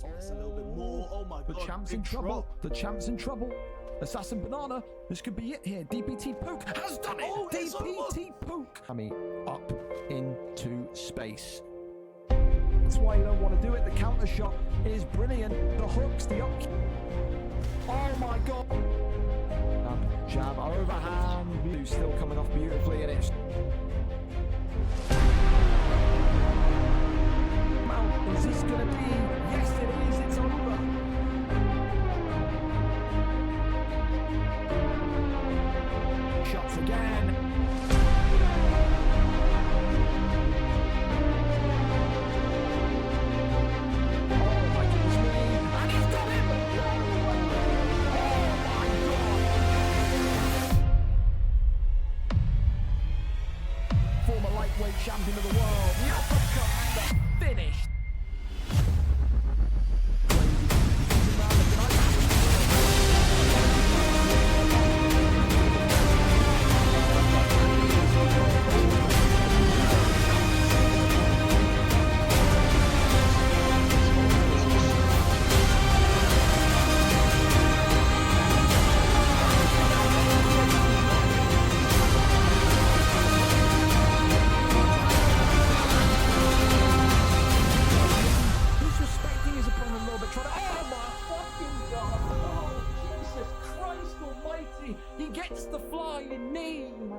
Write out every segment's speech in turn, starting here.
to this a little bit more. Oh my god. The champ's in trouble. The champ's in trouble. Assassin Banana. This could be it here. DPT Pook has done it. Oh, DPT Pook. Up into space. That's why you don't want to do it. The counter shot is brilliant. The hooks, the up. Oh my god. Jab overhand. Still coming off beautifully, and it's. Is this going to be? Yes, it is. It's over. Shots again. Oh my goodness me! And he's got him! Oh my god! Former lightweight champion of the world. The uppercut and the finish.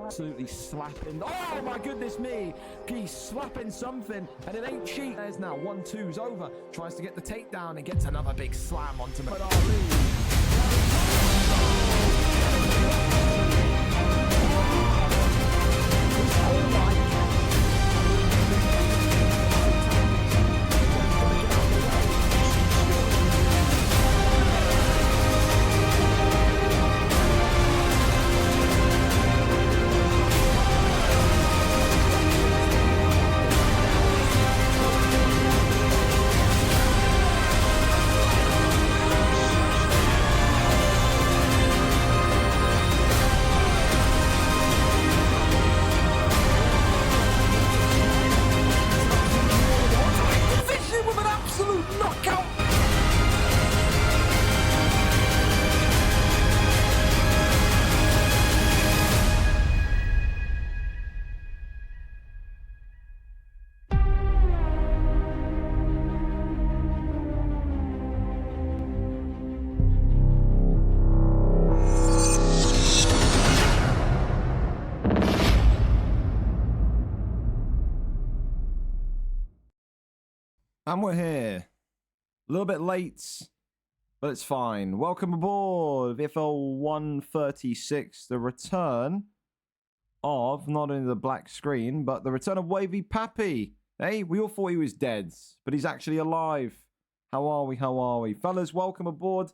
Absolutely slapping. Oh my goodness me! He's slapping something, and it ain't cheap. There's now 1-2's over. Tries to get the takedown and gets another big slam onto Muhammad Ali. Oh my god! And we're here. A little bit late, but it's fine. Welcome aboard, VFL 136, the return of not only the black screen, but the return of Wavy Pappy. Hey, we all thought he was dead, but he's actually alive. How are we? How are we? Fellas, welcome aboard.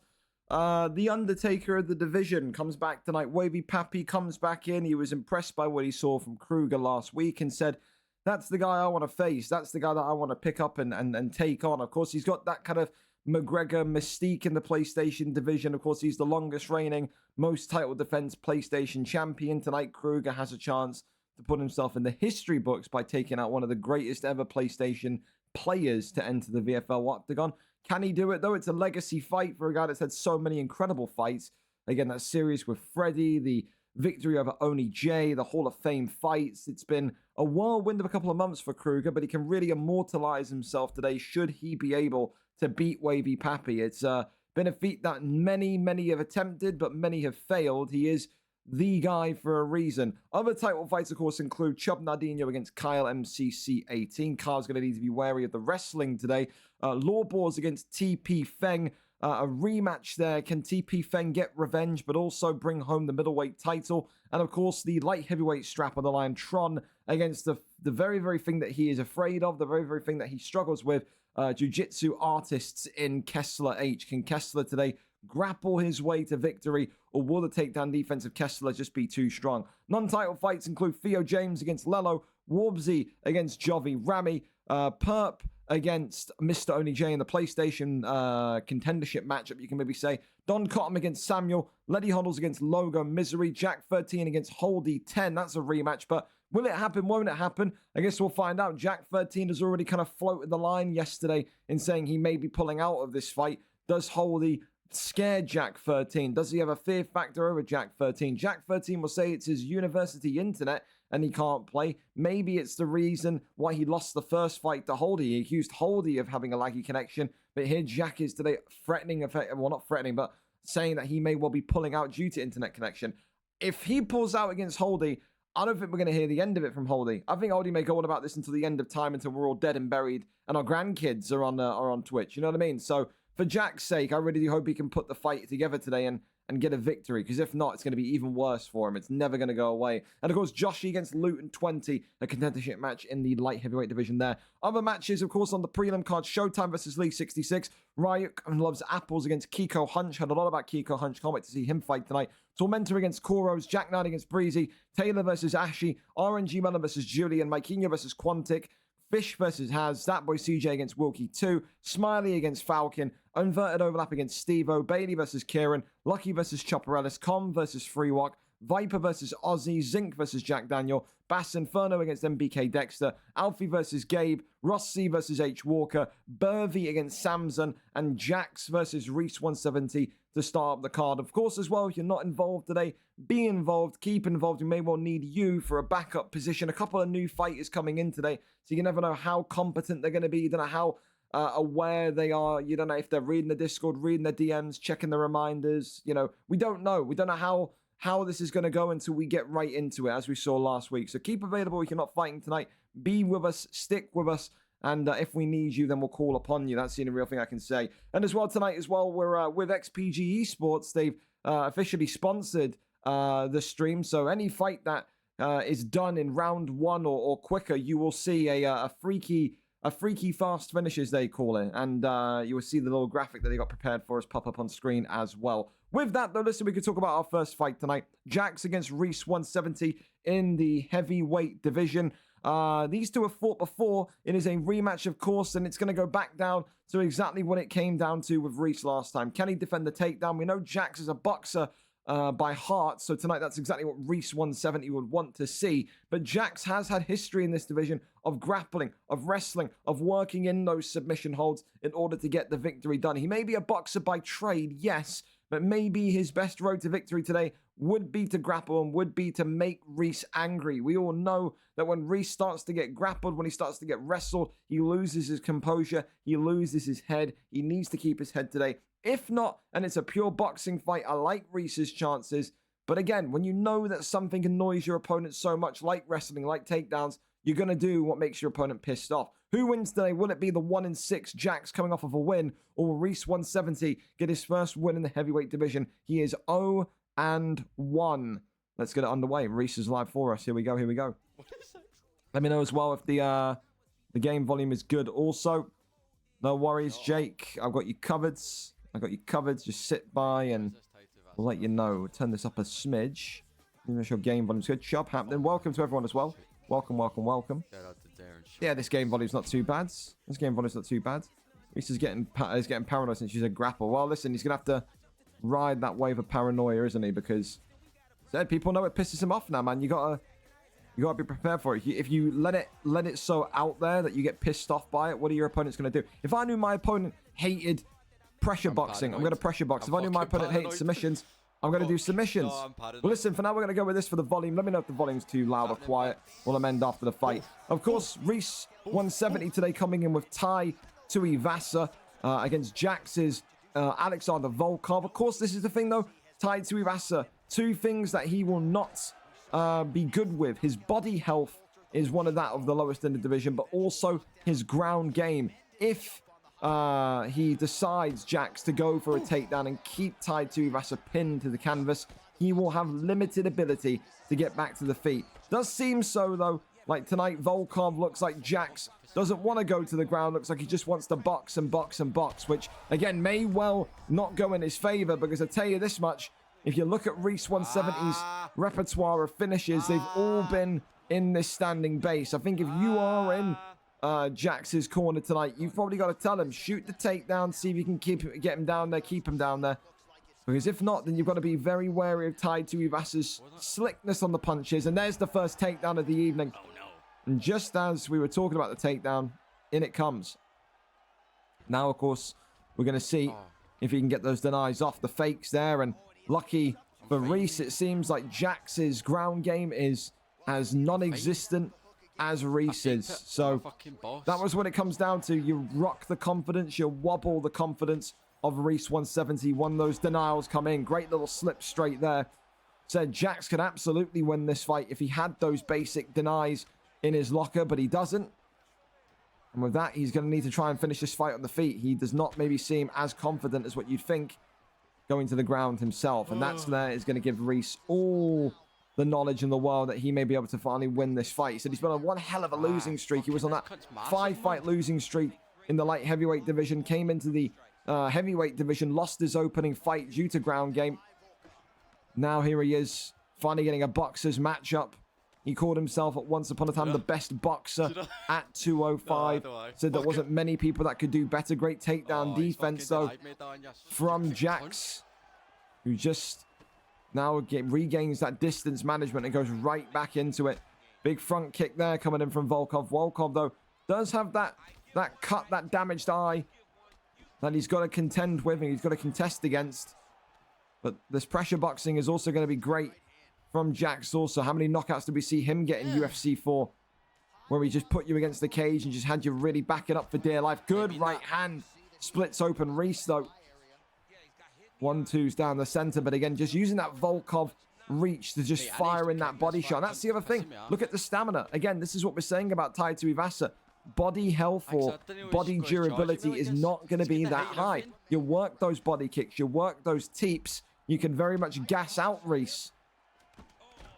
The Undertaker of the division comes back tonight. Wavy Pappy comes back in. He was impressed by what he saw from Kruegerr last week and said, that's the guy I want to face. That's the guy that I want to pick up and take on. Of course, he's got that kind of McGregor mystique in the PlayStation division. Of course, he's the longest reigning, most title defense PlayStation champion. Tonight, Kruegerr has a chance to put himself in the history books by taking out one of the greatest ever PlayStation players to enter the VFL Octagon. Can he do it, though? It's a legacy fight for a guy that's had so many incredible fights. Again, that series with Freddy, the victory over Oni J, the Hall of Fame fights. It's been a whirlwind of a couple of months for Kruegerr, but he can really immortalize himself today should he be able to beat Wavy Pappy. It's been a feat that many have attempted, but many have failed. He is the guy for a reason. Other title fights, of course, include Chub Nardino against Kyle MCC 18. Kyle's going to need to be wary of the wrestling today. Lawbors against TP Feng. A rematch there. Can TP Feng get revenge, but also bring home the middleweight title? And of course, the light heavyweight strap on the line. Tron against the very thing that he is afraid of, the very thing that he struggles with. Jiu-jitsu artists in Kessler H. Can Kessler today grapple his way to victory, or will the takedown defense of Kessler just be too strong? Non-title fights include Theo James against Lello, Warbsy against Jovi, Rami, Perp against Mr. Only J in the PlayStation contendership matchup, you can maybe say. Don Cotton against Samuel. Letty Hoddles against Logo Misery. Jack 13 against Holdy 10. That's a rematch, but will it happen? Won't it happen? I guess we'll find out. Jack 13 has already kind of floated the line yesterday in saying he may be pulling out of this fight. Does Holdy scare Jack 13? Does he have a fear factor over Jack 13? Jack 13 will say it's his university internet and he can't play. Maybe it's the reason why he lost the first fight to Holdy. He accused Holdy of having a laggy connection, but here Jack is today threatening, well, not threatening, but saying that he may well be pulling out due to internet connection. If he pulls out against Holdy, I don't think we're going to hear the end of it from Holdy. I think Holdy may go on about this until the end of time, until we're all dead and buried and our grandkids are on Twitch. You know what I mean? So for Jack's sake, I really do hope he can put the fight together today and get a victory, because if not, it's going to be even worse for him. It's never going to go away. And of course, Joshi against Luton 20, a contendership match in the light heavyweight division there. Other matches, of course, on the prelim card, Showtime versus Lee 66. Ryuk loves apples against Kiko Hunch. Heard a lot about Kiko Hunch. Can't wait to see him fight tonight. Tormentor against Koros. Jack Knight against Breezy. Taylor versus Ashi. RNG Mellon versus Julian. Maikinho versus Quantic. Fish versus Haz, That Boy CJ against Wilkie 2, Smiley against Falcon, Inverted Overlap against Steve-O, Bailey versus Kieran, Lucky versus Chopper Ellis, Com versus Freewalk, Viper versus Ozzy, Zinc versus Jack Daniel, Bass Inferno against MBK Dexter, Alfie versus Gabe, Rossi versus H. Walker, Burvey against Samson, and Jax versus Reese 170 to start up the card. Of course, as well, if you're not involved today, be involved, keep involved. We may well need you for a backup position. A couple of new fighters coming in today, so you never know how competent they're going to be. You don't know how aware they are. You don't know if they're reading the Discord, reading the DMs, checking the reminders. You know, we don't know. We don't know how this is going to go until we get right into it, as we saw last week. So keep available if you're not fighting tonight. Be with us, stick with us, and if we need you, then we'll call upon you. That's the only real thing I can say. And as well, tonight as well, we're with XPG Esports. They've officially sponsored the stream. So any fight that is done in round 1 or quicker, you will see a freaky fast finish, as they call it. And you will see the little graphic that they got prepared for us pop up on screen as well. With that, though, listen, we could talk about our first fight tonight. Jax against Reese 170 in the heavyweight division. These two have fought before. It is a rematch, of course, and it's going to go back down to exactly what it came down to with Reese last time. Can he defend the takedown? We know Jax is a boxer by heart, so tonight that's exactly what Reese 170 would want to see. But Jax has had history in this division of grappling, of wrestling, of working in those submission holds in order to get the victory done. He may be a boxer by trade, yes, but maybe his best road to victory today would be to grapple and would be to make Reese angry. We all know that when Reese starts to get grappled, when he starts to get wrestled, he loses his composure, he loses his head. He needs to keep his head today. If not, and it's a pure boxing fight, I like Reese's chances. But again, when you know that something annoys your opponent so much, like wrestling, like takedowns, you're going to do what makes your opponent pissed off. Who wins today? Will it be the 1-6 Jax coming off of a win, or will Reese 170 get his first win in the heavyweight division? He is 0-1. Let's get it underway. Reese is live for us. Here we go. Let me know as well if the game volume is good. Also, no worries, Jake. I've got you covered. Just sit by and we'll let you know. Turn this up a smidge. Make sure game volume's good. Shop happening. Welcome to everyone as well. Welcome. Yeah, this game volume's not too bad. Reese is getting paranoid since she's a grapple. Well, listen, he's going to have to ride that wave of paranoia, isn't he? Because people know it pisses him off now, man. You gotta be prepared for it. If you let it so out there that you get pissed off by it, what are your opponents going to do? If I knew my opponent hated pressure boxing, I'm going to pressure box. If I knew my opponent hated submissions, I'm going to do submissions. Well, listen, for now, we're going to go with this for the volume. Let me know if the volume's too loud or quiet. We'll amend after the fight. Of course, Reese 170 today coming in with Tai Tuivasa against Jax's Alexander Volkov. Of course, this is the thing, though. Tai Tuivasa, two things that he will not be good with. His body health is one of the lowest in the division, but also his ground game. If he decides, Jax, to go for a takedown and keep Tai Tuivasa pinned to the canvas, he will have limited ability to get back to the feet. Does seem so, though. Like tonight, Volkov looks like Jax doesn't want to go to the ground. Looks like he just wants to box and box and box, which, again, may well not go in his favor, because I tell you this much, if you look at Reese 170's repertoire of finishes, they've all been in this standing base. I think if you are in Jax's corner tonight, you've probably got to tell him, shoot the takedown, see if you can get him down there, keep him down there. Because if not, then you've got to be very wary of Tai Tuivasa's slickness on the punches. And there's the first takedown of the evening. And just as we were talking about the takedown, in it comes. Now, of course, we're going to see if he can get those denies off. The fakes there, and lucky for Reese, it seems like Jax's ground game is as non-existent as Reese's. So that was what it comes down to. You rock the confidence, you wobble the confidence of Reese 170 when those denials come in. Great little slip straight there. Said Jax could absolutely win this fight if he had those basic denies in his locker, but he doesn't. And with that, he's going to need to try and finish this fight on the feet. He does not maybe seem as confident as what you'd think going to the ground himself. And that's there is going to give Reese all the knowledge in the world that he may be able to finally win this fight. He said he's been on one hell of a losing streak. He was on that 5-fight losing streak in the light heavyweight division, came into the heavyweight division, lost his opening fight due to ground game. Now here he is, finally getting a boxer's matchup. He called himself at once upon a time the best boxer at 205. Said there wasn't many people that could do better. Great takedown defense, though, from Jax, who just now regains that distance management and goes right back into it. Big front kick there coming in from Volkov. Volkov, though, does have that cut, that damaged eye that he's got to contend with and he's got to contest against. But this pressure boxing is also going to be great from Jax also. How many knockouts did we see him get in UFC 4? Where he just put you against the cage and just had you really back it up for dear life. Good right hand. Splits open Reese, though. 1-2s down the center. But again, just using that Volkov reach to just fire in that body shot. And that's the other thing. Look at the stamina. Again, this is what we're saying about Tai Tuivasa. Body health or body durability is not going to be that high. You work those body kicks. You work those teeps. You can very much gas out Reese.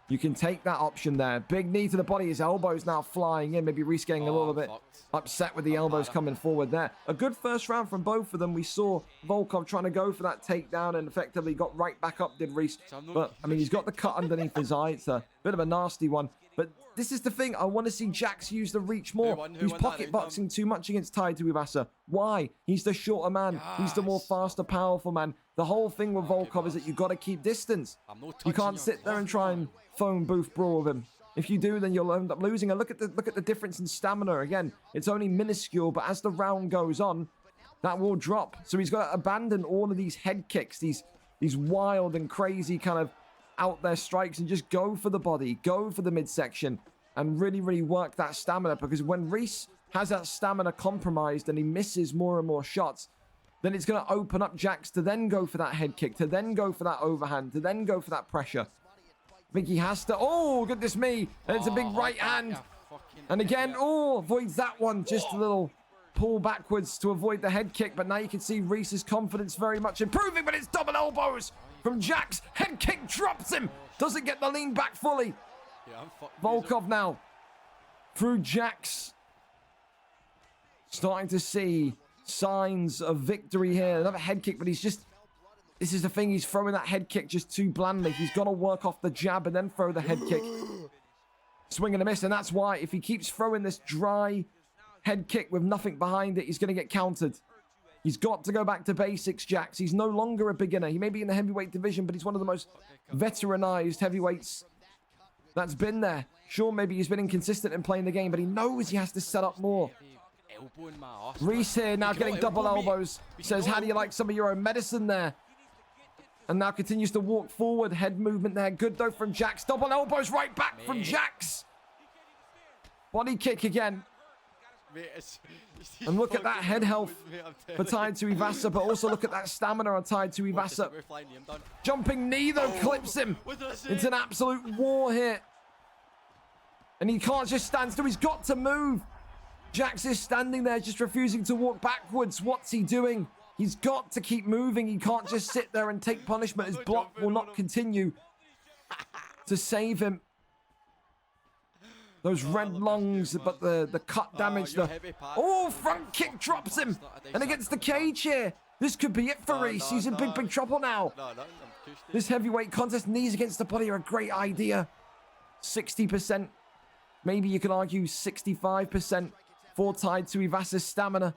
You can take that option there. Big knee to the body. His elbows now flying in. Maybe Reese getting a little bit upset with the elbows coming forward there. A good first round from both of them. We saw Volkov trying to go for that takedown and effectively got right back up, did Reese. But, I mean, he's got the cut underneath his eye. It's a bit of a nasty one. But this is the thing. I want to see Jax use the reach more. He's pocket boxing too much against Tai Tuivasa. Why? He's the shorter man. He's the more faster, powerful man. The whole thing with Volkov is that you've got to keep distance. You can't sit there and try and phone booth brawl with him. If you do, then you'll end up losing. And look at the difference in stamina. Again, it's only minuscule, but as the round goes on, that will drop. So he's got to abandon all of these head kicks, these wild and crazy kind of out there strikes, and just go for the body, go for the midsection, and really, really work that stamina. Because when Reese has that stamina compromised and he misses more and more shots, then it's going to open up Jax to then go for that head kick, to then go for that overhand, to then go for that pressure. I think he has to. Oh, goodness me. And it's a big right hand. And again, avoids that one. Just a little pull backwards to avoid the head kick. But now you can see Reese's confidence very much improving. But it's double elbows from Jax. Head kick drops him. Doesn't get the lean back fully. Volkov now through Jax. Starting to see signs of victory here. Another head kick, but he's just... This is the thing, he's throwing that head kick just too blandly. He's got to work off the jab and then throw the head kick. Swing and a miss, and that's why if he keeps throwing this dry head kick with nothing behind it, he's going to get countered. He's got to go back to basics, Jax. He's no longer a beginner. He may be in the heavyweight division, but he's one of the most veteranized heavyweights that's been there. Sure, maybe he's been inconsistent in playing the game, but he knows he has to set up more. Reese here now getting double elbows. Says, how do you like some of your own medicine there? And now continues to walk forward. Head movement there. Good, though, from Jax. Double elbows right back from Jax. Body kick again. And look at that head health for Tai Tuivasa, but also look at that stamina on Tai Tuivasa. Jumping knee, though, clips him. It's an absolute war here. And he can't just stand still. He's got to move. Jax is standing there, just refusing to walk backwards. What's he doing? He's got to keep moving. He can't just sit there and take punishment. His block will not continue to save him. Those red lungs, but the cut damage. Front kick drops him. And against the cage here. This could be it for Reese. He's in big trouble now. This heavyweight contest, knees against the body are a great idea. 60%. Maybe you can argue 65% for tied to Ivasa's stamina.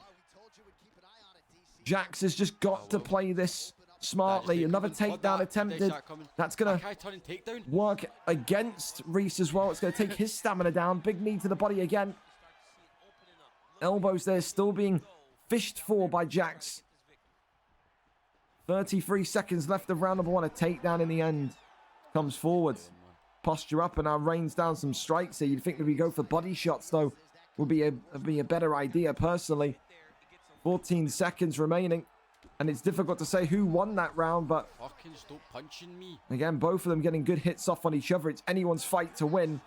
Jax has just got to play this smartly. Another takedown attempted. That's going to work against Reese as well. It's going to take his stamina down. Big knee to the body again. Elbows there still being fished for by Jax. 33 seconds left of round number one. A takedown in the end. Comes forward. Posture up and now rains down some strikes here. You'd think that we go for body shots, though, would be a better idea, personally. 14 seconds remaining. And it's difficult to say who won that round, but... Fucking stop punching me. Again, both of them getting good hits off on each other. It's anyone's fight to win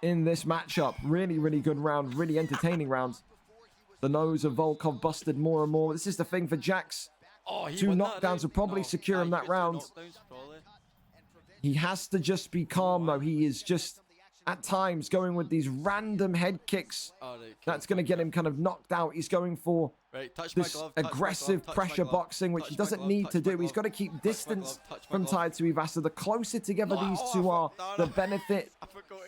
in this matchup. Really, really good round. Really entertaining rounds. The nose of Volkov busted more and more. This is the thing for Jax. Oh, Two knockdowns will probably secure him that round. He has to just be calm, though. He is just, at times, going with these random head kicks. That's going to get him kind of knocked out. He's going for this aggressive pressure boxing, which he doesn't need to do. He's got to keep distance from tied to Ivasa. The closer together these two are, the benefit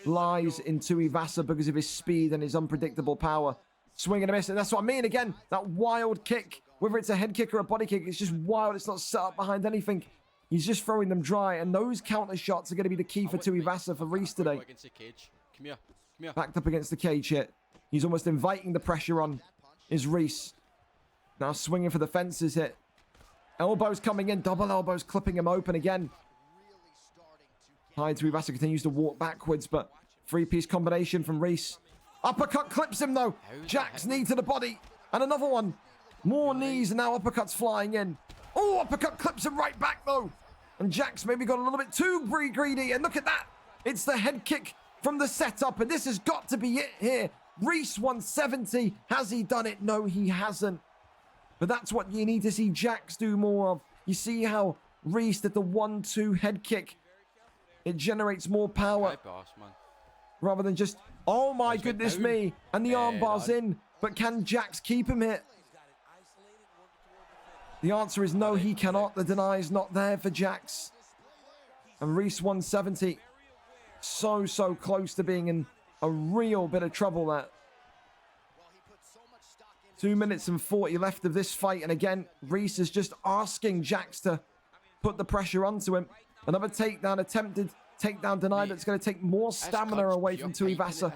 lies in Tuivasa because of his speed and his unpredictable power. Swing and a miss, and that's what I mean. Again, that wild kick, whether it's a head kick or a body kick, it's just wild. It's not set up behind anything. He's just throwing them dry, and those counter shots are going to be the key for Tuivasa for Reese today. Backed up against the cage hit. He's almost inviting the pressure on is Reese. Now swinging for the fences hit. Elbows coming in, double elbows clipping him open again. Tied Tuivasa continues to walk backwards, but three-piece combination from Reese. Uppercut clips him, though. Jax knee to the body. And another one. More knees, and now uppercuts flying in. Oh, uppercut clips him right back, though. And Jax maybe got a little bit too greedy. And look at that. It's the head kick from the setup. And this has got to be it here. Reese 170. Has he done it? No, he hasn't. But that's what you need to see Jax do more of. You see how Reese did the 1-2 head kick. It generates more power. Rather than just... Oh my goodness me. And the armbar's in. But can Jax keep him hit? The answer is no, he cannot. The deny is not there for Jax. And Reese 170. So close to being in a real bit of trouble there. 2 minutes and 40 left of this fight. And again, Reese is just asking Jax to put the pressure onto him. Another takedown attempted. Takedown denied. That's going to take more stamina away from Tuivasa.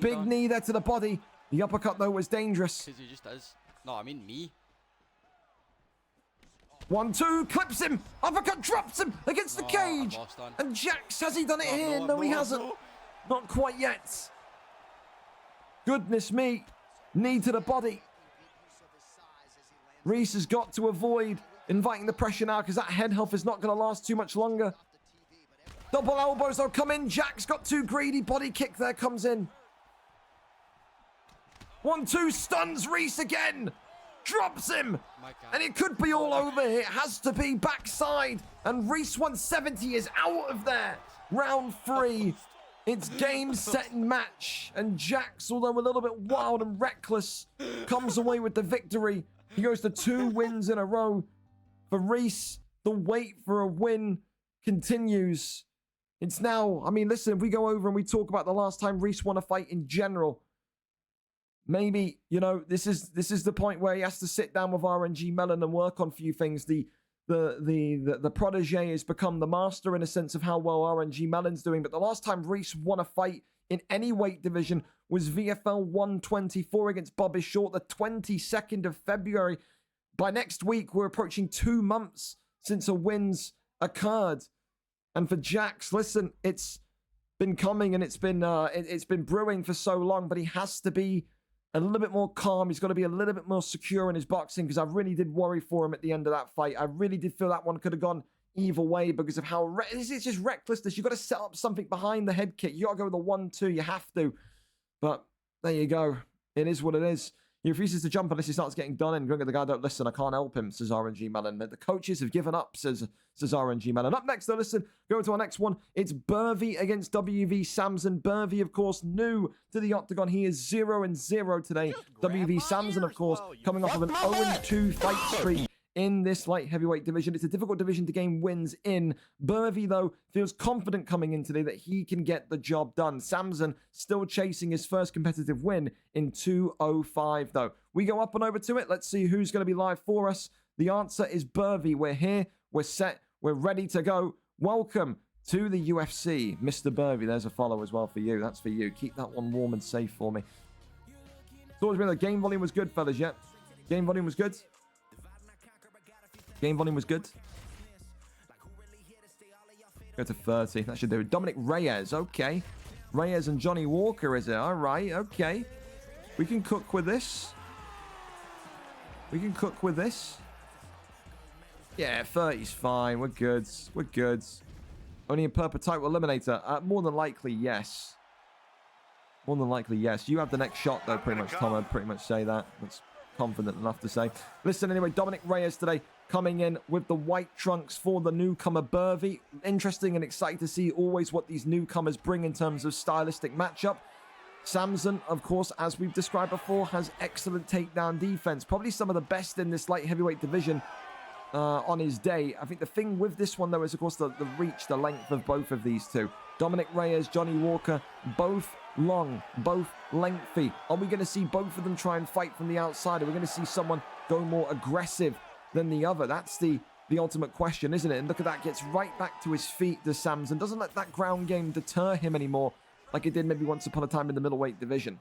Big knee there to the body. The uppercut, though, was dangerous. He just is. No, I mean me. 1-2, clips him. Uppercut drops him against the cage. And Jax, has he done it here? No, he hasn't. Not quite yet. Goodness me. Knee to the body. Reese has got to avoid inviting the pressure now because that head health is not going to last too much longer. Double elbows, though, come in. Jax got too greedy. Body kick there comes in. 1-2, stuns Reese again. Drops him. And it could be all over here. It has to be backside. And Reese 170 is out of there. Round 3. It's game, set, and match. And Jax, although a little bit wild and reckless, comes away with the victory. He goes to 2 wins in a row. For Reese, the wait for a win continues. It's now, I mean, listen, if we go over and we talk about the last time Reese won a fight in general, maybe, you know, this is the point where he has to sit down with RNG Mellon and work on a few things. The protege has become the master in a sense of how well RNG Mellon's doing. But the last time Reese won a fight in any weight division was VFL 124 against Bobby Short, the 22nd of February. By next week, we're approaching 2 months since a win's occurred. And for Jax, listen, it's been coming and it's been brewing for so long, but he has to be a little bit more calm. He's got to be a little bit more secure in his boxing because I really did worry for him at the end of that fight. I really did feel that one could have gone either way because of how... It's just recklessness. You've got to set up something behind the head kick. You got to go with the 1-2. You have to. But there you go. It is what it is. He refuses to jump unless he starts getting done in. The guy, don't listen, I can't help him, says RNG Mellon. The coaches have given up, says RNG Mellon. Up next, though, listen, go to our next one. It's Burvey against WV Samson. Burvey, of course, new to the octagon. He is 0-0 today. WV Samson, of course, coming off of an 0-2 fight streak in this light heavyweight division. It's a difficult division to gain wins in. Burvey, though, feels confident coming in today that he can get the job done. Samson still chasing his first competitive win in 2:05, though. We go up and over to it. Let's see who's going to be live for us. The answer is Burvey. We're here. We're set. We're ready to go. Welcome to the UFC, Mr. Burvey. There's a follow as well for you. That's for you. Keep that one warm and safe for me. Thought it was the game volume was good, fellas, yeah? Game volume was good? Game volume was good? Go to 30. That should do it. Dominic Reyes. Okay. Reyes and Johnny Walker, is it? All right. Okay. We can cook with this. We can cook with this. Yeah, 30's fine. We're good. We're good. Only in purple title eliminator. More than likely, yes. More than likely, yes. You have the next shot, though, pretty much, Tom. I'd pretty much say that. That's confident enough to say. Listen, anyway, Dominic Reyes today coming in with the white trunks for the newcomer Burvey. Interesting and exciting to see always what these newcomers bring in terms of stylistic matchup. Samson, of course, as we've described before, has excellent takedown defense. Probably some of the best in this light heavyweight division on his day. I think the thing with this one, though, is, of course, the reach, the length of both of these two. Dominic Reyes, Johnny Walker, both long, both lengthy. Are we going to see both of them try and fight from the outside? Are we going to see someone go more aggressive than the other? That's the ultimate question, isn't it? And look at that, gets right back to his feet, does Samson. Doesn't let that ground game deter him anymore like it did maybe once upon a time in the middleweight division.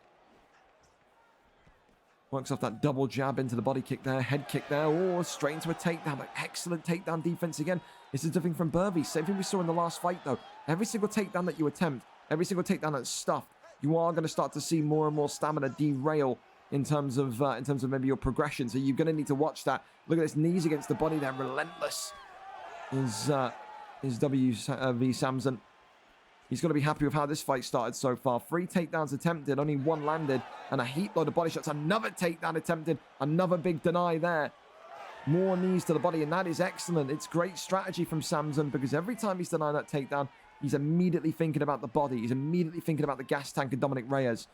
Works off that double jab into the body kick there, head kick there, or straight into a takedown. But excellent takedown defense again. This is the thing from Burvey. Same thing we saw in the last fight, though. Every single takedown that you attempt, every single takedown that's stuffed, you are going to start to see more and more stamina derail in terms of maybe your progression. So you're going to need to watch that. Look at this, knees against the body there, relentless. Is V Samson. He's got to be happy with how this fight started so far. 3 takedowns attempted, only 1 landed, and a heap load of body shots. Another takedown attempted, another big deny there. More knees to the body, and that is excellent. It's great strategy from Samson, because every time he's denying that takedown, he's immediately thinking about the body. He's immediately thinking about the gas tank of Dominic Reyes,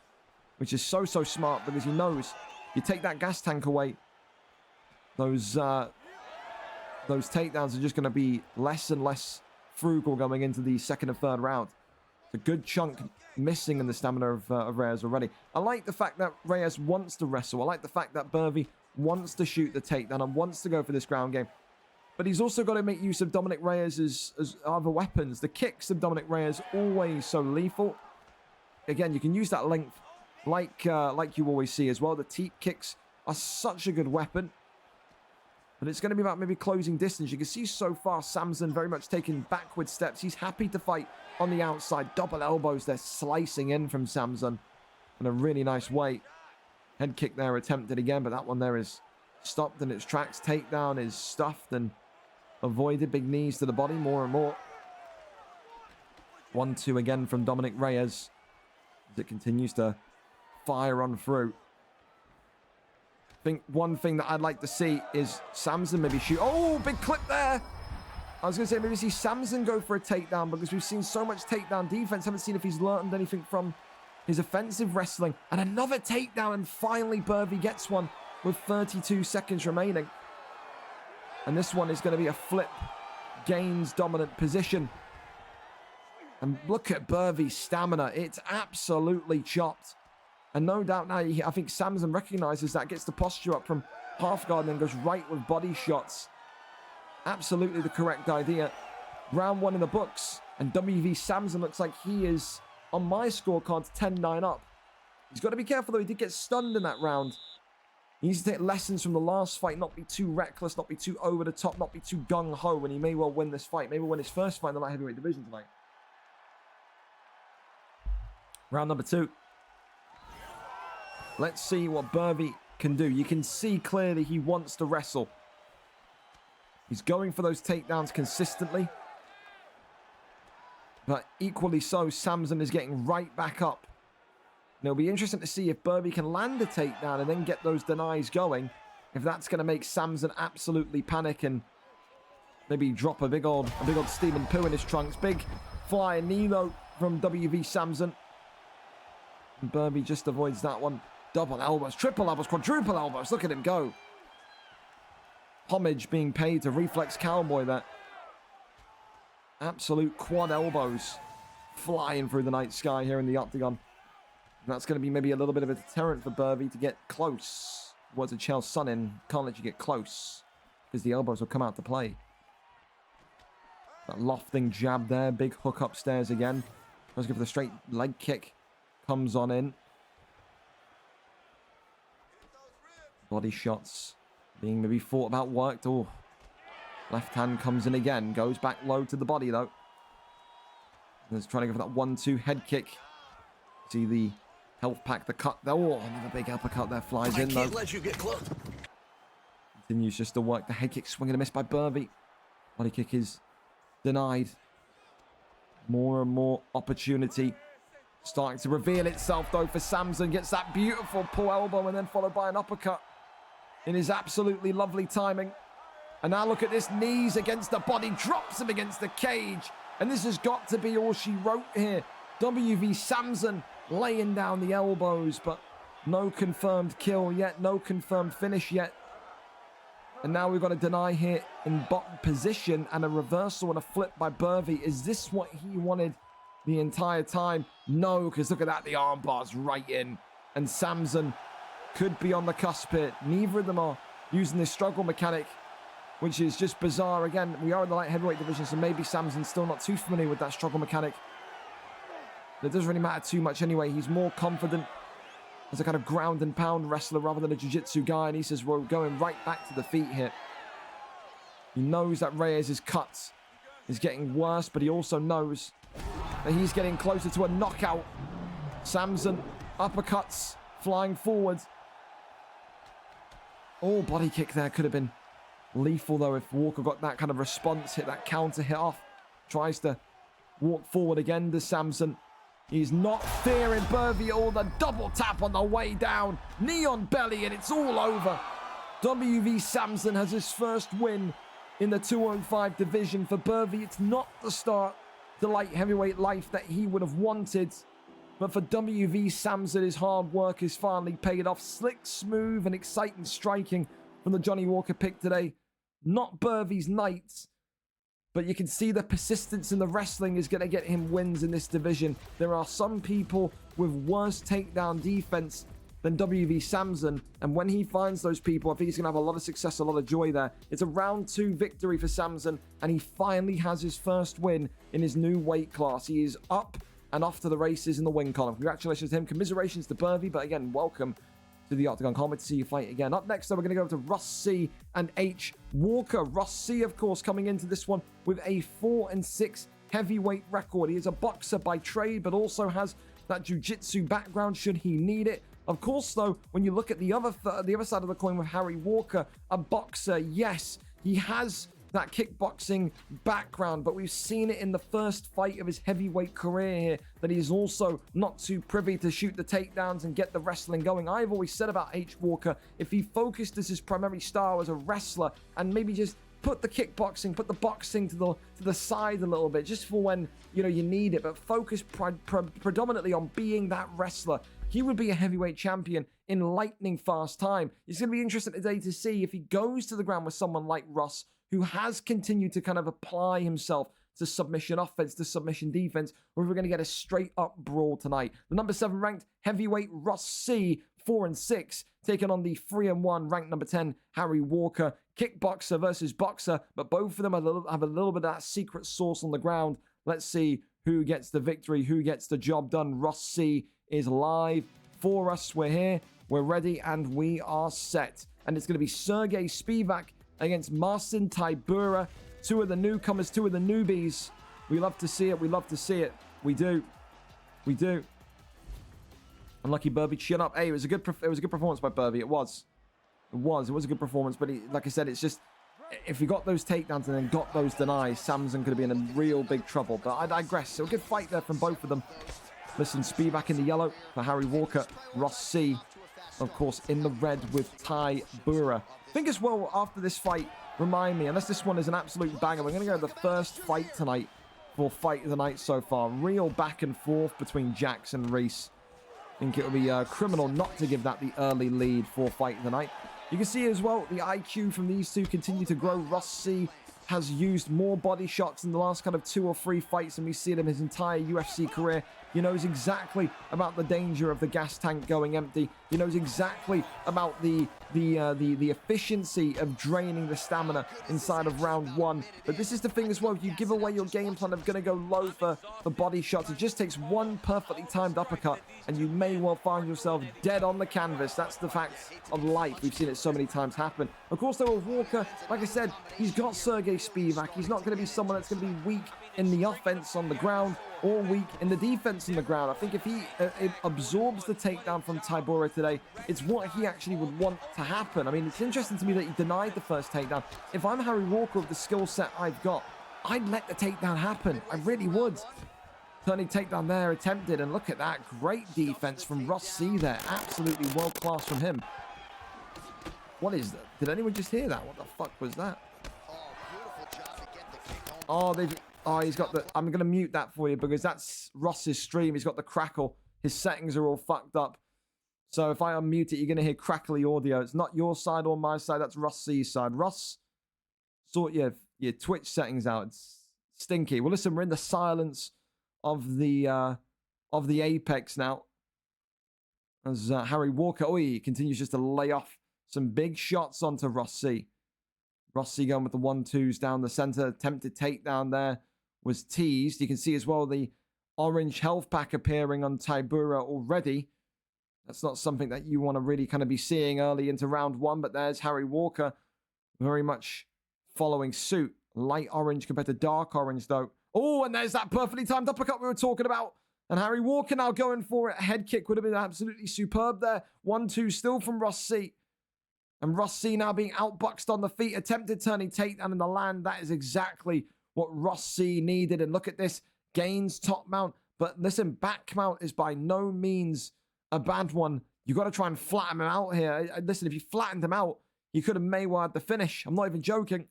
which is so smart, because he knows you take that gas tank away, those takedowns are just going to be less and less frugal going into the second and third round. It's a good chunk missing in the stamina of Reyes already. I like the fact that Reyes wants to wrestle. I like the fact that Burvey wants to shoot the takedown and wants to go for this ground game. But he's also got to make use of Dominic Reyes as other weapons. The kicks of Dominic Reyes always so lethal. Again, you can use that length like you always see as well. The teep kicks are such a good weapon. But it's going to be about maybe closing distance. You can see so far Samson very much taking backward steps. He's happy to fight on the outside. Double elbows, they're slicing in from Samson in a really nice way. Head kick there attempted again, but that one there is stopped in its tracks. Takedown is stuffed and avoided. Big knees to the body more and more. 1-2 again from Dominic Reyes as it continues to fire on through. I think one thing that I'd like to see is Samson maybe shoot. Oh, big clip there. I was going to say maybe see Samson go for a takedown, because we've seen so much takedown defense. Haven't seen if he's learned anything from his offensive wrestling. And another takedown, and finally Burvey gets one with 32 seconds remaining. And this one is going to be a flip, gains dominant position. And look at Burvey's stamina. It's absolutely chopped. And no doubt now, I think Samson recognizes that, gets the posture up from half guard, and then goes right with body shots. Absolutely the correct idea. Round 1 in the books, and WV Samson looks like he is, on my scorecard, 10-9 up. He's got to be careful, though. He did get stunned in that round. He needs to take lessons from the last fight, not be too reckless, not be too over the top, not be too gung-ho, and he may well win this fight. Maybe win his first fight in the light heavyweight division tonight. Round number 2. Let's see what Burvey can do. You can see clearly he wants to wrestle. He's going for those takedowns consistently. But equally so, Samson is getting right back up. And it'll be interesting to see if Burvey can land a takedown and then get those denies going. If that's going to make Samson absolutely panic and maybe drop a big old steaming poo in his trunks. Big flying knee though from WV Samson. And Burvey just avoids that one. Double elbows, triple elbows, quadruple elbows. Look at him go. homage being paid to Reflex Cowboy there. Absolute quad elbows flying through the night sky here in the octagon. And that's going to be maybe a little bit of a deterrent for Burvey to get close. What's a Chael Sonnen? Can't let you get close because the elbows will come out to play. That lofting jab there. Big hook upstairs again. Let's go for the straight leg kick. Comes on in. Body shots being maybe thought about, worked. Oh, left hand comes in again. Goes back low to the body though. He's trying to go for that 1-2 head kick. See the health pack, the cut. Oh, another big uppercut there. Flies in though. I can't let you get close. Continues just to work the head kick. Swing and a miss by Burvey. Body kick is denied. More and more opportunity starting to reveal itself though for Samson. Gets that beautiful pull elbow and then followed by an uppercut in his absolutely lovely timing. And now look at this, knees against the body, drops him against the cage. And this has got to be all she wrote here. WV Samson laying down the elbows, but no confirmed kill yet, no confirmed finish yet. And now we've got a deny here in bottom position and a reversal and a flip by Burvey. Is this what he wanted the entire time? No, because look at that, the arm bar's right in. And Samson could be on the cusp here. Neither of them are using this struggle mechanic, which is just bizarre. Again, we are in the light heavyweight division, so maybe Samson's still not too familiar with that struggle mechanic. But it doesn't really matter too much anyway. He's more confident as a kind of ground and pound wrestler rather than a jiu-jitsu guy. And he says, we're going right back to the feet here. He knows that Reyes' cut is getting worse, but he also knows that he's getting closer to a knockout. Samson, uppercuts, flying forward. Oh, body kick there could have been lethal though if Walker got that kind of response, hit that counter hit off. Tries to walk forward again to Samson. He's not fearing Burvey at all. The double tap on the way down. Knee on belly and it's all over. WV Samson has his first win in the 205 division. For Burvey, it's not the start to light heavyweight life that he would have wanted. But for WV Samson, his hard work has finally paid off. Slick, smooth and exciting striking from the Johnny Walker pick today. Not Burvey's night, but you can see the persistence in the wrestling is going to get him wins in this division. There are some people with worse takedown defense than WV Samson, and when he finds those people, I think he's going to have a lot of success, a lot of joy there. It's a round 2 victory for Samson, and he finally has his first win in his new weight class. He is up and off to the races in the win column. Congratulations to him. Commiserations to Burvey, but again, welcome to the Octagon. Can't wait to see you fight again. Up next, though, we're going to go to Russ C and H. Walker. Russ C, of course, coming into this one with a 4-6 heavyweight record. He is a boxer by trade, but also has that jiu-jitsu background should he need it. Of course, though, when you look at the other side of the coin with Harry Walker, a boxer, yes, he has that kickboxing background, but we've seen it in the first fight of his heavyweight career here that he is also not too privy to shoot the takedowns and get the wrestling going. I've always said about H. Walker, if he focused as his primary style as a wrestler and maybe just put the kickboxing, put the boxing to the side a little bit, just for when you need it, but focus predominantly on being that wrestler, he would be a heavyweight champion in lightning fast time. It's going to be interesting today to see if he goes to the ground with someone like Russ, who has continued to kind of apply himself to submission offense, to submission defense, or if we're going to get a straight up brawl tonight. The number 7 ranked heavyweight Russ C, 4-6, taking on the 3-1 ranked number 10 Harry Walker. Kickboxer versus boxer, but both of them have a little bit of that secret sauce on the ground. Let's see who gets the victory, who gets the job done. Russ C is live for us. We're here, we're ready, and we are set. And it's going to be Sergey Spivak against Marcin Tybura. 2 of the newcomers, 2 of the newbies. We love to see it. We love to see it. We do. We do. Unlucky Burvey, chin up. Hey, it was a good performance by Burvey. It was a good performance. But like I said, it's just if he got those takedowns and then got those denies, Samson could have been in real big trouble. But I digress. So a good fight there from both of them. Listen, Spivak in the yellow for Harry Walker. Ross C, of course, in the red with Tybura. I think as well, after this fight, remind me, unless this one is an absolute banger, we're going to go to the first fight tonight for Fight of the Night so far. Real back and forth between Jax and Reese. I think it would be criminal not to give that the early lead for Fight of the Night. You can see as well, the IQ from these two continue to grow. Ross C has used more body shots in the last kind of 2 or 3 fights than we've seen him his entire UFC career. He knows exactly about the danger of the gas tank going empty. He knows exactly about the efficiency of draining the stamina inside of round 1. But this is the thing as well. If you give away your game plan of going to go low for the body shots, it just takes one perfectly timed uppercut and you may well find yourself dead on the canvas. That's the fact of life. We've seen it so many times happen. Of course, though, with Walker, like I said, he's got Sergey Spivak. He's not going to be someone that's going to be weak in the offense on the ground or weak in the defense on the ground. I think if he absorbs the takedown from Tybura today, it's what he actually would want to happen. I mean, it's interesting to me that he denied the first takedown. If I'm Harry Walker with the skill set I've got, I'd let the takedown happen. I really would. Turning takedown there attempted, and look at that. Great defense from Ross C there. Absolutely world class from him. What is that? Did anyone just hear that? What the fuck was that? Oh, he's got the... I'm going to mute that for you because that's Ross's stream. He's got the crackle. His settings are all fucked up. So if I unmute it, you're going to hear crackly audio. It's not your side or my side. That's Ross C's side. Ross, sort your Twitch settings out. It's stinky. Well, listen, we're in the silence of the apex now. As Harry Walker, continues just to lay off some big shots onto Ross C. Ross C going with the 1-2s down the center. Attempted takedown there was teased. You can see as well the orange health pack appearing on Tybura already. That's not something that you want to really kind of be seeing early into round 1, but there's Harry Walker very much following suit. Light orange compared to dark orange, though. Oh, and there's that perfectly timed uppercut we were talking about. And Harry Walker now going for it. Head kick would have been absolutely superb there. 1-2 still from Ross C. And Ross C now being outboxed on the feet. Attempted turning takedown in the land. That is exactly what Ross C needed. And look at this. Gains top mount. But listen, back mount is by no means a bad one. You got to try and flatten him out here. Listen, if you flattened him out, you could have Mayweather had the finish. I'm not even joking.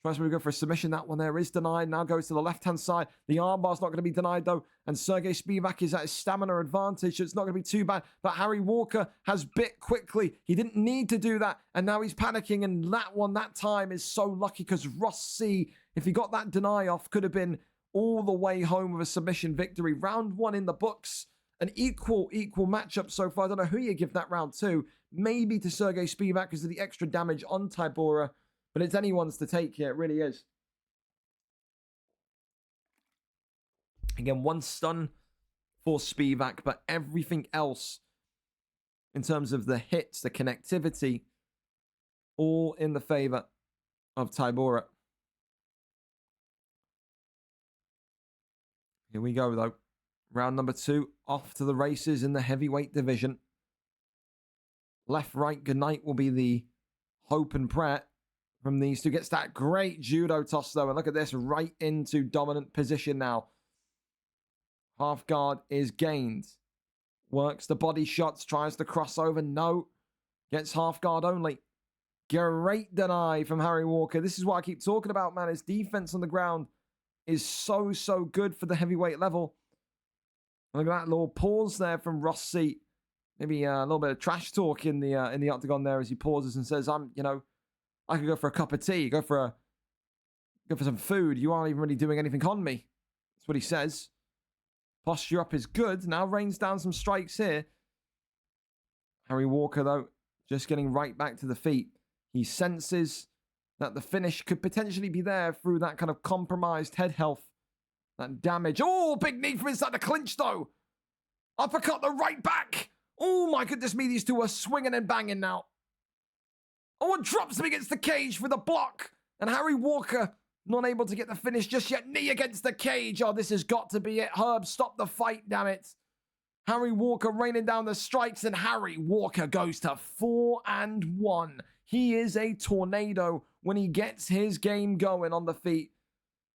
Tries to go for a submission. That one there is denied. Now goes to the left-hand side. The armbar's not going to be denied, though. And Sergey Spivak is at his stamina advantage, so it's not going to be too bad. But Harry Walker has bit quickly. He didn't need to do that, and now he's panicking. And that one, that time, is so lucky because Ross C, if he got that deny off, could have been all the way home with a submission victory. Round 1 in the books. An equal matchup so far. I don't know who you give that round to. Maybe to Sergey Spivak because of the extra damage on Tybura. But it's anyone's to take here. It really is. Again, 1 stun for Spivak, but everything else in terms of the hits, the connectivity, all in the favor of Tybura. Here we go, though. Round number 2, off to the races in the heavyweight division. Left, right, good night will be the hope and prayer from these two. Gets that great judo toss, though. And look at this, right into dominant position now. Half guard is gained. Works the body shots, tries to cross over. No. Gets half guard only. Great deny from Harry Walker. This is what I keep talking about, man. His defense on the ground is so good for the heavyweight level. Look at that little pause there from Ross C. Maybe a little bit of trash talk in the octagon there as he pauses and says, I could go for a cup of tea, go for some food. You aren't even really doing anything on me. That's what he says. Posture up is good. Now rains down some strikes here. Harry Walker, though, just getting right back to the feet. He senses that the finish could potentially be there through that kind of compromised head health. That damage. Oh, big knee from inside the clinch, though. Uppercut the right back. Oh, my goodness me. These two are swinging and banging now. Oh, and drops him against the cage for the block. And Harry Walker not able to get the finish just yet. Knee against the cage. Oh, this has got to be it. Herb, stop the fight, damn it. Harry Walker raining down the strikes, and Harry Walker goes to 4-1. He is a tornado when he gets his game going on the feet.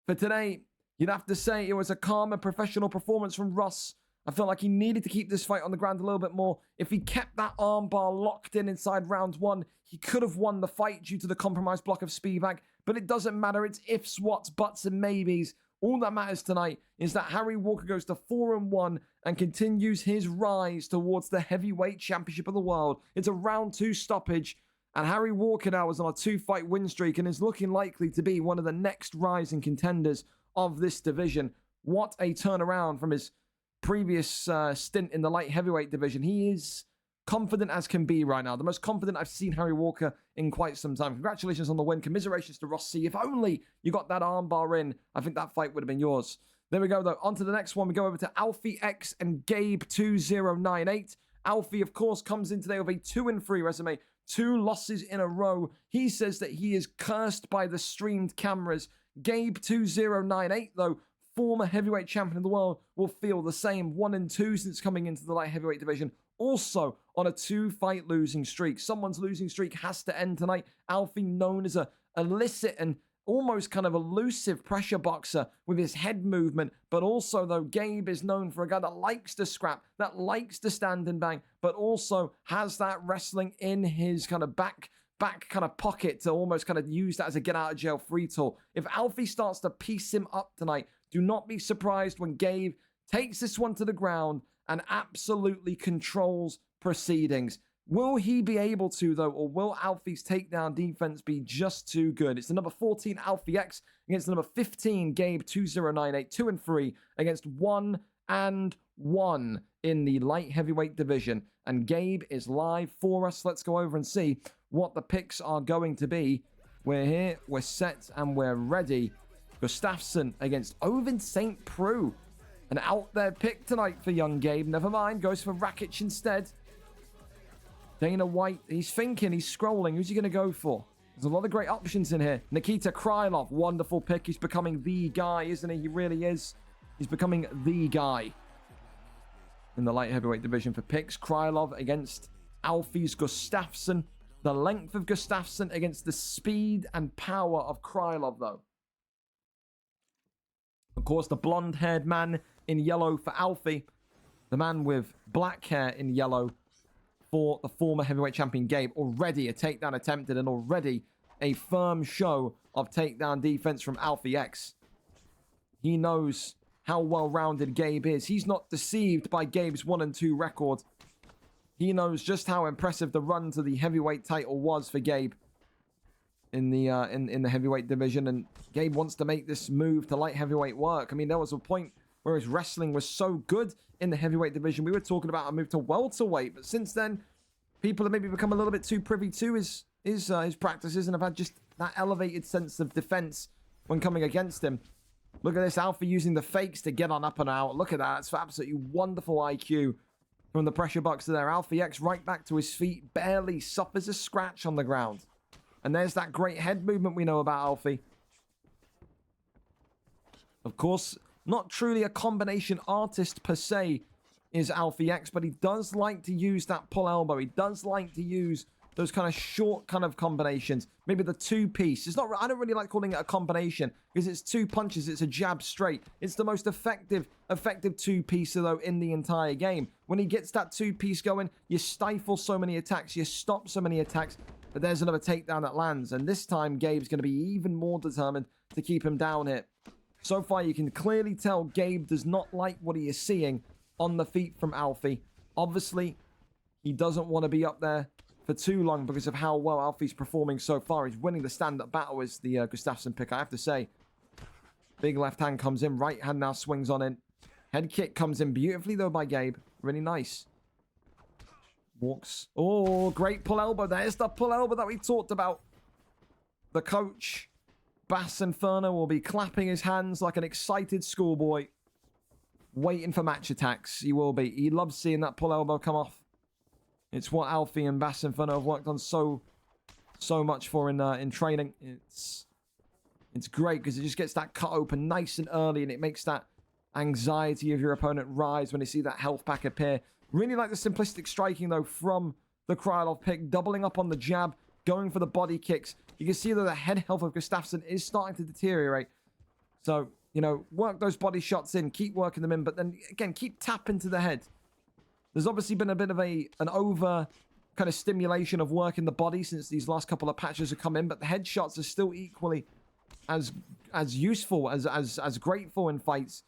For today, you'd have to say it was a calm and professional performance from Ross. I felt like he needed to keep this fight on the ground a little bit more. If he kept that armbar locked in inside round 1, he could have won the fight due to the compromised block of Spivak. But it doesn't matter. It's ifs, whats, buts, and maybes. All that matters tonight is that Harry Walker goes to 4-1 and continues his rise towards the heavyweight championship of the world. It's a round 2 stoppage, and Harry Walker now is on a 2-fight win streak and is looking likely to be one of the next rising contenders of this division. What a turnaround from his previous stint in the light heavyweight division. He is confident as can be right now. The most confident I've seen Harry Walker in quite some time. Congratulations on the win. Commiserations to Ross C. If only you got that armbar in, I think that fight would have been yours. There we go, though. On to the next one. We go over to Alfie X and Gabe 2098. Alfie, of course, comes in today with a 2-3 resume. 2 losses in a row. He says that he is cursed by the streamed cameras. Gabe 2098, though, former heavyweight champion of the world, will feel the same. 1-2 since coming into the light heavyweight division. Also on a 2-fight losing streak. Someone's losing streak has to end tonight. Alfie, known as a illicit and almost kind of elusive pressure boxer with his head movement. But also, though, Gabe is known for a guy that likes to scrap, that likes to stand and bang, but also has that wrestling in his kind of back kind of pocket to almost kind of use that as a get out of jail free tool. If Alfie starts to piece him up tonight, do not be surprised when Gabe takes this one to the ground and absolutely controls proceedings. Will he be able to, though, or will Alfie's takedown defense be just too good? It's the number 14 Alfie X against the number 15 Gabe 2098, 2-3 against 1-1 in the light heavyweight division. And Gabe is live for us. Let's go over and see what the picks are going to be. We're here, we're set, and we're ready. Gustafsson against Ovin St. Preux. An out there pick tonight for young Gabe. Never mind, goes for Rakic instead. Dana White, he's thinking, he's scrolling. Who's he going to go for? There's a lot of great options in here. Nikita Krylov, wonderful pick. He's becoming the guy, isn't he? He really is. He's becoming the guy in the light heavyweight division for picks. Krylov against Alfie's Gustafsson. The length of Gustafsson against the speed and power of Krylov, though. Of course, the blonde-haired man in yellow for Alfie. The man with black hair in yellow for the former heavyweight champion Gabe. Already a takedown attempted and already a firm show of takedown defense from Alfie X. He knows how well-rounded Gabe is. He's not deceived by Gabe's 1-2 record. He knows just how impressive the run to the heavyweight title was for Gabe in the heavyweight division, and Gabe wants to make this move to light heavyweight work. I mean, there was a point where his wrestling was so good in the heavyweight division. We were talking about a move to welterweight, but since then, people have maybe become a little bit too privy to his practices and have had just that elevated sense of defense when coming against him. Look at this, Alfie using the fakes to get on up and out. Look at that. It's absolutely wonderful IQ from the pressure boxer there. Alfie X right back to his feet, barely suffers a scratch on the ground. And there's that great head movement we know about Alfie. Of course, not truly a combination artist per se is Alfie X, but he does like to use that pull elbow. He does like to use those kind of short kind of combinations. Maybe the 2-piece. It's not. I don't really like calling it a combination because it's 2 punches. It's a jab straight. It's the most effective 2-piecer though in the entire game. When he gets that 2-piece going, you stifle so many attacks. You stop so many attacks. But there's another takedown that lands. And this time, Gabe's going to be even more determined to keep him down here. So far, you can clearly tell Gabe does not like what he is seeing on the feet from Alfie. Obviously, he doesn't want to be up there for too long because of how well Alfie's performing so far. He's winning the stand-up battle as the Gustafsson pick, I have to say. Big left hand comes in. Right hand now swings on in. Head kick comes in beautifully, though, by Gabe. Really nice. Walks. Oh, great pull elbow. There's the pull elbow that we talked about. The coach, Bass Inferno, will be clapping his hands like an excited schoolboy, waiting for match attacks. He will be. He loves seeing that pull elbow come off. It's what Alfie and Bass Inferno have worked on so much for in training. It's great because it just gets that cut open nice and early, and it makes that anxiety of your opponent rise when they see that health pack appear. Really like the simplistic striking, though, from the Krylov pick. Doubling up on the jab, going for the body kicks. You can see that the head health of Gustafsson is starting to deteriorate. So, you know, work those body shots in. Keep working them in. But then, again, keep tapping to the head. There's obviously been a bit of an over kind of stimulation of working the body since these last couple of patches have come in. But the headshots are still equally as useful, as grateful in fights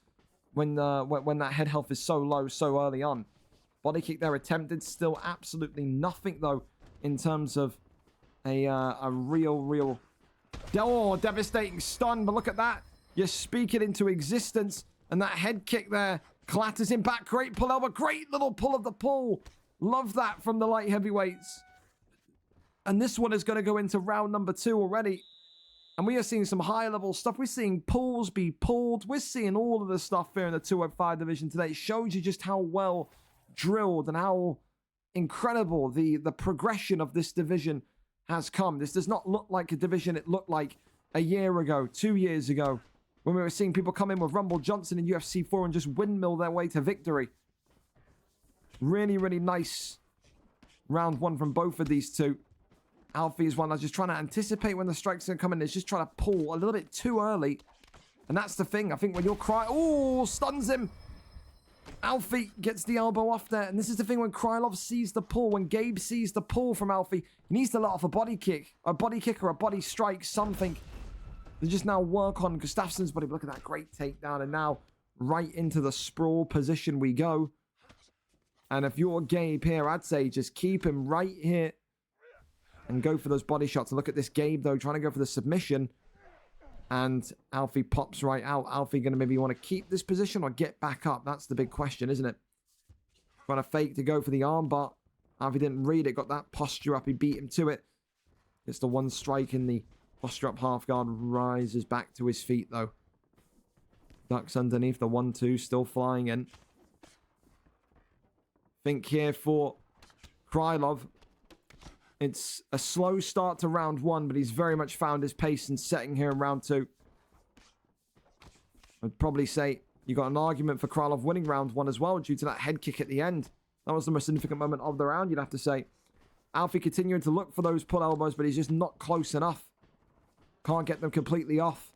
when that head health is so low so early on. Body kick there attempted, still absolutely nothing though in terms of a real devastating stun. But look at that, you speak it into existence, and that head kick there clatters him back. Great pull elbow, great little pull of the pull. Love that from the light heavyweights. And this one is going to go into round number 2 already. And we are seeing some high level stuff. We're seeing pulls be pulled. We're seeing all of the stuff here in the 205 division today. It shows you just how well drilled and how incredible the progression of this division has come. This does not look like a division it looked like a year ago, 2 years ago, when we were seeing people come in with Rumble Johnson in UFC 4 and just windmill their way to victory. Really, really nice round 1 from both of these two. Alfie is one that's just trying to anticipate when the strike's going to come in. It's just trying to pull a little bit too early. And that's the thing. I think when you're crying... Oh, stuns him. Alfie gets the elbow off there. And this is the thing when Krylov sees the pull. When Gabe sees the pull from Alfie, he needs to let off a body kick. A body kick or a body strike, something. To just now work on Gustafsson's body. But look at that great takedown. And now right into the sprawl position we go. And if you're Gabe here, I'd say just keep him right here. And go for those body shots. And look at this Gabe, though, trying to go for the submission. And Alfie pops right out. Alfie going to maybe want to keep this position or get back up. That's the big question, isn't it? Trying to fake to go for the armbar. Alfie didn't read it. Got that posture up. He beat him to it. Gets the one strike in the posture up half guard. Rises back to his feet, though. Ducks underneath the 1-2. Still flying in. Think here for Krylov. It's a slow start to round 1, but he's very much found his pace and setting here in round 2. I'd probably say you got an argument for Krylov winning round 1 as well due to that head kick at the end. That was the most significant moment of the round, you'd have to say. Alfie continuing to look for those pull elbows, but he's just not close enough. Can't get them completely off.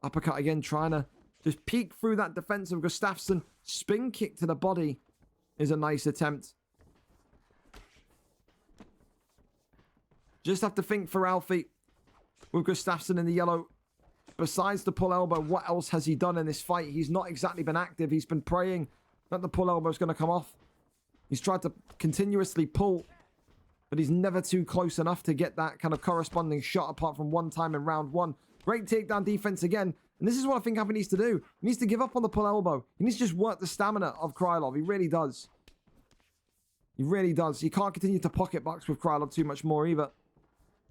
Uppercut again, trying to just peek through that defense of Gustafsson. Spin kick to the body is a nice attempt. Just have to think for Alfie with Gustafsson in the yellow. Besides the pull elbow, what else has he done in this fight? He's not exactly been active. He's been praying that the pull elbow is going to come off. He's tried to continuously pull, but he's never too close enough to get that kind of corresponding shot apart from one time in round 1. Great takedown defense again. And this is what I think Alfie needs to do. He needs to give up on the pull elbow. He needs to just work the stamina of Krylov. He really does. He really does. He can't continue to pocket box with Krylov too much more either.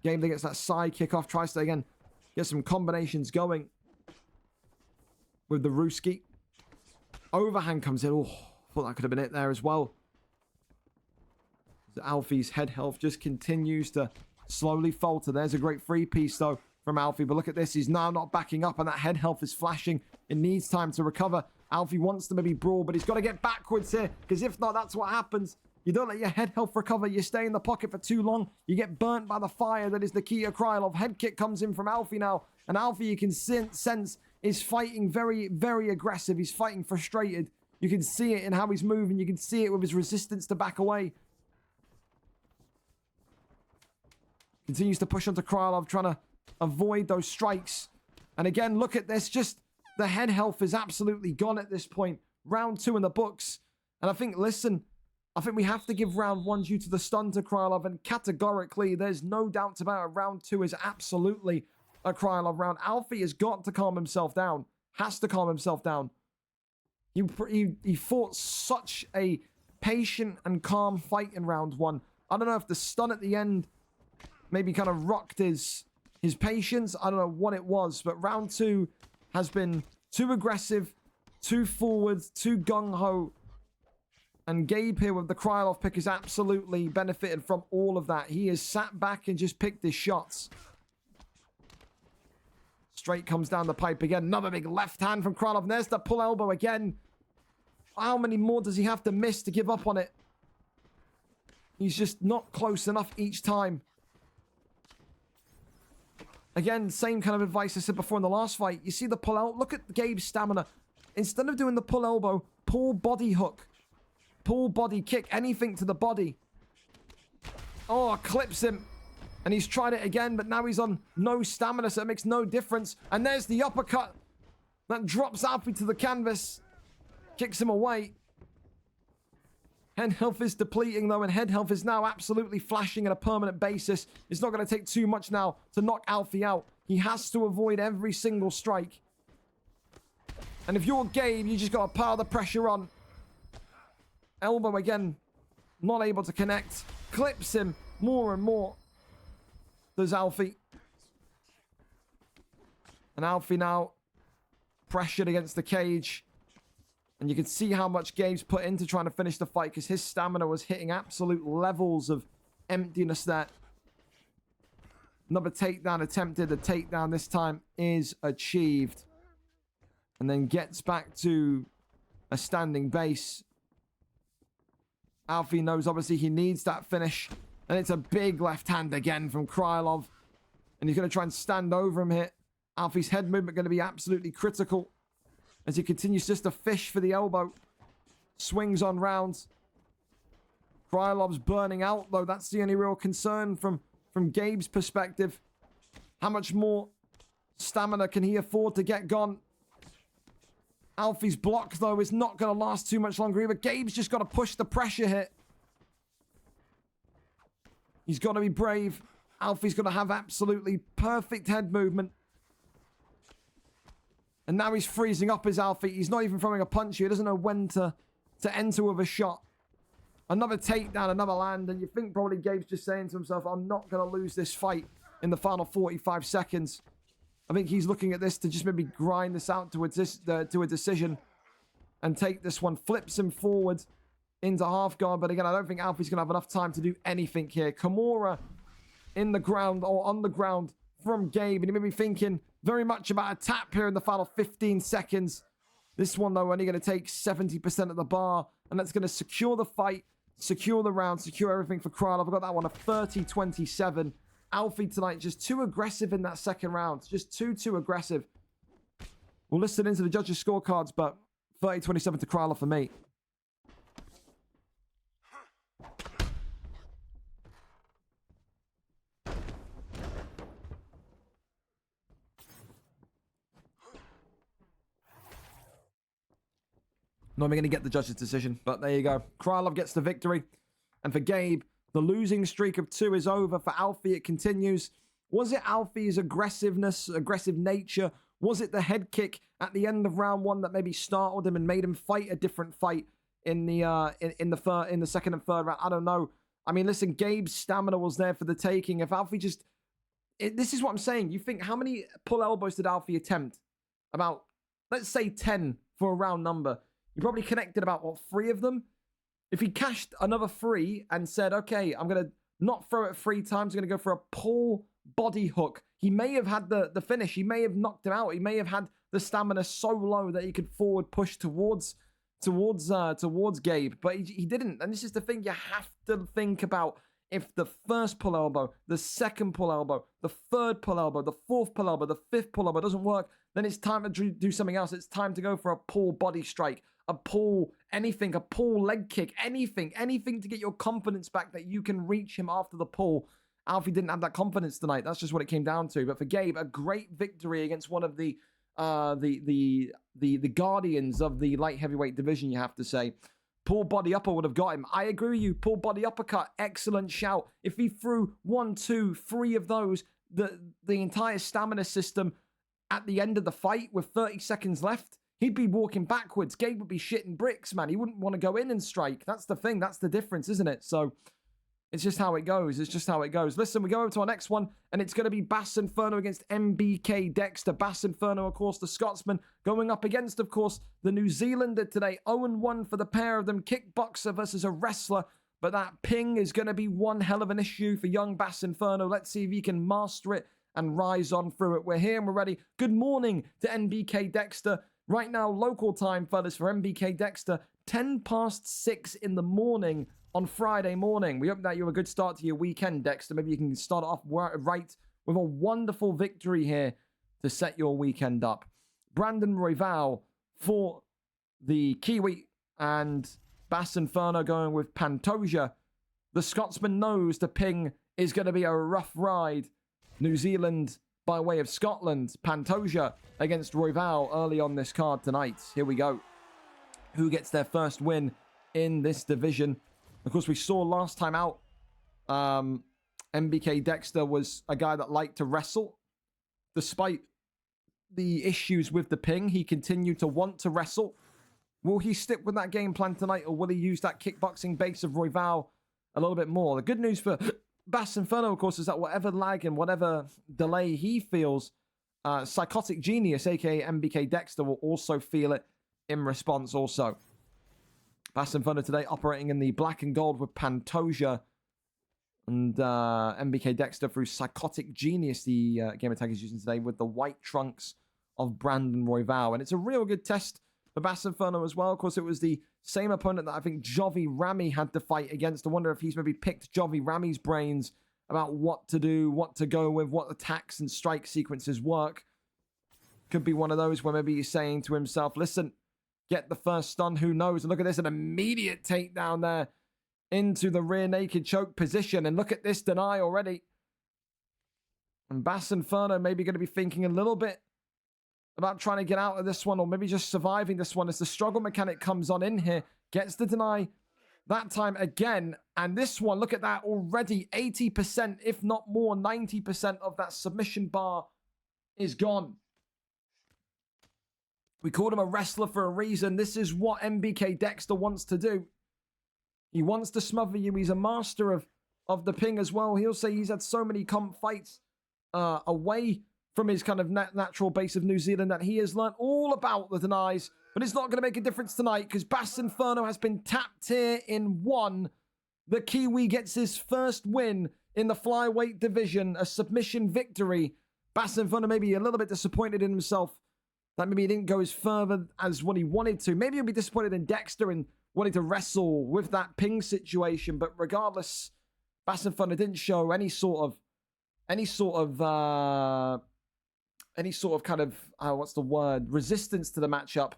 Game that gets that side kick off. Tries to, again, get some combinations going with the Ruski. Overhand comes in. Oh, thought that could have been it there as well. Alfie's head health just continues to slowly falter. There's a great free piece, though, from Alfie. But look at this. He's now not backing up, and that head health is flashing. It needs time to recover. Alfie wants to maybe brawl, but he's got to get backwards here, because if not, that's what happens. You don't let your head health recover. You stay in the pocket for too long. You get burnt by the fire that is the key of Krylov. Head kick comes in from Alfie now. And Alfie, you can sense, is fighting very, very aggressive. He's fighting frustrated. You can see it in how he's moving. You can see it with his resistance to back away. Continues to push onto Krylov, trying to avoid those strikes. And again, look at this. Just the head health is absolutely gone at this point. Round 2 in the books. And I think, listen... I think we have to give round 1 due to the stun to Krylov, and categorically, there's no doubts about it. Round 2 is absolutely a Krylov round. Alfie has got to calm himself down. Has to calm himself down. He fought such a patient and calm fight in round 1. I don't know if the stun at the end maybe kind of rocked his patience. I don't know what it was, but round 2 has been too aggressive, too forward, too gung-ho. And Gabe here with the Krylov pick has absolutely benefited from all of that. He has sat back and just picked his shots. Straight comes down the pipe again. Another big left hand from Krylov. And there's the pull elbow again. How many more does he have to miss to give up on it? He's just not close enough each time. Again, same kind of advice I said before in the last fight. You see the pull out. Look at Gabe's stamina. Instead of doing the pull elbow, pull body hook. Pull body kick, anything to the body. Oh, clips him. And he's tried it again, but now he's on no stamina, so it makes no difference. And there's the uppercut that drops Alfie to the canvas. Kicks him away. Head health is depleting, though, and head health is now absolutely flashing on a permanent basis. It's not going to take too much now to knock Alfie out. He has to avoid every single strike. And if you're Gabe, you just got to pile the pressure on. Elbow again, not able to connect. Clips him more and more. There's Alfie. And Alfie now pressured against the cage. And you can see how much Gabe's put into trying to finish the fight because his stamina was hitting absolute levels of emptiness there. Another takedown attempted. The takedown this time is achieved. And then gets back to a standing base. Alfie knows obviously he needs that finish. And it's a big left hand again from Krylov. And he's going to try and stand over him here. Alfie's head movement going to be absolutely critical. As he continues just to fish for the elbow. Swings on rounds. Krylov's burning out, though. That's the only real concern from Gabe's perspective. How much more stamina can he afford to get gone? Alfie's block, though, is not going to last too much longer either. Gabe's just got to push the pressure here. He's got to be brave. Alfie's got to have absolutely perfect head movement. And now he's freezing up his Alfie. He's not even throwing a punch here. He doesn't know when to enter with a shot. Another takedown, another land. And you think probably Gabe's just saying to himself, I'm not going to lose this fight in the final 45 seconds. I think he's looking at this to just maybe grind this out to a decision. And take this one. Flips him forward into half guard. But again, I don't think Alfie's going to have enough time to do anything here. Kimura in the ground or on the ground from Gabe. And he may be thinking very much about a tap here in the final 15 seconds. This one, though, only going to take 70% of the bar. And that's going to secure the fight, secure the round, secure everything for Krylov. I've got that one at 30-27. Alfie tonight just too aggressive in that second round. Just too aggressive. We'll listen into the judges' scorecards, but 30-27 to Krylov for me. Not even going to get the judge's decision, but there you go. Krylov gets the victory. And for Gabe, the losing streak of 2 is over. For Alfie, it continues. Was it Alfie's aggressiveness, aggressive nature? Was it the head kick at the end of round 1 that maybe startled him and made him fight a different fight in the second and third round? I don't know. I mean, listen, Gabe's stamina was there for the taking. If Alfie just... this is what I'm saying. You think, how many pull elbows did Alfie attempt? About, let's say 10 for a round number. He probably connected about, what, 3 of them? If he cashed another 3 and said, okay, I'm going to not throw it 3 times, I'm going to go for a pull body hook, he may have had the finish. He may have knocked him out. He may have had the stamina so low that he could forward push towards Gabe. But he didn't. And this is the thing you have to think about. If the first pull elbow, the second pull elbow, the third pull elbow, the fourth pull elbow, the fifth pull elbow doesn't work, then it's time to do something else. It's time to go for a pull body strike. A pull, anything, a pull leg kick, anything to get your confidence back that you can reach him after the pull. Alfie didn't have that confidence tonight. That's just what it came down to. But for Gabe, a great victory against one of the guardians of the light heavyweight division, you have to say. Pull body upper would have got him. I agree with you. Pull body uppercut, excellent shout. If he threw 1, 2, 3 of those, the entire stamina system at the end of the fight with 30 seconds left, he'd be walking backwards. Gabe would be shitting bricks, man. He wouldn't want to go in and strike. That's the thing. That's the difference, isn't it? So it's just how it goes. It's just how it goes. Listen, we go over to our next one, and it's going to be Bass Inferno against MBK Dexter. Bass Inferno, of course, the Scotsman, going up against, of course, the New Zealander today. 0-1 for the pair of them. Kickboxer versus a wrestler. But that ping is going to be one hell of an issue for young Bass Inferno. Let's see if he can master it and rise on through it. We're here and we're ready. Good morning to MBK Dexter. Right now, local time, fellas, for MBK Dexter, 6:10 in the morning on Friday morning. We hope that you have a good start to your weekend, Dexter. Maybe you can start off right with a wonderful victory here to set your weekend up. Brandon Royval for the Kiwi, and Bass Inferno going with Pantoja. The Scotsman knows the ping is going to be a rough ride. New Zealand by way of Scotland. Pantoja against Royval early on this card tonight. Here we go. Who gets their first win in this division? Of course, we saw last time out, MBK Dexter was a guy that liked to wrestle. Despite the issues with the ping, he continued to want to wrestle. Will he stick with that game plan tonight, or will he use that kickboxing base of Royval a little bit more? The good news for Bass Inferno, of course, is that whatever lag and whatever delay he feels, Psychotic Genius, aka MBK Dexter, will also feel it in response also. Bass Inferno today operating in the black and gold with Pantoja, and MBK Dexter through Psychotic Genius, the gamer tag is using today, with the white trunks of Brandon Royval. And it's a real good test for Bass Inferno as well. Of course, it was the same opponent that I think Jovi Rami had to fight against. I wonder if he's maybe picked Jovi Rami's brains about what to do, what to go with, what attacks and strike sequences work. Could be one of those where maybe he's saying to himself, listen, get the first stun, who knows? And look at this, an immediate takedown there into the rear naked choke position. And look at this deny already. And Bass Inferno maybe going to be thinking a little bit about trying to get out of this one, or maybe just surviving this one as the struggle mechanic comes on in here. Gets the deny that time again. And this one, look at that already. 80%, if not more, 90% of that submission bar is gone. We called him a wrestler for a reason. This is what MBK Dexter wants to do. He wants to smother you. He's a master of the ping as well. He'll say he's had so many comp fights away from his kind of natural base of New Zealand that he has learned all about the denies. But it's not going to make a difference tonight because Bass Inferno has been tapped here in one. The Kiwi gets his first win in the flyweight division, a submission victory. Bass Inferno may be a little bit disappointed in himself that maybe he didn't go as further as what he wanted to. Maybe he'll be disappointed in Dexter and wanting to wrestle with that ping situation. But regardless, Bass Inferno didn't show any sort of kind of, what's the word, resistance to the matchup.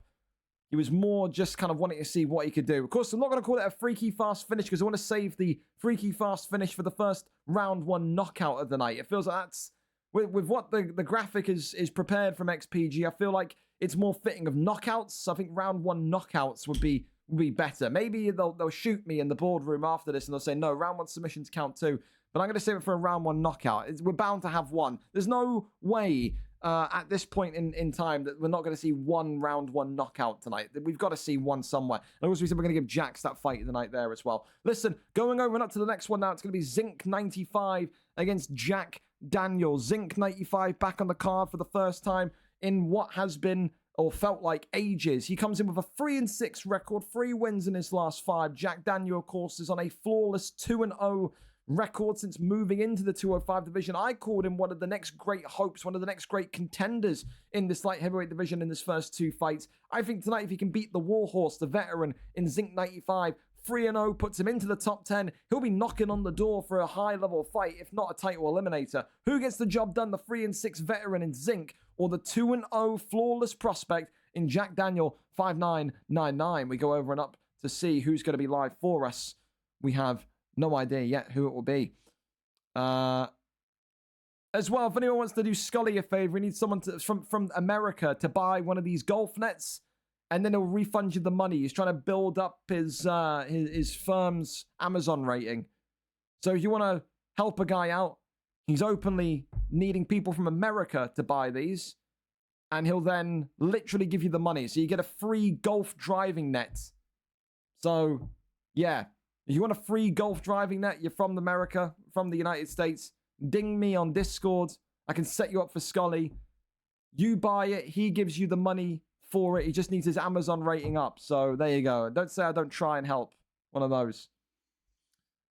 He was more just kind of wanting to see what he could do. Of course, I'm not going to call it a freaky fast finish because I want to save the freaky fast finish for the first round one knockout of the night. It feels like that's, with what the graphic is prepared from XPG, I feel like it's more fitting of knockouts. I think round one knockouts would be better. Maybe they'll shoot me in the boardroom after this and they'll say, no, round one submissions count too. But I'm going to save it for a round one knockout. We're bound to have one. There's no way at this point in time that we're not going to see one round one knockout tonight. We've got to see one somewhere. And also we said we're going to give Jax that fight of the night there as well. Listen, going over and up to the next one now, it's going to be Zinc 95 against Jack Daniel. Zinc 95 back on the card for the first time in what has been or felt like ages. He comes in with a 3-6 record, 3 wins in his last 5. Jack Daniel, of course, is on a flawless 2-0 record since moving into the 205 division. I called him one of the next great hopes, one of the next great contenders in this light heavyweight division in his first 2 fights. I think tonight, if he can beat the Warhorse, the veteran in Zinc 95, 3-0 puts him into the top 10. He'll be knocking on the door for a high-level fight, if not a title eliminator. Who gets the job done, the 3-6 veteran in Zinc or the 2-0 flawless prospect in Jack Daniel 5999? We go over and up to see who's going to be live for us. We have no idea yet who it will be. As well, if anyone wants to do Scully a favor, he needs someone from America to buy one of these golf nets, and then he'll refund you the money. He's trying to build up his firm's Amazon rating. So if you want to help a guy out, he's openly needing people from America to buy these, and he'll then literally give you the money. So you get a free golf driving net. So, yeah. If you want a free golf driving net, you're from America, from the United States, ding me on Discord. I can set you up for Scully. You buy it. He gives you the money for it. He just needs his Amazon rating up. So there you go. Don't say I don't try and help. One of those.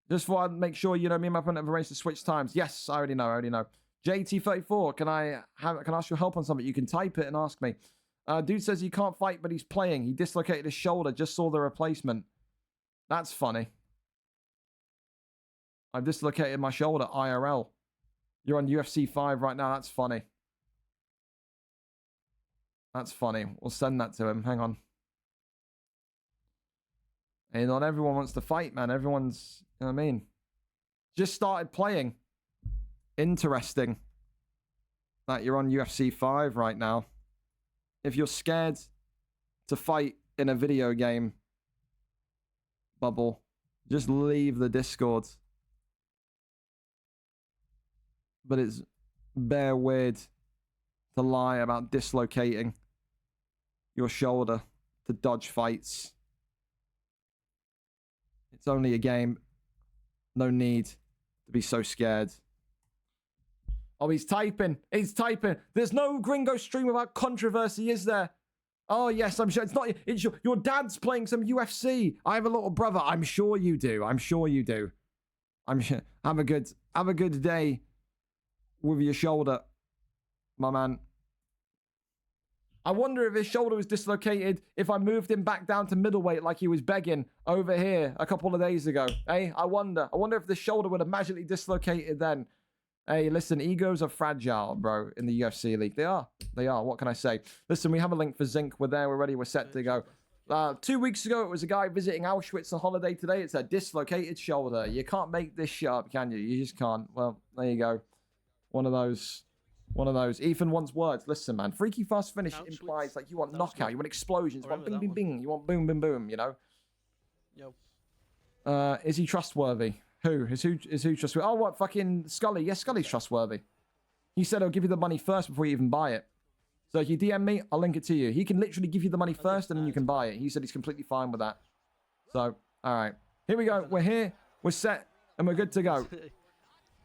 Just for make sure, you know, me and my friend have arranged to switch times. Yes, I already know. JT34, can I ask your help on something? You can type it and ask me. Dude says he can't fight, but he's playing. He dislocated his shoulder. Just saw the replacement. That's funny. I've dislocated my shoulder, IRL. You're on UFC 5 right now. That's funny. That's funny. We'll send that to him. Hang on. Hey, not everyone wants to fight, man. Everyone's, you know what I mean? Just started playing. Interesting that you're on UFC 5 right now. If you're scared to fight in a video game, Bubble, just leave the Discord. But it's bare weird to lie about dislocating your shoulder to dodge fights. It's only a game. No need to be so scared. Oh, he's typing. He's typing. There's no Gringo stream without controversy, is there? Oh, yes, I'm sure. It's not. It's your dad's playing some UFC. I have a little brother. I'm sure you do. I'm sure you do. I'm sure. Have a good day with your shoulder, my man. I wonder if his shoulder was dislocated if I moved him back down to middleweight like he was begging over here a couple of days ago. Hey, I wonder. I wonder if the shoulder would have magically dislocated then. Hey, listen, egos are fragile, bro, in the UFC league. They are. They are. What can I say? Listen, we have a link for Zinc. We're there. We're ready. We're set to go. 2 weeks ago, it was a guy visiting Auschwitz on holiday. Today, it's a dislocated shoulder. You can't make this shit up, can you? You just can't. Well, there you go. One of those. One of those. Ethan wants words. Listen, man. Freaky fast finish implies like you want knockout, you want explosions, you want bing, bing, bing, you want boom, boom, boom, you know? Yo. Is he trustworthy? Who? Is who trustworthy? Oh, what? Fucking Scully. Yes, Scully's trustworthy. He said he'll give you the money first before you even buy it. So if you DM me, I'll link it to you. He can literally give you the money first and then you can buy it. He said he's completely fine with that. So, all right. Here we go. We're here. We're set. And we're good to go.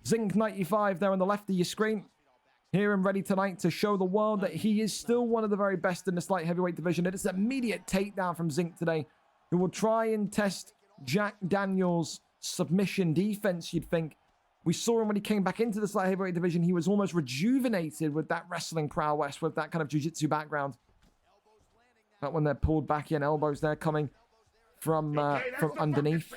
Zinc 95 there on the left of your screen. Here and ready tonight to show the world that he is still one of the very best in the light heavyweight division. It is an immediate takedown from Zinc today, who will try and test Jack Daniels' submission defense, you'd think. We saw him when he came back into the light heavyweight division. He was almost rejuvenated with that wrestling prowess, with that kind of jiu-jitsu background. That when they're pulled back in, elbows there coming from underneath.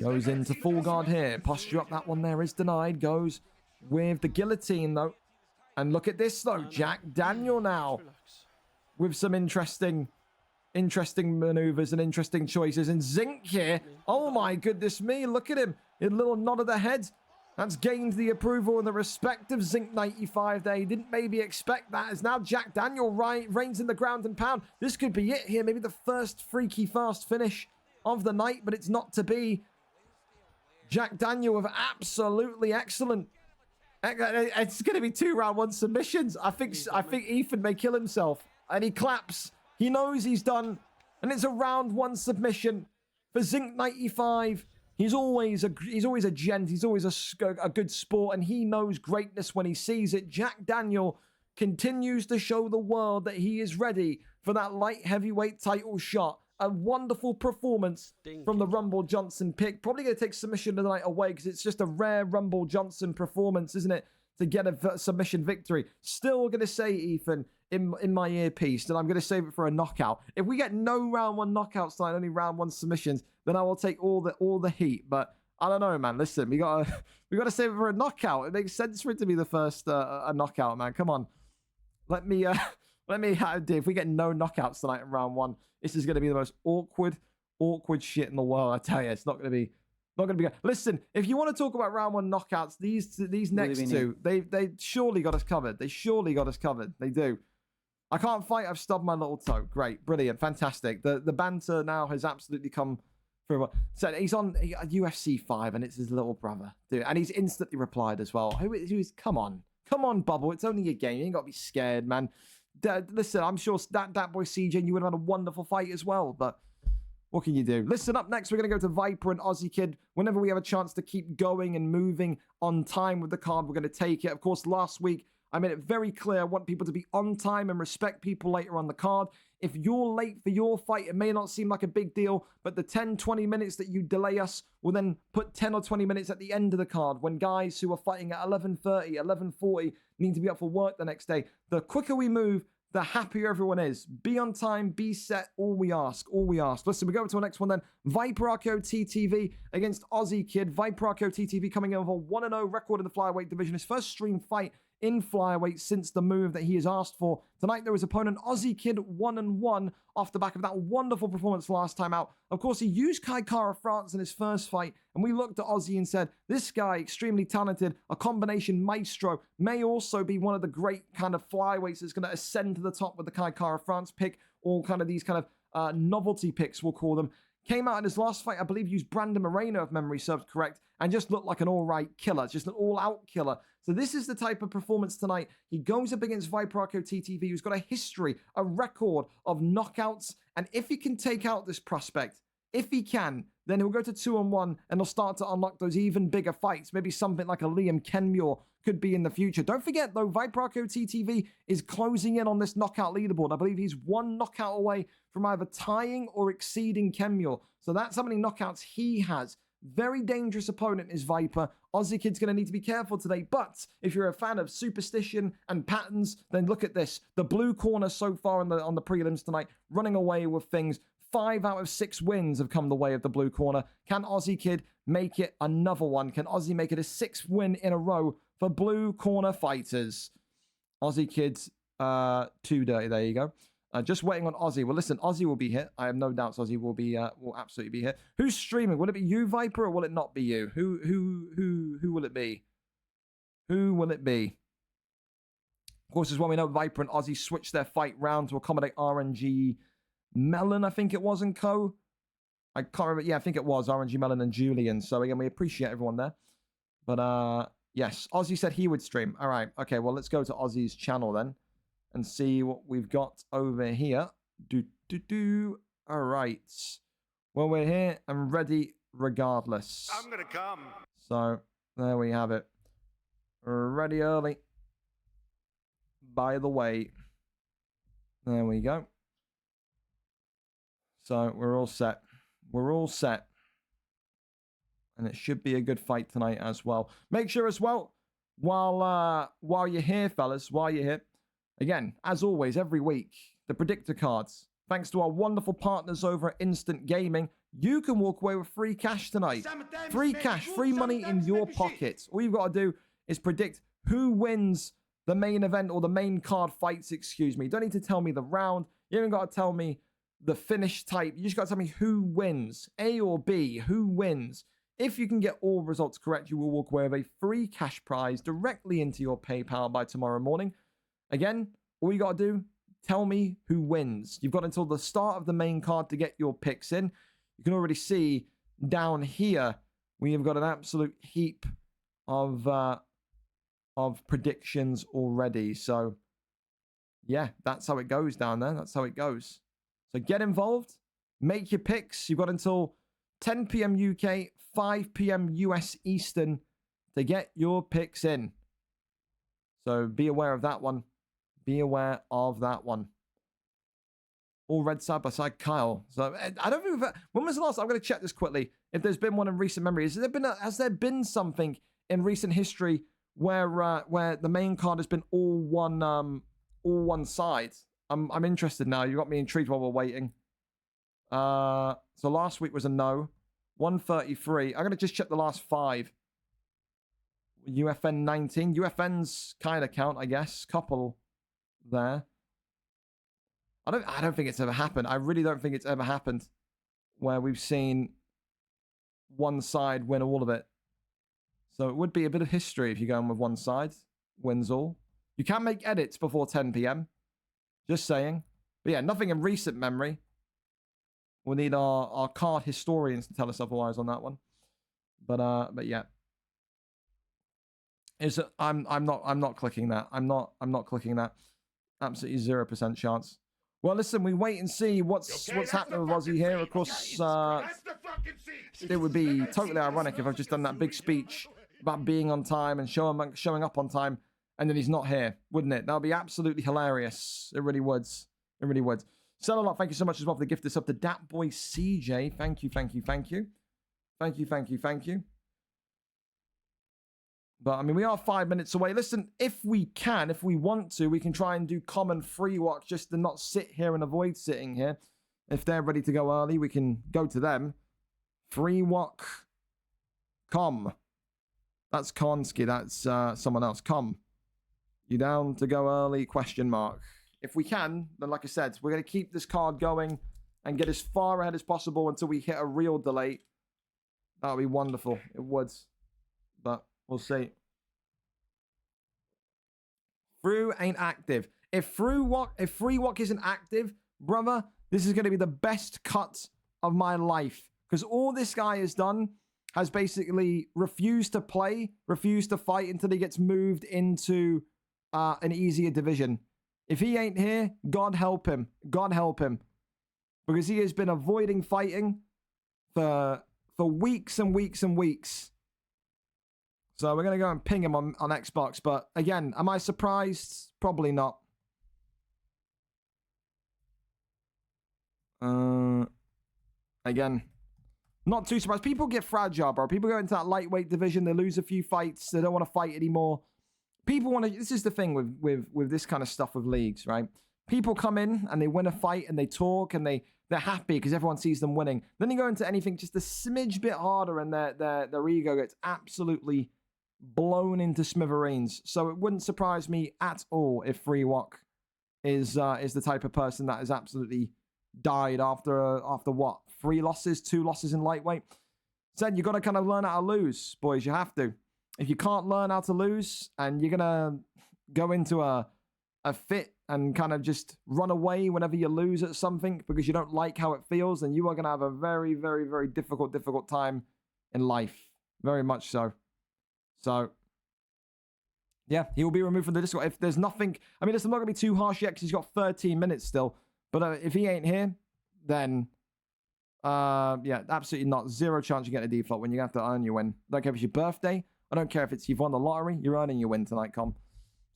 Goes into full guard here. Posture up, that one there is denied. Goes with the guillotine, though. And look at this, though. Jack Daniel now with some interesting maneuvers and interesting choices. And Zinc here, oh my goodness me, look at him. A little nod of the head. That's gained the approval and the respect of Zinc 95 there. He didn't maybe expect that, as now Jack Daniel reigns in the ground and pound. This could be it here, maybe the first freaky fast finish of the night, but it's not to be. Jack Daniel with absolutely excellent. It's going to be 2 round 1 submissions. I think Ethan may kill himself. And he claps. He knows he's done. And it's a round 1 submission for Zinc 95. He's always a gent. He's always a good sport. And he knows greatness when he sees it. Jack Daniel continues to show the world that he is ready for that light heavyweight title shot. A wonderful performance from the Rumble Johnson pick. Probably going to take submission of the night away because it's just a rare Rumble Johnson performance, isn't it? To get a submission victory. Still going to say, Ethan, in my earpiece, that I'm going to save it for a knockout. If we get no round 1 knockouts tonight, only round 1 submissions, then I will take all the heat. But I don't know, man. Listen, we gotta save it for a knockout. It makes sense for it to be the first a knockout, man. Come on, let me if we get no knockouts tonight in round 1, this is going to be the most awkward shit in the world. I tell you, it's not going to be good. Listen, if you want to talk about round 1 knockouts, these next two, they surely got us covered. They surely got us covered. They do. I can't fight. I've stubbed my little toe. Great, brilliant, fantastic. The banter now has absolutely come through. So he's on UFC 5, and it's his little brother, dude, and he's instantly replied as well. Who's? Come on, Bubble. It's only a game. You ain't got to be scared, man. Listen, I'm sure that boy CJ, you would have had a wonderful fight as well, but what can you do? Listen, up next, we're going to go to Viper and Aussie Kid. Whenever we have a chance to keep going and moving on time with the card, we're going to take it. Of course, last week, I made it very clear I want people to be on time and respect people later on the card. If you're late for your fight, it may not seem like a big deal, but the 10-20 minutes that you delay us will then put 10 or 20 minutes at the end of the card when guys who are fighting at 11:30, 11:40 need to be up for work the next day. The quicker we move, the happier everyone is. Be on time, be set, all we ask. Listen, we go to the next one then. Viper Arco TTV against Aussie Kid. Viper Arco TTV coming in with a 1-0 record in the flyweight division. His first stream fight in flyweight since the move that he has asked for. Tonight, there was opponent Aussie Kid 1-1 off the back of that wonderful performance last time out. Of course, he used Kruegerr France in his first fight, and we looked at Aussie and said, this guy, extremely talented, a combination maestro, may also be one of the great kind of flyweights that's going to ascend to the top with the Kruegerr France pick, or kind of these kind of novelty picks, we'll call them. Came out in his last fight, I believe, used Brandon Moreno, if memory serves correct, and just looked like an all-right killer, just an all-out killer. So this is the type of performance tonight. He goes up against Viper TTV, who's got a history, a record of knockouts, and if he can take out this prospect, if he can, then he'll go to 2-1, and he'll start to unlock those even bigger fights. Maybe something like a Liam Kenmure could be in the future. Don't forget, though, Viper TTV is closing in on this knockout leaderboard. I believe he's one knockout away from either tying or exceeding Kenmure. So that's how many knockouts he has. Very dangerous opponent is Viper. Aussie Kid's going to need to be careful today. But if you're a fan of superstition and patterns, then look at this. The blue corner so far on the prelims tonight, running away with things. 5 out of 6 wins have come the way of the blue corner. Can Aussie Kid make it another one? Can Aussie make it a 6th win in a row for blue corner fighters? Aussie Kid's too dirty. There you go. Just waiting on Aussie. Well, listen, Aussie will be here. I have no doubts Aussie will absolutely be here. Who's streaming? Will it be you, Viper, or will it not be you? Who will it be? Who will it be? Of course, as well, we know Viper and Aussie switched their fight round to accommodate RNG Melon, I think it was, and co. I can't remember. Yeah, I think it was RNG Melon and Julian. So again, we appreciate everyone there. But yes, Aussie said he would stream. All right. Okay, well, let's go to Aussie's channel then and see what we've got over here. All right. Well, we're here and ready regardless. I'm gonna come. So there we have it. Ready early. By the way. There we go. So we're all set. We're all set. And it should be a good fight tonight as well. Make sure as well, while you're here, fellas, while you're here, again, as always, every week, the predictor cards. Thanks to our wonderful partners over at Instant Gaming, you can walk away with free cash tonight. Free cash, free money in your pocket. All you've got to do is predict who wins the main event or the main card fights, excuse me. You don't need to tell me the round. You haven't got to tell me the finish type. You just got to tell me who wins, A or B, who wins. If you can get all results correct, you will walk away with a free cash prize directly into your PayPal by tomorrow morning. Again, all you got to do, tell me who wins. You've got until the start of the main card to get your picks in. You can already see down here, we have got an absolute heap of predictions already. So, yeah, that's how it goes down there. That's how it goes. So get involved, make your picks. You've got until 10 p.m. UK, 5 p.m. US Eastern to get your picks in. So be aware of that one. Be aware of that one. All red side by side, Kyle. So I don't think when was the last? I'm going to check this quickly. If there's been one in recent memory, has there been something in recent history where the main card has been all one side? I'm interested now. You got me intrigued while we're waiting. So last week was a no. 133. I'm going to just check the last 5. UFN 19. UFN's kind of count, I guess. Couple there. I don't think it's ever happened. I really don't think it's ever happened where we've seen one side win all of it. So it would be a bit of history if you're going with one side. Wins all. You can make edits before 10 p.m. Just saying. But yeah, nothing in recent memory. We'll need our card historians to tell us otherwise on that one. But yeah. I'm not clicking that. I'm not clicking that. Absolutely 0% chance. Well, listen, we wait and see what's happening with Aussie here. Of course, it would be totally ironic if I've just done that big speech about being on time and showing up on time, and then he's not here, wouldn't it? That would be absolutely hilarious. It really would. It really would. Cellalot, thank you so much as well for the gift this up to Dat Boy CJ. Thank you. But, I mean, we are 5 minutes away. Listen, if we want to, we can try and do common free walk just to not sit here and avoid sitting here. If they're ready to go early, we can go to them. Free walk. Com. That's Konski. That's someone else. Com. You down to go early? Question mark. If we can, then like I said, we're going to keep this card going and get as far ahead as possible until we hit a real delay. That would be wonderful. It would. But we'll see. Through ain't active. If free walk isn't active, brother, this is going to be the best cut of my life. Because all this guy has done has basically refused to play, refused to fight until he gets moved into an easier division. If he ain't here, God help him. God help him. Because he has been avoiding fighting for weeks and weeks and weeks. So we're going to go and ping him on Xbox. But again, am I surprised? Probably not. Again, not too surprised. People get fragile, bro. People go into that lightweight division. They lose a few fights. They don't want to fight anymore. People want to... This is the thing with this kind of stuff with leagues, right? People come in and they win a fight and they talk and they're happy because everyone sees them winning. Then you go into anything just a smidge bit harder and their ego gets absolutely blown into smithereens. So it wouldn't surprise me at all if Free Walk is the type of person that is absolutely died after what? 2 losses in lightweight. Said you got to kind of learn how to lose, boys. You have to. If you can't learn how to lose and you're gonna go into a fit and kind of just run away whenever you lose at something because you don't like how it feels, then you are gonna have a very, very, very difficult time in life. Very much so. So yeah, he will be removed from the Discord. If there's nothing, I mean, I'm not gonna be too harsh yet because he's got 13 minutes still. But if he ain't here, then yeah, absolutely not. Zero chance you get a default when you have to earn your win. I don't care if it's your birthday. I don't care if it's you've won the lottery. You're earning your win tonight, Com.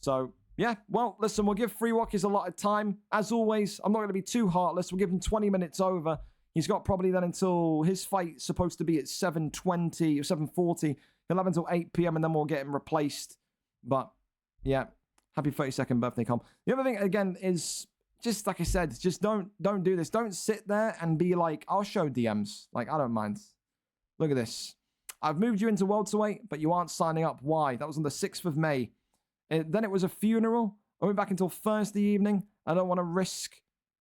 So yeah, well, listen, we'll give Free Walkers a lot of time. As always, I'm not going to be too heartless. We'll give him 20 minutes over. He's got probably then until his fight's supposed to be at 7:20 or 7:40. He'll have until 8 p.m. and then we'll get him replaced. But yeah, happy 32nd birthday, Com. The other thing again is just like I said, just don't do this. Don't sit there and be like, I'll show DMs. Like, I don't mind. Look at this. I've moved you into welterweight, but you aren't signing up. Why? That was on the 6th of May. Then it was a funeral. I went back until Thursday evening. I don't want to risk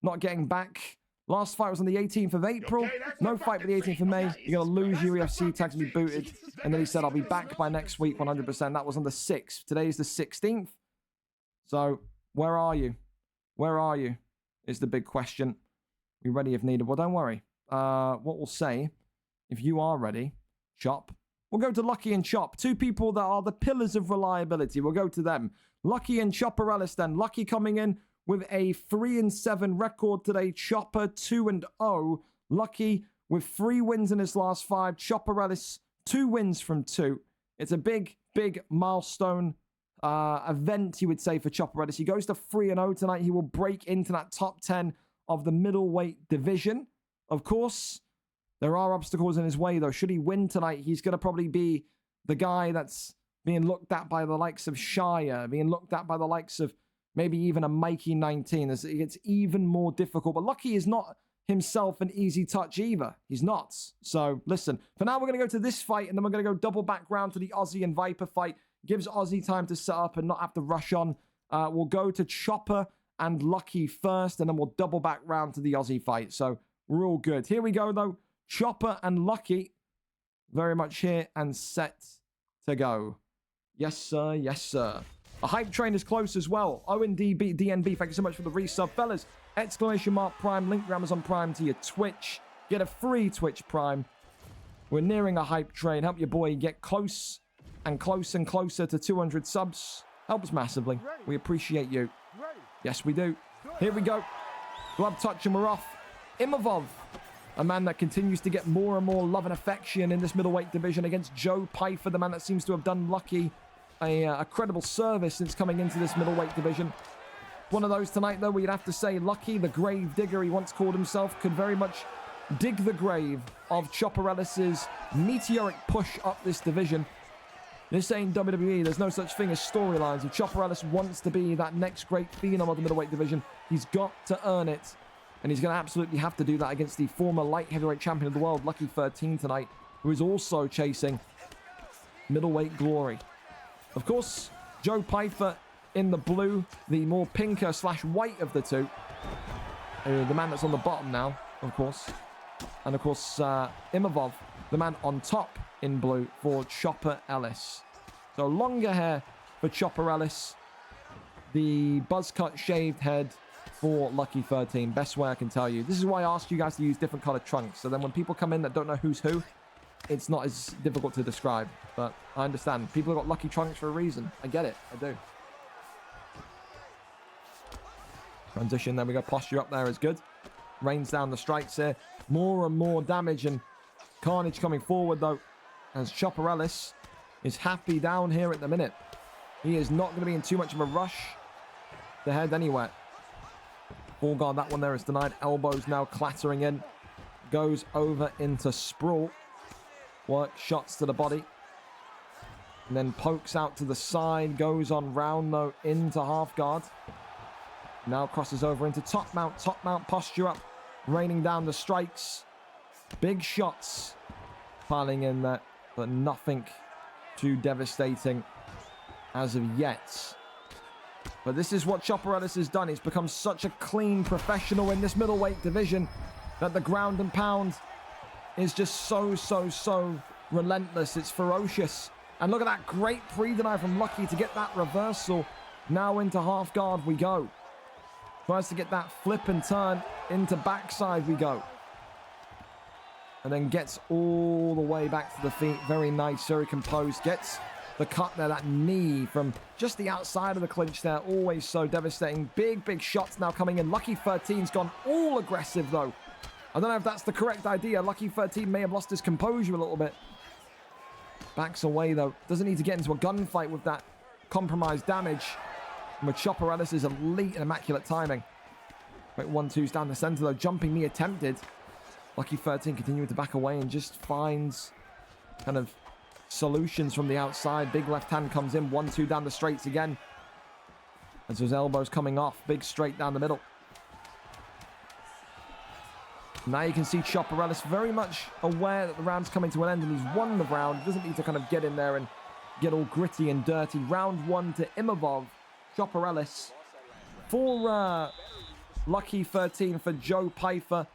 not getting back. Last fight was on the 18th of April. Okay, no fight for the 18th of May. You're going to lose UFC, tags me booted. And then he said, I'll be back by next week, 100%. That was on the 6th. Today is the 16th. So, where are you? Where are you? Is the big question. Be ready if needed. Well, don't worry. What we'll say, if you are ready, Chop. We'll go to Lucky and Chop. 2 people that are the pillars of reliability. We'll go to them. Lucky and Chopper Ellis then. Lucky coming in with a 3-7 record today. Chopper 2-0. Lucky with 3 wins in his last 5. Chopper Ellis 2 wins from 2. It's a big milestone event, you would say, for Chopper Ellis. He goes to 3-0 tonight. He will break into that top 10 of the middleweight division. Of course, there are obstacles in his way, though. Should he win tonight, he's going to probably be the guy that's being looked at by the likes of Shire, being looked at by the likes of maybe even a Mikey 19. It's even more difficult. But Lucky is not himself an easy touch either. He's not. So, listen. For now, we're going to go to this fight, and then we're going to go double back round to the Aussie and Viper fight. Gives Aussie time to set up and not have to rush on. We'll go to Chopper and Lucky first, and then we'll double back round to the Aussie fight. So, we're all good. Here we go, though. Chopper and Lucky very much here and set to go. Yes, sir. Yes, sir. A hype train is close as well. DNB, thank you so much for the resub. Fellas, exclamation mark Prime. Link your Amazon Prime to your Twitch. Get a free Twitch Prime. We're nearing a hype train. Help your boy get close and closer to 200 subs. Helps massively. We appreciate you. Yes, we do. Here we go. Glove touch and we're off. Imavov. A man that continues to get more and more love and affection in this middleweight division against Joe Pfeiffer, the man that seems to have done Lucky a credible service since coming into this middleweight division. One of those tonight, though, we'd have to say Lucky, the grave digger he once called himself, could very much dig the grave of Chopper Ellis's meteoric push up this division. This ain't WWE. There's no such thing as storylines. If Chopper Ellis wants to be that next great phenom of the middleweight division, he's got to earn it. And he's going to absolutely have to do that against the former light heavyweight champion of the world, Lucky 13 tonight, who is also chasing middleweight glory. Of course, Joe Pfeiffer in the blue, the more pinker slash white of the two. The man that's on the bottom now, of course. And of course, Imavov, the man on top in blue for Chopper Ellis. So longer hair for Chopper Ellis. The buzz cut shaved head for Lucky 13. Best way I can tell you. This is why I asked you guys to use different colored trunks. So then when people come in that don't know who's who, it's not as difficult to describe. But I understand. People have got lucky trunks for a reason. I get it. I do. Transition. There we go. Posture up there is good. Rains down the strikes here. More and more damage and carnage coming forward, though, as Chopper Ellis is happy down here at the minute. He is not going to be in too much of a rush to head anywhere. Full guard, that one there is denied. Elbows now clattering in. Goes over into sprawl. Work shots to the body. And then pokes out to the side. Goes on round, though, into half guard. Now crosses over into top mount. Top mount posture up. Raining down the strikes. Big shots piling in there, but nothing too devastating as of yet. But this is what Chopper Ellis has done. He's become such a clean professional in this middleweight division that the ground and pound is just so relentless. It's ferocious. And look at that great pre-deny from Lucky to get that reversal. Now into half guard we go. Tries to get that flip and turn into backside we go. And then gets all the way back to the feet. Very nice, very composed. Gets the cut there, that knee from just the outside of the clinch there. Always so devastating. Big shots now coming in. Lucky 13's gone all aggressive, though. I don't know if that's the correct idea. Lucky 13 may have lost his composure a little bit. Backs away, though. Doesn't need to get into a gunfight with that compromised damage. And with Chopper Ellis is elite and immaculate timing. Quick 1-2s down the center, though. Jumping knee attempted. Lucky 13 continuing to back away and just finds kind of solutions from the outside. Big left hand comes in. 1-2 down the straights again. As his elbows coming off. Big straight down the middle. Now you can see Chopper Ellis very much aware that the round's coming to an end and he's won the round. He doesn't need to kind of get in there and get all gritty and dirty. Round 1 to Imavov. Chopper Ellis. For Lucky 13 for Joe Pfeiffer.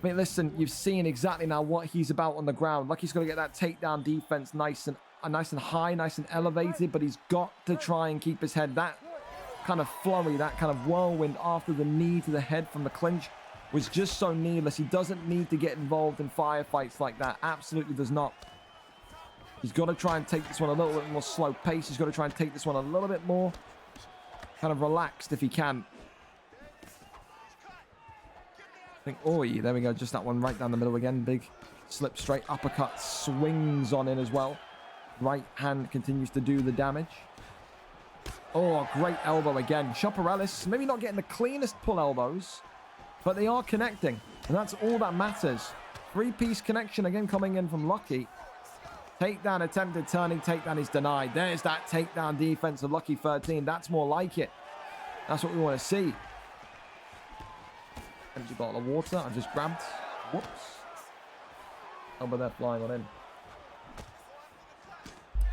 I mean, listen, you've seen exactly now what he's about on the ground. Lucky's got to get that takedown defense nice and high, nice and elevated, but he's got to try and keep his head. That kind of flurry, that kind of whirlwind after the knee to the head from the clinch was just so needless. He doesn't need to get involved in firefights like that. Absolutely does not. He's got to try and take this one a little bit more slow pace. He's got to try and take this one a little bit more kind of relaxed if he can. I think, oh, yeah, there we go. Just that one right down the middle again. Big slip straight uppercut swings on in as well. Right hand continues to do the damage. Oh, great elbow again. Chopper Ellis, maybe not getting the cleanest pull elbows, but they are connecting. And that's all that matters. Three-piece connection again coming in from Lucky. Takedown attempted, turning takedown is denied. There's that takedown defense of Lucky 13. That's more like it. That's what we want to see. Empty bottle of water I've just grabbed. Whoops. Elbow there flying on in.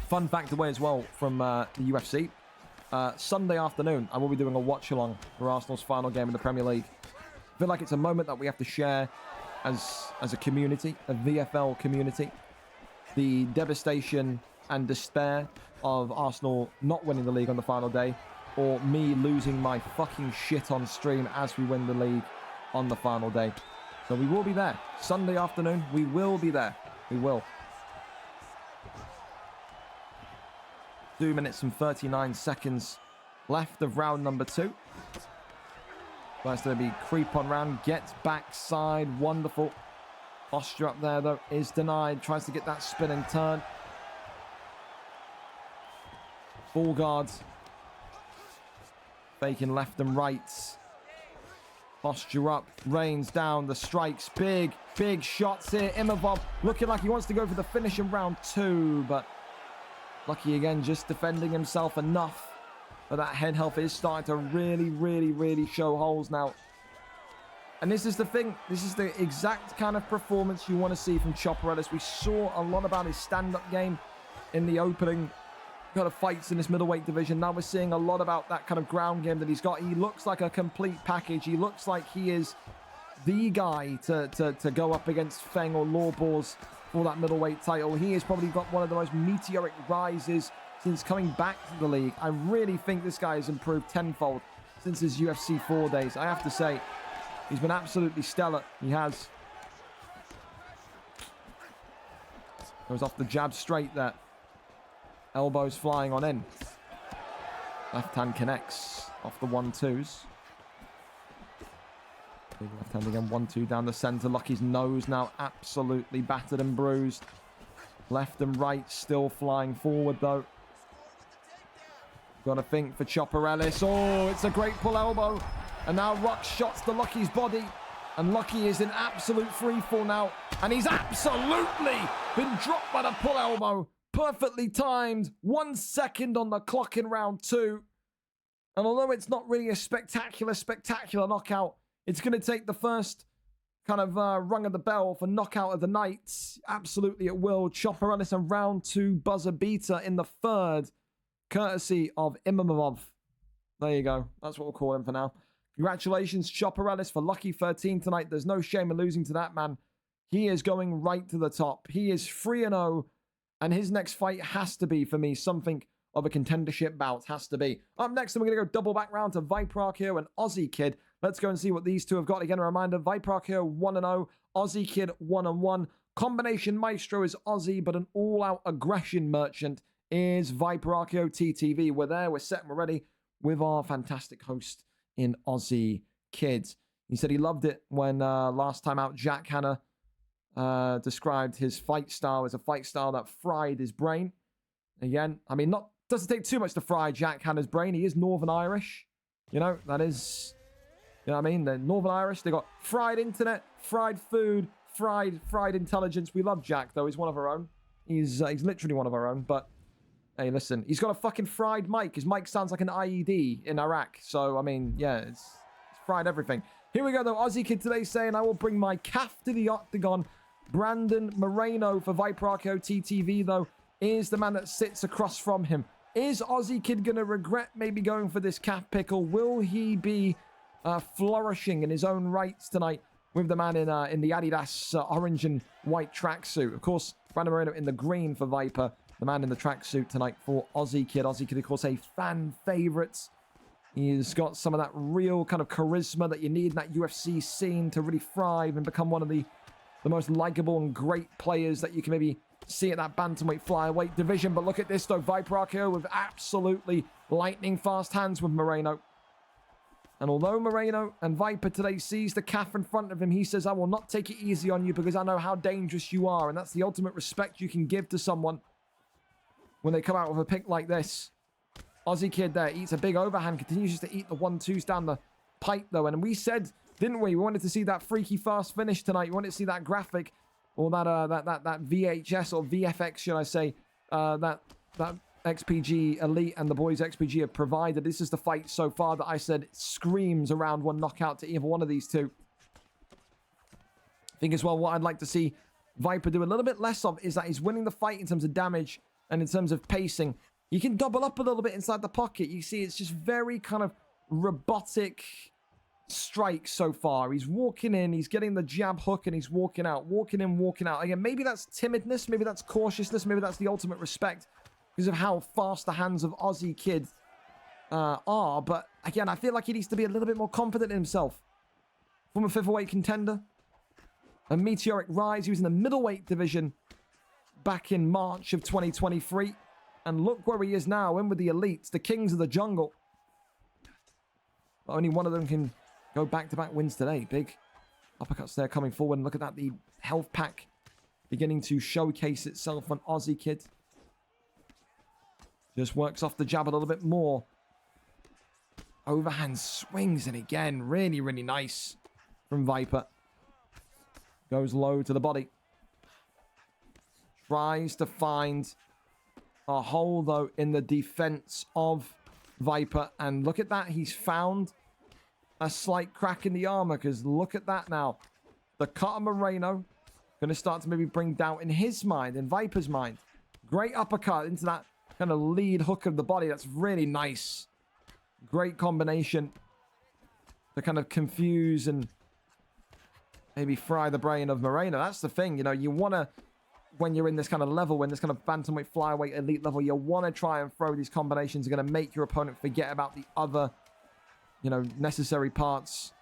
Fun fact away as well from the UFC. Sunday afternoon, I will be doing a watch-along for Arsenal's final game in the Premier League. I feel like it's a moment that we have to share as a community, a VFL community. The devastation and despair of Arsenal not winning the league on the final day, or me losing my fucking shit on stream as we win the league on the final day. So we will be there. Sunday afternoon, we will be there. We will. 2 minutes and 39 seconds left of round number 2. First going to be creep on round, gets backside, wonderful. Posture up there though is denied, tries to get that spin and turn. Full guard. Faking left and right. Posture up, rains down, the strikes, big shots here. Imavov looking like he wants to go for the finish in round 2, but Lucky again just defending himself enough. But that head health is starting to really show holes now. And this is the thing. This is the exact kind of performance you want to see from Chopper Ellis. We saw a lot about his stand-up game in the opening kind of fights in this middleweight division. Now we're seeing a lot about that kind of ground game that he's got. He looks like a complete package. He looks like he is the guy to go up against Feng or Lawbors for that middleweight title. He has probably got one of the most meteoric rises since coming back to the league. I really think this guy has improved tenfold since his UFC 4 days. I have to say, he's been absolutely stellar. He has. Goes off the jab straight there. Elbows flying on in. Left hand connects off the 1-2s. Big left hand again, 1-2 down the center. Lucky's nose now absolutely battered and bruised. Left and right still flying forward though. Got to think for Chopper Ellis. Oh, it's a great pull elbow. And now Rock shots to Lucky's body. And Lucky is in absolute freefall now. And he's absolutely been dropped by the pull elbow. Perfectly timed. 1 second on the clock in round 2. And although it's not really a spectacular knockout, it's going to take the first kind of rung of the bell for knockout of the night. Absolutely it will. Chopper Ellis and round 2 buzzer beater in the 3rd. Courtesy of Imamov. There you go. That's what we'll call him for now. Congratulations, Chopper Ellis, for Lucky 13 tonight. There's no shame in losing to that man. He is going right to the top. He is 3-0. And his next fight has to be, for me, something of a contendership bout. Has to be. Up next, we're going to go double back round to Viper Archeo and Aussie Kid. Let's go and see what these two have got. Again, a reminder, Viper Archeo 1-0, Aussie Kid 1-1. Combination Maestro is Aussie, but an all-out aggression merchant is Viper Archeo TTV. We're there, we're set, and we're ready with our fantastic host in Aussie Kid. He said he loved it when last time out Jack Hanna described his fight style as a fight style that fried his brain. Again, I mean, doesn't take too much to fry Jack Hanna's brain. He is Northern Irish. You know, that is, you know what I mean? They're Northern Irish. They got fried internet, fried food, fried intelligence. We love Jack, though. He's one of our own. He's literally one of our own. But, hey, listen, he's got a fucking fried mic. His mic sounds like an IED in Iraq. So, I mean, yeah, it's fried everything. Here we go, though. Aussie Kid today saying, I will bring my calf to the octagon. Brandon Moreno for Viper Archeo TTV, though, is the man that sits across from him. Is Aussie Kid going to regret maybe going for this calf pick, or will he be flourishing in his own rights tonight with the man in the Adidas orange and white tracksuit? Of course, Brandon Moreno in the green for Viper, the man in the tracksuit tonight for Aussie Kid. Aussie Kid, of course, a fan favorite. He's got some of that real kind of charisma that you need in that UFC scene to really thrive and become one of the most likable and great players that you can maybe see at that bantamweight flyweight division. But look at this, though. Viper Archeo with absolutely lightning fast hands with Moreno. And although Moreno and Viper today sees the calf in front of him, he says, I will not take it easy on you because I know how dangerous you are. And that's the ultimate respect you can give to someone when they come out with a pick like this. Aussie Kid there eats a big overhand, continues just to eat the 1-2s down the pipe, though. And we said, didn't we? We wanted to see that freaky fast finish tonight. We wanted to see that graphic, or that VHS or VFX, should I say, that XPG Elite and the boys XPG have provided. This is the fight so far that I said screams around one knockout to either one of these two. I think as well, what I'd like to see Viper do a little bit less of is that he's winning the fight in terms of damage and in terms of pacing. You can double up a little bit inside the pocket. You see, it's just very kind of robotic strikes so far. He's walking in, he's getting the jab hook, and he's walking out. Walking in, walking out. Again, maybe that's timidness, maybe that's cautiousness, maybe that's the ultimate respect because of how fast the hands of Aussie Kid are. But again, I feel like he needs to be a little bit more confident in himself. Former featherweight contender. A meteoric rise. He was in the middleweight division back in March of 2023. And look where he is now, in with the elites, the kings of the jungle. But only one of them can go back-to-back wins today. Big uppercuts there coming forward. And look at that, the health pack beginning to showcase itself on Aussie Kid. Just works off the jab a little bit more. Overhand swings, and again, really, really nice from Viper. Goes low to the body. Tries to find a hole, though, in the defense of Viper. And look at that. He's found a slight crack in the armor, because look at that now. The cut of Moreno going to start to maybe bring doubt in his mind, in Viper's mind. Great uppercut into that kind of lead hook of the body. That's really nice. Great combination to kind of confuse and maybe fry the brain of Moreno. That's the thing, you know, you want to, when you're in this kind of level, when this kind of bantamweight, flyweight, elite level, you want to try and throw these combinations. You're going to make your opponent forget about the other, you know, necessary parts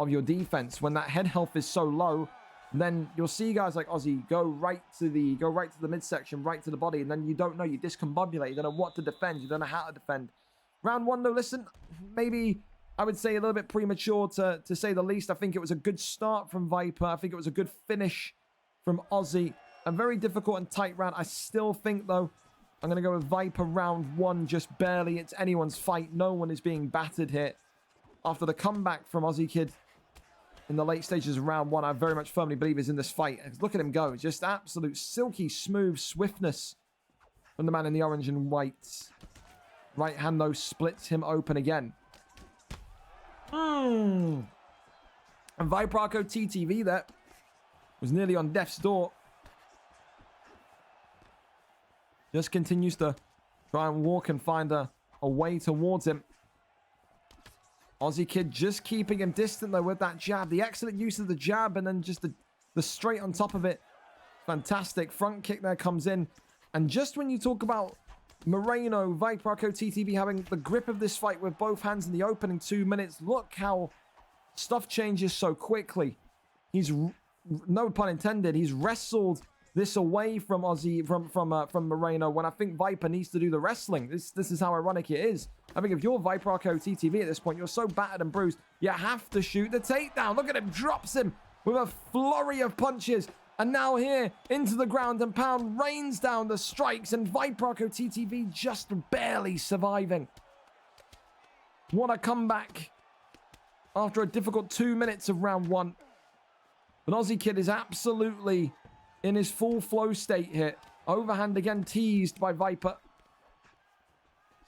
of your defense. When that head health is so low, then you'll see guys like Ozzy go right to the midsection, right to the body, and then you don't know, you discombobulate, you don't know what to defend, you don't know how to defend. Round one, though, listen, maybe I would say a little bit premature to say the least. I think it was a good start from Viper. I think it was a good finish from Ozzy. A very difficult and tight round. I still think, though, I'm going to go with Viper round one, just barely. It's anyone's fight. No one is being battered here. After the comeback from Ozzy Kid in the late stages of round one, I very much firmly believe is in this fight. Look at him go. Just absolute silky, smooth swiftness from the man in the orange and white. Right hand, though, splits him open again. And Vibraco TTV there was nearly on death's door. Just continues to try and walk and find a way towards him. Ozzy Kid just keeping him distant, though, with that jab. The excellent use of the jab and then just the straight on top of it. Fantastic. Front kick there comes in. And just when you talk about Moreno, Vibraco TTV having the grip of this fight with both hands in the opening 2 minutes, look how stuff changes so quickly. He's, no pun intended, he's wrestled this away from Ozzy, from Moreno, when I think Viper needs to do the wrestling. This is how ironic it is. I think if you're Vibraco TTV at this point, you're so battered and bruised, you have to shoot the takedown. Look at him, drops him with a flurry of punches. And now here, into the ground and pound, rains down the strikes, and Vibraco TTV just barely surviving. What a comeback after a difficult 2 minutes of round one. But Ozzy Kid is absolutely in his full flow state here. Overhand again teased by Viper.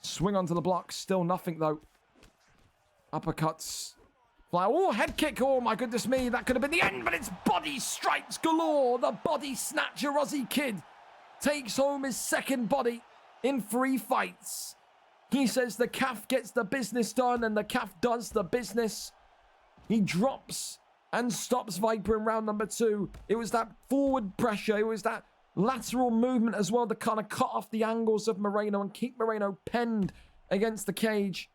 Swing onto the block, still nothing though. Uppercuts. Oh, head kick. Oh, my goodness me. That could have been the end, but it's body strikes galore. The body snatcher Ozzy Kid takes home his second body in 3 fights. He says the calf gets the business done, and the calf does the business. He drops and stops Viper in round number 2. It was that forward pressure. It was that lateral movement as well to kind of cut off the angles of Moreno and keep Moreno penned against the cage.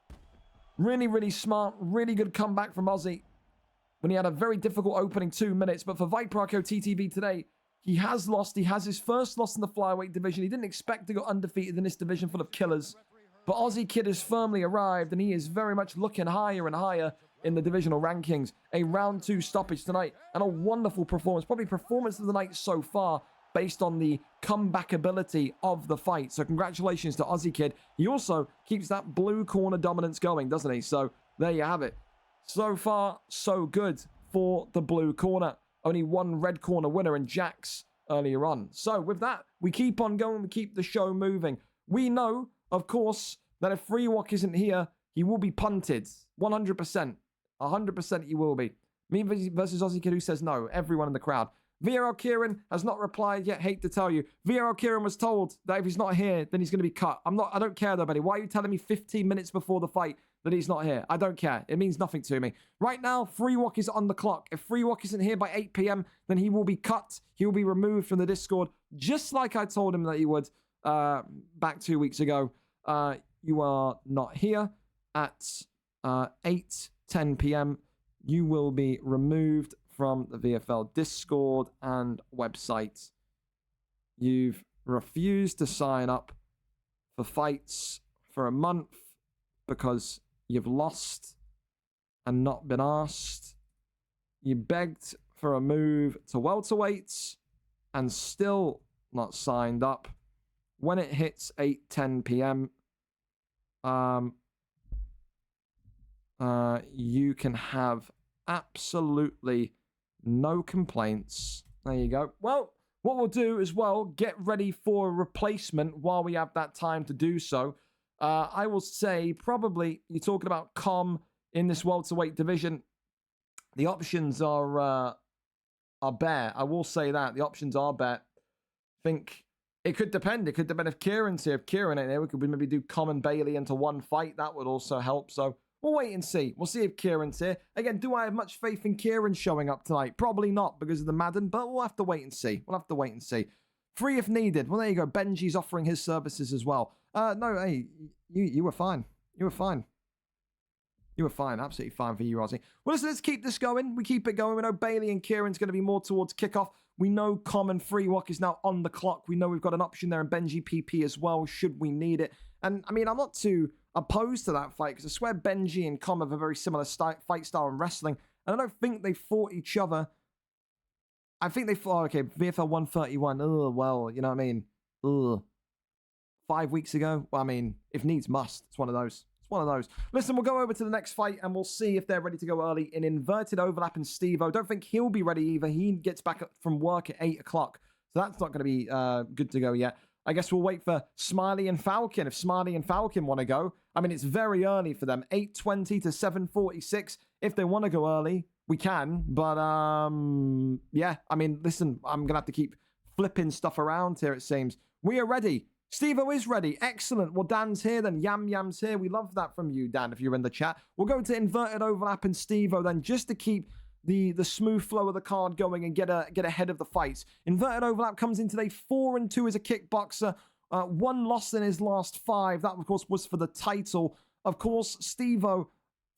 Really, really smart. Really good comeback from Ozzy when he had a very difficult opening 2 minutes. But for Vibraco TTV today, he has lost. He has his first loss in the flyweight division. He didn't expect to go undefeated in this division full of killers. But Ozzy Kid has firmly arrived, and he is very much looking higher and higher in the divisional rankings. A round 2 stoppage tonight, and a wonderful performance. Probably performance of the night so far, based on the comeback ability of the fight. So congratulations to Ozzy Kid. He also keeps that blue corner dominance going, doesn't he? So there you have it. So far, so good for the blue corner. Only one red corner winner in Jax earlier on. So with that, we keep on going. We keep the show moving. We know, of course, that if Freewalk isn't here, he will be punted. 100%. 100% he will be. Me versus Ozzy Kid, who says no. Everyone in the crowd. VRL Kieran has not replied yet. Hate to tell you. VRL Kieran was told that if he's not here, then he's going to be cut. I don't care though, buddy. Why are you telling me 15 minutes before the fight that he's not here? I don't care. It means nothing to me. Right now, Freewalk is on the clock. If Freewalk isn't here by 8 p.m., then he will be cut. He will be removed from the Discord, just like I told him that he would back 2 weeks ago. You are not here at 8:10 p.m. You will be removed from the VFL Discord and website. You've refused to sign up for fights for a month because you've lost and not been asked. You begged for a move to welterweights and still not signed up. When it hits 8:10 p.m., you can have absolutely no complaints. There you go. Well, what we'll do as well, get ready for a replacement while we have that time to do so. I will say probably you're talking about Com in this welterweight division. The options are bare. I will say that the options are bare. I think It could depend. It could depend if Kieran's here. If Kieran ain't here, we could maybe do Common Bailey into one fight. That would also help. So we'll wait and see. We'll see if Kieran's here. Again, do I have much faith in Kieran showing up tonight? Probably not because of the Madden, but we'll have to wait and see. We'll have to wait and see. Free if needed. Well, there you go. Benji's offering his services as well. No, hey, you were fine. You were fine. You were fine. Absolutely fine for you, Rozzy. Well, listen, let's keep this going. We keep it going. We know Bailey and Kieran's going to be more towards kickoff. We know Common Free Walk is now on the clock. We know we've got an option there in Benji PP as well, should we need it. And, I mean, I'm not too opposed to that fight, because I swear Benji and Common have a very similar fight style in wrestling. And I don't think they fought each other. I think they fought, okay, VFL 131. Oh, well, you know what I mean? Ugh. 5 weeks ago? Well, I mean, if needs must. It's one of those. One of those. Listen, we'll go over to the next fight and we'll see if they're ready to go early in Inverted Overlap and Steve-O. Don't think he'll be ready either. He gets back from work at 8 o'clock. So that's not going to be good to go yet. I guess we'll wait for Smiley and Falcon. If Smiley and Falcon want to go. I mean, it's very early for them. 8:20 to 7:46. If they want to go early, we can. But, yeah. I mean, listen, I'm going to have to keep flipping stuff around here, it seems. We are ready. Steve-O is ready. Excellent. Well, Dan's here then. Yam Yam's here. We love that from you, Dan, if you're in the chat. We'll go to Inverted Overlap and Steve-O then, just to keep the smooth flow of the card going and get ahead of the fights. Inverted Overlap comes in today 4-2 as a kickboxer. 1 loss in his last 5. That, of course, was for the title. Of course, Steve-O,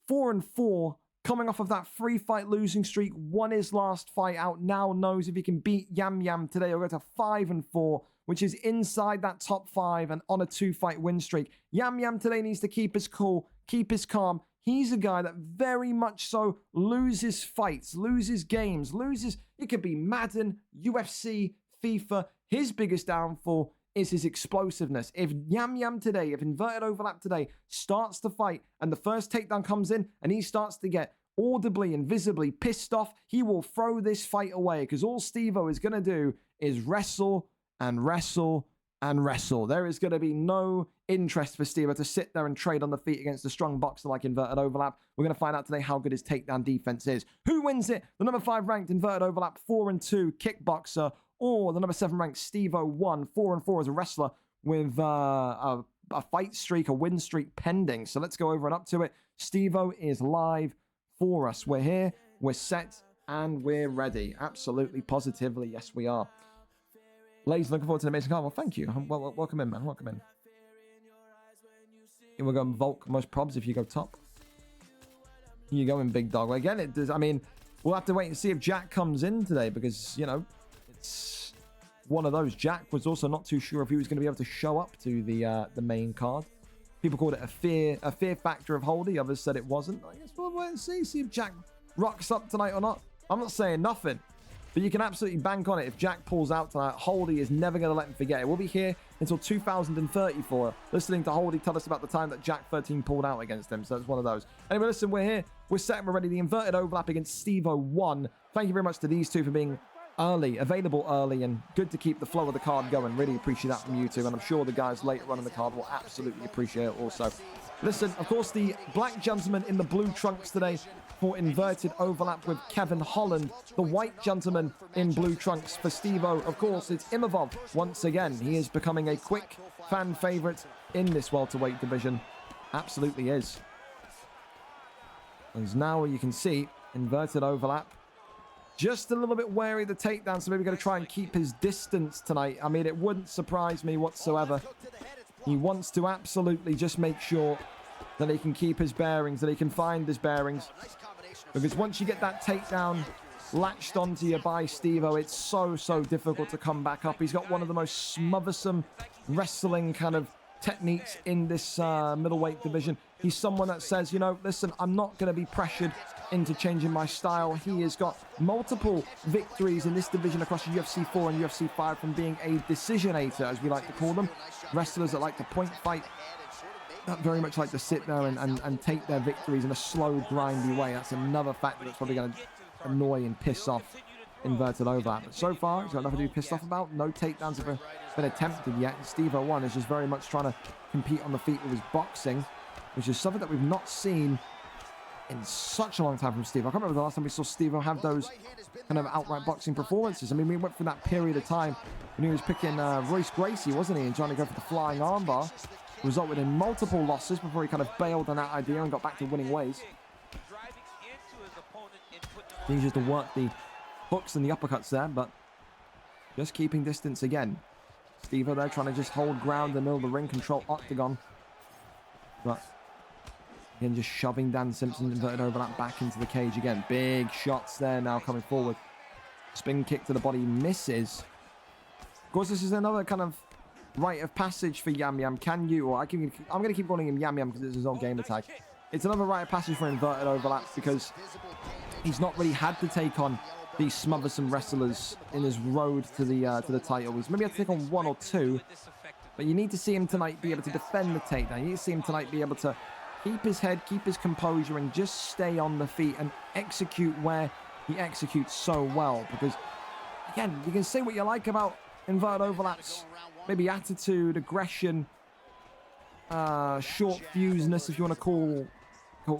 4-4. Coming off of that 3-fight losing streak, won his last fight out. Now knows if he can beat Yam Yam today, he'll go to 5-4. Which is inside that top 5 and on a 2-fight win streak. Yam Yam today needs to keep his cool, keep his calm. He's a guy that very much so loses fights, loses games, loses... It could be Madden, UFC, FIFA. His biggest downfall is his explosiveness. If Yam Yam today, if Inverted Overlap today starts to fight and the first takedown comes in and he starts to get audibly and visibly pissed off, he will throw this fight away because all Steve-O is going to do is wrestle and wrestle and wrestle. There is going to be no interest for Steve-O to sit there and trade on the feet against a strong boxer like Inverted Overlap. We're going to find out today how good his takedown defense is. Who wins it? The number 5 ranked Inverted Overlap 4-2 kickboxer, or the number 7 ranked Steve-O 4-4 as a wrestler with a fight streak, a win streak pending. So let's go over and up to it. Steve-O is live for us. We're here, we're set, and we're ready. Absolutely, positively, yes we are. Ladies, looking forward to the amazing card. Well, thank you. Welcome in, man. Welcome in. Here we go, Volk. Most probs if you go top. Here you go in, big dog. Well, again, it does. I mean, we'll have to wait and see if Jack comes in today because, you know, it's one of those. Jack was also not too sure if he was going to be able to show up to the main card. People called it a fear factor of Holdy. Others said it wasn't. I guess we'll wait and see if Jack rocks up tonight or not. I'm not saying nothing. But you can absolutely bank on it. If Jack pulls out tonight, Holdy is never going to let him forget it. We'll be here until 2034, listening to Holdy tell us about the time that Jack 13 pulled out against him. So it's one of those. Anyway, listen, we're here. We're set and we're ready. The Inverted Overlap against Steve-O 1. Thank you very much to these two for being early, available early, and good to keep the flow of the card going. Really appreciate that from you two. And I'm sure the guys later on in the card will absolutely appreciate it also. Listen, of course, the black gentleman in the blue trunks today for Inverted Overlap with Kevin Holland. The white gentleman in blue trunks for Steve-O. Of course, it's Imavov once again. He is becoming a quick fan favorite in this welterweight division. Absolutely is. As now you can see, Inverted Overlap just a little bit wary of the takedown, so maybe going to try and keep his distance tonight. I mean, it wouldn't surprise me whatsoever. He wants to absolutely just make sure that he can keep his bearings, that he can find his bearings. Because once you get that takedown latched onto you by Steve-O, it's so difficult to come back up. He's got one of the most smothersome wrestling kind of techniques in this middleweight division. He's someone that says, you know, listen, I'm not going to be pressured into changing my style. He has got multiple victories in this division across UFC 4 and UFC 5 from being a decisionator, as we like to call them. Wrestlers that like to point fight, that very much like to sit there and take their victories in a slow, grindy way. That's another factor that's probably going to annoy and piss off Inverted Overlap. But so far, he's got nothing to be pissed off about. No takedowns have been attempted yet. Steve-O 1 is just very much trying to compete on the feet with his boxing, which is something that we've not seen in such a long time from Steve. I can't remember the last time we saw Steve have those kind of outright boxing performances. I mean, we went through that period of time when he was picking Royce Gracie, wasn't he? And trying to go for the flying armbar. Resulted in multiple losses before he kind of bailed on that idea and got back to winning ways. He used to work the hooks and the uppercuts there, but just keeping distance again. Steve-O there trying to just hold ground in the middle of the ring, control octagon. But again, just shoving Dan Simpson's inverted overlap back into the cage again. Big shots there now coming forward. Spin kick to the body misses. Of course, this is another kind of rite of passage for Yam Yam. Can you, or I'm going to keep calling him Yam Yam because it's his own game attack. It's another rite of passage for inverted overlaps because he's not really had to take on these smothersome wrestlers in his road to the title. He's maybe had to take on one or two, but you need to see him tonight be able to defend the takedown. You need to see him tonight be able to keep his head, keep his composure, and just stay on the feet and execute where he executes so well. Because, again, you can say what you like about inverted overlaps. Maybe attitude, aggression, short fuseness, if you want to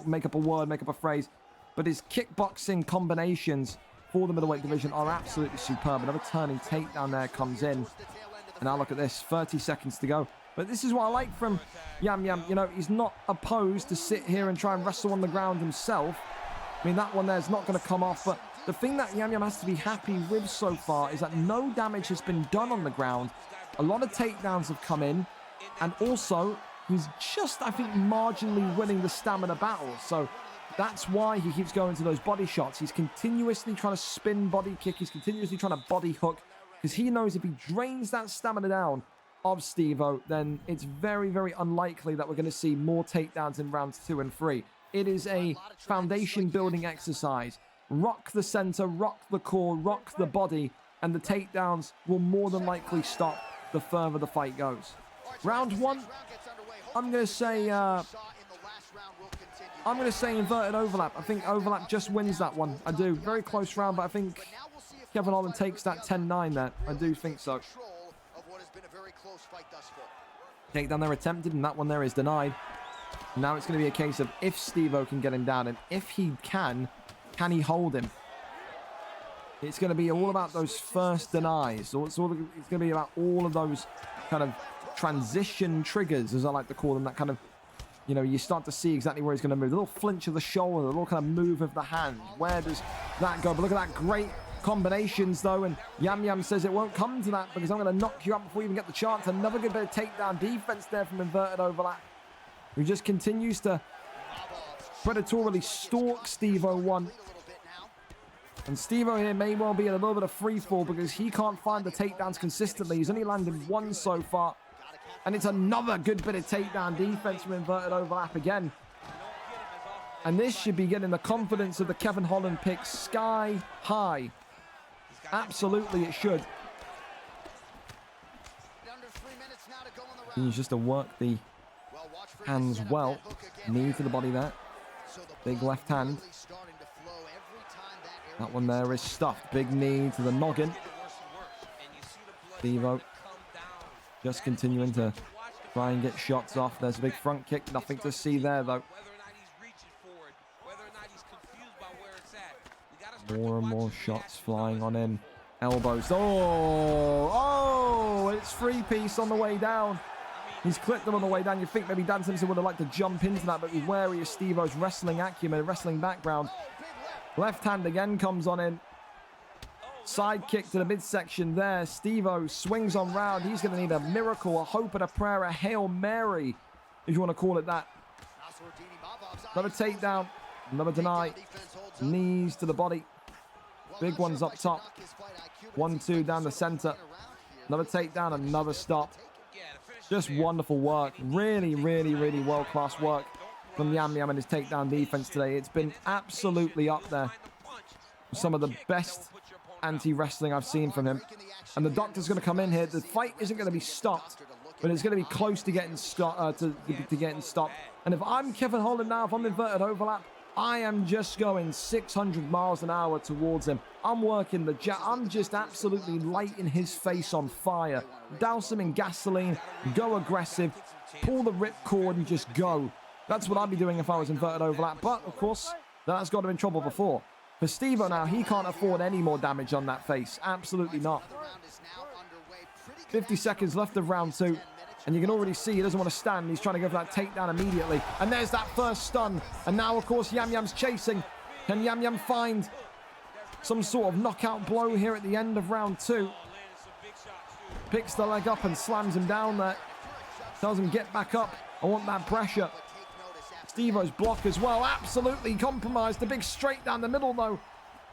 make up a word, make up a phrase. But his kickboxing combinations for the middleweight division are absolutely superb. Another turning takedown there comes in. And now look at this, 30 seconds to go. But this is what I like from Yam Yam. You know, he's not opposed to sit here and try and wrestle on the ground himself. I mean, that one there is not going to come off. But the thing that Yam Yam has to be happy with so far is that no damage has been done on the ground. A lot of takedowns have come in. And also, he's just, I think, marginally winning the stamina battle. So that's why he keeps going to those body shots. He's continuously trying to spin body kick. He's continuously trying to body hook. Because he knows if he drains that stamina down of Steve-O, then it's very, very unlikely that we're going to see more takedowns in rounds 2 and 3. It is a foundation building exercise. Rock the center, rock the core, rock the body, and the takedowns will more than likely stop the further the fight goes. Round 1, I'm going to say inverted overlap. I think overlap just wins that one. I do. Very close round, but I think Kevin Holland takes that 10-9 there. I do think so. Takedown there attempted, and that one there is denied. Now it's going to be a case of if Steve-O can get him down, and if he can he hold him? It's going to be all about those first denies. So it's going to be about all of those kind of transition triggers, as I like to call them. That kind of, you know, you start to see exactly where he's going to move. The little flinch of the shoulder, the little kind of move of the hand. Where does that go? But look at that great combinations, though. And Yam Yam says it won't come to that because I'm going to knock you up before you even get the chance. Another good bit of takedown defense there from inverted overlap, who just continues to predatorily stalk Steve-O one. And Steve-O here may well be in a little bit of free fall because he can't find the takedowns consistently. He's only landed one so far. And it's another good bit of takedown defense from inverted overlap again. And this should be getting the confidence of the Kevin Holland pick sky high. Absolutely it should. He's just to work the hands well. Knee to the body there. Big left hand. That one there is stuffed. Big knee to the noggin. Steve-O just continuing to try and get shots off. There's a big front kick. Nothing to see there, though. More and more shots flying on in. Elbows. Oh, it's 3-piece on the way down. He's clipped them on the way down. You think maybe Dan Simpson would have liked to jump into that, but be wary of Steve-O's wrestling acumen, wrestling background. Left hand again comes on in. Side kick to the midsection there. Steve-O swings on round. He's going to need a miracle, a hope, and a prayer, a Hail Mary, if you want to call it that. Another takedown. Another deny. Knees to the body. Big ones up top. 1-2 down the center. Another takedown. Another stop. Just wonderful work. Really, really, really world-class work from Yam Yam and his takedown defense today. It's been absolutely up there. Some of the best anti-wrestling I've seen from him. And the doctor's going to come in here. The fight isn't going to be stopped, but it's going to be close to getting stopped. And if I'm Kevin Holland now, if I'm inverted overlap, I am just going 600 miles an hour towards him. I'm working the jet. I'm just absolutely lighting his face on fire. Douse him in gasoline. Go aggressive. Pull the ripcord and just go. That's what I'd be doing if I was inverted overlap. But, of course, That's got him in trouble before. For Steve-O now, he can't afford any more damage on that face. Absolutely not. 50 seconds left of round 2. And you can already see he doesn't want to stand. He's trying to go for that takedown immediately. And there's that first stun. And now, of course, Yam Yam's chasing. Can Yam Yam find some sort of knockout blow here at the end of round 2? Picks the leg up and slams him down there. Tells him, get back up. I want that pressure. Steve-O's block as well. Absolutely compromised. The big straight down the middle, though.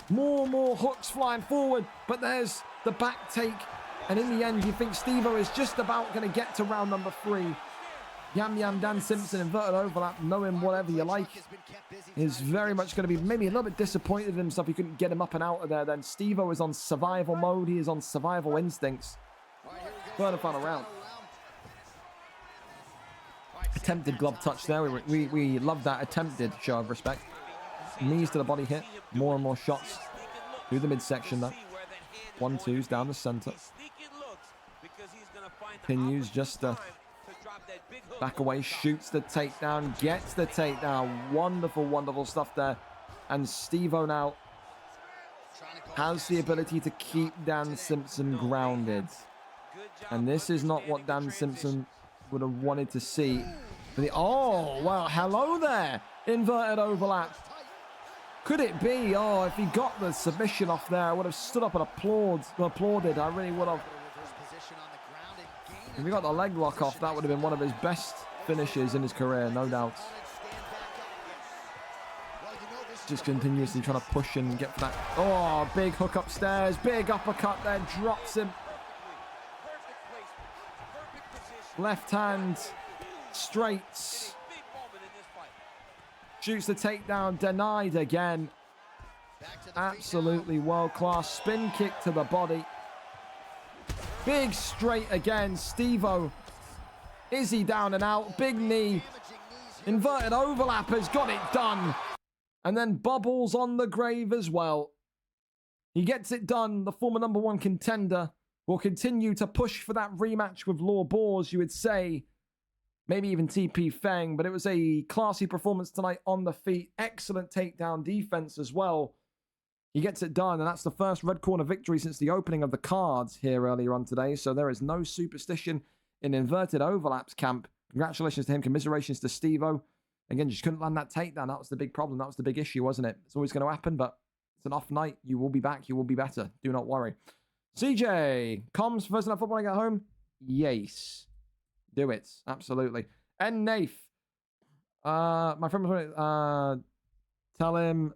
More hooks flying forward. But there's the back take. And in the end, you think Steve-O is just about going to get to round number 3. Yam Yam, Dan Simpson, inverted overlap, know him whatever you like, is very much going to be maybe a little bit disappointed in himself. He couldn't get him up and out of there. Then Steve-O is on survival mode. He is on survival instincts. Third and final round. Attempted glove touch there. We love that attempted show of respect. Knees to the body hit. More and more shots through the midsection though. 1-2s down the center. Continues just to back away, shoots the takedown, gets the takedown. Wonderful, wonderful stuff there. And Steve-O now has the ability to keep Dan Simpson grounded. And this is not what Dan Simpson would have wanted to see. Oh, well, hello there. Inverted overlap. Could it be? Oh, if he got the submission off there, I would have stood up and applauded. I really would have. If he got the leg lock off, that would have been one of his best finishes in his career, no doubt. Just continuously trying to push and get for that. Oh, big hook upstairs, big uppercut there, drops him. Left hand, straights. Shoots the takedown, denied again. Absolutely world-class spin kick to the body. Big straight again, Steve-O. Is he down and out? Big knee. Inverted overlap has got it done. And then Bubbles on the grave as well. He gets it done. The former #1 contender will continue to push for that rematch with Law Bors, you would say. Maybe even TP Feng, but it was a classy performance tonight on the feet. Excellent takedown defense as well. He gets it done, and that's the first red corner victory since the opening of the cards here earlier on today. So there is no superstition in Inverted Overlaps camp. Congratulations to him. Commiserations to Steve-O. Again, just couldn't land that takedown. That was the big problem. That was the big issue, wasn't it? It's always going to happen, but it's an off night. You will be back. You will be better. Do not worry. CJ, comms for Thursday Night Football when I get home? Yes. Do it. Absolutely. And Nath. My friend was tell him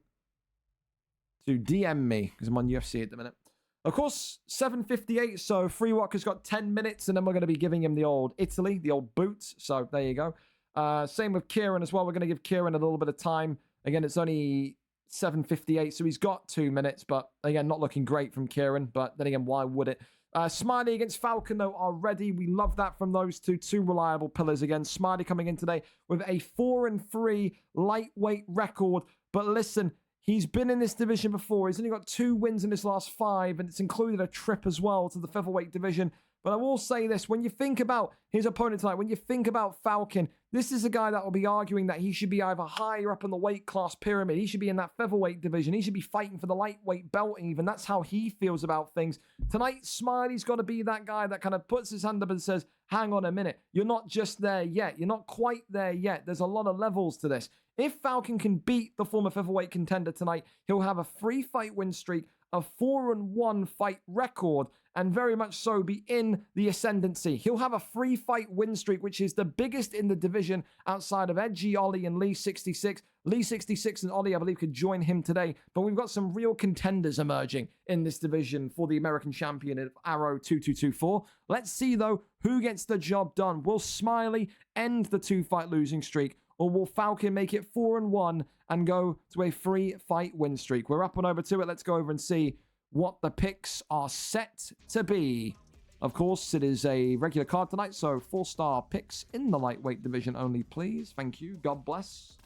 to DM me because I'm on UFC at the minute. Of course, 7:58, so Free Walker's got 10 minutes, and then we're going to be giving him the old Italy, the old boot. So there you go. Same with Kieran as well. We're going to give Kieran a little bit of time. Again, it's only 7:58, so he's got 2 minutes, but again, not looking great from Kieran, but then again, why would it? Smiley against Falcon, though, are ready. We love that from those two reliable pillars. Again, Smiley coming in today with a 4-3 lightweight record. But listen, he's been in this division before. He's only got 2 wins in his last 5, and it's included a trip as well to the featherweight division. But I will say this, when you think about his opponent tonight, when you think about Falcon, this is a guy that will be arguing that he should be either higher up in the weight class pyramid. He should be in that featherweight division. He should be fighting for the lightweight belt even. That's how he feels about things. Tonight, Smiley's got to be that guy that kind of puts his hand up and says, hang on a minute. You're not just there yet. You're not quite there yet. There's a lot of levels to this. If Falcon can beat the former featherweight contender tonight, he'll have a 3-fight win streak, a 4-1 fight record, and very much so be in the ascendancy. He'll have a 3-fight win streak, which is the biggest in the division outside of Edgy, Ollie, and Lee 66. Lee 66 and Ollie, I believe, could join him today. But we've got some real contenders emerging in this division for the American champion of Arrow 2224. Let's see, though, who gets the job done. Will Smiley end the 2-fight losing streak, or will Falcon make it 4-1 and go to a 3-fight win streak? We're up and over to it. Let's go over and see what the picks are set to be. Of course, it is a regular card tonight, so 4-star picks in the lightweight division only, please. Thank you. God bless.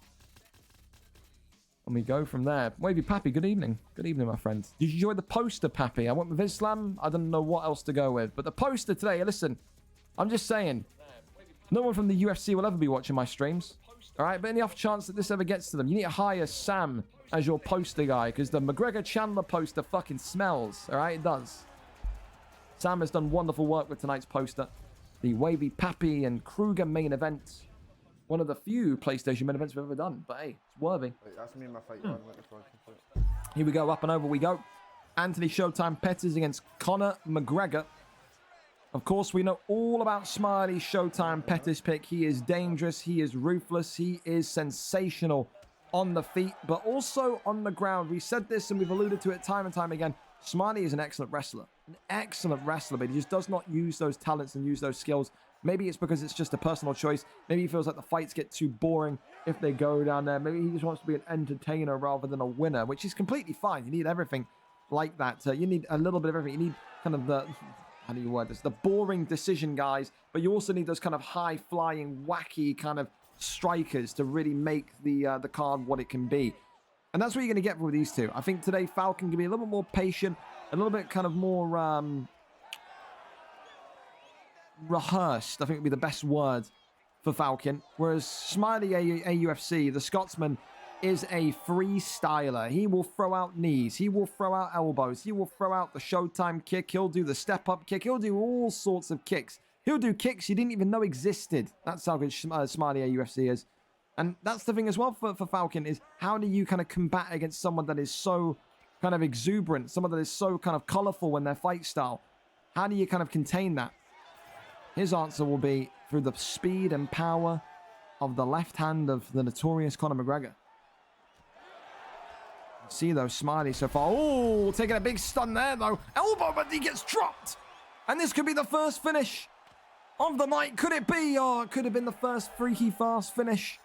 And we go from there. Wavy Pappy, good evening. Good evening, my friend. Did you enjoy the poster, Pappy? I went with Islam. I don't know what else to go with. But the poster today, listen, I'm just saying, no one from the UFC will ever be watching my streams. All right, but in the off chance that this ever gets to them, you need to hire Sam as your poster guy, because the McGregor Chandler poster fucking smells. All right, it does. Sam has done wonderful work with tonight's poster. The Wavy Pappy and Kruegerr main event. One of the few PlayStation main events we've ever done, but hey, it's worthy. Wait, that's me and my fight. Here we go, up and over we go. Anthony Showtime Pettis against Conor McGregor. Of course, we know all about Smiley's Showtime Pettis pick. He is dangerous. He is ruthless. He is sensational on the feet, but also on the ground. We said this and we've alluded to it time and time again. Smiley is an excellent wrestler. An excellent wrestler, but he just does not use those talents and use those skills. Maybe it's because it's just a personal choice. Maybe he feels like the fights get too boring if they go down there. Maybe he just wants to be an entertainer rather than a winner, which is completely fine. You need everything like that. You need a little bit of everything. You need kind of the... how do you word this? The boring decision guys, but you also need those kind of high-flying, wacky kind of strikers to really make the card what it can be. And that's what you're going to get with these two. I think today Falcon can be a little bit more patient, a little bit kind of more rehearsed, I think would be the best word for Falcon. Whereas Smiley AUFC, the Scotsman, is a freestyler. He will throw out knees. He will throw out elbows. He will throw out the Showtime kick. He'll do the step-up kick. He'll do all sorts of kicks. He'll do kicks you didn't even know existed. That's how good Smiley AUFC is. And that's the thing as well for Falcon, is how do you kind of combat against someone that is so kind of exuberant, someone that is so kind of colorful in their fight style? How do you kind of contain that? His answer will be through the speed and power of the left hand of the notorious Conor McGregor. See though, Smiley so far. Oh, taking a big stun there though. Elbow, but he gets dropped. And this could be the first finish of the night. Could it be? Oh, it could have been the first freaky fast finish.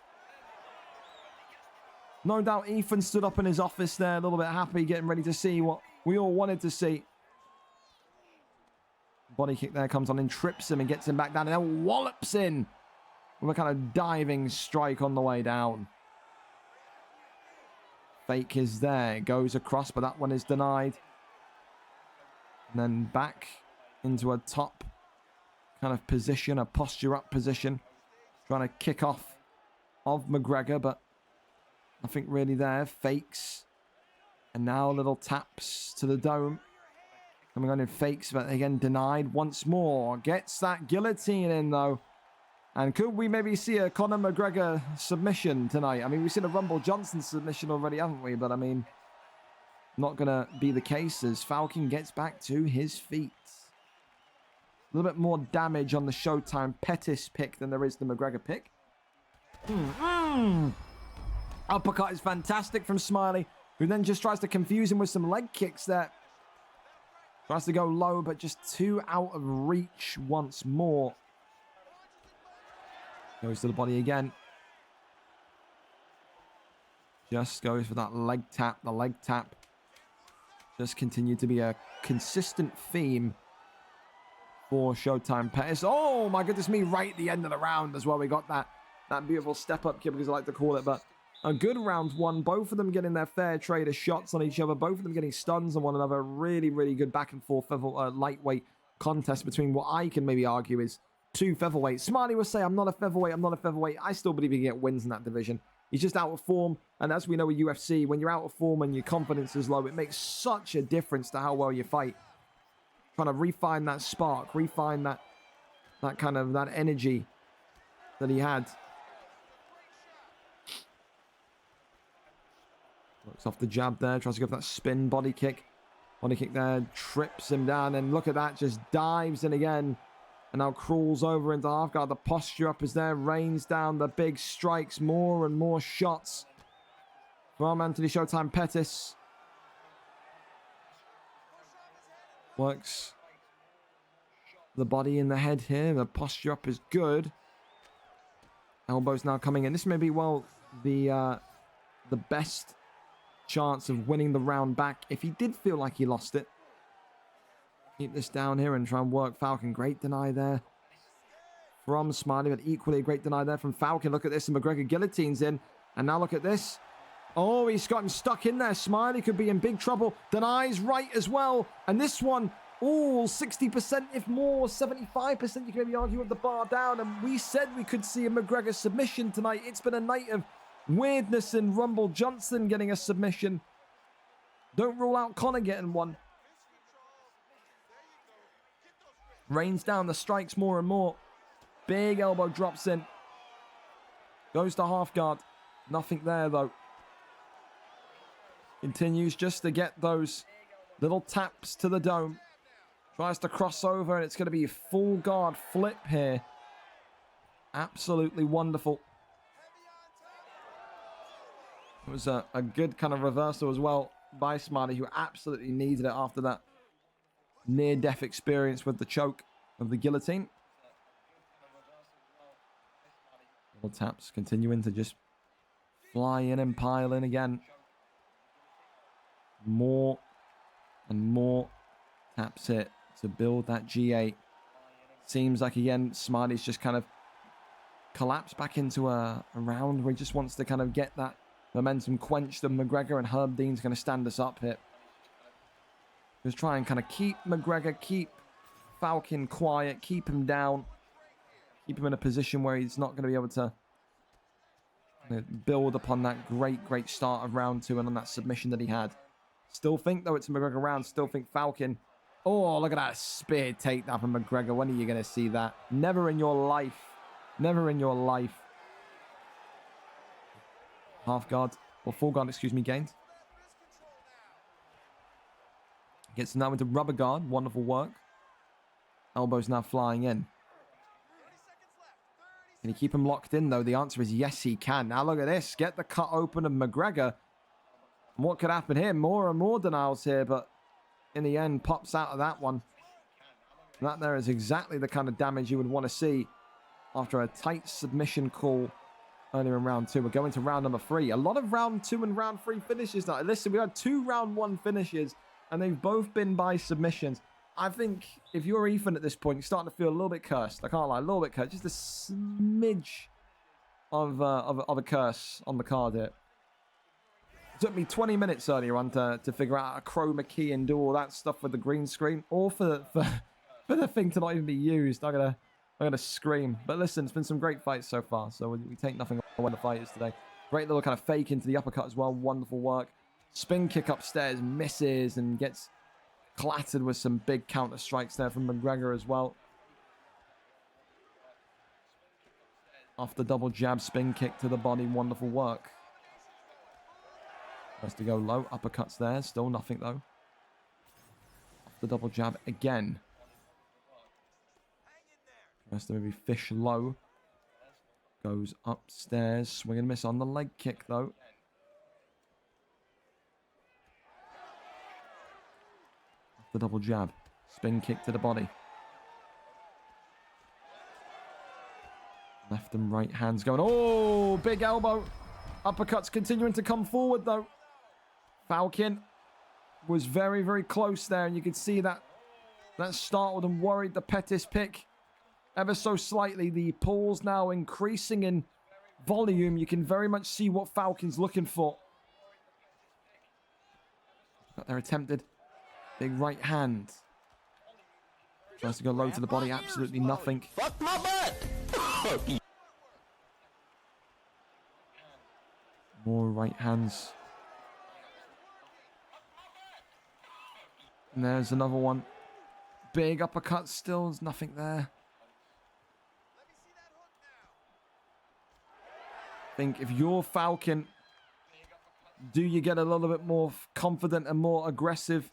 No doubt Ethan stood up in his office there, a little bit happy, getting ready to see what we all wanted to see. Body kick there comes on and trips him and gets him back down and then wallops in with a kind of diving strike on the way down. Fake is there, goes across, but that one is denied. And then back into a top kind of position, a posture up position. Trying to kick off of McGregor, but nothing really there. Fakes. And now little taps to the dome. Coming on in fakes, but again denied once more. Gets that guillotine in though. And could we maybe see a Conor McGregor submission tonight? I mean, we've seen a Rumble Johnson submission already, haven't we? But I mean, not going to be the case as Falcon gets back to his feet. A little bit more damage on the Showtime Pettis pick than there is the McGregor pick. Uppercut is fantastic from Smiley, who then just tries to confuse him with some leg kicks there. Tries to go low, but just too out of reach once more. Goes to the body again. Just goes for that leg tap. The leg tap just continued to be a consistent theme for Showtime Pettis. Oh my goodness me, right at the end of the round as well. We got that beautiful step-up kick, because I like to call it, but a good round one. Both of them getting their fair trade of shots on each other. Both of them getting stuns on one another. Really, really good back and forth lightweight contest between what I can maybe argue is two featherweights. Smiley will say, I'm not a featherweight, I'm not a featherweight. I still believe he can get wins in that division. He's just out of form. And as we know with UFC, when you're out of form and your confidence is low, it makes such a difference to how well you fight. Trying to refine that spark, refine that kind of, that energy that he had. Looks off the jab there, tries to go for that spin body kick. Body kick there, trips him down, and look at that, just dives in again. And now crawls over into half guard. The posture up is there, rains down the big strikes, more and more shots from Anthony Showtime Pettis. Works the body in the head here. The posture up is good. Elbows now coming in. This may be, well, the best chance of winning the round back if he did feel like he lost it. Keep this down here and try and work Falcon. Great deny there from Smiley, but equally a great deny there from Falcon. Look at this, and McGregor guillotines in. And now look at this. Oh, he's gotten stuck in there. Smiley could be in big trouble. Denies right as well. And this one, all 60%, if more, 75%, you can maybe argue with the bar down. And we said we could see a McGregor submission tonight. It's been a night of weirdness and Rumble Johnson getting a submission. Don't rule out Connor getting one. Rains down the strikes more and more. Big elbow drops in. Goes to half guard. Nothing there though. Continues just to get those little taps to the dome. Tries to cross over, and it's going to be a full guard flip here. Absolutely wonderful. It was a good kind of reversal as well by Smarty, who absolutely needed it after that near-death experience with the choke of the guillotine. Little taps continuing to just fly in and pile in again. More and more taps hit to build that G8. Seems like, again, Smarty's just kind of collapsed back into a round where he just wants to kind of get that momentum quenched. And McGregor and Herb Dean's going to stand us up here. Just try and kind of keep McGregor, keep Falcon quiet, keep him down. Keep him in a position where he's not going to be able to build upon that great start of round 2 and on that submission that he had. Still think, though, it's a McGregor round. Still think Falcon. Oh, look at that spear takedown from McGregor. When are you going to see that? Never in your life. Never in your life. Half guard, or full guard, excuse me, gained. Gets now into rubber guard. Wonderful work. Elbows now flying in. Can he keep him locked in, though? The answer is yes, he can. Now look at this. Get the cut open of McGregor. And what could happen here? More and more denials here, but in the end, pops out of that one. That there is exactly the kind of damage you would want to see after a tight submission call earlier in round 2. We're going to round number 3. A lot of round 2 and round 3 finishes now. Listen, we had 2 round 1 finishes, and they've both been by submissions. I think if you're Ethan at this point, you're starting to feel a little bit cursed. I can't lie, a little bit cursed. Just a smidge of a curse on the card here. It took me 20 minutes earlier on to figure out a chroma key and do all that stuff with the green screen, or for the thing to not even be used. I'm gonna scream. But listen, it's been some great fights so far, so we take nothing away from the fighters today. Great little kind of fake into the uppercut as well. Wonderful work. Spin kick upstairs, misses, and gets clattered with some big counter strikes there from McGregor as well. Off the double jab, spin kick to the body. Wonderful work. Has to go low. Uppercuts there. Still nothing, though. Off the double jab again. Tries to maybe fish low. Goes upstairs. Swing and miss on the leg kick, though. Off the double jab. Spin kick to the body. Left and right hands going. Oh, big elbow. Uppercuts continuing to come forward, though. Falcon was very close there, and you could see that startled and worried the Pettis pick ever so slightly. The pulls now increasing in volume. You can very much see what Falcon's looking for. Got their attempted big right hand. Tries to go low to the body. Absolutely nothing. Fuck my butt! More right hands. And there's another one. Big uppercut still. There's nothing there. I think if you're Falcon, do you get a little bit more confident and more aggressive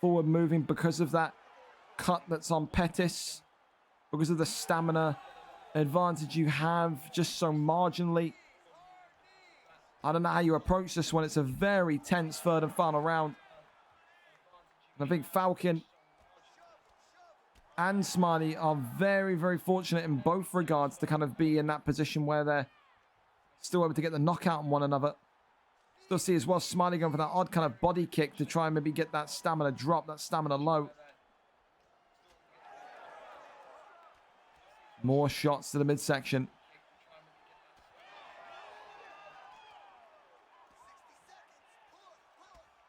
forward moving because of that cut that's on Pettis? Because of the stamina advantage you have just so marginally? I don't know how you approach this one. It's a very tense third and final round. And I think Falcon and Smarty are very fortunate in both regards to kind of be in that position where they're still able to get the knockout on one another. Still see as well Smarty going for that odd kind of body kick to try and maybe get that stamina drop, that stamina low. More shots to the midsection.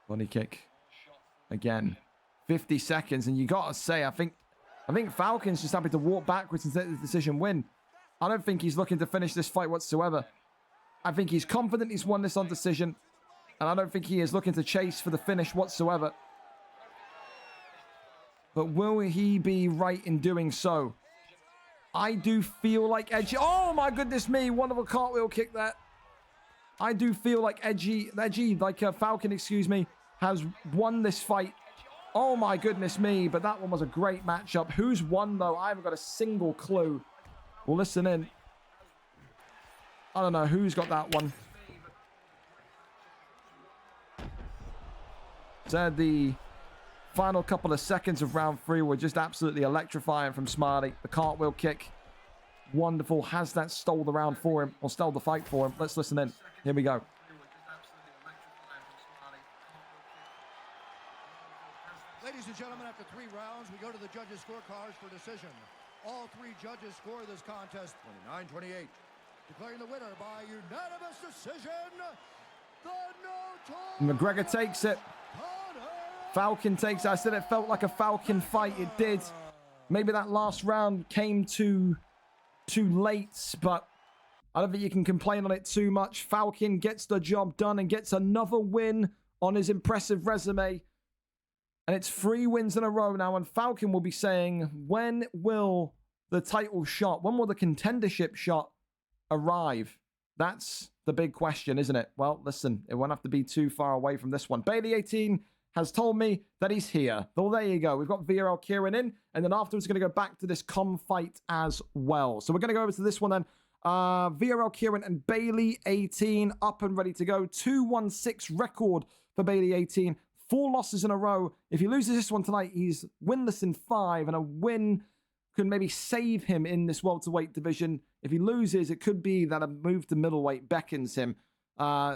Body kick. Again. 50 seconds. And you got to say, I think Falcon's just happy to walk backwards and take the decision win. I don't think he's looking to finish this fight whatsoever. I think he's confident he's won this on decision. And I don't think he is looking to chase for the finish whatsoever. But will he be right in doing so? I do feel like Edgy... Oh, my goodness me. Wonderful cartwheel kick there. I do feel like Falcon, excuse me, has won this fight. Oh, my goodness me. But that one was a great matchup. Who's won, though? I haven't got a single clue. Well, listen in. I don't know who's got that one. Said the final couple of seconds of round 3 were just absolutely electrifying from Smiley. The cartwheel kick. Wonderful. Has that stole the round for him, or stole the fight for him? Let's listen in. Here we go. Ladies and gentlemen, after 3 rounds, we go to the judges' scorecards for decision. All 3 judges score this contest 29-28. Declaring the winner by unanimous decision, the McGregor takes it. Falcon takes it. I said it felt like a Falcon fight. It did. Maybe that last round came too late, but I don't think you can complain on it too much. Falcon gets the job done and gets another win on his impressive resume. And it's 3 wins in a row now, and Falcon will be saying, when will the title shot, when will the contendership shot arrive? That's the big question, isn't it? Well, listen, it won't have to be too far away from this one. Bailey 18 has told me that he's here. Well, there you go. We've got VRL Kieran in, and then afterwards we're going to go back to this com fight as well. So we're going to go over to this one then. VRL Kieran and Bailey 18 up and ready to go. 2-1-6 record for Bailey 18. 4 losses in a row. If he loses this one tonight, he's winless in 5, and a win could maybe save him in this welterweight division. If he loses, it could be that a move to middleweight beckons him.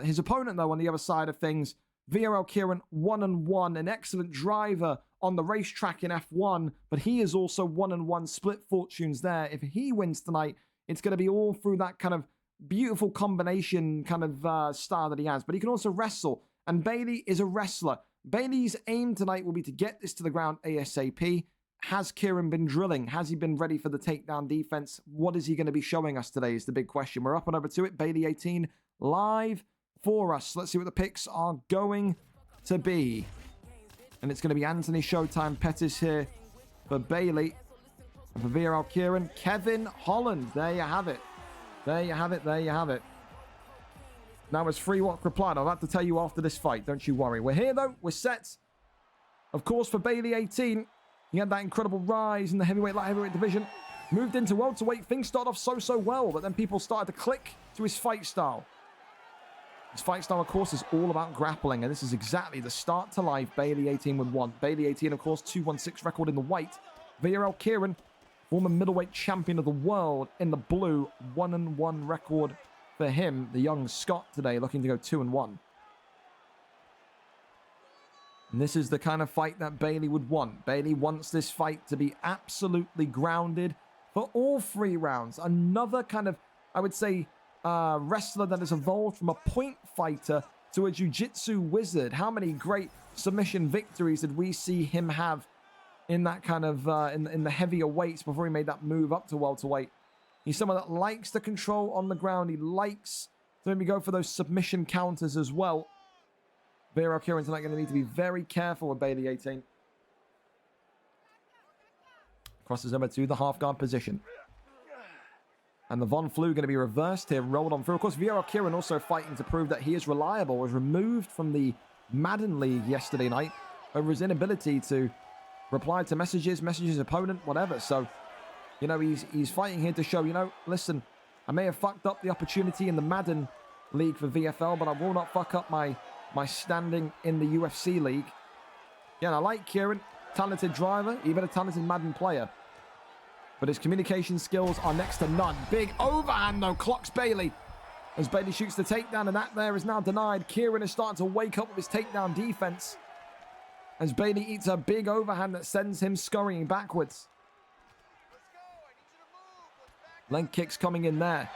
His opponent, though, on the other side of things, VRL Kieran 1-1, an excellent driver on the racetrack in F1, but he is also 1-1, split fortunes there. If he wins tonight, it's going to be all through that kind of beautiful combination kind of style that he has. But he can also wrestle, and Bailey is a wrestler. Bailey's aim tonight will be to get this to the ground ASAP. Has Kieran been drilling? Has he been ready for the takedown defense? What is he going to be showing us today is the big question. We're up and over to it. Bailey 18 live for us. Let's see what the picks are going to be. And it's going to be Anthony Showtime Pettis here for Bailey. And for VRL Kieran, Kevin Holland. There you have it. There you have it. There you have it. Now it's free walk reply. I'll have to tell you after this fight. Don't you worry. We're here though. We're set. Of course, for Bailey 18, he had that incredible rise in the light heavyweight division. Moved into welterweight. Things started off so well, but then people started to click to his fight style. His fight style, of course, is all about grappling, and this is exactly the start to life Bailey 18 would want. Bailey 18, of course, 2-1-6 record in the white. VRL Kieran, former middleweight champion of the world in the blue, 1-1 record for him. The young Scot today looking to go 2-1. And this is the kind of fight that Bailey would want. Bailey wants this fight to be absolutely grounded for all 3 rounds. Another kind of, I would say, wrestler that has evolved from a point fighter to a jiu-jitsu wizard. How many great submission victories did we see him have in that kind of, in the heavier weights before he made that move up to welterweight? He's someone that likes to control on the ground. He likes to maybe go for those submission counters as well. VRL Kieran tonight going to need to be very careful with Bailey 18. Crosses over to the half guard position. And the Von Flue going to be reversed here, rolled on through. Of course, VRL Kieran also fighting to prove that he is reliable. Was removed from the Madden League yesterday night over his inability to reply to messages his opponent, whatever. So, you know, he's fighting here to show, you know, listen, I may have fucked up the opportunity in the Madden League for VFL, but I will not fuck up my standing in the UFC League. Yeah, and I like Kieran. Talented driver, even a talented Madden player. But his communication skills are next to none. Big overhand, though, clocks Bailey. As Bailey shoots the takedown, and that there is now denied. Kieran is starting to wake up with his takedown defense. As Bailey eats a big overhand that sends him scurrying backwards. Leg kicks coming in there.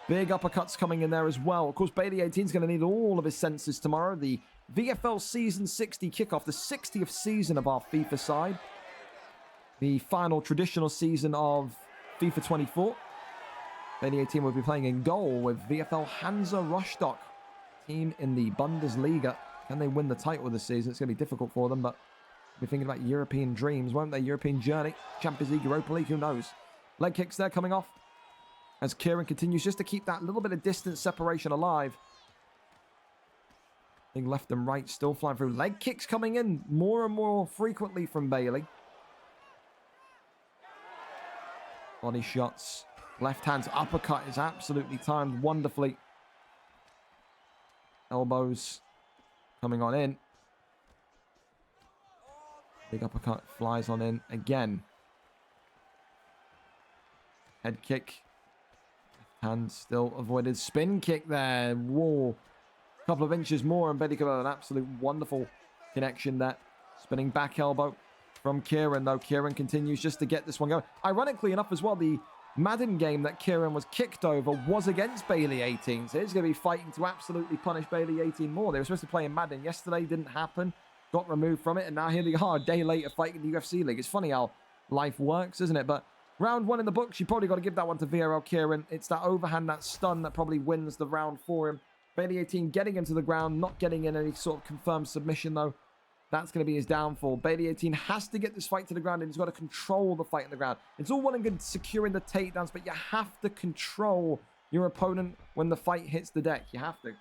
Big uppercuts coming in there as well. Of course, Bailey 18 is going to need all of his senses tomorrow. The VFL Season 60 kickoff, the 60th season of our FIFA side. The final traditional season of FIFA 24. Bailey 18 will be playing in goal with VFL Hansa Rostock, team in the Bundesliga. Can they win the title this season? It's going to be difficult for them, but we're thinking about European dreams, won't they? European journey, Champions League, Europa League, who knows? Leg kicks there coming off as Kieran continues just to keep that little bit of distance separation alive. Being left and right, still flying through. Leg kicks coming in more and more frequently from Bailey. Body shots. Left hand's uppercut is absolutely timed wonderfully. Elbows coming on in. Big uppercut flies on in again. Head kick. Hand still avoided. Spin kick there. Whoa. A couple of inches more and Bailey could have an absolute wonderful connection there. Spinning back elbow from Kieran though. Kieran continues just to get this one going. Ironically enough as well, the Madden game that Kieran was kicked over was against Bailey 18. So he's going to be fighting to absolutely punish Bailey 18 more. They were supposed to play in Madden yesterday. Didn't happen. Got removed from it. And now here they are a day later fighting the UFC League. It's funny how life works, isn't it? But round one in the books. You probably got to give that one to VRL Kieran. It's that overhand, that stun that probably wins the round for him. Bailey 18 getting him to the ground. Not getting in any sort of confirmed submission though. That's going to be his downfall. Bailey 18 has to get this fight to the ground and he's got to control the fight on the ground. It's all well and good securing the takedowns, but you have to control your opponent when the fight hits the deck. You have to.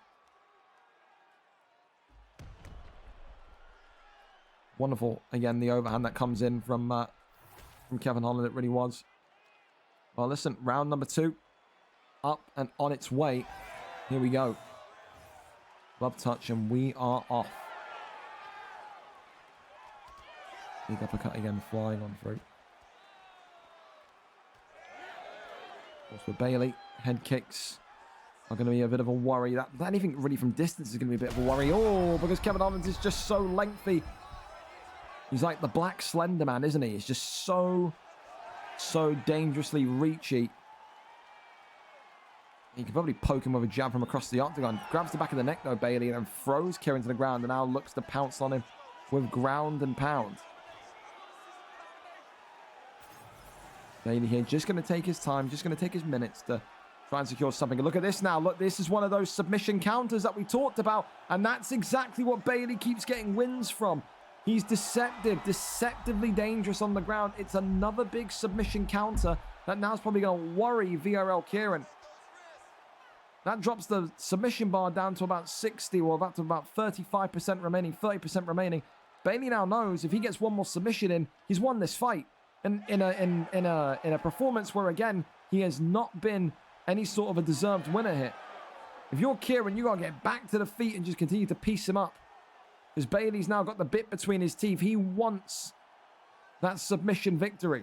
Wonderful. Again, the overhand that comes in from Kevin Holland. It really was. Well, listen, round number 2. Up and on its way. Here we go. Glove touch and we are off. Big uppercut again, flying on through. Of course, with Bailey, head kicks are going to be a bit of a worry. That anything really from distance is going to be a bit of a worry. Oh, because Kevin Holland is just so lengthy. He's like the Black Slender Man, isn't he? He's just so dangerously reachy. He could probably poke him with a jab from across the octagon. Grabs the back of the neck though, Bailey, and then throws Kieran to the ground and now looks to pounce on him with ground and pound. Bailey here just going to take his time, just going to take his minutes to try and secure something. And look at this now. Look, this is one of those submission counters that we talked about. And that's exactly what Bailey keeps getting wins from. He's deceptively dangerous on the ground. It's another big submission counter that now's probably going to worry VRL Kieran. That drops the submission bar down to about 60 or about to about 35% remaining, 30% remaining. Bailey now knows if he gets one more submission in, he's won this fight. And in a performance where again he has not been any sort of a deserved winner here. If you're Kieran, you gotta get back to the feet and just continue to piece him up. Because Bailey's now got the bit between his teeth. He wants that submission victory.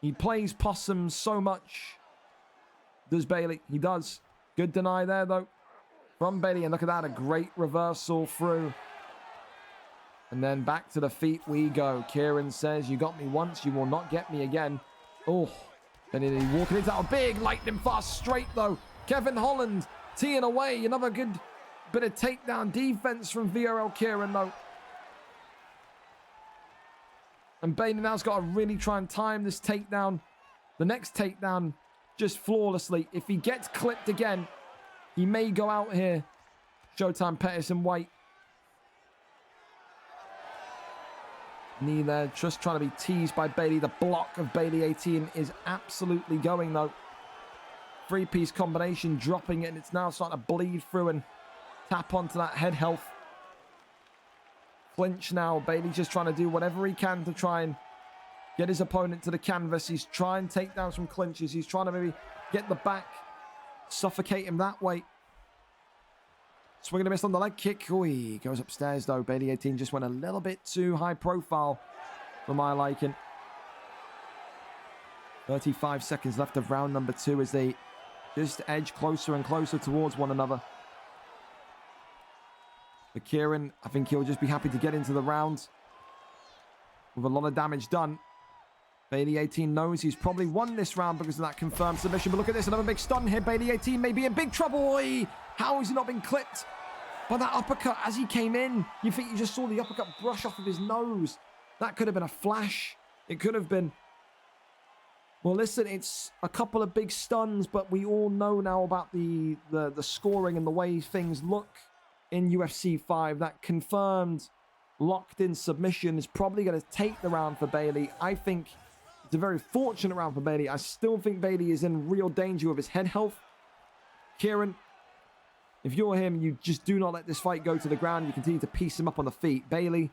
He plays possum so much. Does Bailey? He does. Good deny there though from Bailey. And look at that, a great reversal through. And then back to the feet we go. Kieran says, you got me once, you will not get me again. Oh, and then he walking into a big lightning fast straight though. Kevin Holland teeing away. Another good bit of takedown defense from VRL Kieran though. And Bailey now's got to really try and time this takedown. The next takedown just flawlessly. If he gets clipped again, he may go out here. Showtime Pettis and White. Knee there, just trying to be teased by Bailey. The block of Bailey 18 is absolutely going though. 3-piece combination, dropping it, and it's now starting to bleed through and tap onto that head health. Clinch now. Bailey's just trying to do whatever he can to try and get his opponent to the canvas. He's trying takedowns from clinches. He's trying to maybe get the back, suffocate him that way. Swing and a miss on the leg kick. Oh, he goes upstairs though. Bailey 18 just went a little bit too high profile for my liking. 35 seconds left of round number 2 as they just edge closer and closer towards one another. For Kieran, I think he'll just be happy to get into the round with a lot of damage done. Bailey 18 knows he's probably won this round because of that confirmed submission. But look at this, another big stun here. Bailey 18 may be in big trouble. Oy! How has he not been clipped But that uppercut, as he came in, you think you just saw the uppercut brush off of his nose. That could have been a flash. It could have been. Well, listen, it's a couple of big stuns, but we all know now about the scoring and the way things look in UFC 5. That confirmed locked-in submission is probably going to take the round for Bailey. I think it's a very fortunate round for Bailey. I still think Bailey is in real danger with his head health. Kieran, if you're him, you just do not let this fight go to the ground. You continue to piece him up on the feet. Bailey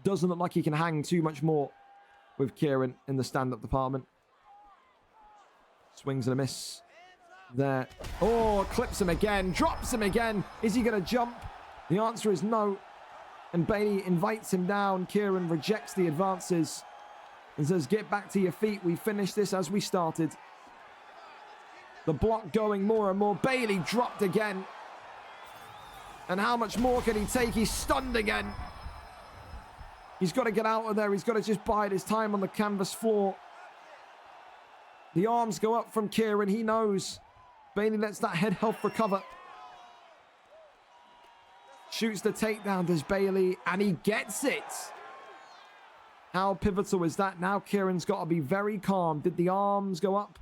doesn't look like he can hang too much more with Kieran in the stand-up department. Swings and a miss there. Oh, clips him again, drops him again. Is he going to jump? The answer is no. And Bailey invites him down. Kieran rejects the advances and says, get back to your feet. We finished this as we started. The block going more and more. Bailey dropped again. And how much more can he take? He's stunned again. He's got to get out of there. He's got to just bide his time on the canvas floor. The arms go up from Kieran. He knows. Bailey lets that head health recover. Shoots the takedown, does Bailey, and he gets it. How pivotal is that? Now Kieran's got to be very calm. Did the arms go up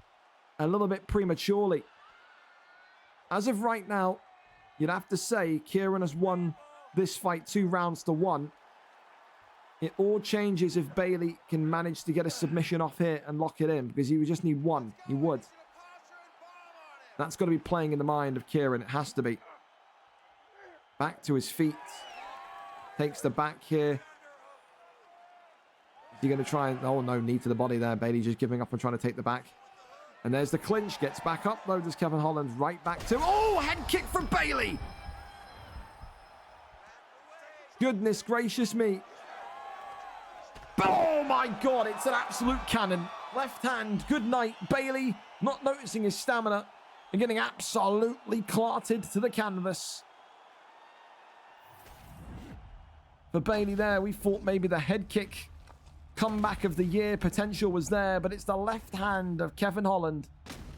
a little bit prematurely? As of right now, you'd have to say Kieran has won this fight 2-1. It all changes if Bailey can manage to get a submission off here and lock it in, because he would just need one. He would. That's got to be playing in the mind of Kieran. It has to be. Back to his feet. Takes the back here. Is he going to try and... Oh, no, knee to the body there. Bailey just giving up and trying to take the back. And there's the clinch. Gets back up, though, does Kevin Holland. Right back to... Oh, head kick from Bailey! Goodness gracious me. Oh, my God. It's an absolute cannon. Left hand. Good night. Bailey not noticing his stamina and getting absolutely clarted to the canvas. For Bailey there, we thought maybe the head kick comeback of the year potential was there, but it's the left hand of Kevin Holland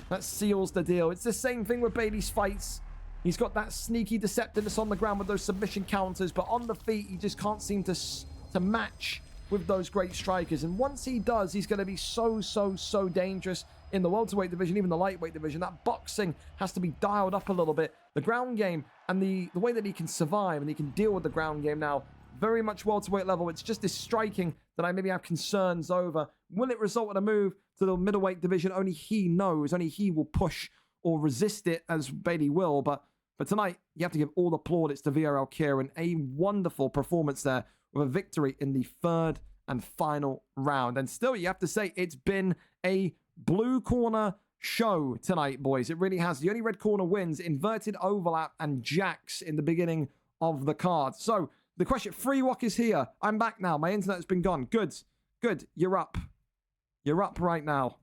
that seals the deal. It's the same thing with Bailey's fights. He's got that sneaky deceptiveness on the ground with those submission counters, but on the feet, he just can't seem to match with those great strikers. And once he does, he's going to be so dangerous in the welterweight division, even the lightweight division. That boxing has to be dialed up a little bit. The ground game and the way that he can survive and he can deal with the ground game now, very much welterweight level. It's just this striking that I maybe have concerns over. Will it result in a move to the middleweight division? Only he knows. Only he will push or resist it, as Bailey will. But tonight, you have to give all the plaudits to VRL Kieran. A wonderful performance there with a victory in the third and final round. And still, you have to say, it's been a blue corner show tonight, boys. It really has. The only red corner wins, inverted overlap and jacks in the beginning of the card. So, the question, Free Walk is here. I'm back now. My internet's been gone. Good. You're up. You're up right now.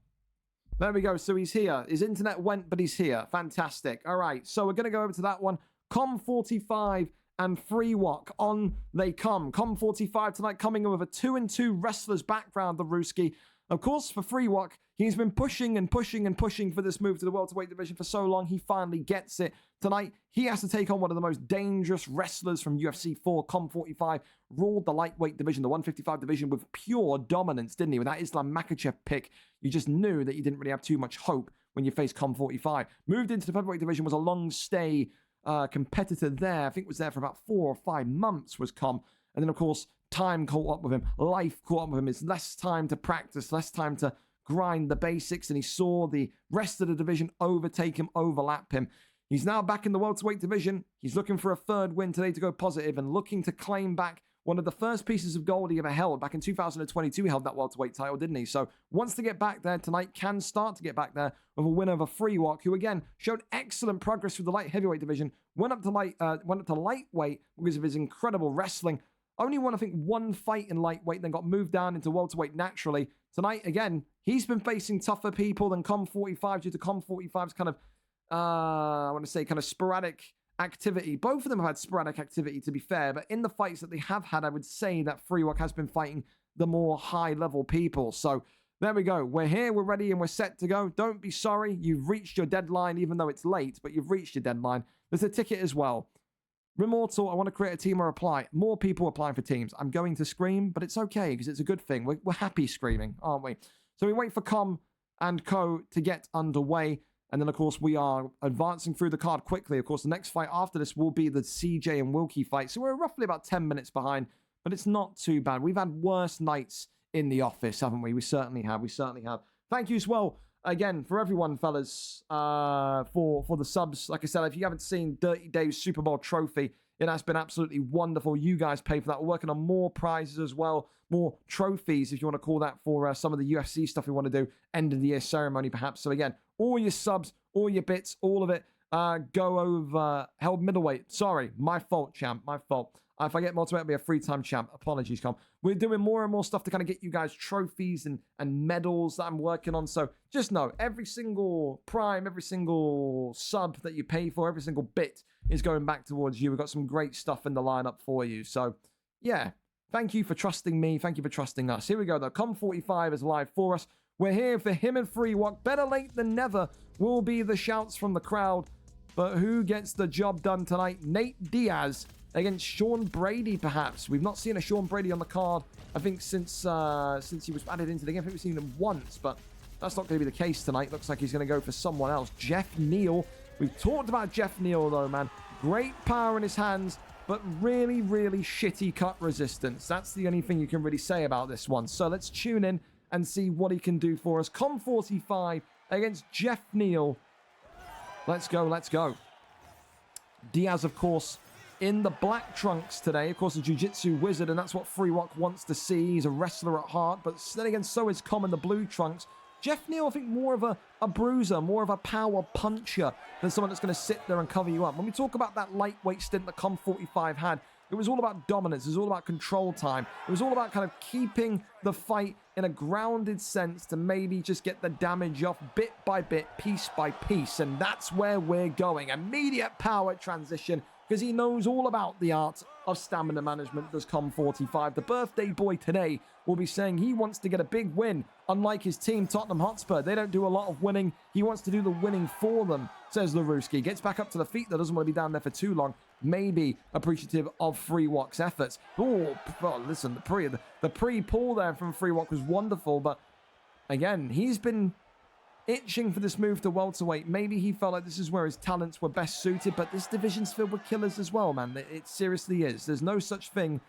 There we go. So he's here. His internet went, but he's here. Fantastic. All right. So we're going to go over to that one. Com45 and Free Walk. On they come. Com45 tonight coming in with a 2-2 wrestlers background, the Ruski. Of course, for Free Walk, he's been pushing for this move to the welterweight division for so long. He finally gets it. Tonight, he has to take on one of the most dangerous wrestlers from UFC 4. Com45 ruled the lightweight division, the 155 division, with pure dominance, didn't he? With that Islam Makhachev pick, you just knew that you didn't really have too much hope when you faced Com45. Moved into the featherweight division, was a long stay competitor there. I think was there for about 4 or 5 months, was Com. And then, of course, time caught up with him. Life caught up with him. It's less time to practice, less time to grind the basics. And he saw the rest of the division overtake him, overlap him. He's now back in the welterweight division. He's looking for a third win today to go positive and looking to claim back one of the first pieces of gold he ever held. Back in 2022, he held that welterweight title, didn't he? So wants to get back there tonight, can start to get back there with a win over Free Walk, who again showed excellent progress with the light heavyweight division. Went up to lightweight because of his incredible wrestling. Only won, I think, 1 fight in lightweight, then got moved down into welterweight naturally. Tonight, again, he's been facing tougher people than Com45 due to Com45's kind of I want to say kind of sporadic activity. Both of them have had sporadic activity, to be fair, but in the fights that they have had, I would say that Free Walk has been fighting the more high-level people. So there we go. We're here, we're ready, and we're set to go. Don't be sorry. You've reached your deadline, even though it's late, but you've reached your deadline. There's a ticket as well. Remortal, I want to create a team or apply. More people applying for teams. I'm going to scream, but it's okay because it's a good thing. We're happy screaming, aren't we? So we wait for Com and Co to get underway. And then, of course, we are advancing through the card quickly. Of course, the next fight after this will be the CJ and Wilkie fight. So we're roughly about 10 minutes behind, but it's not too bad. We've had worse nights in the office, haven't we? We certainly have. We certainly have. Thank you as well, again, for everyone, fellas, for the subs. Like I said, if you haven't seen Dirty Dave's Super Bowl trophy, it has been absolutely wonderful. You guys paid for that. We're working on more prizes as well, more trophies, if you want to call that, for some of the UFC stuff we want to do, end of the year ceremony, perhaps. So again, all your subs, all your bits, all of it, go over held middleweight. Sorry, my fault, champ, my fault. If I get motivated, I'll be a three-time champ. Apologies, Com. We're doing more and more stuff to kind of get you guys trophies and medals that I'm working on. So just know, every single prime, every single sub that you pay for, every single bit is going back towards you. We've got some great stuff in the lineup for you. So, yeah, thank you for trusting me. Thank you for trusting us. Here we go, though. Com45 is live for us. We're here for him and Free Walk. Better late than never will be the shouts from the crowd. But who gets the job done tonight? Nate Diaz against Sean Brady, perhaps. We've not seen a Sean Brady on the card, I think, since he was added into the game. I think we've seen him once, but that's not going to be the case tonight. Looks like he's going to go for someone else. Jeff Neal. We've talked about Jeff Neal, though, man. Great power in his hands, but really, really shitty cut resistance. That's the only thing you can really say about this one. So let's tune in and see what he can do for us. Com45 against Jeff Neal. Let's go, let's go. Diaz, of course, in the black trunks today. Of course, a jiu-jitsu wizard, and that's what Freewalk wants to see. He's a wrestler at heart, but then again, so is Com in the blue trunks. Jeff Neal, I think, more of a bruiser, more of a power puncher than someone that's going to sit there and cover you up. When we talk about that lightweight stint that Com45 had, it was all about dominance. It was all about control time. It was all about kind of keeping the fight in a grounded sense to maybe just get the damage off bit by bit, piece by piece. And that's where we're going. Immediate power transition, because he knows all about the art of stamina management, does Com45. The birthday boy today will be saying he wants to get a big win. Unlike his team, Tottenham Hotspur, they don't do a lot of winning. He wants to do the winning for them, says Laruski. Gets back up to the feet, though, doesn't want to be down there for too long. Maybe appreciative of Freewalk's efforts. Oh, listen, the pre-pull there from Freewalk was wonderful, but again, he's been itching for this move to welterweight. Maybe he felt like this is where his talents were best suited, but this division's filled with killers as well, man. It seriously is. There's no such thing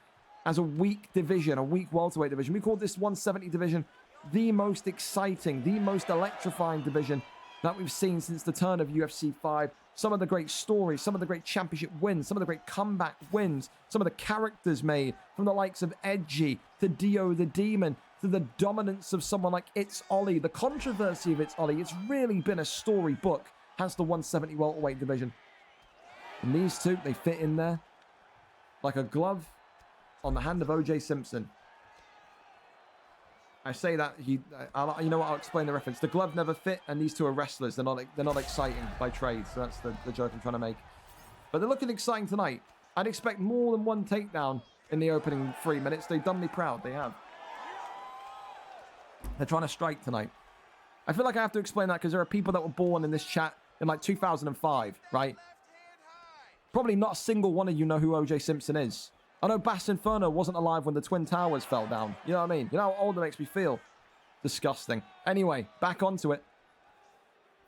as a weak division, a weak welterweight division. We call this 170 division the most exciting, the most electrifying division that we've seen since the turn of UFC 5. Some of the great stories, some of the great championship wins, some of the great comeback wins, some of the characters made, from the likes of Edgy to Dio the Demon, to the dominance of someone like It's Ollie, the controversy of It's Ollie. It's really been a storybook, has the 170 welterweight division. And these two, they fit in there like a glove on the hand of OJ Simpson. I say that, you know what, I'll explain the reference. The glove never fit, and these two are wrestlers. They're not exciting by trade, so that's the joke I'm trying to make. But they're looking exciting tonight. I'd expect more than one takedown in the opening 3 minutes. They've done me proud, they have. They're trying to strike tonight. I feel like I have to explain that because there are people that were born in this chat in like 2005, right? Probably not a single one of you know who OJ Simpson is. I know Bass Inferno wasn't alive when the Twin Towers fell down. You know what I mean? You know how old it makes me feel? Disgusting. Anyway, back onto it.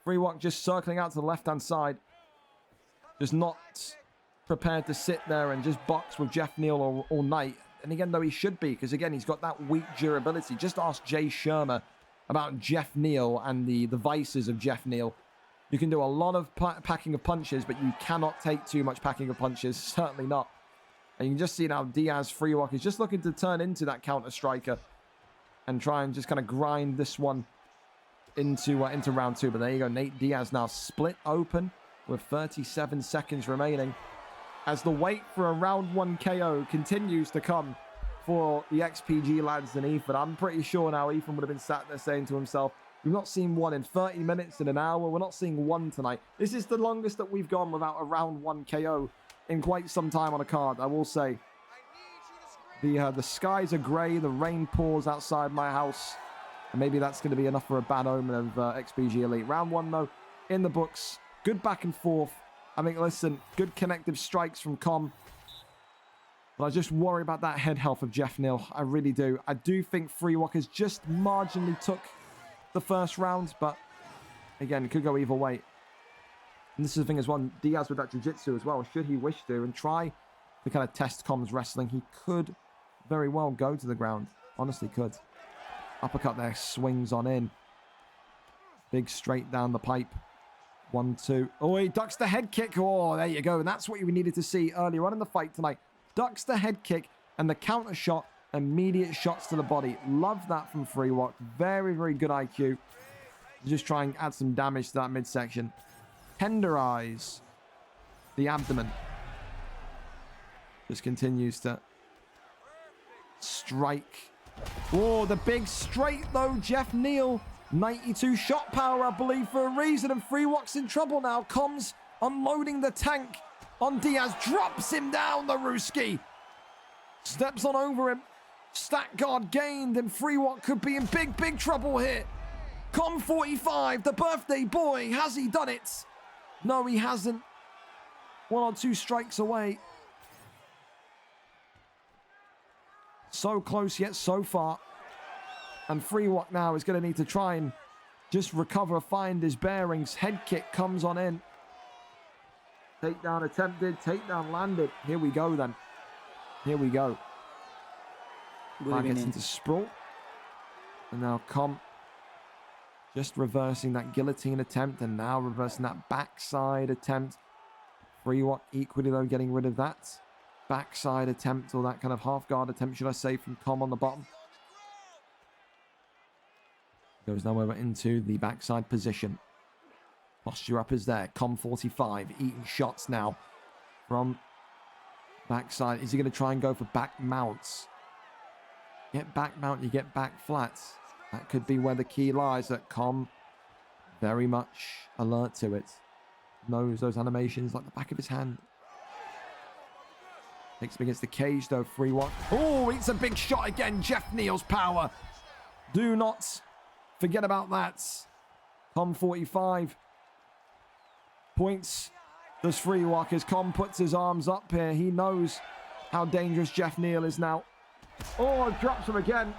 Freewalk just circling out to the left-hand side. Just not prepared to sit there and just box with Jeff Neal all night. And again, though, he should be, because again, he's got that weak durability. Just ask Jay Shermer about Jeff Neal and the vices of Jeff Neal. You can do a lot of packing of punches, but you cannot take too much packing of punches. Certainly not. And you can just see now Diaz Freewalk is just looking to turn into that counter striker and try and just kind of grind this one into round two. But there you go. Nate Diaz now split open with 37 seconds remaining as the wait for a round one KO continues to come for the XPG lads and Ethan. I'm pretty sure now Ethan would have been sat there saying to himself, we've not seen one in 30 minutes, in an hour. We're not seeing one tonight. This is the longest that we've gone without a round one KO in quite some time on a card, I will say. The skies are grey, the rain pours outside my house, and maybe that's going to be enough for a bad omen of XPG Elite. Round one, though, in the books. Good back and forth. I mean, listen, good connective strikes from Com. But I just worry about that head health of Jeff Neal. I really do. I do think Free Walkers just marginally took the first round, but again, it could go either way. And this is the thing as well, Diaz with that jiu-jitsu as well, should he wish to, and try to kind of test Com's wrestling, he could very well go to the ground. Honestly could. Uppercut there, swings on in. Big straight down the pipe. 1-2. Oh, he ducks the head kick. Oh, there you go. And that's what you needed to see earlier on in the fight tonight. Ducks the head kick and the counter shot. Immediate shots to the body. Love that from Free Walk. Very, very good IQ. Just try and add some damage to that midsection. Tenderize the abdomen. Just continues to strike. Oh, the big straight though, Jeff Neal. 92 shot power, I believe, for a reason. And Free Walk's in trouble now. Com's unloading the tank on Diaz. Drops him down, the Ruski. Steps on over him. Stack guard gained, and Free Walk could be in big, big trouble here. Com 45, the birthday boy. Has he done it? No, he hasn't. 1 or 2 strikes away. So close yet so far. And Free Walk now is going to need to try and just recover, find his bearings. Head kick comes on in. Takedown attempted, takedown landed. Here we go then. Here we go. Gets into sprawl. And now Com just reversing that guillotine attempt and now reversing that backside attempt. Free Walk equally though getting rid of that backside attempt, or that kind of half guard attempt, should I say, from Com on the bottom. Goes now over into the backside position. Posture up is there. Com 45 eating shots now from backside. Is he going to try and go for back mounts? Get back mount, you get back flats. That could be where the key lies. That Com very much alert to it. Knows those animations like the back of his hand. Takes him against the cage though. Free Walk. Oh, it's a big shot again. Jeff Neal's power. Do not forget about that. Com 45 points. Does Free Walk as Com puts his arms up here. He knows how dangerous Jeff Neal is now. Oh, drops him again.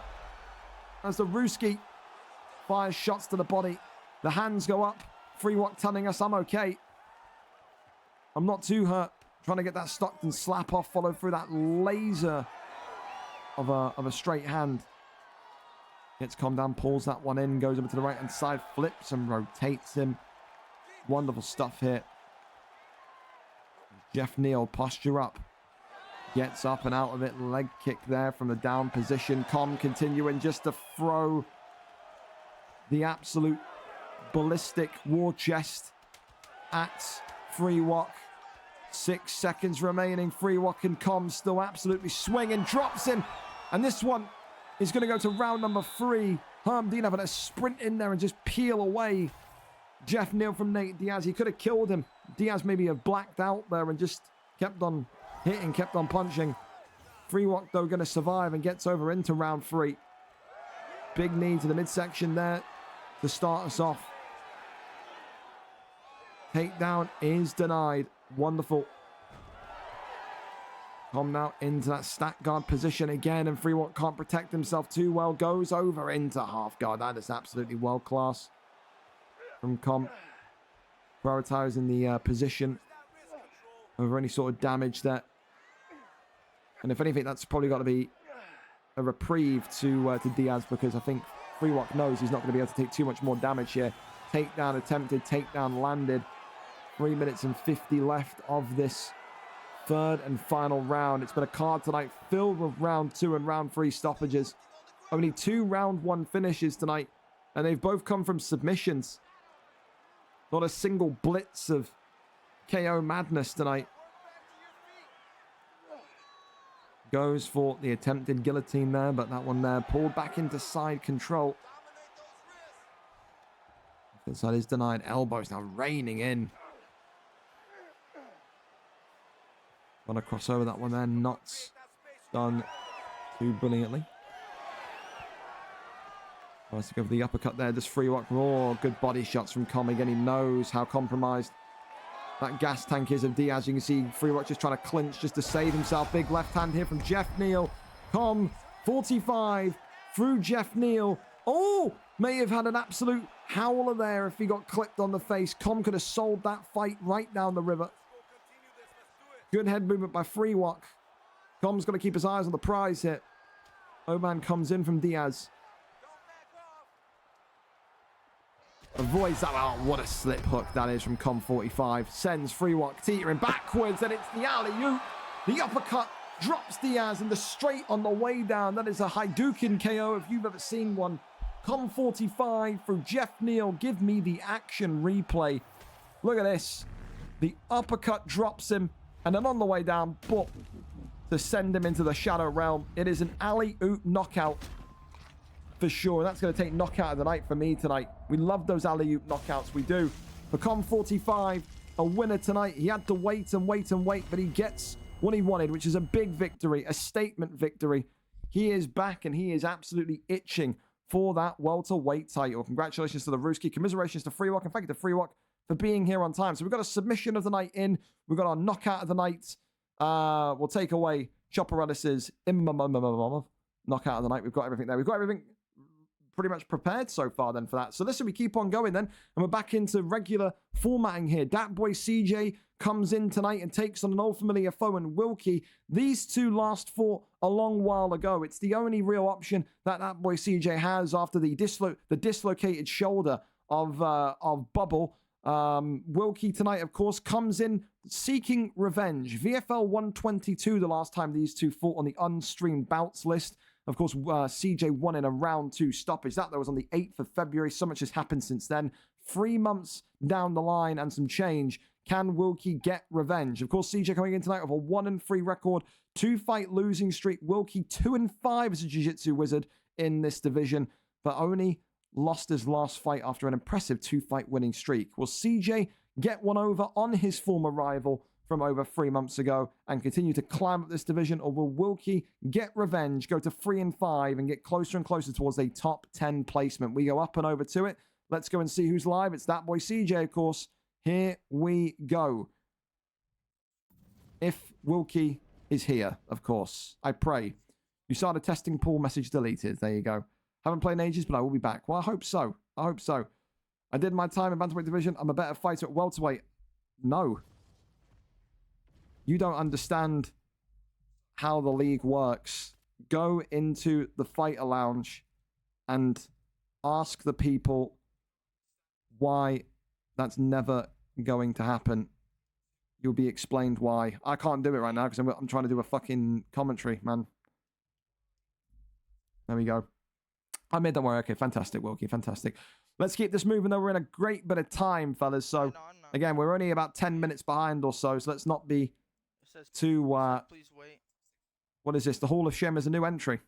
As the Ruski fires shots to the body. The hands go up. Free Walk telling us I'm okay. I'm not too hurt. Trying to get that Stockton slap off, followed through that laser of a straight hand. Gets calmed down, pulls that one in, goes over to the right hand side, flips and rotates him. Wonderful stuff here. Jeff Neal, posture up. Gets up and out of it. Leg kick there from the down position. Com continuing just to throw the absolute ballistic war chest at Free Walk. 6 seconds remaining. Free Walk and Com still absolutely swinging. Drops him. And this one is going to go to round number 3. Herm Dean having a sprint in there and just peel away Jeff Neal from Nate Diaz. He could have killed him. Diaz maybe have blacked out there and just kept on hitting, kept on punching. Free Walk, though, going to survive and gets over into round 3. Big knee to the midsection there to start us off. Takedown is denied. Wonderful. Com now into that stack guard position again, and Free Walk can't protect himself too well. Goes over into half guard. That is absolutely world class from Com. Prioritizing the position over any sort of damage there. And if anything, that's probably got to be a reprieve to Diaz, because I think Free Walk knows he's not going to be able to take too much more damage here. Takedown attempted, takedown landed. 3 minutes and 50 left of this third and final round. It's been a card tonight filled with round 2 and round 3 stoppages. Only 2 round 1 finishes tonight, and they've both come from submissions. Not a single blitz of KO madness tonight. Goes for the attempted guillotine there, but that one there pulled back into side control. Inside is denied. Elbows now raining in. Gonna cross over that one there. Not done too brilliantly. Tries to go for the uppercut there. Just Free Walk. Raw. Good body shots from Com again. He knows how compromised that gas tank is of Diaz. You can see Freerock just trying to clinch just to save himself. Big left hand here from Jeff Neal. Com 45 through Jeff Neal. Oh, may have had an absolute howler there if he got clipped on the face. Com could have sold that fight right down the river. Good head movement by Freerock. Com's got to keep his eyes on the prize here. Oman comes in from Diaz. Avoids that. Oh, what a slip hook that is from Com 45. Sends Freerock teetering backwards, and it's the alley-oop. The uppercut drops Diaz, and the straight on the way down. That is a Hadouken KO if you've ever seen one. Com 45 for Jeff Neal. Give me the action replay. Look at this. The uppercut drops him, and then on the way down, boop, to send him into the Shadow Realm. It is an alley-oop knockout for sure. That's going to take knockout of the night for me tonight. We love those alley-oop knockouts. We do. For Com 45, a winner tonight. He had to wait and wait and wait, but he gets what he wanted, which is a big victory, a statement victory. He is back, and he is absolutely itching for that welterweight title. Congratulations to the Ruski. Commiserations to Freerock, and thank you to Freerock for being here on time. So we've got a submission of the night in. We've got our knockout of the night. We'll take away Chopper Ellis's knockout of the night. We've got everything there. We've got everything pretty much prepared so far then for that. So listen, we keep on going then, and we're back into regular formatting here. Dat Boy CJ comes in tonight and takes on an old familiar foe in Wilkie. These two last fought a long while ago. It's the only real option that Boy CJ has after the dislocated shoulder of Bubble. Wilkie tonight, of course, comes in seeking revenge. VFL 122 the last time these two fought on the unstreamed bouts list. Of course, CJ won in a round 2 stoppage. That was on the 8th of February. So much has happened since then. 3 months down the line and some change. Can Wilkie get revenge? Of course, CJ coming in tonight with a 1-3 record, 2-fight losing streak. Wilkie 2-5 as a jiu-jitsu wizard in this division, but only lost his last fight after an impressive 2-fight winning streak. Will CJ get one over on his former rival from over 3 months ago and continue to climb up this division, or will Wilkie get revenge, go to 3-5 and get closer and closer towards a top 10 placement? We go up and over to it. Let's go and see who's live. It's Dat Boy CJ, of course. Here we go. If Wilkie is here, of course, I pray. You started testing pool, message deleted. There you go. Haven't played in ages, but I will be back. Well, I hope so. I hope so. I did my time in bantamweight division. I'm a better fighter at welterweight. No. You don't understand how the league works. Go into the fighter lounge and ask the people why that's never going to happen. You'll be explained why. I can't do it right now because I'm trying to do a fucking commentary, man. There we go. I made that work. Okay, fantastic, Wilkie. Fantastic. Let's keep this moving, though. We're in a great bit of time, fellas. So, again, we're only about 10 minutes behind or so. So let's not be too... Please wait. What is this? The Hall of Shame is a new entry.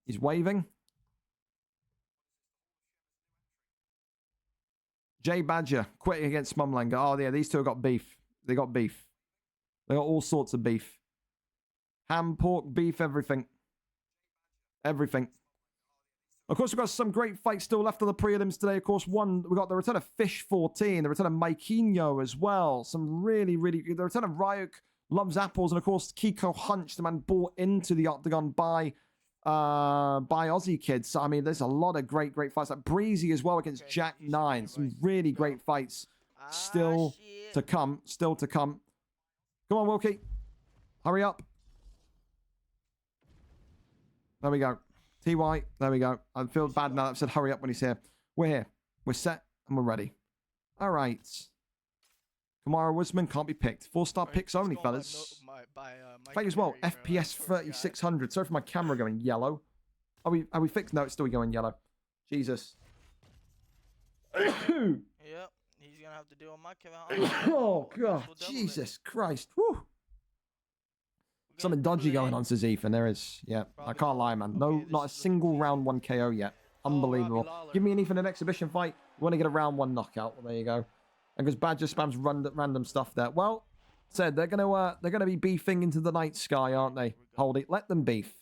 He's waving. Jay Badger quitting against Mumlanger. Oh, yeah, these two have got beef. They got beef. They got all sorts of beef. Ham, pork, beef, everything. Everything. Of course, we've got some great fights still left on the prelims today. Of course, we got the return of Fish 14, the return of Maikinho as well. Some really, really good. The return of Ryuk Loves Apples, and of course, Kiko Hunch, the man brought into the octagon by Aussie kids. So, I mean, there's a lot of great fights. Like Breezy as well against Jack 9. Some really great fights still to come. Still to come. Come on, Wilkie. Hurry up. There we go. TY, there we go. I feel bad now that I've said hurry up when he's here. We're here. We're set and we're ready. All right. Kamara Woodman can't be picked. 4-star picks only, fellas. Thank you as well. FPS 3600. Sorry for my camera going yellow. Are we fixed? No, it's still going yellow. Jesus. Yep. He's going to have to deal with my Kevin. Oh, God. Jesus Christ. Whew. Something dodgy going on, says Ethan. There is. Yeah, I can't lie, man. No, not a single round 1 KO yet. Unbelievable. Give me an Ethan an exhibition fight. We want to get a round 1 knockout. Well, there you go. And because Badger spams random stuff there. Well, said they're gonna be beefing into the night sky, aren't they? Hold it. Let them beef.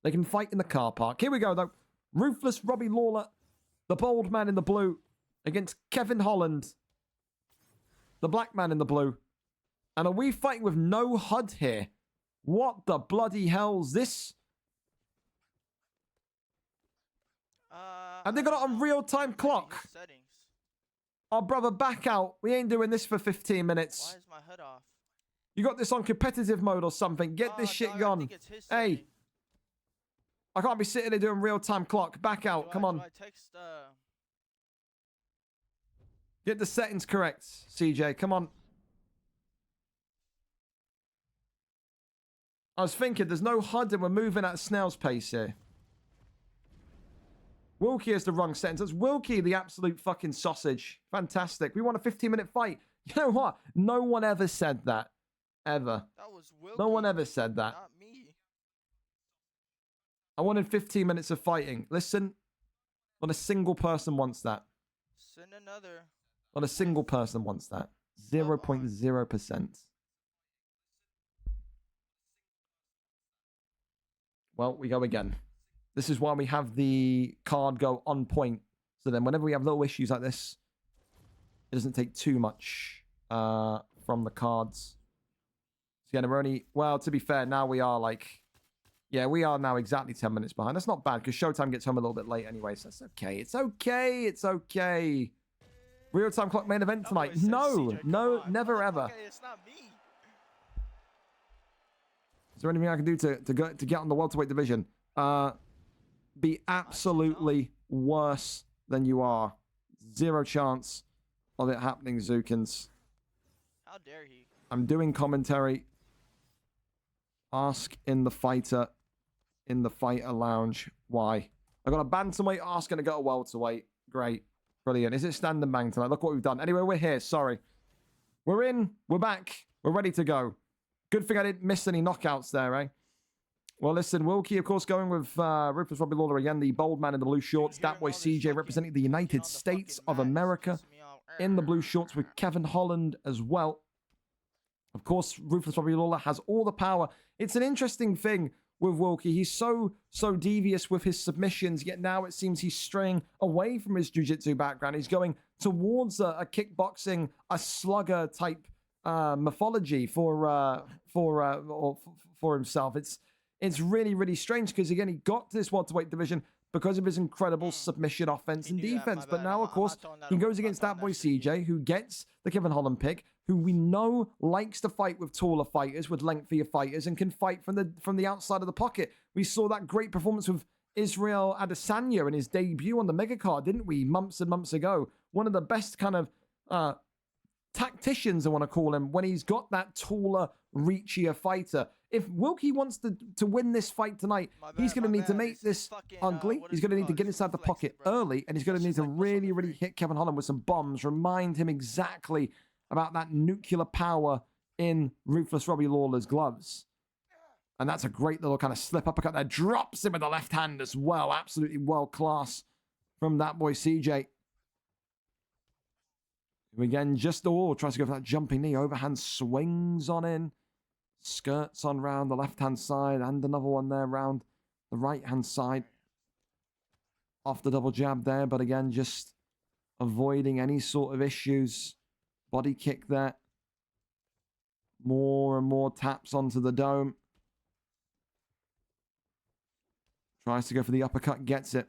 They can fight in the car park. Here we go, though. Ruthless Robbie Lawler The bold man in the blue against Kevin Holland. The black man in the blue. And are we fighting with no HUD here? What the bloody hell's this? And they got it on real-time clock. Settings. Oh, brother, back out. We ain't doing this for 15 minutes. Why is my HUD off? You got this on competitive mode or something. Get this shit dog, I gone. think it's his Hey. setting. I can't be sitting there doing real-time clock. Back out. Come on. Do I text, Get the settings correct, CJ. Come on. I was thinking, there's no HUD and we're moving at a snail's pace here. Wilkie is the wrong sentence. That's Wilkie, the absolute fucking sausage. Fantastic. We want a 15-minute fight. You know what? No one ever said that. Ever. that was Wilkie, No one ever said that. not me. I wanted 15 minutes of fighting. Listen, not a single person wants that. Send another. Not a single person wants that. 0.0%. Well, we go again. This is why we have the card go on point. So then whenever we have little issues like this, it doesn't take too much from the cards. So again, we're only... Well, to be fair, now we are like... Yeah, we are now exactly 10 minutes behind. That's not bad, because Showtime gets home a little bit late anyway, so that's okay. It's okay. It's okay. Real-time clock main event tonight. No, no, never ever. Okay, it's not me. Is there anything I can do to get on the welterweight division? Be absolutely worse than you are. Zero chance of it happening, Zookins. How dare he? I'm doing commentary. Ask in the fighter lounge why. I got a bantamweight ask and I got a welterweight. Great. Brilliant. Is it stand and bang tonight? Look what we've done. Anyway, we're here. Sorry. We're in. We're back. We're ready to go. Good thing I didn't miss any knockouts there, eh? Well, listen, Wilkie, of course, going with Ruthless Robbie Lawler again, the bold man in the blue shorts. That boy CJ representing the United States of America in the blue shorts with Kevin Holland as well. Of course, Ruthless Robbie Lawler has all the power. It's an interesting thing with Wilkie. He's so devious with his submissions, yet now it seems he's straying away from his jiu-jitsu background. He's going towards a kickboxing, a slugger type mythology for himself. It's really, really strange because, again, he got to this welterweight division because of his incredible submission offense and defense. But now, of course, he goes against that boy CJ, who gets the Kevin Holland pick, who we know likes to fight with taller fighters, with lengthier fighters, and can fight from the outside of the pocket. We saw that great performance with Israel Adesanya in his debut on the mega card, didn't we? Months and months ago. One of the best kind of tacticians, I want to call him, when he's got that taller, reachier fighter. If Wilkie wants to win this fight tonight, he's going to need to make this ugly. He's going to need to get inside the pocket early, and he's going to need to really, really hit Kevin Holland with some bombs, remind him exactly about that nuclear power in Ruthless Robbie Lawler's gloves. And that's a great little kind of slip uppercut there. Drops him with the left hand as well. Absolutely world class from that boy CJ. Again, just tries to go for that jumping knee. Overhand swings on in. Skirts on round the left-hand side. And another one there round the right-hand side. Off the double jab there. But again, just avoiding any sort of issues. Body kick there. More and more taps onto the dome. Tries to go for the uppercut. Gets it.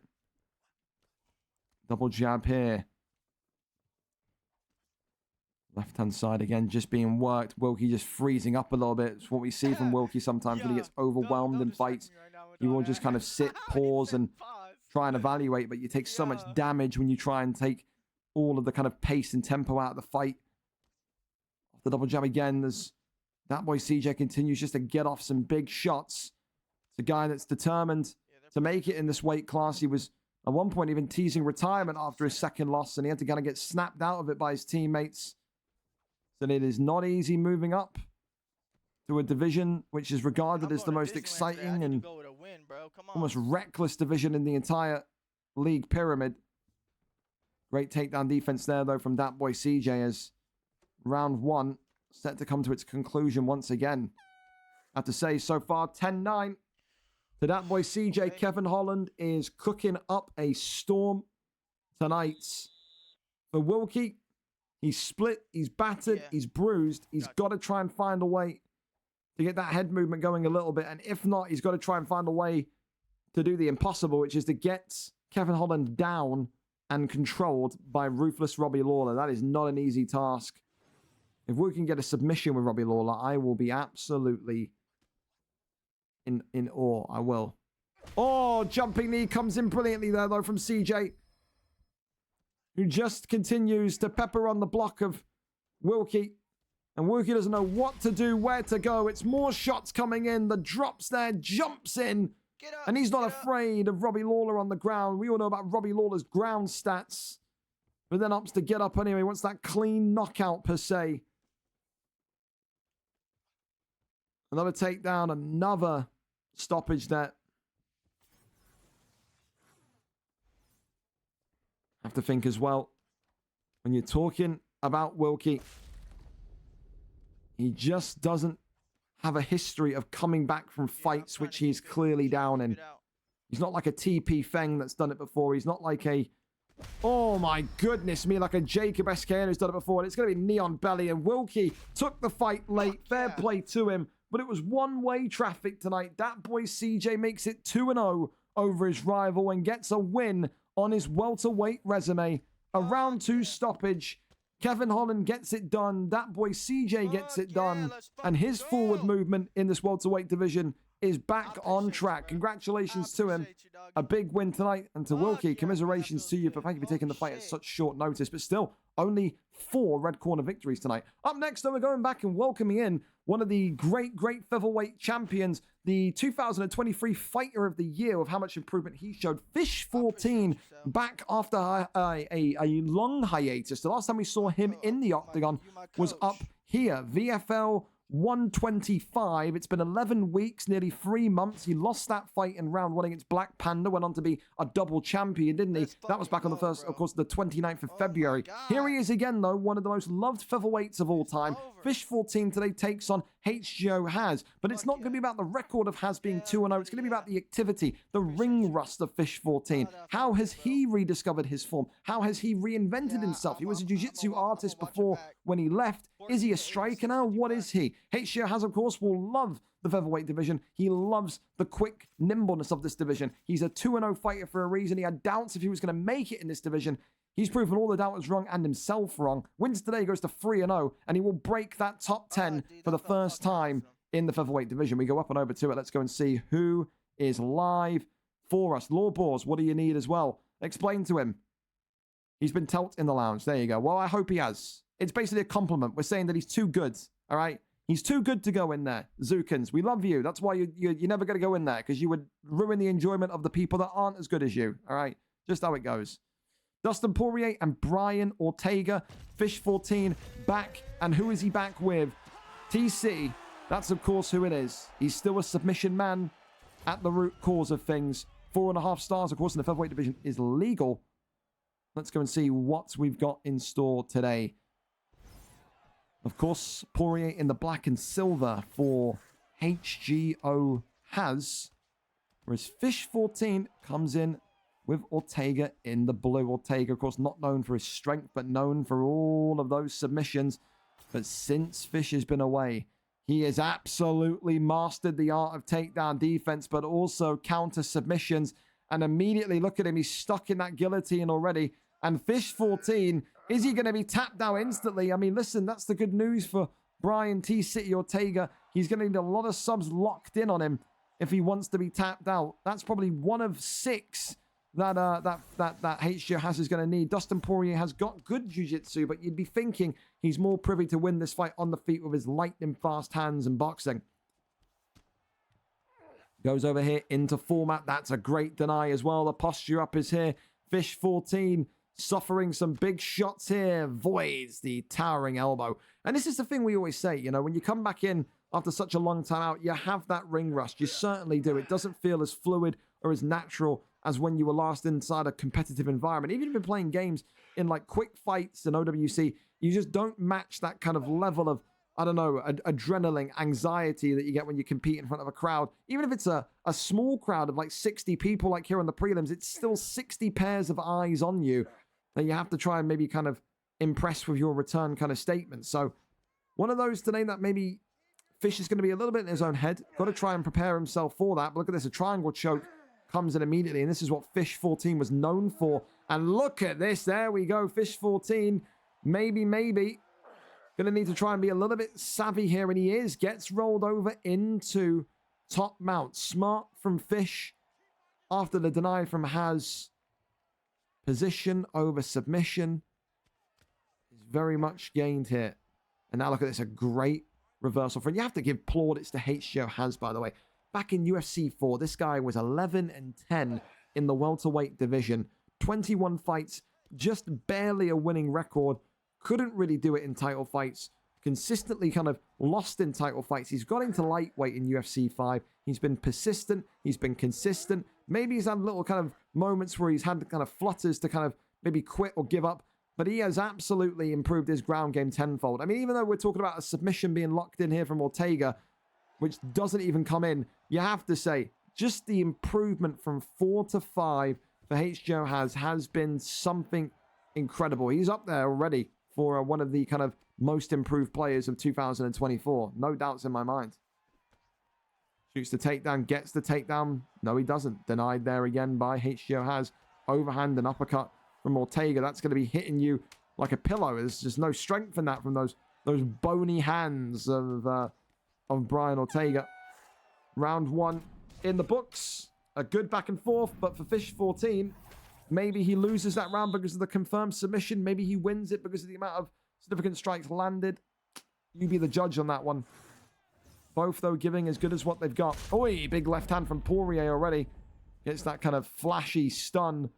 Double jab here. Left-hand side again, just being worked. Wilkie just freezing up a little bit. It's what we see from Wilkie sometimes when he gets overwhelmed in fights. He will just kind of sit, pause, and try and evaluate, but you take so much damage when you try and take all of the kind of pace and tempo out of the fight. Off the double jab again, as that boy CJ continues just to get off some big shots. It's a guy that's determined to make it in this weight class. He was at one point even teasing retirement after his second loss, and he had to kind of get snapped out of it by his teammates. So it is not easy moving up to a division which is regarded as the most exciting and almost reckless division in the entire league pyramid. Great takedown defense there, though, from that boy CJ, as round one set to come to its conclusion once again. I have to say, so far, 10-9 to that boy CJ. Kevin Holland is cooking up a storm tonight for Wilkie. He's split, he's battered, he's bruised. He's got to try and find a way to get that head movement going a little bit. And if not, he's got to try and find a way to do the impossible, which is to get Kevin Holland down and controlled by ruthless Robbie Lawler. That is not an easy task. If we can get a submission with Robbie Lawler, I will be absolutely in awe. I will. Oh, jumping knee comes in brilliantly there, though, from CJ, who just continues to pepper on the block of Wilkie. And Wilkie doesn't know what to do, where to go. It's more shots coming in. The drops there, jumps in. And he's not afraid of Robbie Lawler on the ground. We all know about Robbie Lawler's ground stats. But then opts to get up anyway. Wants that clean knockout, per se. Another takedown, another stoppage there. Have to think as well, when you're talking about Wilkie, he just doesn't have a history of coming back from fights which he's clearly down in. He's not like a TP Feng that's done it before. He's not like a, oh my goodness me, like a Jacob SKN who's done it before. And it's going to be knee on belly. And Wilkie took the fight late. Fair play to him. But it was one-way traffic tonight. That boy CJ makes it 2-0 over his rival and gets a win on his welterweight resume. A round 2 stoppage. Kevin Holland gets it done. That boy CJ gets it done. And his forward movement in this welterweight division is back on track. Congratulations to him. A big win tonight. And to Wilkie, commiserations to you. But thank you for taking the fight at such short notice. But still, only 4 red corner victories tonight. Up next, though, we're going back and welcoming in one of the great featherweight champions, the 2023 Fighter of the Year, with how much improvement he showed. Fish 14 back after a long hiatus. The last time we saw him in the octagon was up here, VFL 125. It's been 11 weeks, nearly 3 months. He lost that fight in round 1 against Black Panda, went on to be a double champion, didn't he? That was back on the first, of course, the 29th of February. Here he is again, though, one of the most loved featherweights of all time. Fish 14 today takes on HGO Haz, but it's not going to be about the record of Haz being 2-0. It's going to be about the activity, the ring rust of Fish 14. How has he rediscovered his form? How has he reinvented himself? He was a jiu-jitsu artist before when he left. Is he a striker now? What is he? HGO Haz, of course, will love the featherweight division. He loves the quick nimbleness of this division. He's a 2-0 fighter for a reason. He had doubts if he was going to make it in this division. He's proven all the doubters wrong and himself wrong. Wins today, goes to 3-0, and he will break that top 10 for the first time in the featherweight division. We go up and over to it. Let's go and see who is live for us. Law Boars, what do you need as well? Explain to him. He's been told in the lounge. There you go. Well, I hope he has. It's basically a compliment. We're saying that he's too good, all right? He's too good to go in there. Zukins, we love you. That's why you're never going to go in there, because you would ruin the enjoyment of the people that aren't as good as you, all right? Just how it goes. Dustin Poirier and Brian Ortega. Fish 14 back. And who is he back with? TC. That's, of course, who it is. He's still a submission man at the root cause of things. 4.5 stars, of course, in the featherweight division is legal. Let's go and see what we've got in store today. Of course, Poirier in the black and silver for HGO Haz. Whereas Fish 14 comes in with Ortega in the blue. Ortega, of course, not known for his strength, but known for all of those submissions. But since Fish has been away, he has absolutely mastered the art of takedown defense, but also counter submissions. And immediately, look at him, he's stuck in that guillotine already. And Fish 14, is he going to be tapped now instantly? I mean, listen, that's the good news for Brian T-City Ortega. He's going to need a lot of subs locked in on him if he wants to be tapped out. That's probably one of 6 that HGO Haz is going to need. Dustin Poirier has got good jiu-jitsu, but you'd be thinking he's more privy to win this fight on the feet with his lightning fast hands and boxing. Goes over here into format. That's a great deny as well. The posture up is here. Fish 14 suffering some big shots here. Voids the towering elbow. And this is the thing we always say, you know, when you come back in after such a long time out, you have that ring rust. You certainly do. It doesn't feel as fluid or as natural as when you were last inside a competitive environment. Even if you've been playing games in like quick fights and OWC, you just don't match that kind of level of, I don't know, adrenaline, anxiety that you get when you compete in front of a crowd. Even if it's a small crowd of like 60 people like here on the prelims, it's still 60 pairs of eyes on you. that you have to try and maybe kind of impress with your return kind of statement. So one of those today that maybe Fish is going to be a little bit in his own head. Got to try and prepare himself for that. But look at this. A triangle choke comes in immediately. And this is what Fish 14 was known for. And look at this. There we go. Fish 14. Maybe. Going to need to try and be a little bit savvy here. And he is. Gets rolled over into top mount. Smart from Fish after the deny from Has. Position over submission is very much gained here. And now look at this, a great reversal front. You have to give plaudits to HGO Has, by the way. Back in UFC 4, this guy was 11-10 in the welterweight division. 21 fights, just barely a winning record. Couldn't really do it in title fights. Consistently kind of lost in title fights. He's got into lightweight in UFC 5. He's been persistent. He's been consistent. Maybe he's had little kind of moments where he's had kind of flutters to kind of maybe quit or give up. But he has absolutely improved his ground game tenfold. I mean, even though we're talking about a submission being locked in here from Ortega, which doesn't even come in, you have to say, just the improvement from 4 to 5 for HGO has been something incredible. He's up there already for one of the kind of most improved players of 2024. No doubts in my mind. Shoots the takedown, gets the takedown. No, he doesn't. Denied there again by HGO Has. Overhand and uppercut from Ortega. That's going to be hitting you like a pillow. There's just no strength in that from those bony hands of Brian Ortega. Round 1 in the books. A good back and forth, but for Fish 14, maybe he loses that round because of the confirmed submission. Maybe he wins it because of the amount of significant strikes landed. You be the judge on that one. Both, though, giving as good as what they've got. Oi, big left hand from Poirier already. Gets that kind of flashy stun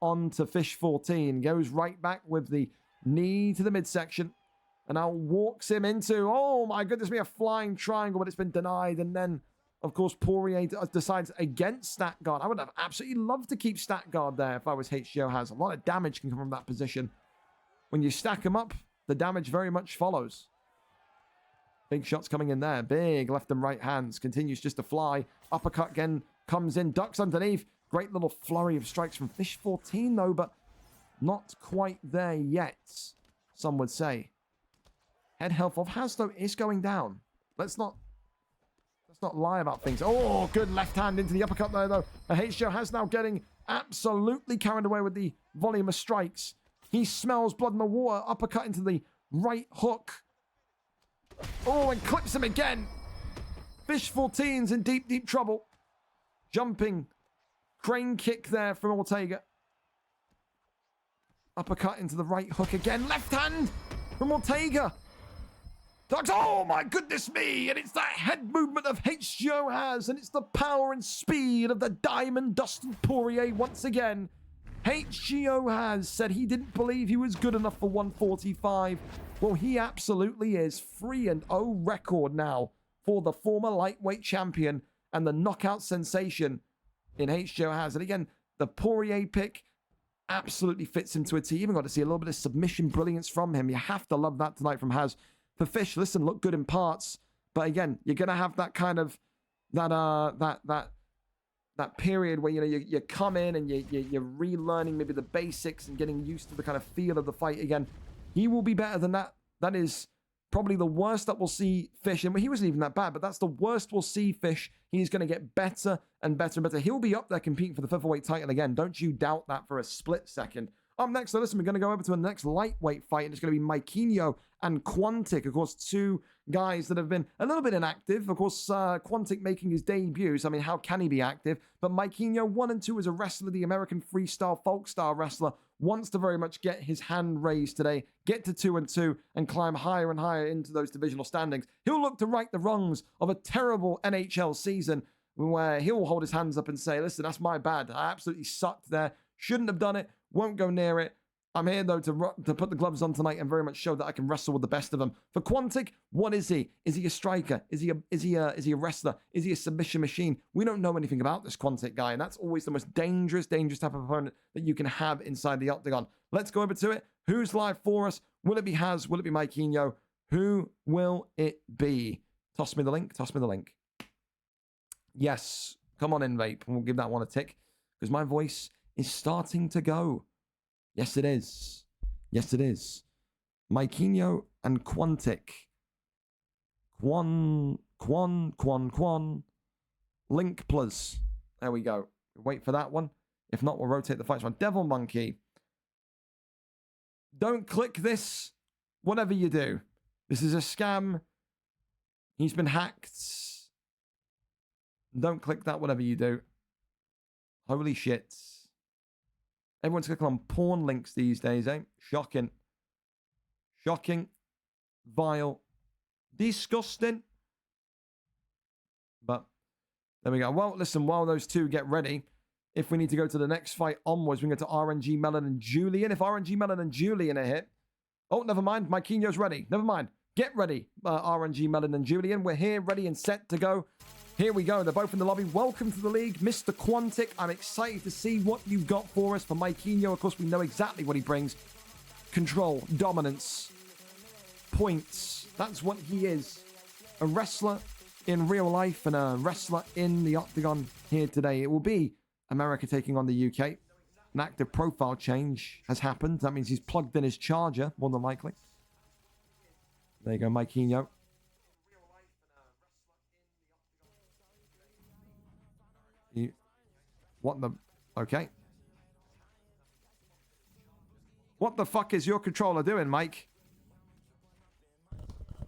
onto Fish 14. Goes right back with the knee to the midsection. And now walks him into, oh my goodness me, a flying triangle, but it's been denied. And then, of course, Poirier decides against stat guard. I would have absolutely loved to keep stat guard there if I was HGO Has. A lot of damage can come from that position. When you stack them up, the damage very much follows. Big shots coming in there. Big left and right hands. Continues just to fly. Uppercut again comes in. Ducks underneath. Great little flurry of strikes from Fish 14, though, but not quite there yet, some would say. Head health of Has, though, is going down. Let's not lie about things. Oh, good left hand into the uppercut there, though. The HGO Has now getting absolutely carried away with the volume of strikes. He smells blood in the water. Uppercut into the right hook. Oh, and clips him again. Fish 14's in deep, deep trouble. Jumping. Crane kick there from Ortega. Uppercut into the right hook again. Left hand from Ortega. Ducks. Oh, my goodness me. And it's that head movement of HGO Has. And it's the power and speed of the Diamond Dustin Poirier once again. HGO Has said he didn't believe he was good enough for 145. Well, he absolutely is. 3-0 record now for the former lightweight champion and the knockout sensation in HGO Has. And again, the Poirier pick absolutely fits him to a T. Even got to see a little bit of submission brilliance from him. You have to love that tonight from Has. For Fish, listen, look good in parts. But again, you're going to have that kind of, that period where, you know, you come in and you're relearning maybe the basics and getting used to the kind of feel of the fight again. He will be better than that. That is probably the worst that we'll see Fish. And he wasn't even that bad, but that's the worst we'll see Fish. He's going to get better and better and better. He'll be up there competing for the featherweight title again. Don't you doubt that for a split second. Up next, so listen, we're going to go over to the next lightweight fight, and it's going to be Maikinho and Quantic. Of course, two guys that have been a little bit inactive. Of course, Quantic making his debut. So, I mean, how can he be active? But Maikinho, 1 and 2 as a wrestler, the American freestyle folk style wrestler, wants to very much get his hand raised today, get to 2 and 2, and climb higher and higher into those divisional standings. He'll look to right the wrongs of a terrible NHL season where he'll hold his hands up and say, listen, that's my bad. I absolutely sucked there. Shouldn't have done it. Won't go near it. I'm here, though, to put the gloves on tonight and very much show that I can wrestle with the best of them. For Quantic, what is he? Is he a striker? Is he a wrestler? Is he a submission machine? We don't know anything about this Quantic guy, and that's always the most dangerous type of opponent that you can have inside the octagon. Let's go over to it. Who's live for us? Will it be Has? Will it be Maikinho? Who will it be? Toss me the link. Toss me the link. Yes. Come on in, Vape. We'll give that one a tick because my voice is starting to go. Yes, it is. Yes, it is. Maikinho and Quantic. Quan. Link plus. There we go. Wait for that one. If not, we'll rotate the fights one. Devil Monkey. Don't click this. Whatever you do. This is a scam. He's been hacked. Don't click that, whatever you do. Holy shit. Everyone's clicking on porn links these days, eh? Shocking. Shocking. Vile. Disgusting. But there we go. Well, listen, while those two get ready, if we need to go to the next fight onwards, we can go to RNG Melon and Julian. If RNG Melon and Julian are hit. Oh, never mind. Maikinho's ready. Never mind. Get ready, RNG Melon and Julian. We're here, ready and set to go. Here we go. They're both in the lobby. Welcome to the league, Mr. Quantic. I'm excited to see what you've got for us. For Maikinho, of course, we know exactly what he brings. Control, dominance, points. That's what he is. A wrestler in real life and a wrestler in the octagon here today. It will be America taking on the UK. An active profile change has happened. That means he's plugged in his charger, more than likely. There you go, Maikinho. What the... Okay. What the fuck is your controller doing, Mike?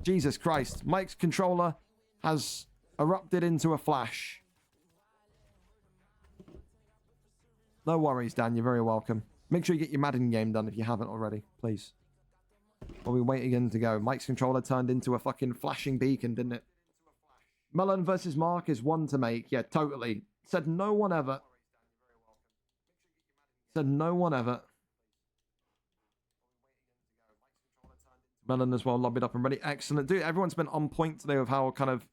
Jesus Christ. Mike's controller has erupted into a flash. No worries, Dan. You're very welcome. Make sure you get your Madden game done if you haven't already, please. While we wait again to go. Mike's controller turned into a fucking flashing beacon, didn't it? Melon versus Mark is one to make. Yeah, totally. Said no one ever. Said no one ever. Melon as well, lobbied up and ready. Excellent. Dude, everyone's been on point today with how kind of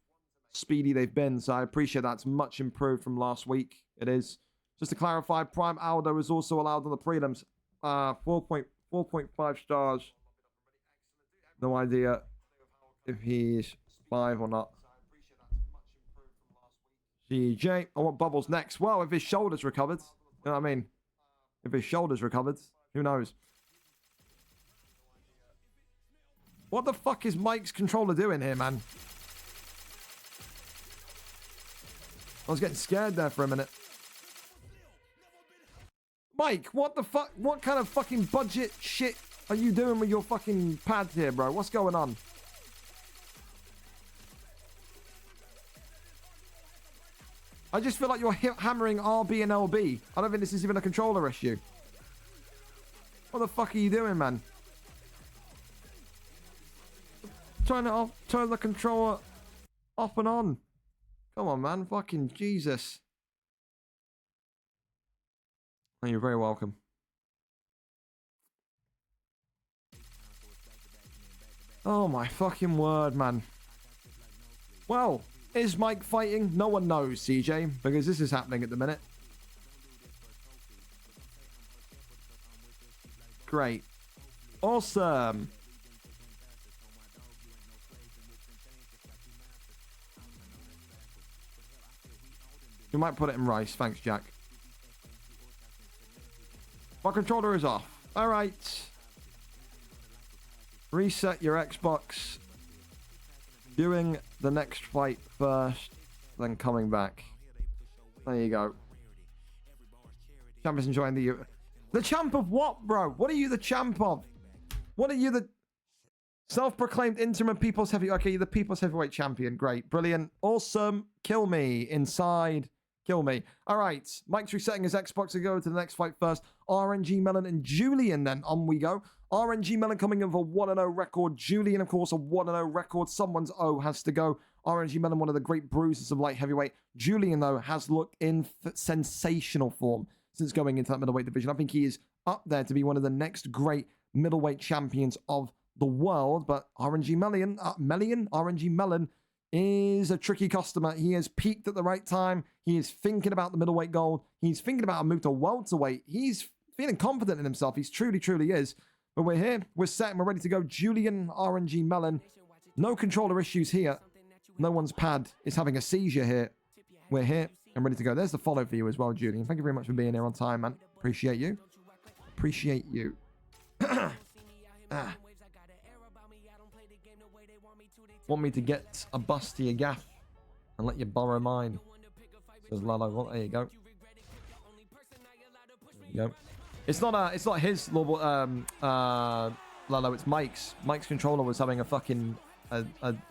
speedy they've been. So I appreciate that. It's much improved from last week. It is. Just to clarify, Prime Aldo is also allowed on the prelims. 4.5 stars. No idea if he's 5 or not. CJ, I want Bubbles next. Well, if his shoulder's recovered. You know what I mean? If his shoulder's recovered, who knows? What the fuck is Mike's controller doing here, man? I was getting scared there for a minute. Mike, what the fuck? What kind of fucking budget shit are you doing with your fucking pads here, bro? What's going on? I just feel like you're hammering RB and LB. I don't think this is even a controller issue. What the fuck are you doing, man? Turn it off. Turn the controller off and on. Come on, man. Fucking Jesus. Oh, you're very welcome. Oh my fucking word, man. Well, is Mike fighting? No one knows, CJ, because this is happening at the minute. Great. Awesome. You might put it in rice. Thanks, Jack. My controller is off. All right. Reset your Xbox. Doing the next fight first, then coming back. There you go. Champ is enjoying the champ of what, bro? What are you the champ of? What are you the self-proclaimed interim people's heavyweight? Okay, you're the people's heavyweight champion. Great, brilliant, awesome. Kill me inside. Kill me. All right, Mike's resetting his Xbox to go to the next fight first. RNG Melon and Julian, then on we go. RNG Melon coming in with a 1-0 record. Julian, of course, a 1-0 record. Someone's O has to go. RNG Melon, one of the great bruisers of light heavyweight. Julian, though, has looked in sensational form since going into that middleweight division. I think he is up there to be one of the next great middleweight champions of the world. But RNG Melon is a tricky customer. He has peaked at the right time. He is thinking about the middleweight gold. He's thinking about a move to welterweight. He's feeling confident in himself. He's truly is. But we're here. We're set and we're ready to go. Julian, RNG Melon. No controller issues here. No one's pad is having a seizure here. We're here and ready to go. There's the follow for you as well, Julian. Thank you very much for being here on time, man. Appreciate you. appreciate you. Want me to get a bus to your gaff and let you borrow mine? Says Lalo. Well, there you go. There you go. It's not his Lalo, it's Mike's. Mike's controller was having a fucking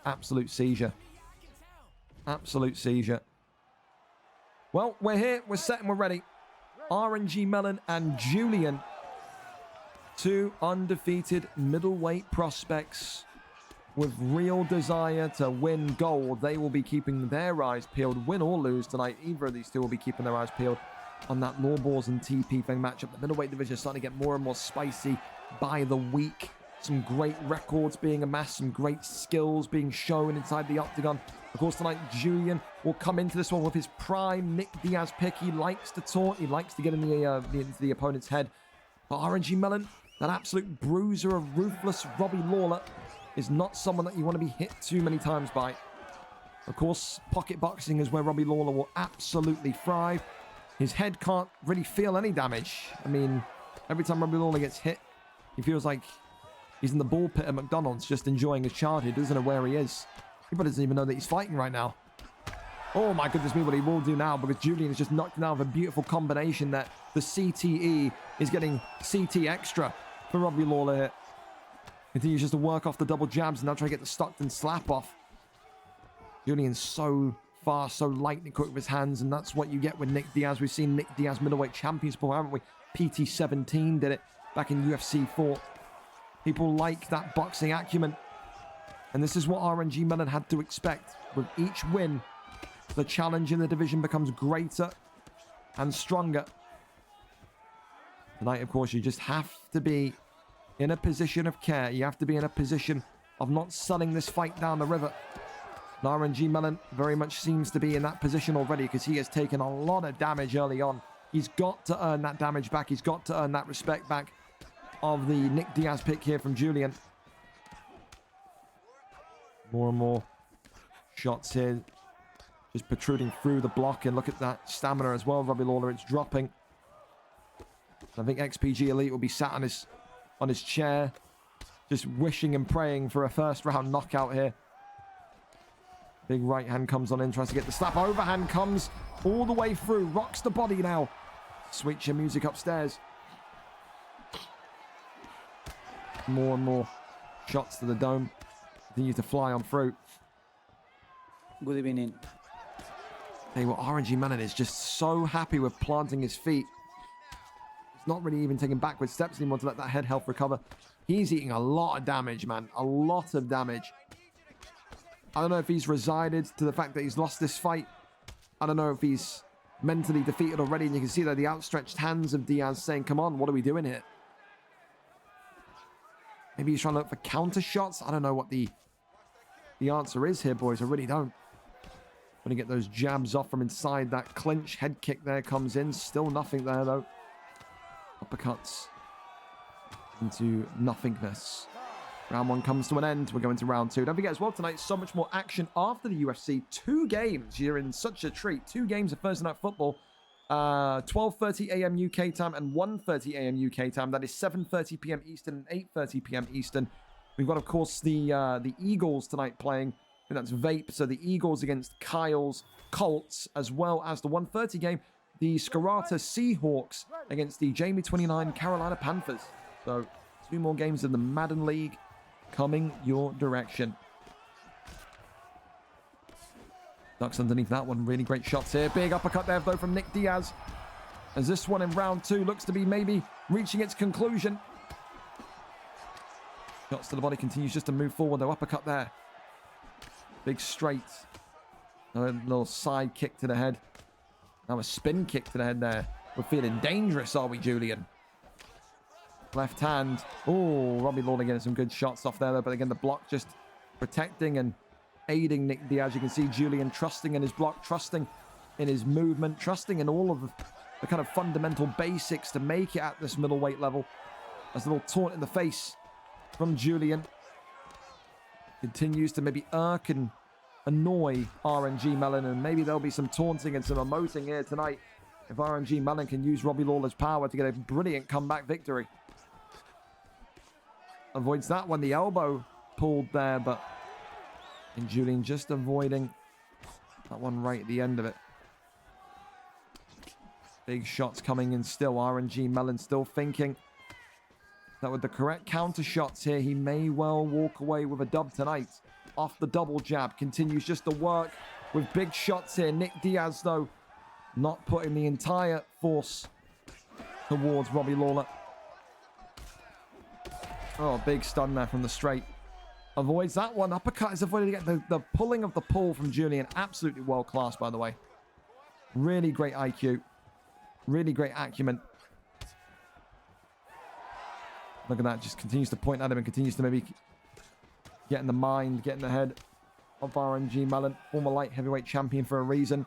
absolute seizure. Absolute seizure. Well, we're here, we're set, and we're ready. RNG Melon and Julian, two undefeated middleweight prospects with real desire to win gold. They will be keeping their eyes peeled, win or lose tonight. Either of these two will be keeping their eyes peeled on that Law Balls and TP thing matchup. The middleweight division is starting to get more and more spicy by the week. Some great records being amassed, some great skills being shown inside the octagon. Of course, tonight, Julian will come into this one with his prime Nick Diaz pick. He likes to taunt. He likes to get in into the opponent's head. But RNG Melon, that absolute bruiser of ruthless Robbie Lawler, is not someone that you want to be hit too many times by. Of course, pocket boxing is where Robbie Lawler will absolutely thrive. His head can't really feel any damage. I mean, every time Robbie Lawler gets hit, he feels like he's in the ball pit at McDonald's just enjoying his childhood. Doesn't know where he is. He probably doesn't even know that he's fighting right now. Oh my goodness me, what he will do now, because Julian is just knocked him out with a beautiful combination that the CTE is getting CT extra for Robbie Lawler here. Continues just to work off the double jabs and now try to get the Stockton slap off. Julian's so fast, so lightning quick with his hands, and that's what you get with Nick Diaz. We've seen Nick Diaz middleweight champions before, haven't we? PT17 did it back in UFC 4. People like that boxing acumen. And this is what RNG Melon had to expect. With each win, the challenge in the division becomes greater and stronger. Tonight, of course, you just have to be in a position of care. You have to be in a position of not selling this fight down the river. And RNG Melon very much seems to be in that position already because he has taken a lot of damage early on. He's got to earn that damage back. He's got to earn that respect back of the Nick Diaz pick here from Julian. More and more shots here. Just protruding through the block. And look at that stamina as well. Robbie Lawler, it's dropping. I think XPG Elite will be sat on his chair. Just wishing and praying for a first round knockout here. Big right hand comes on in. Tries to get the slap. Overhand comes all the way through. Rocks the body now. Switch your music upstairs. More and more shots to the dome. Continue to fly on through. Good evening. Hey, well, RNG Melon is just so happy with planting his feet. He's not really even taking backward steps anymore to let that head health recover. He's eating a lot of damage, man. A lot of damage. I don't know if he's resided to the fact that he's lost this fight. I don't know if he's mentally defeated already. And you can see there the outstretched hands of Diaz saying, come on, what are we doing here? Maybe he's trying to look for counter shots. I don't know what the answer is here, boys. I really don't. Going to get those jabs off from inside that clinch. Head kick there comes in. Still nothing there, though. Uppercuts into nothingness. Round one comes to an end. We're going to round two. Don't forget as well, tonight, so much more action after the UFC. 2 games. You're in such a treat. 2 games of Thursday Night Football. 12:30 a.m. UK time and 1:30 a.m. UK time. That is 7:30 p.m. Eastern and 8:30 p.m. Eastern. We've got, of course, the Eagles tonight playing. And that's Vape. So the Eagles against Kyle's Colts, as well as the 1:30 game, the Scarata Seahawks against the Jamie 29 Carolina Panthers. So 2 more games in the Madden League coming your direction. Ducks underneath that one. Really great shots here. Big uppercut there, though, from Nick Diaz. As this one in round 2 looks to be maybe reaching its conclusion. Shots to the body continues just to move forward, though. Uppercut there. Big straight. A little side kick to the head. Now a spin kick to the head there. We're feeling dangerous, are we, Julian? Left hand. Oh, Robbie Lawler getting some good shots off there, though. But again, the block just protecting and aiding Nick Diaz. You can see Julian trusting in his block, trusting in his movement, trusting in all of the kind of fundamental basics to make it at this middleweight level. As a little taunt in the face from Julian. Continues to maybe irk and annoy RNG Melon, and maybe there'll be some taunting and some emoting here tonight if RNG Mellon can use Robbie Lawler's power to get a brilliant comeback victory. Avoids that one. The elbow pulled there, but Julian just avoiding that one right at the end of it. Big shots coming in still. RNG Mellon still thinking that with the correct counter shots here, he may well walk away with a dub tonight. Off the double jab. Continues just to work with big shots here. Nick Diaz, though, not putting the entire force towards Robbie Lawler. Oh, big stun there from the straight. Avoids that one. Uppercut is avoided again. The pulling of the pull from Julian. Absolutely world class, by the way. Really great IQ. Really great acumen. Look at that. Just continues to point at him and continues to maybe get in the mind, get in the head of RNG Mellon. Former light heavyweight champion for a reason.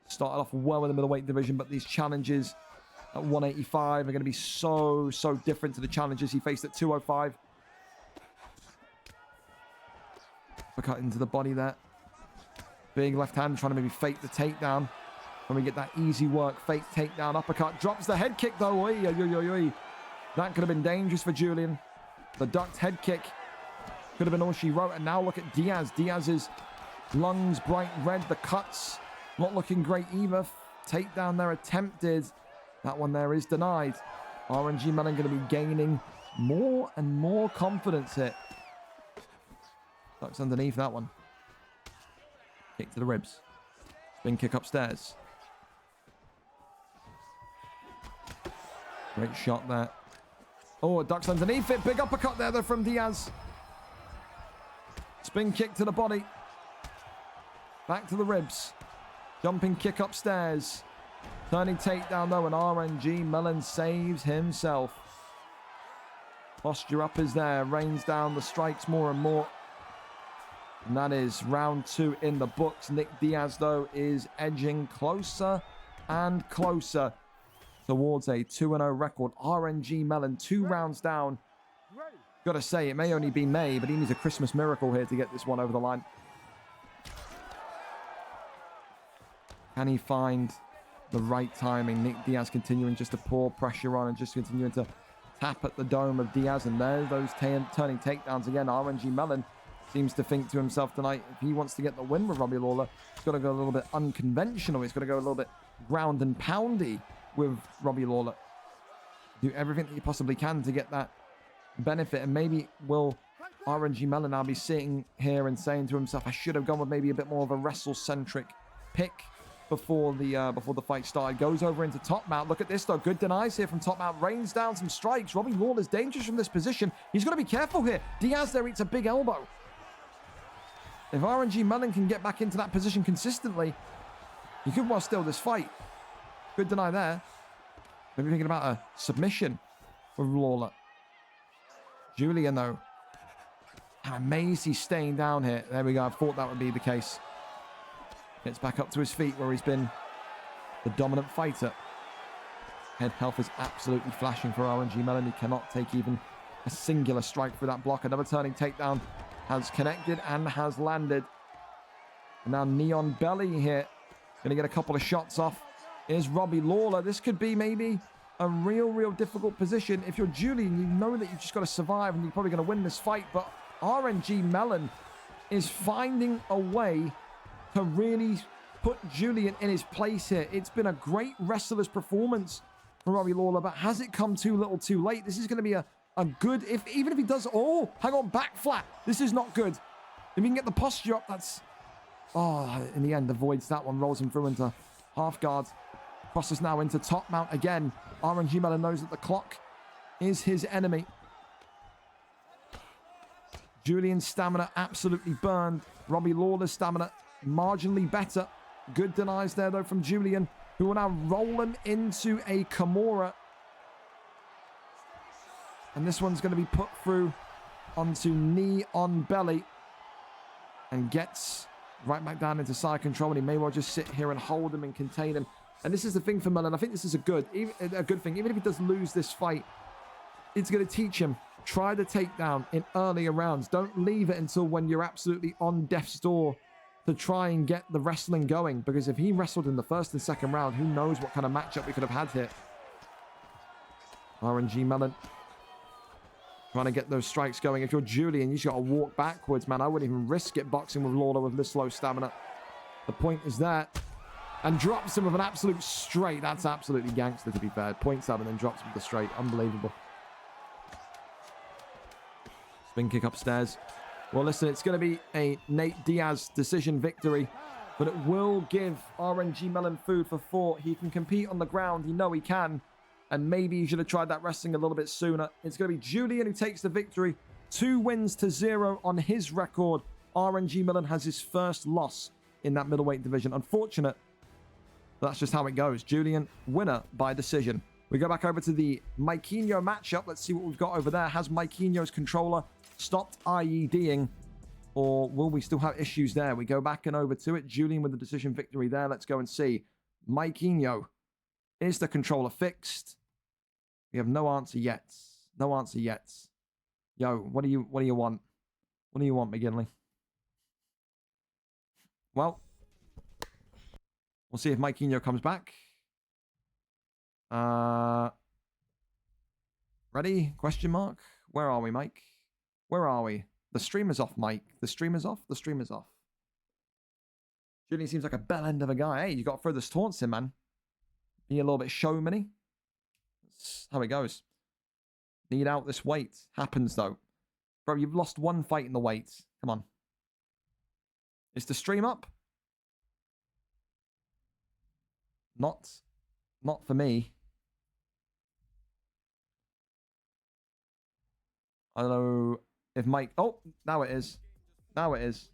Started off well in the middleweight division, but these challenges at 185 are going to be so different to the challenges he faced at 205. Uppercut into the body there. Big left hand trying to maybe fake the takedown. When we get that easy work, fake takedown, uppercut. Drops the head kick though. Oy, oy, oy, oy. That could have been dangerous for Julian. The ducked head kick could have been all she wrote. And now look at Diaz. Diaz's lungs bright red. The cuts not looking great either. Takedown there attempted. That one there is denied. RNG Mellon going to be gaining more and more confidence here. Ducks underneath that one. Kick to the ribs. Spin kick upstairs. Great shot there. Oh, ducks underneath it. Big uppercut there though from Diaz. Spin kick to the body. Back to the ribs. Jumping kick upstairs. Turning takedown though, and RNG Mellon saves himself. Posture up is there. Rains down the strikes more and more. And that is round 2 in the books. Nick Diaz though is edging closer and closer towards a 2-0 record. RNG Mellon 2 rounds down. Gotta say, it may only be May, but he needs a Christmas miracle here to get this one over the line. Can he find the right timing? Nick Diaz continuing just to pour pressure on and just continuing to tap at the dome of Diaz. And there's those turning takedowns again. RNG Mellon seems to think to himself tonight, if he wants to get the win with Robbie Lawler, he's got to go a little bit unconventional. He's got to go a little bit ground and poundy with Robbie Lawler. Do everything that he possibly can to get that benefit. And maybe will RNG Mellon now be sitting here and saying to himself, I should have gone with maybe a bit more of a wrestle-centric pick before the fight started. Goes over into top mount. Look at this though. Good denies here from top mount. Rains down some strikes. Robbie Lawler's dangerous from this position. He's got to be careful here. Diaz there eats a big elbow. If RNG Mellon can get back into that position consistently, he could well steal this fight. Good deny there. Maybe thinking about a submission with Lawler. Julian, though. I'm amazed he's staying down here. There we go. I thought that would be the case. Gets back up to his feet where he's been the dominant fighter. Head health is absolutely flashing for RNG Mellon. He cannot take even a singular strike for that block. Another turning takedown has connected and has landed. And now Neon Belly here. Going to get a couple of shots off. Is Robbie Lawler. This could be maybe a real difficult position. If you're Julian, you know that you've just got to survive and you're probably going to win this fight. But RNG Mellon is finding a way to really put Julian in his place here. It's been a great wrestler's performance from Robbie Lawler, but has it come too little too late? This is going to be a good, even if he does, oh, hang on, back flat. This is not good. If he can get the posture up, that's, oh, in the end, avoids that one, rolls him through into half guard. Crosses now into top mount again. RNG Mellon knows that the clock is his enemy. Julian's stamina absolutely burned. Robbie Lawler's stamina marginally better. Good denies there, though, from Julian, who will now roll him into a Kimura. And this one's going to be put through onto knee on belly. And gets right back down into side control. And he may well just sit here and hold him and contain him. And this is the thing for Mellon. I think this is a good thing. Even if he does lose this fight, it's going to teach him. Try the takedown in earlier rounds. Don't leave it until when you're absolutely on death's door to try and get the wrestling going. Because if he wrestled in the first and second round, who knows what kind of matchup we could have had here. RNG Melon trying to get those strikes going. If you're Julian, you just got to walk backwards, man. I wouldn't even risk it boxing with Lawler with this low stamina. The point is there. And drops him with an absolute straight. That's absolutely gangster, to be fair. Points up and then drops him with the straight. Unbelievable. Spin kick upstairs. Well, listen, it's going to be a Nate Diaz decision victory. But it will give RNG Melon food for thought. He can compete on the ground. You know he can. And maybe he should have tried that wrestling a little bit sooner. It's going to be Julian who takes the victory. 2 wins to 0 on his record. RNG Melon has his first loss in that middleweight division. Unfortunate. But that's just how it goes. Julian, winner by decision. We go back over to the Maikinho matchup. Let's see what we've got over there. Has Maikinho's controller stopped IEDing? Or will we still have issues there? We go back and over to it. Julian with the decision victory there. Let's go and see. Maikinho. Is the controller fixed? We have no answer yet. No answer yet. Yo, what do you want? What do you want, McGinley? Well, we'll see if Maikinho comes back. Ready? Question mark? Where are we, Mike? Where are we? The stream is off, Mike. The stream is off. The stream is off. Julian seems like a bell end of a guy. Hey, you got to throw the taunts in, man. Be a little bit showmany. That's how it goes. Need out this weight. Happens, though. Bro, you've lost 1 fight in the weight. Come on. Is the stream up? Not for me. I don't know if Mike... Oh, now it is. Now it is.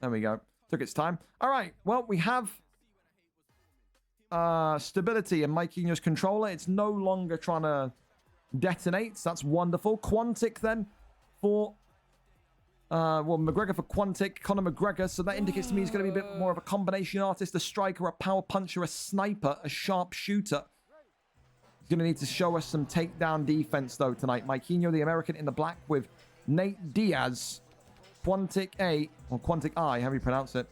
There we go. Took its time. All right. Well, we have... stability in Maikinho's controller. It's no longer trying to detonate. So that's wonderful. Quantic then for McGregor for Quantic, Conor McGregor. So that indicates to me he's going to be a bit more of a combination artist, a striker, a power puncher, a sniper, a sharp shooter. He's going to need to show us some takedown defense though tonight. Maikinho, the American in the black with Nate Diaz, Quantic A or Quantic I, however you pronounce it.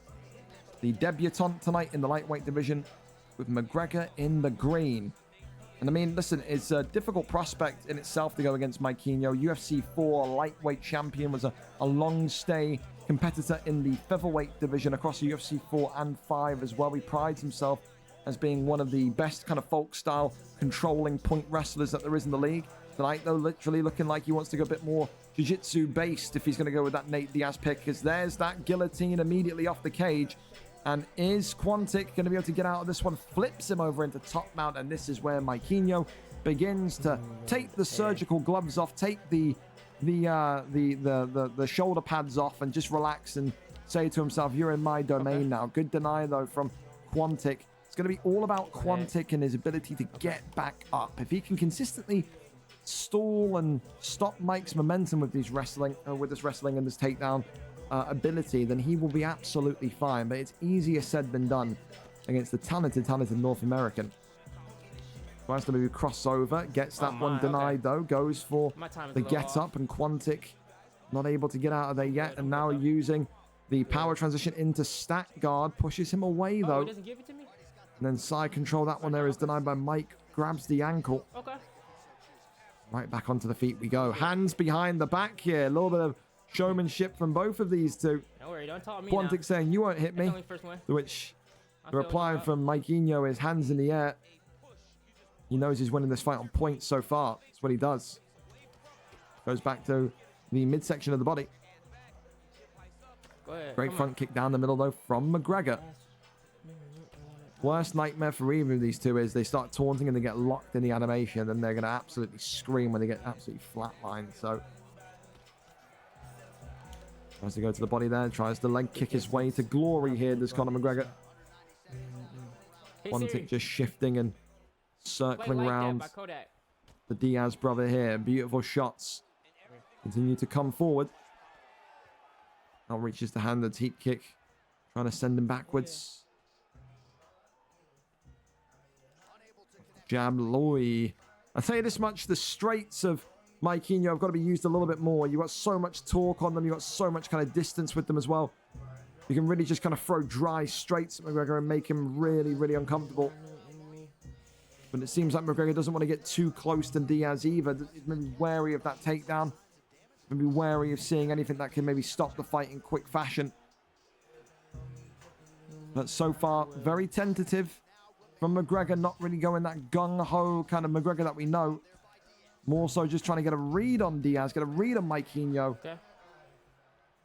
The debutant tonight in the lightweight division, with McGregor in the green. And I mean, listen, it's a difficult prospect in itself to go against Maikinho. UFC 4 lightweight champion, was a long stay competitor in the featherweight division across UFC 4 and 5 as well. He prides himself as being one of the best kind of folk style controlling point wrestlers that there is in the league. Tonight, though, literally looking like he wants to go a bit more jiu-jitsu based if he's going to go with that Nate Diaz pick, because there's that guillotine immediately off the cage. And is Quantic going to be able to get out of this one? Flips him over into top mount, and this is where Maikinho begins to take the surgical gloves off, take the shoulder pads off, and just relax and say to himself, "You're in my domain now." Good deny though from Quantic. It's going to be all about Quantic and his ability to get back up. If he can consistently stall and stop Mike's momentum with this wrestling and this takedown ability, then he will be absolutely fine. But it's easier said than done against the talented North American. Tries to maybe crossover, gets that one denied though, goes for the get up, and Quantic not able to get out of there yet, and now using the power transition into stack guard, pushes him away though. And then side control, that one there is denied by Mike, grabs the ankle. Right back onto the feet we go. Hands behind the back here, a little bit of showmanship from both of these two. Don't worry, don't talk me Quantic now. saying, "You won't hit me." To which the reply from Maikinho is hands in the air. He knows he's winning this fight on points so far. That's what he does. Goes back to the midsection of the body. Go ahead, Great front kick down the middle though from McGregor. Worst nightmare for either of these two is they start taunting and they get locked in the animation, and they're going to absolutely scream when they get absolutely flatlined. So tries to go to the body there, tries to leg kick his way to glory here, does Conor McGregor. Quantic just shifting and circling around the Diaz brother here. Beautiful shots continue to come forward. Now reaches to hand the heat kick, trying to send him backwards. Jab Loy. I'll tell you this much, the straights of Maikinho have got to be used a little bit more. You've got so much torque on them. You've got so much kind of distance with them as well. You can really just kind of throw dry straights at McGregor and make him really, really uncomfortable. But it seems like McGregor doesn't want to get too close to Diaz either. He's maybe wary of that takedown. Maybe wary of seeing anything that can maybe stop the fight in quick fashion. But so far, very tentative from McGregor. Not really going that gung-ho kind of McGregor that we know. More so just trying to get a read on Diaz, get a read on Maikinho. Okay.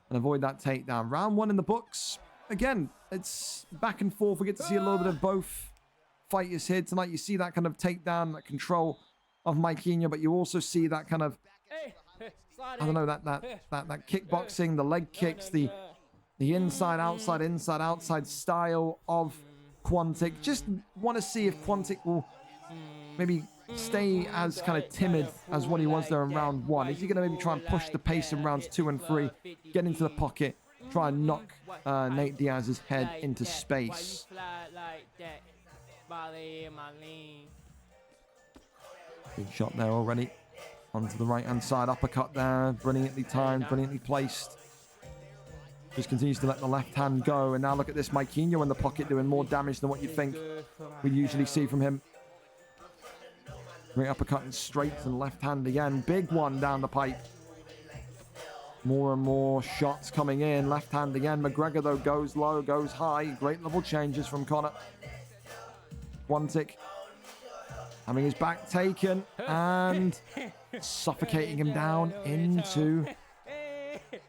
And avoid that takedown. Round 1 in the books. Again, it's back and forth. We get to see a little bit of both fighters here tonight. You see that kind of takedown, that control of Maikinho, but you also see that kind of, I don't know, that kickboxing, the leg kicks, the inside, outside style of Quantic. Just want to see if Quantic will maybe stay as kind of timid as what he was there in round 1. Is he going to maybe try and push the pace in rounds 2 and 3, get into the pocket, try and knock Nate Diaz's head into space? Big shot there already. Onto the right-hand side. Uppercut there. Brilliantly timed, brilliantly placed. Just continues to let the left hand go. And now look at this. Maikinho in the pocket doing more damage than what you'd think we usually see from him. Great uppercut and straight and left hand again. Big one down the pipe. More and more shots coming in. Left hand again. McGregor, though, goes low, goes high. Great level changes from Conor. Quantic having his back taken and suffocating him down into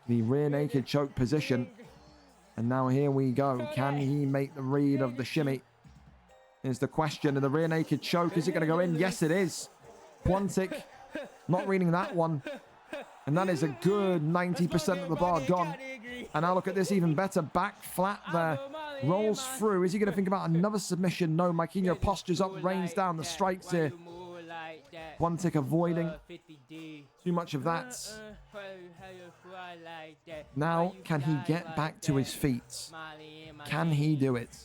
the rear naked choke position. And now here we go. Can he make the read of the shimmy? Is the question. And the rear naked choke, is it going to go in? Yes, it is. Quantic not reading that one. And that is a good 90% of the bar gone. And now look at this, even better. Back flat there. Rolls through. Is he going to think about another submission? No. Maikinho postures up, rains down the strikes here. Quantic avoiding too much of that. Now, can he get back to his feet? Can he do it?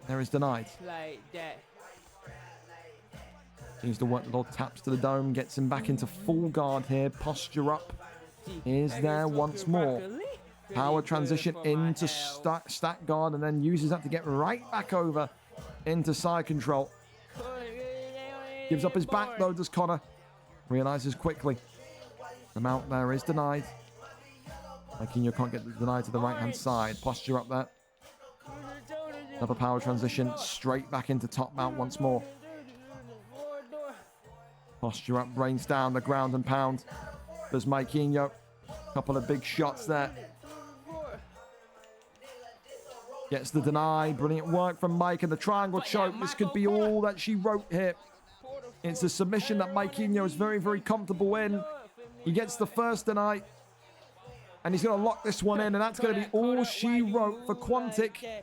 There is denied. Seems to work the little taps to the dome, gets him back into full guard here. Posture up is there once more. Power transition into stack guard and then uses that to get right back over into side control. Gives up his back though, does Conor. Realizes quickly the mount there is denied. Maikinho can't get the denied to the right hand side. Posture up there. Another power transition straight back into top mount once more. Posture up, brains down, the ground and pound. There's Maikinho. Couple of big shots there. Gets the deny. Brilliant work from Mike and the triangle choke. This could be all that she wrote here. It's a submission that Maikinho is very, very comfortable in. He gets the first deny. And he's going to lock this one in. And that's going to be all she wrote for Quantic.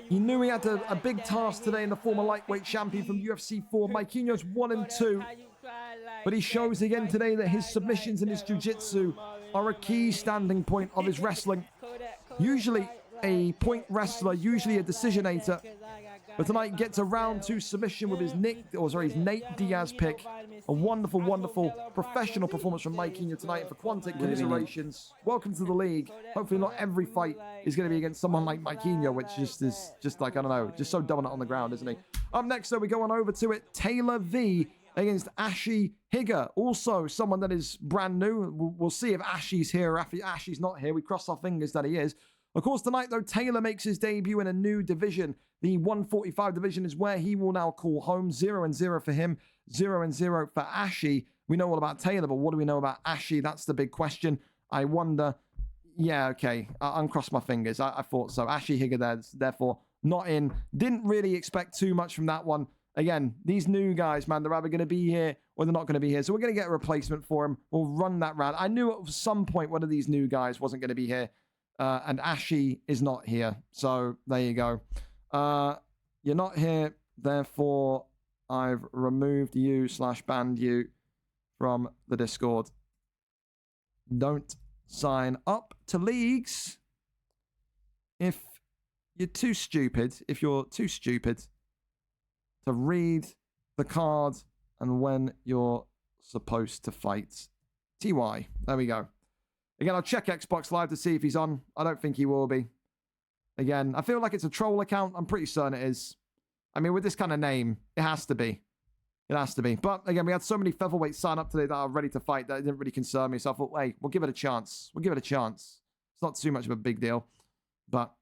He knew he had a big task today in the former lightweight champion from UFC 4. Maikinho's 1 and 2. But he shows again today that his submissions and his jiu-jitsu are a key standing point of his wrestling. Usually a point wrestler, usually a decisionator. But tonight gets a round 2 submission with his Nate Diaz pick. A wonderful, wonderful professional performance from Maikinho tonight. For Quantic, commiserations. Welcome to the league. Hopefully not every fight is going to be against someone like Maikinho, which is just like, I don't know, just so dominant on the ground, isn't he? Up next, though, we go on over to it. Taylor V against Ashi Higger. Also, someone that is brand new. We'll see if Ashi's here or if Ashi's not here. We cross our fingers that he is. Of course, tonight, though, Taylor makes his debut in a new division. The 145 division is where he will now call home. 0-0 for him. 0-0 for Ashi. We know all about Taylor, but what do we know about Ashi? That's the big question. I wonder. Yeah, okay. I uncrossed my fingers. I thought so. Ashi Higger there, therefore, not in. Didn't really expect too much from that one. Again, these new guys, man, they're either going to be here or they're not going to be here. So we're going to get a replacement for him. We'll run that round. I knew at some point one of these new guys wasn't going to be here. And Ashi is not here. So there you go. You're not here. Therefore, I've removed you / banned you from the Discord. Don't sign up to leagues if you're too stupid. If you're too stupid to read the card and when you're supposed to fight. TY. There we go. Again, I'll check Xbox Live to see if he's on. I don't think he will be. Again, I feel like it's a troll account. I'm pretty certain it is. I mean, with this kind of name, it has to be. It has to be. But again, we had so many featherweights sign up today that are ready to fight that it didn't really concern me. So I thought, hey, we'll give it a chance. We'll give it a chance. It's not too much of a big deal. But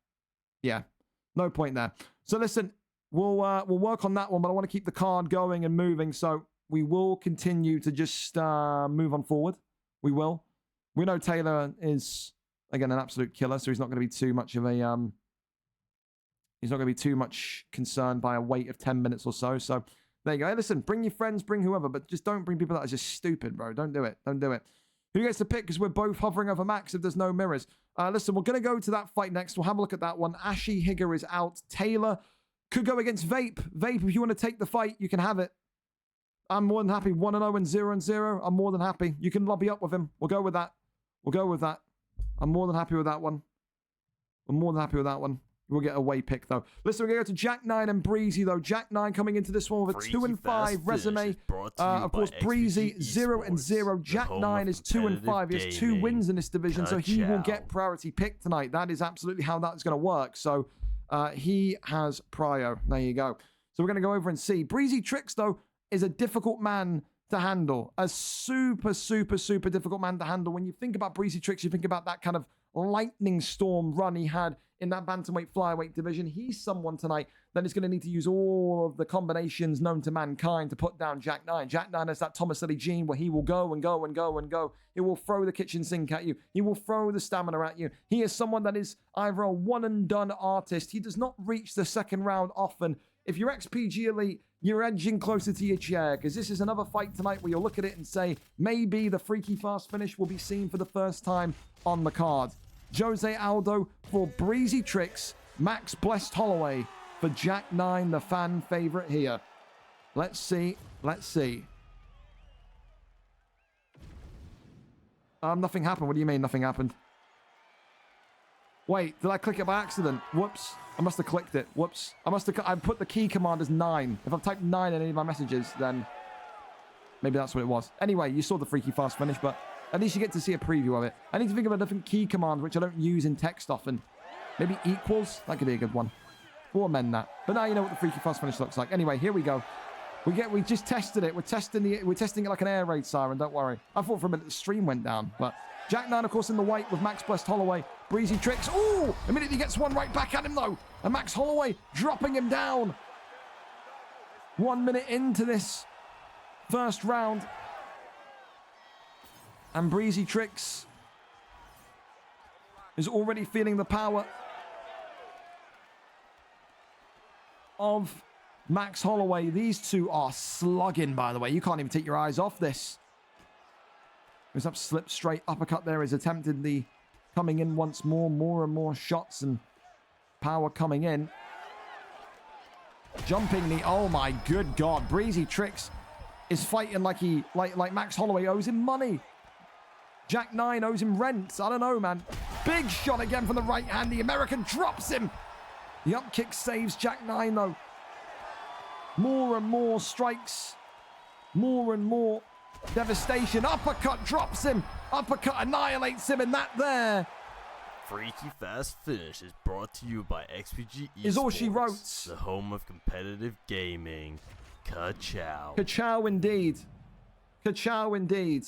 yeah, no point there. So listen, we'll work on that one, but I want to keep the card going and moving. So we will continue to just move on forward. We will. We know Taylor is, again, an absolute killer, so he's not going to be too much of a he's not going to be too much concerned by a wait of 10 minutes or so. So there you go. Hey, listen, bring your friends, bring whoever, but just don't bring people that are just stupid, bro. Don't do it. Don't do it. Who gets to pick? Because we're both hovering over Max if there's no mirrors. Listen, we're going to go to that fight next. We'll have a look at that one. Ashi Higger is out. Taylor could go against Vape. Vape, if you want to take the fight, you can have it. I'm more than happy. 1-0 and 0-0. I'm more than happy. You can lobby up with him. We'll go with that. We'll go with that. I'm more than happy with that one. I'm more than happy with that one. We'll get a away pick, though. Listen, we're going to go to Jack 9 and Breezy, though. Jack 9 coming into this one with a 2-5 resume. Of course, Breezy 0-0. Jack 9 is 2-5. He has 2 wins in this division, so he will get priority pick tonight. That is absolutely how that's going to work. So he has prio. There you go. So we're going to go over and see. Breezy Tricks, though, is a difficult man to handle. A super, super, super difficult man to handle. When you think about Breezy Tricks, you think about that kind of lightning storm run he had in that bantamweight flyweight division. He's someone tonight that is going to need to use all of the combinations known to mankind to put down Jack 9. Jack 9 has that Thomas Lee gene where he will go and go and go and go. He will throw the kitchen sink at you. He will throw the stamina at you. He is someone that is either a one and done artist. He does not reach the second round often. If you're XPG Elite, you're edging closer to your chair, because this is another fight tonight where you'll look at it and say, maybe the freaky fast finish will be seen for the first time on the card. Jose Aldo for Breezy Tricks. Max Blessed Holloway for Jack 9, the fan favorite here. Let's see. Let's see. Nothing happened. What do you mean nothing happened? Wait, did I click it by accident? Whoops. I must have clicked it. Whoops. I put the key command as 9. If I've typed 9 in any of my messages, then maybe that's what it was. Anyway, you saw the freaky fast finish, but at least you get to see a preview of it. I need to think of a different key command, which I don't use in text often. Maybe equals? That could be a good one. We'll amend that. But now you know what the freaky fast finish looks like. Anyway, here we go. We just tested it. We're testing it like an air raid siren, don't worry. I thought for a minute the stream went down, but Jack 9, of course, in the white with Max Blessed Holloway. Breezy Tricks. Ooh! Immediately gets one right back at him, though. And Max Holloway dropping him down. 1 minute into this first round. And Breezy Tricks is already feeling the power of Max Holloway. These two are slugging, by the way. You can't even take your eyes off this. Goes up, slip straight. Uppercut there is attemptedly coming in once more. More and more shots and power coming in. Jumping knee. Oh my good God. Breezy Tricks is fighting like Max Holloway owes him money. Jack 9 owes him rent. I don't know, man. Big shot again from the right hand. The American drops him. The up kick saves Jack 9, though. More and more strikes. More and more devastation. Uppercut drops him. Uppercut annihilates him. And that there Freaky Fast Finish is brought to you by XPG Esports, is all she wrote. the home of competitive gaming. Ka-chow. Ka-chow indeed. Ka-chow indeed.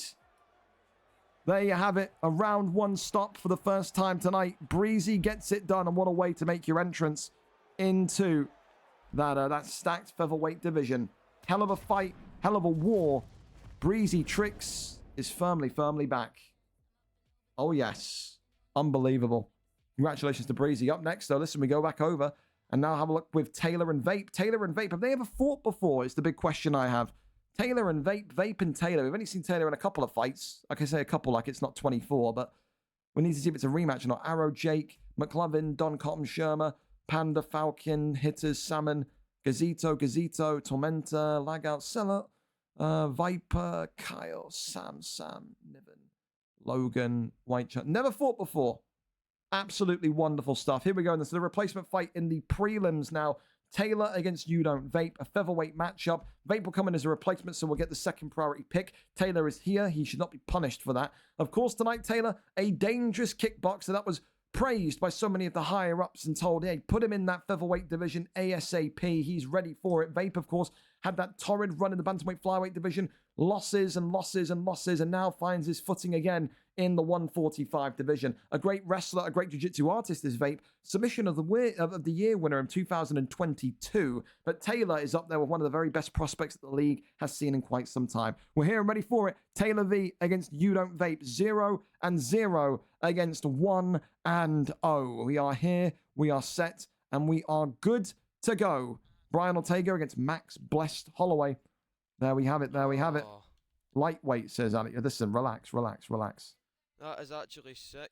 There you have it. A round 1 stop for the first time tonight. Breezy gets it done. And what a way to make your entrance into that stacked featherweight division. Hell of a fight. Hell of a war. Breezy Tricks is firmly back. Oh, yes. Unbelievable. Congratulations to Breezy. Up next, though, listen, we go back over and now have a look with Taylor and Vape. Taylor and Vape, have they ever fought before? It's the big question I have. Taylor and Vape, Vape and Taylor. We've only seen Taylor in a couple of fights. Like I say, a couple, like it's not 24, but we need to see if it's a rematch or not. Arrow, Jake, McLovin, Don Cotton, Shermer, Panda, Falcon, Hitters, Salmon, Gazito, Tormenta, Lagout, Seller, Viper, Kyle, Sam, Niven, Logan, White Chuck. Never fought before. Absolutely wonderful stuff. Here we go. This is the replacement fight in the prelims now. Taylor against You Don't Vape, a featherweight matchup. Vape will come in as a replacement, so we'll get the second priority pick. Taylor is here. He should not be punished for that. Of course, tonight, Taylor, a dangerous kickboxer that was praised by so many of the higher ups and told, hey, put him in that featherweight division ASAP. He's ready for it. Vape, of course, had that torrid run in the bantamweight flyweight division, losses and losses and losses, and now finds his footing again in the 145 division. A great wrestler, a great jiu-jitsu artist is Vape. Submission of the year winner in 2022. But Taylor is up there with one of the very best prospects that the league has seen in quite some time. We're here and ready for it. Taylor V against You Don't Vape. 0-0 against 1-0. We are here, we are set, and we are good to go. Brian Ortega against Max Blessed Holloway. There we have it, there we have it. Oh, Lightweight, says Ali. Listen, relax. that is actually sick.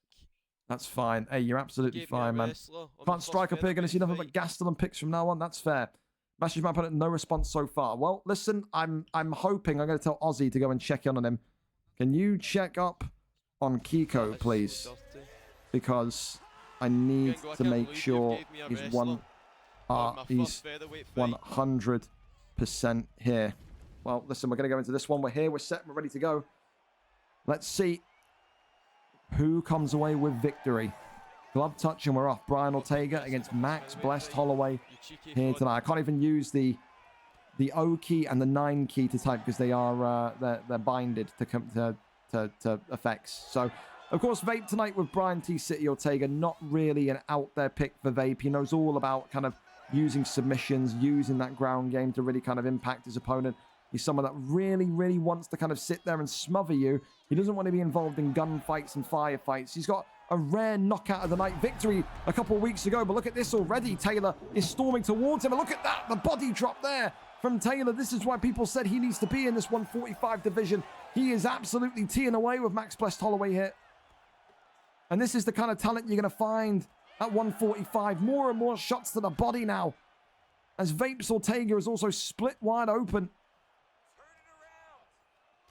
That's fine. Hey, you're absolutely Gave me a fine, man. wrestler on the Can't first strike up here. Going to see nothing featherweight but Gastel and picks from now on. That's fair. Message my opponent, no response so far. Well, listen, I'm hoping I'm going to tell Ozzy to go and check in on him. Can you check up on fight. Kiko, That is please? so dirty. Because I need Gringo, I to can't make believe sure you've gave me a he's wrestler on my he's first featherweight fight. 100% here. Well, listen, we're going to go into this one. We're here, we're set, we're ready to go. Let's see who comes away with victory. Glove touch and we're off. Brian Ortega against Max Blessed Holloway You cheeky here fraud. tonight. I can't even use the O key and the 9 key to type because they are they're binded to effects. So, of course, Vape tonight with Brian T. City Ortega. Not really an out there pick for Vape. He knows all about kind of using submissions, using that ground game to really kind of impact his opponent. He's someone that really, really wants to kind of sit there and smother you. He doesn't want to be involved in gunfights and firefights. He's got a rare knockout of the night victory a couple of weeks ago, but look at this already. Taylor is storming towards him, and look at that, the body drop there from Taylor. This is why people said he needs to be in this 145 division. He is absolutely teeing away with Max Blessed Holloway here. And this is the kind of talent you're going to find at 145. More and more shots to the body now, as Vape's Ortega is also split wide open.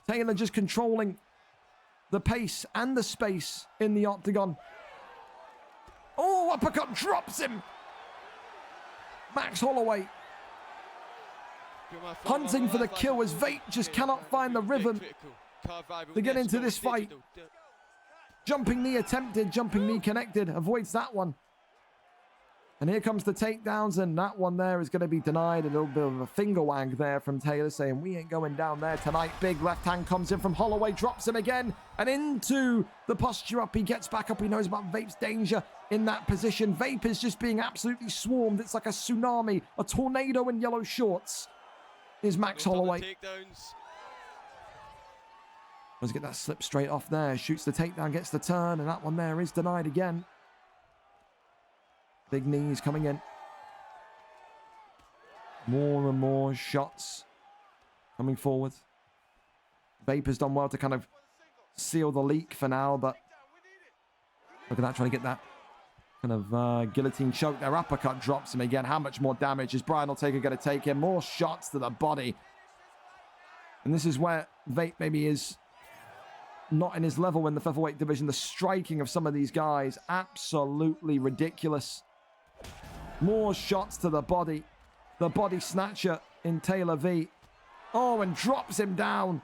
Taylor just controlling the pace and the space in the octagon. Oh, uppercut drops him. Max Holloway hunting for the kill as Vape just cannot find the rhythm to get into this fight. Jumping knee attempted, jumping knee connected, avoids that one. And here comes the takedowns, and that one there is going to be denied. A little bit of a finger wag there from Taylor saying, we ain't going down there tonight. Big left hand comes in from Holloway, drops him again, and into the posture up. He gets back up. He knows about Vape's danger in that position. Vape is just being absolutely swarmed. It's like a tsunami, a tornado in yellow shorts. Is Max Holloway. Let's get that slip straight off there. Shoots the takedown, gets the turn, and that one there is denied again. Big knees coming in. More and more shots coming forward. Vape has done well to kind of seal the leak for now, but look at that, trying to get that kind of guillotine choke. Their uppercut drops him again. How much more damage is Brian Ortega going to take him? More shots to the body. And this is where Vape maybe is not in his level in the featherweight division. The striking of some of these guys, absolutely ridiculous. More shots to the body. The body snatcher in Taylor V. Oh, and drops him down.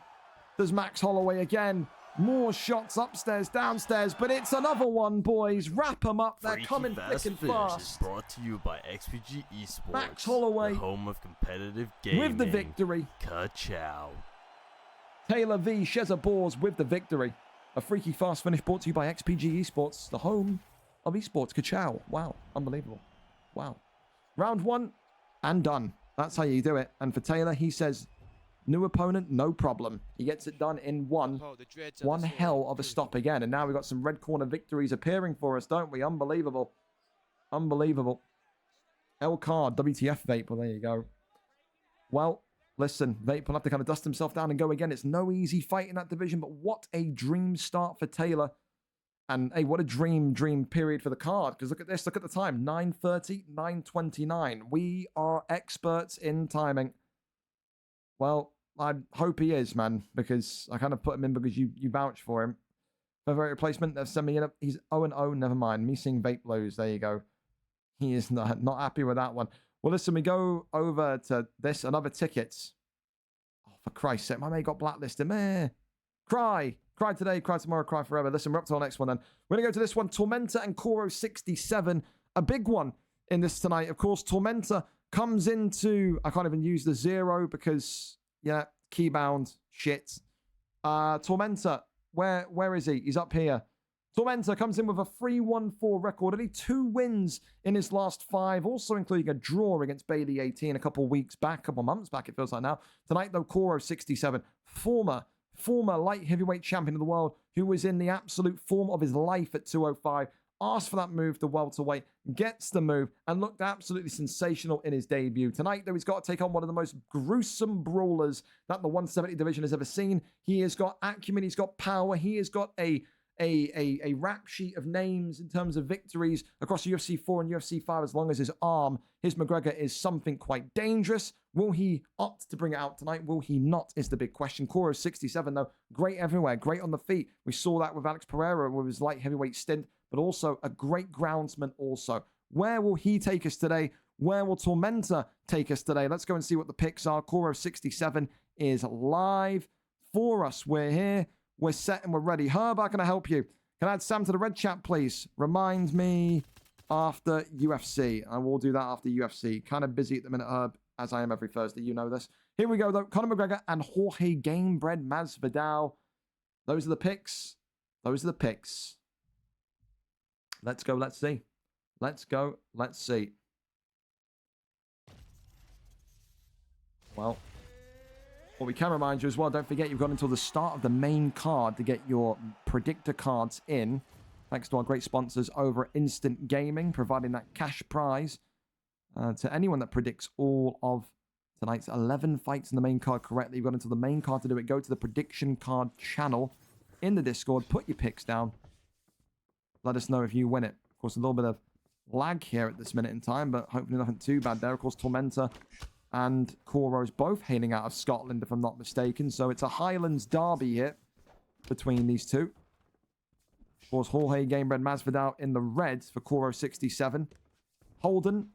There's Max Holloway again. More shots upstairs, downstairs, but it's another one, boys. Wrap them up. They're Freaky coming Fast thick and Finish fast. is brought to you by XPG Esports, Max Holloway the home of competitive gaming. with the victory. Ka-chow. Taylor V. Sheza Bors with the victory. A freaky fast finish brought to you by XPG Esports, the home of esports. Ka-chow. Wow. Unbelievable. Wow. Round one and done. That's how you do it. And for Taylor, he says, new opponent, no problem. He gets it done in one hell of a stop again. And now we've got some red corner victories appearing for us, don't we? Unbelievable. Unbelievable. L card, WTF Vape. Well, there you go. Well, listen, Vape will have to kind of dust himself down and go again. It's no easy fight in that division, but what a dream start for Taylor. And hey, what a dream period for the card. Because look at this, look at the time. 9:30, 9:29. We are experts in timing. Well, I hope he is, man, because I kind of put him in because you vouch for him. Featherweight replacement, they've sent me in. He's 0-0, never mind. Me seeing Vape lose, there you go. He is not happy with that one. Well, listen, we go over to this, another tickets. Oh, for Christ's sake, my mate got blacklisted. Meh. Cry Cry today, cry tomorrow, cry forever. Listen, we're up to our next one then. We're going to go to this one. Tormentor and Kruegerr 67. A big one in this tonight. Of course, Tormentor comes into... I can't even use the 0 because, yeah, keybound shit. Tormentor, where is he? He's up here. Tormentor comes in with a 3-1-4 record. Only 2 wins in his last 5, also including a draw against Bailey 18 a couple weeks back, a couple months back, it feels like now. Tonight, though, Kruegerr 67, former light heavyweight champion of the world, who was in the absolute form of his life at 205, asked for that move to welterweight, gets the move, and looked absolutely sensational in his debut. Tonight, though, he's got to take on one of the most gruesome brawlers that the 170 division has ever seen. He has got acumen, he's got power, he has got a rap sheet of names in terms of victories across UFC 4 and UFC 5 as long as his arm. His McGregor is something quite dangerous. Will he opt to bring it out tonight? Will he not is the big question. Kruegerr 67, though, great everywhere, great on the feet. We saw that with Alex Pereira with his light heavyweight stint, but also a great groundsman also. Where will he take us today? Where will Tormentor take us today? Let's go and see what the picks are. Kruegerr 67 is live for us. We're here. We're set and we're ready. Herb, how can I help you? Can I add Sam to the red chat, please? Remind me after UFC. I will do that after UFC. Kind of busy at the minute, Herb, as I am every Thursday. You know this. Here we go, though. Conor McGregor and Jorge Gamebred Masvidal. Those are the picks. Those are the picks. Let's go. Let's see. Let's go. Let's see. Well, what we can remind you as well, don't forget you've got until the start of the main card to get your predictor cards in. Thanks to our great sponsors over at Instant Gaming, providing that cash prize to anyone that predicts all of tonight's 11 fights in the main card correctly. You've got until the main card to do it. Go to the prediction card channel in the Discord. Put your picks down. Let us know if you win it. Of course, a little bit of lag here at this minute in time, but hopefully nothing too bad there. Of course, Tormentor and Kruegerr is both hailing out of Scotland, if I'm not mistaken. So it's a Highlands derby here between these two. Of course, Jorge Gamebred Masvidal in the red for Kruegerr 67. Holden,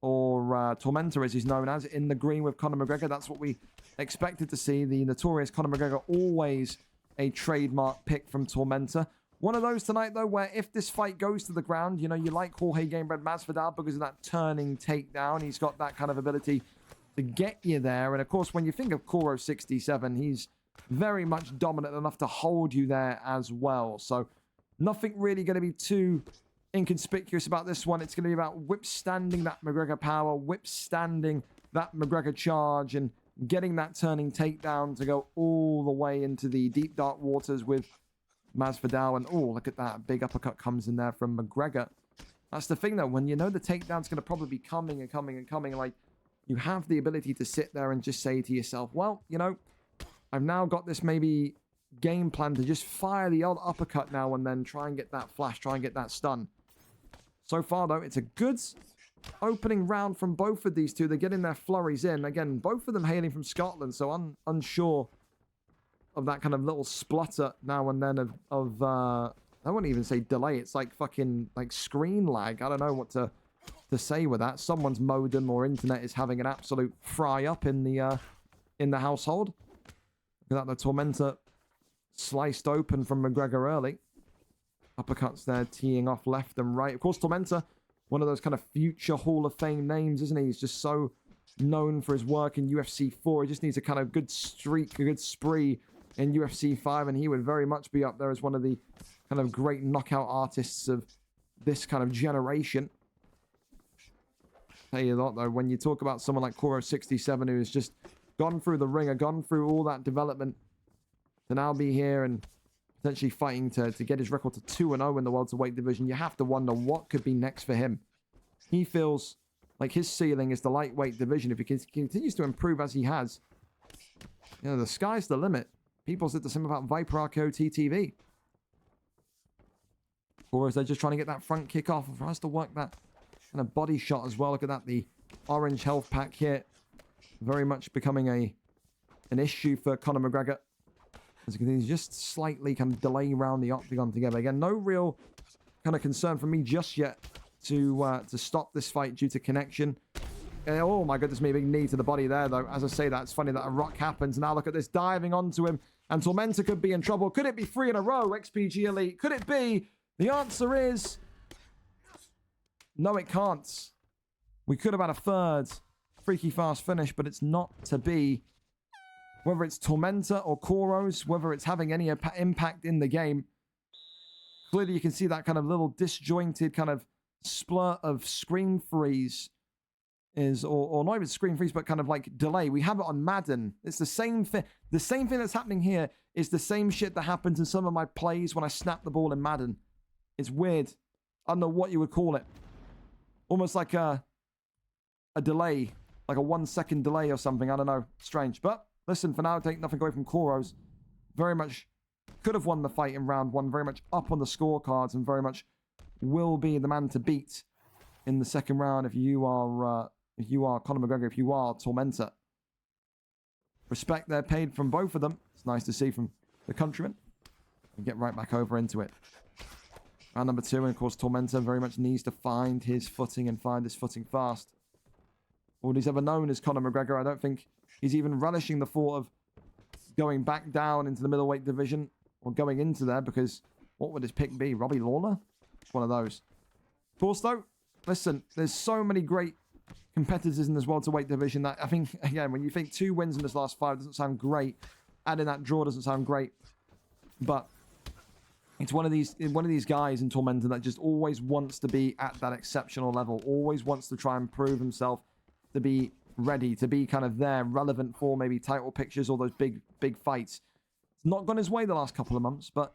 or Tormentor as he's known as, in the green with Conor McGregor. That's what we expected to see. The notorious Conor McGregor, always a trademark pick from Tormentor. One of those tonight, though, where if this fight goes to the ground, you know, you like Jorge Gamebred Masvidal because of that turning takedown. He's got that kind of ability to get you there. And, of course, when you think of Kruegerr 67, he's very much dominant enough to hold you there as well. So nothing really going to be too inconspicuous about this one. It's going to be about withstanding that McGregor power, withstanding that McGregor charge, and getting that turning takedown to go all the way into the deep, dark waters with Masvidal. And, oh, look at that. Big uppercut comes in there from McGregor. That's the thing, though. When you know the takedown's going to probably be coming and coming and coming, like, you have the ability to sit there and just say to yourself, well, you know, I've now got this maybe game plan to just fire the odd uppercut now and then, try and get that flash, try and get that stun. So far, though, it's a good opening round from both of these two. They're getting their flurries in. Again, both of them hailing from Scotland, so I'm unsure of that kind of little splutter now and then of I wouldn't even say delay. It's like fucking like screen lag. I don't know what to say with that. Someone's modem or internet is having an absolute fry up in the household. Look at that, the Tormentor sliced open from McGregor early. Uppercuts there, teeing off left and right. Of course, Tormentor, one of those kind of future Hall of Fame names, isn't he? He's just so known for his work in UFC 4. He just needs a kind of good streak, a good spree in UFC 5, and he would very much be up there as one of the kind of great knockout artists of this kind of generation. Tell you what, though, when you talk about someone like Kruegerr 67, who has just gone through the ringer, gone through all that development, to now be here and potentially fighting to get his record to 2-0 in the welterweight division, you have to wonder what could be next for him. He feels like his ceiling is the lightweight division. If he continues to improve as he has, you know, the sky's the limit. People said the same about Viper RKO TTV. Or is they just trying to get that front kick off for us to work that kind of body shot as well? Look at that, the orange health pack here. Very much becoming an issue for Conor McGregor. As you can see, he's just slightly kind of delay around the octagon together. Again, no real kind of concern for me just yet to stop this fight due to connection. Oh my goodness me, big knee to the body there, though. As I say that, it's funny that a rock happens. Now look at this, diving onto him. And Tormenta could be in trouble. Could it be 3 in a row, XPG Elite? Could it be? The answer is... no, it can't. We could have had a third freaky fast finish, but it's not to be. Whether it's Tormenta or Koros, whether it's having any impact in the game. Clearly, you can see that kind of little disjointed kind of splurt of screen freeze is, or not even screen freeze, but kind of like delay. We have it on Madden. It's the same thing. The same thing that's happening here is the same shit that happens in some of my plays when I snap the ball in Madden. It's weird. I don't know what you would call it. Almost like a delay, like a 1 second delay or something. I don't know. Strange. But listen, for now, take nothing away from Koros. Very much could have won the fight in round 1. Very much up on the scorecards and very much will be the man to beat in the second round if you are Conor McGregor, if you are Tormenta. Respect they're paid from both of them. It's nice to see from the countrymen. And get right back over into it. Round number 2, and of course Tormenta very much needs to find his footing and find his footing fast. All he's ever known is Conor McGregor. I don't think he's even relishing the thought of going back down into the middleweight division or going into there, because what would his pick be? Robbie Lawler? It's one of those. Of course, though, listen, there's so many great competitors in this welterweight division that I think, again, when you think 2 wins in this last 5 doesn't sound great, adding that draw doesn't sound great, but it's one of these guys in Tormenta that just always wants to be at that exceptional level, always wants to try and prove himself, to be ready, to be kind of there, relevant for maybe title pictures or those big fights. It's not gone his way the last couple of months, but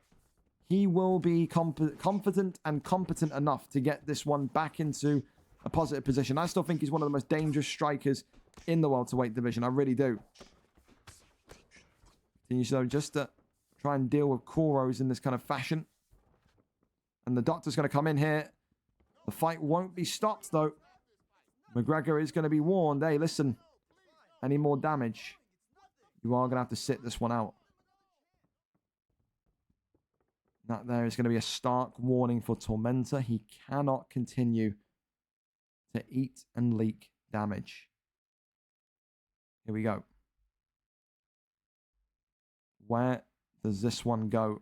he will be confident and competent enough to get this one back into a positive position. I still think he's one of the most dangerous strikers in the welterweight division. I really do. Continues though just to try and deal with Koros in this kind of fashion. And the doctor's going to come in here. The fight won't be stopped though. McGregor is going to be warned. Hey, listen. Any more damage, you are going to have to sit this one out. That there is going to be a stark warning for Tormenta. He cannot continue to eat and leak damage. Here we go. Where does this one go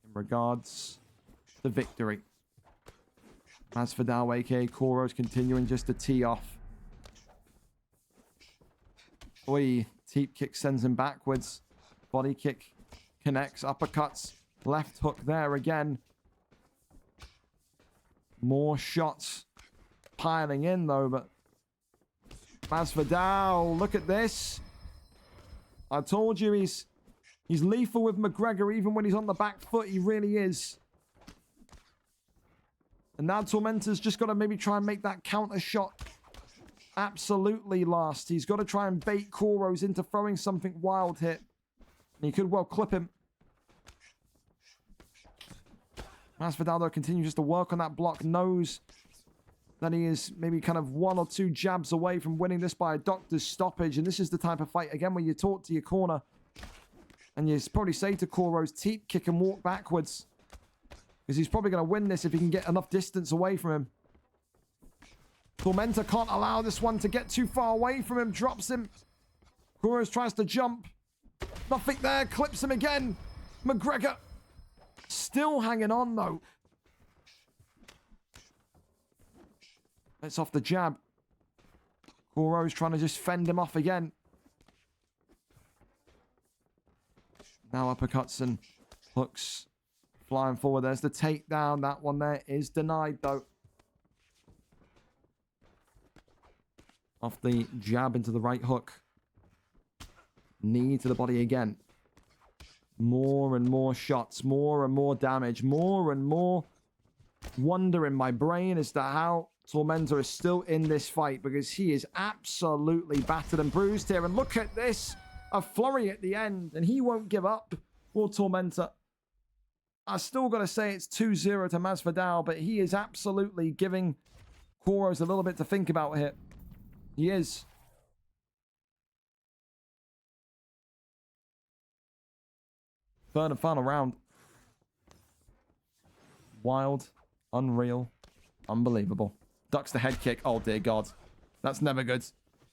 in regards to victory? Masvidal, aka Koros, continuing just to tee off. Oi, teep kick sends him backwards. Body kick connects, uppercuts. Left hook there again. More shots piling in though, but Masvidal, look at this. I told you he's lethal with McGregor even when he's on the back foot. He really is. And now Tormenta's just got to maybe try and make that counter shot absolutely last. He's got to try and bait Koros into throwing something wild here. And he could well clip him. Masvidal, though, continues just to work on that block. Knows that he is maybe kind of 1 or 2 jabs away from winning this by a doctor's stoppage. And this is the type of fight, again, where you talk to your corner. And you probably say to Koros, teep kick and walk backwards. Because he's probably going to win this if he can get enough distance away from him. Tormenta can't allow this one to get too far away from him. Drops him. Koros tries to jump. Nothing there. Clips him again. McGregor still hanging on, though. It's off the jab. Koros trying to just fend him off again. Now uppercuts and hooks. Flying forward. There's the takedown. That one there is denied, though. Off the jab into the right hook. Knee to the body again. More and more shots. More and more damage. More and more wonder in my brain as to how Tormenta is still in this fight, because he is absolutely battered and bruised here. And look at this. A flurry at the end. And he won't give up for Tormenta. I still got to say it's 2-0 to Masvidal, but he is absolutely giving Koros a little bit to think about here. He is. Third and final round. Wild, unreal, unbelievable. Ducks the head kick. Oh, dear God. That's never good.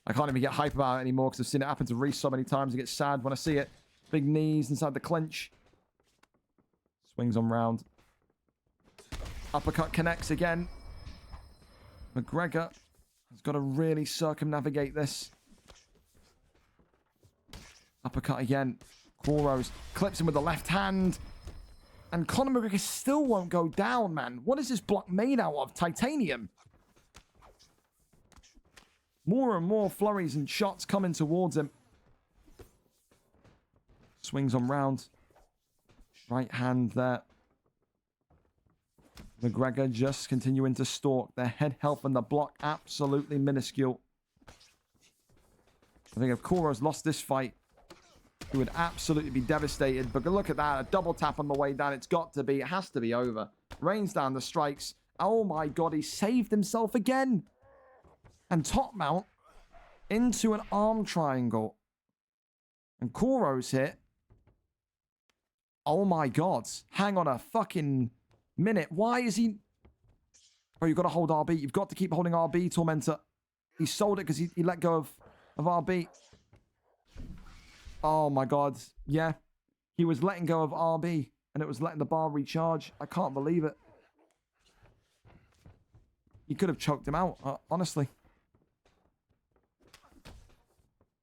I can't even get hype about it anymore because I've seen it happen to Reese so many times. I get sad when I see it. Big knees inside the clinch. Swings on round. Uppercut connects again. McGregor has got to really circumnavigate this. Uppercut again. Kruegerr clips him with the left hand. And Conor McGregor still won't go down, man. What is this block made out of? Titanium. More and more flurries and shots coming towards him. Swings on round. Right hand there. McGregor just continuing to stalk. Their head health and the block absolutely minuscule. I think if Kruegerr's lost this fight, he would absolutely be devastated. But look at that. A double tap on the way down. It's got to be. It has to be over. Rains down the strikes. Oh my God. He saved himself again. And top mount into an arm triangle. And Kruegerr's hit. Oh my God. Hang on a fucking minute. Why is he... Oh, you've got to hold RB. You've got to keep holding RB, Tormentor. He sold it because he let go of RB. Oh my God. Yeah. He was letting go of RB and it was letting the bar recharge. I can't believe it. He could have choked him out, honestly.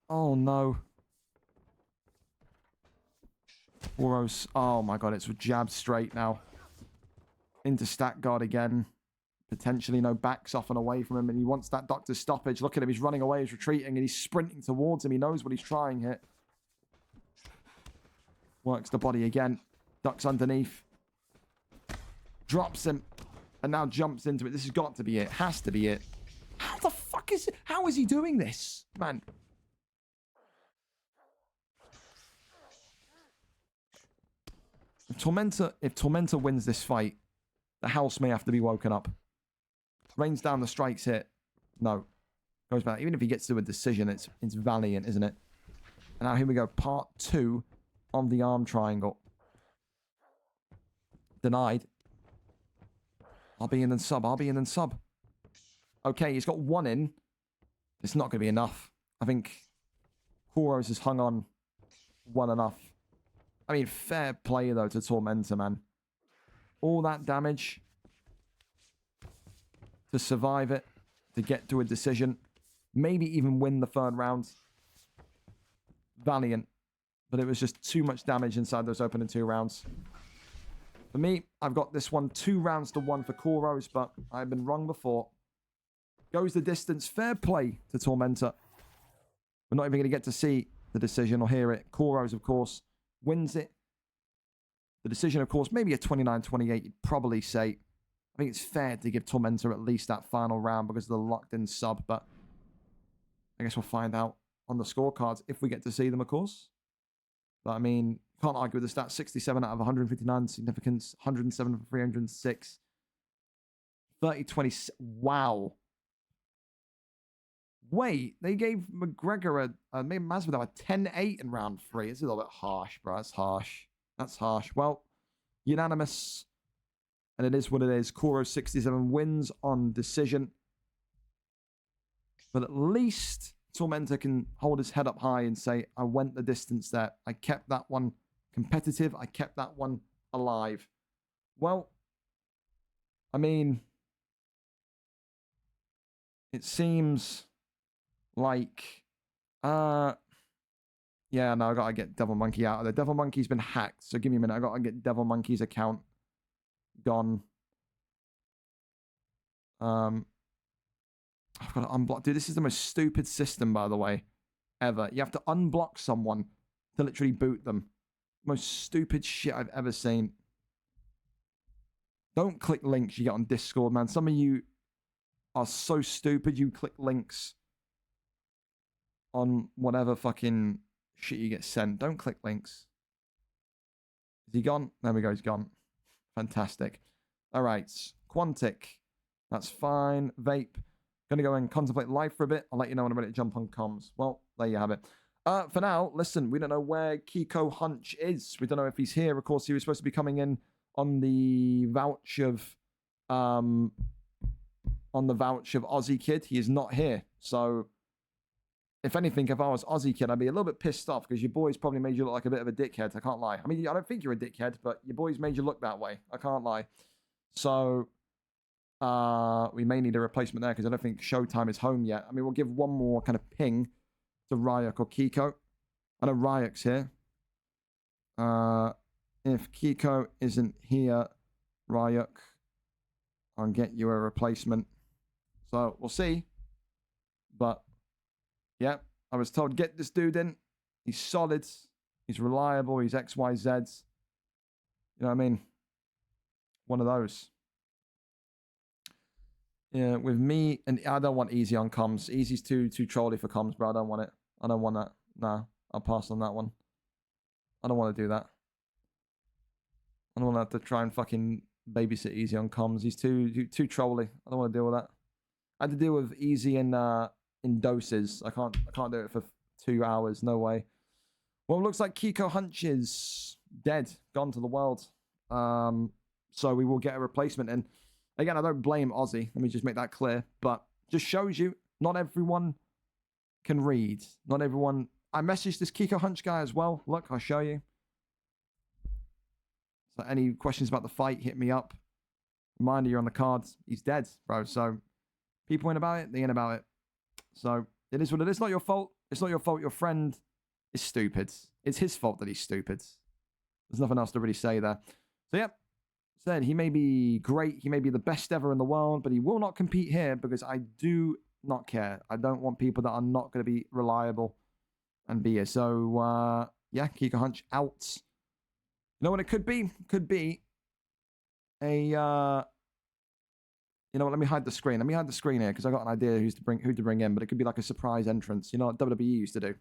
Oh no. Kruegerr. Oh my God. It's jab straight now. Into stack guard again. Potentially no backs off and away from him. And he wants that doctor's stoppage. Look at him. He's running away. He's retreating and he's sprinting towards him. He knows what he's trying here. Works the body again. Ducks underneath. Drops him. And now jumps into it. This has got to be it. Has to be it. How the fuck is it? How is he doing this? Man. If Tormentor wins this fight, the house may have to be woken up. Rains down the strikes hit. No. Goes back. Even if he gets to a decision, it's valiant, isn't it? And now here we go. Part 2 of the arm triangle. Denied. RB and then sub. RB and then sub. Okay, he's got one in. It's not going to be enough. I think Kruegerr has hung on one enough. I mean, fair play, though, to Tormentor, man. All that damage to survive it, to get to a decision, maybe even win the third round. Valiant. But it was just too much damage inside those opening 2 rounds. For me, I've got this one 2 rounds to 1 for Kruegerr, but I've been wrong before. Goes the distance. Fair play to Tormentor. We're not even going to get to see the decision or hear it. Kruegerr, of course, wins it. The decision, of course, maybe a 29-28, you'd probably say. I think it's fair to give Tormentor at least that final round because of the locked-in sub, but I guess we'll find out on the scorecards if we get to see them, of course. But, I mean, can't argue with the stats. 67 out of 159 significance, 107 for 306. 30-20. Wow. Wait, they gave McGregor maybe Masvidal a 10-8 in round 3. It's a little bit harsh, bro. That's harsh. That's harsh. Well, unanimous. And it is what it is. Kruegerr 67 wins on decision. But at least Tormentor can hold his head up high and say, I went the distance there. I kept that one competitive. I kept that one alive. Well, I mean, it seems like, yeah, no, I gotta get Devil Monkey out of there. Devil Monkey's been hacked, so give me a minute. I gotta get Devil Monkey's account gone. I've got to unblock. Dude, this is the most stupid system, by the way, ever. You have to unblock someone to literally boot them. Most stupid shit I've ever seen. Don't click links you get on Discord, man. Some of you are so stupid. You click links on whatever fucking shit you get sent. Don't click links. Is he gone? There we go. He's gone. Fantastic. All right. Quantic. That's fine. Vape. Going to go and contemplate life for a bit. I'll let you know when I'm ready to jump on comms. Well, there you have it. For now, listen, we don't know where Kiko Hunch is. We don't know if he's here. Of course, he was supposed to be coming in on the vouch of Aussie Kid. He is not here. So if anything, if I was Aussie kid, I'd be a little bit pissed off because your boys probably made you look like a bit of a dickhead. I can't lie. I mean, I don't think you're a dickhead, but your boys made you look that way. I can't lie. So, we may need a replacement there because I don't think Showtime is home yet. I mean, we'll give one more kind of ping to Ryuk or Kiko. I know Ryuk's here. If Kiko isn't here, Ryuk, I'll get you a replacement. So, we'll see. But, yeah, I was told, get this dude in. He's solid. He's reliable. He's XYZ. You know what I mean? One of those. Yeah, with me, and I don't want Easy on comms. Easy's too trolly for comms, bro. I don't want it. I don't want that. Nah, I'll pass on that one. I don't want to do that. I don't want to have to try and fucking babysit Easy on comms. He's too trolly. I don't want to deal with that. I had to deal with Easy in doses. I can't do it for 2 hours. No way. Well, it looks like Kiko Hunch is dead, gone to the world. So we will get a replacement. And again, I don't blame Aussie. Let me just make that clear. But just shows you, not everyone can read. Not everyone. I messaged this Kiko Hunch guy as well. Look, I'll show you. So any questions about the fight, hit me up. Reminder, you're on the cards. He's dead, bro. So people ain't about it. They ain't about it. So it is what it is. It's not your fault. It's not your fault. Your friend is stupid. It's his fault that he's stupid. There's nothing else to really say there. So, yeah. Said he may be great. He may be the best ever in the world, but he will not compete here because I do not care. I don't want people that are not going to be reliable and be here. So, yeah, Kiko Hunch out. You know what it could be? Could be a, you know what, let me hide the screen. Let me hide the screen here because I got an idea who to bring in, but it could be like a surprise entrance. You know what WWE used to do.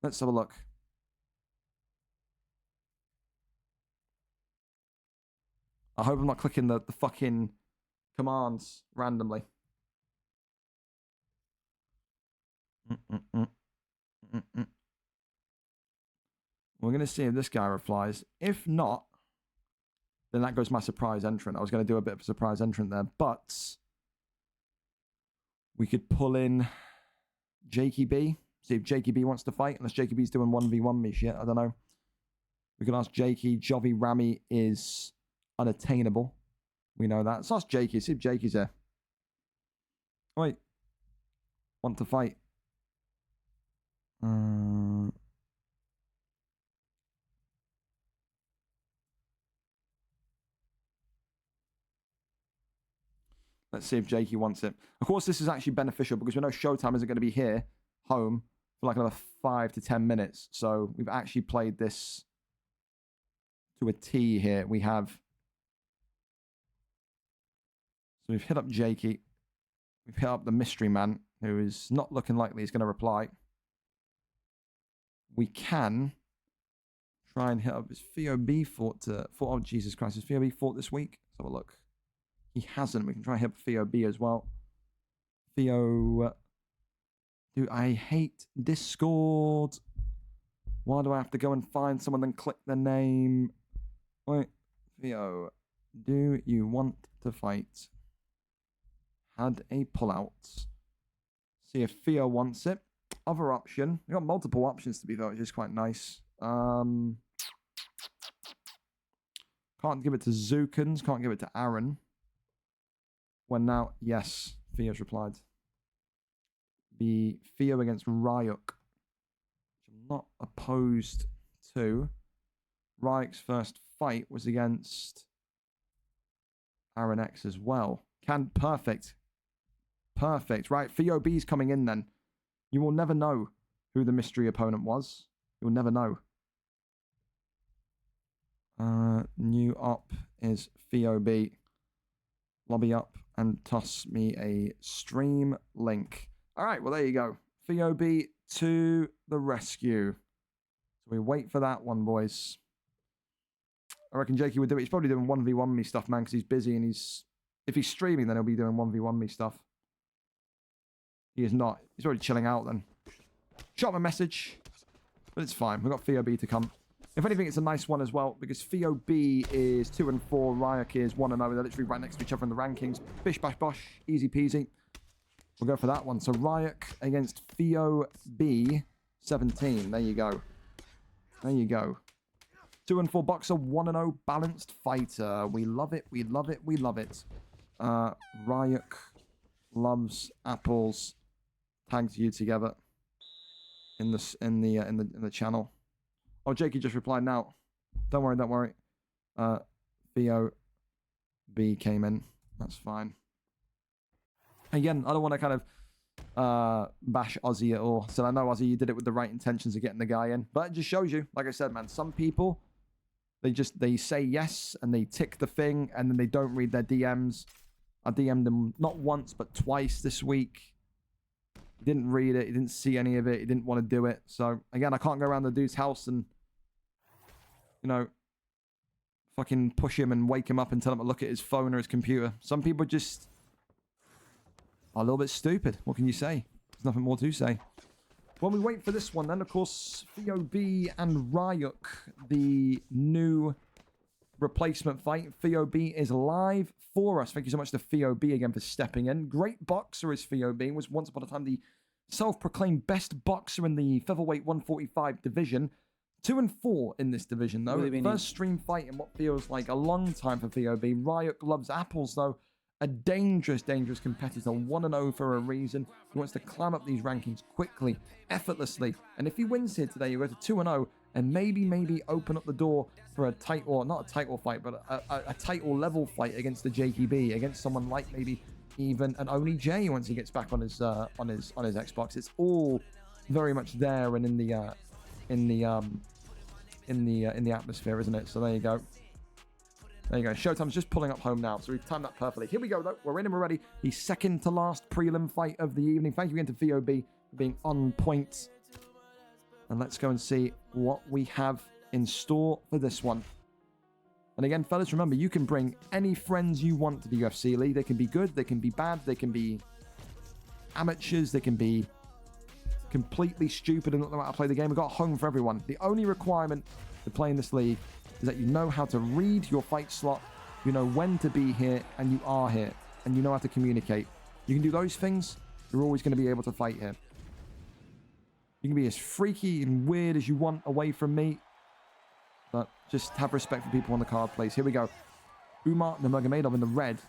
Let's have a look. I hope I'm not clicking the fucking commands randomly. We're going to see if this guy replies. If not, then that goes my surprise entrant. I was going to do a bit of a surprise entrant there, but we could pull in Jakey B. See if Jakey B wants to fight, unless Jakey B's doing 1v1 me shit. I don't know. We can ask Jakey. Jovi Rami is unattainable. We know that. Let's ask Jakey. See if Jakey's here. Wait. Want to fight? Let's see if Jakey wants it. Of course, this is actually beneficial because we know Showtime isn't going to be here, home, for like another 5 to 10 minutes. So we've actually played this to a T here. We have. So we've hit up Jakey. We've hit up the mystery man, who is not looking likely he's going to reply. We can try and hit up. Is Theo B fought? Oh, Jesus Christ. Has Theo B fought this week? Let's have a look. He hasn't. We can try and hit up Theo B as well. Theo. Dude, I hate Discord. Why do I have to go and find someone and click the name? Wait. Theo, do you want to fight? Had a pullout. See if Theo wants it. Other option. We got multiple options to be fair, which is quite nice. Can't give it to Zukans. Can't give it to Aaron. When now, yes, Theo's replied. The Theo against Ryuk, which I'm not opposed to. Ryuk's first fight was against Aaron X as well. Perfect. Perfect. Right, Theo B's coming in then. You will never know who the mystery opponent was. You'll never know. New op is Theo B. Lobby up and toss me a stream link. All right, well, there you go. Theo B to the rescue. So we wait for that one, boys. I reckon Jakey would do it. He's probably doing 1v1 me stuff, man, because he's busy and if he's streaming, then he'll be doing 1v1 me stuff. He is not. He's already chilling out then. Shot him a message, but it's fine. We've got Theo B to come. If anything, it's a nice one as well, because Theo B is 2-4, Ryuk is 1-0. They're literally right next to each other in the rankings. Bish, bash, bosh, easy peasy. We'll go for that one. So Ryuk against Theo B 17. There you go. There you go. 2-4 boxer, 1-0 balanced fighter. We love it. We love it. We love it. Ryuk loves apples. Tags you together in the channel. Oh, Jakey just replied now. Don't worry. Don't worry. Theo B came in. That's fine. Again, I don't want to kind of bash Ozzy at all. So I know, Ozzy, you did it with the right intentions of getting the guy in. But it just shows you, like I said, man, some people, they say yes and they tick the thing and then they don't read their DMs. I DM'd him not once, but twice this week. He didn't read it. He didn't see any of it. He didn't want to do it. So, again, I can't go around the dude's house and, you know, fucking push him and wake him up and tell him to look at his phone or his computer. Some people just are a little bit stupid. What can you say? There's nothing more to say. When we wait for this one, then, of course, Theo B and Ryuk, the new replacement fight. Theo B is live for us. Thank you so much to Theo B again for stepping in. Great boxer is Theo B. Was once upon a time the self-proclaimed best boxer in the featherweight 145 division. 2-4 in this division, though. First stream fight in what feels like a long time for Theo B. Ryuk loves apples, though. A dangerous, dangerous competitor. 1-0 for a reason. He wants to climb up these rankings quickly, effortlessly. And if he wins here today, you go to 2-0 and maybe open up the door for a title, or not a title fight, but a title level fight against the JKB, against someone like maybe even an Oni J once he gets back on his Xbox. It's all very much there and in the atmosphere, isn't it? So there you go. There you go. Showtime's just pulling up home now, so we've timed that perfectly. Here we go, though. We're in and we're ready. The second to last prelim fight of the evening. Thank you again to VOB for being on point. And let's go and see what we have in store for this one. And again, fellas, remember, you can bring any friends you want to the UFC League. They can be good, they can be bad, they can be amateurs, they can be completely stupid and not know how to play the game. We've got a home for everyone. The only requirement to play in this league is that you know how to read your fight slot, you know when to be here, and you are here, and you know how to communicate. You can do those things, you're always going to be able to fight here. You can be as freaky and weird as you want away from me, but just have respect for people on the card, please. Here we go. Umar Nurmagomedov in the red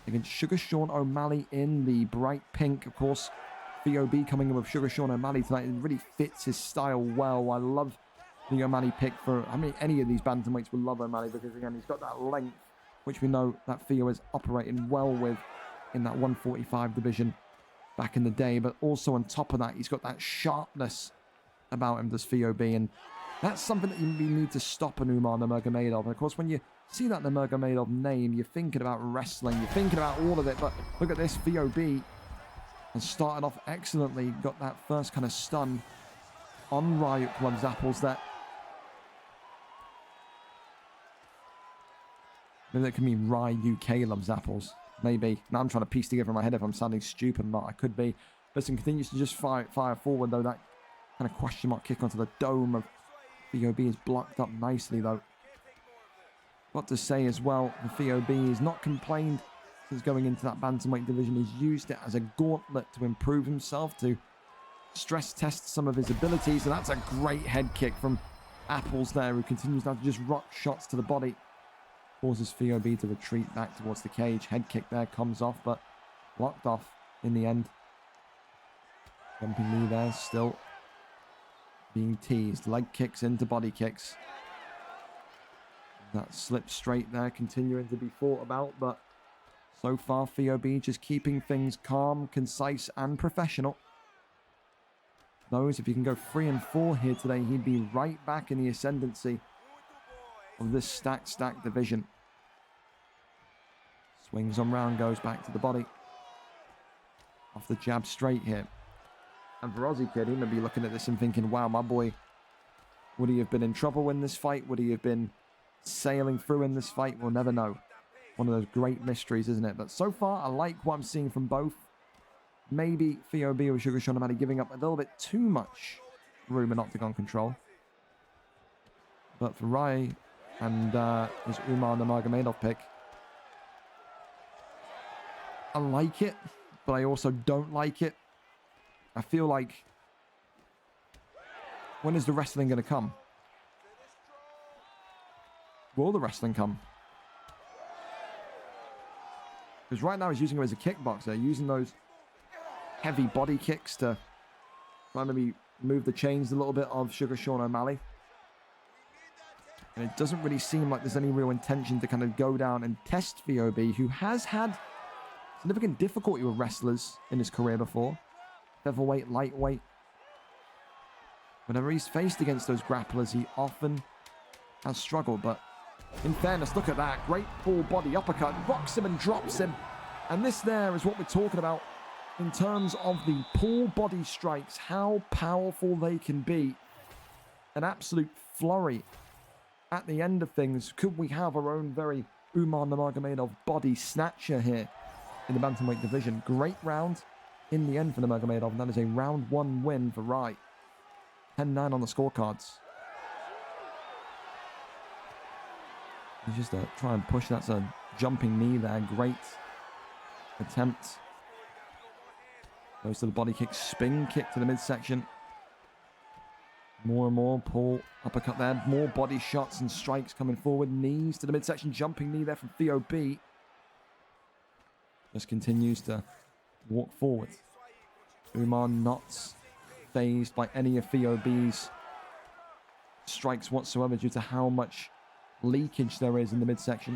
against Sugar Sean O'Malley in the bright pink. Of course, VOB coming in with Sugar Sean O'Malley tonight. It really fits his style well. I love the O'Malley pick for, I mean, any of these bantamweights will love O'Malley because, again, he's got that length, which we know that Theo is operating well with in that 145 division back in the day. But also on top of that, he's got that sharpness about him, does VOB. And that's something that you need to stop an Umar Nurmagomedov. And, of course, when you see that Nurmagomedov name, you're thinking about wrestling, you're thinking about all of it. But look at this, VOB has started off excellently, got that first kind of stun on Ryuk loves apples there. Maybe that could mean Rye UK loves apples. Maybe. Now I'm trying to piece together in my head if I'm sounding stupid or not. I could be. Listen, continues to just fire forward, though. That kind of question mark kick onto the dome of VOB is blocked up nicely, though. Got to say as well, the VOB has not complained since going into that bantamweight division. He's used it as a gauntlet to improve himself, to stress test some of his abilities. And that's a great head kick from Apples there, who continues now to just rock shots to the body. Forces VOB to retreat back towards the cage. Head kick there comes off, but blocked off in the end. Jumping knee there, still being teased. Leg kicks into body kicks. That slip straight there, continuing to be thought about, but so far VOB just keeping things calm, concise, and professional. Knows if he can go 3-4 here today, he'd be right back in the ascendancy of this stacked division. Swings on round, goes back to the body. Off the jab straight here. And for Aussie Kid, he may be looking at this and thinking, wow, my boy, would he have been in trouble in this fight? Would he have been sailing through in this fight? We'll never know. One of those great mysteries, isn't it? But so far, I like what I'm seeing from both. Maybe VOB or Sugar Sean O'Malley giving up a little bit too much room in octagon control. But for Rai and his Umar Nurmagomedov pick, I like it, but I also don't like it. I feel like, when is the wrestling going to come? Will the wrestling come? Because right now he's using him as a kickboxer, using those heavy body kicks to try and maybe move the chains a little bit of Sugar Sean O'Malley. And it doesn't really seem like there's any real intention to kind of go down and test VOB, who has had significant difficulty with wrestlers in his career before. Featherweight, lightweight. Whenever he's faced against those grapplers, he often has struggled. But in fairness, look at that. Great full body uppercut. Rocks him and drops him. And this there is what we're talking about in terms of the pull body strikes. How powerful they can be. An absolute flurry at the end of things. Could we have our own very Umar Nurmagomedov body snatcher here in the bantamweight division? Great round in the end for Nurmagomedov. And that is a round 1 win for Rai. 10-9 on the scorecards. He's just try and push. That's a jumping knee there. Great attempt. Goes to the body kick. Spin kick to the midsection. More and more pull. Uppercut there. More body shots and strikes coming forward. Knees to the midsection. Jumping knee there from VOB. Just continues to walk forward. Umar not phased by any of VOB's strikes whatsoever due to how much leakage there is in the midsection.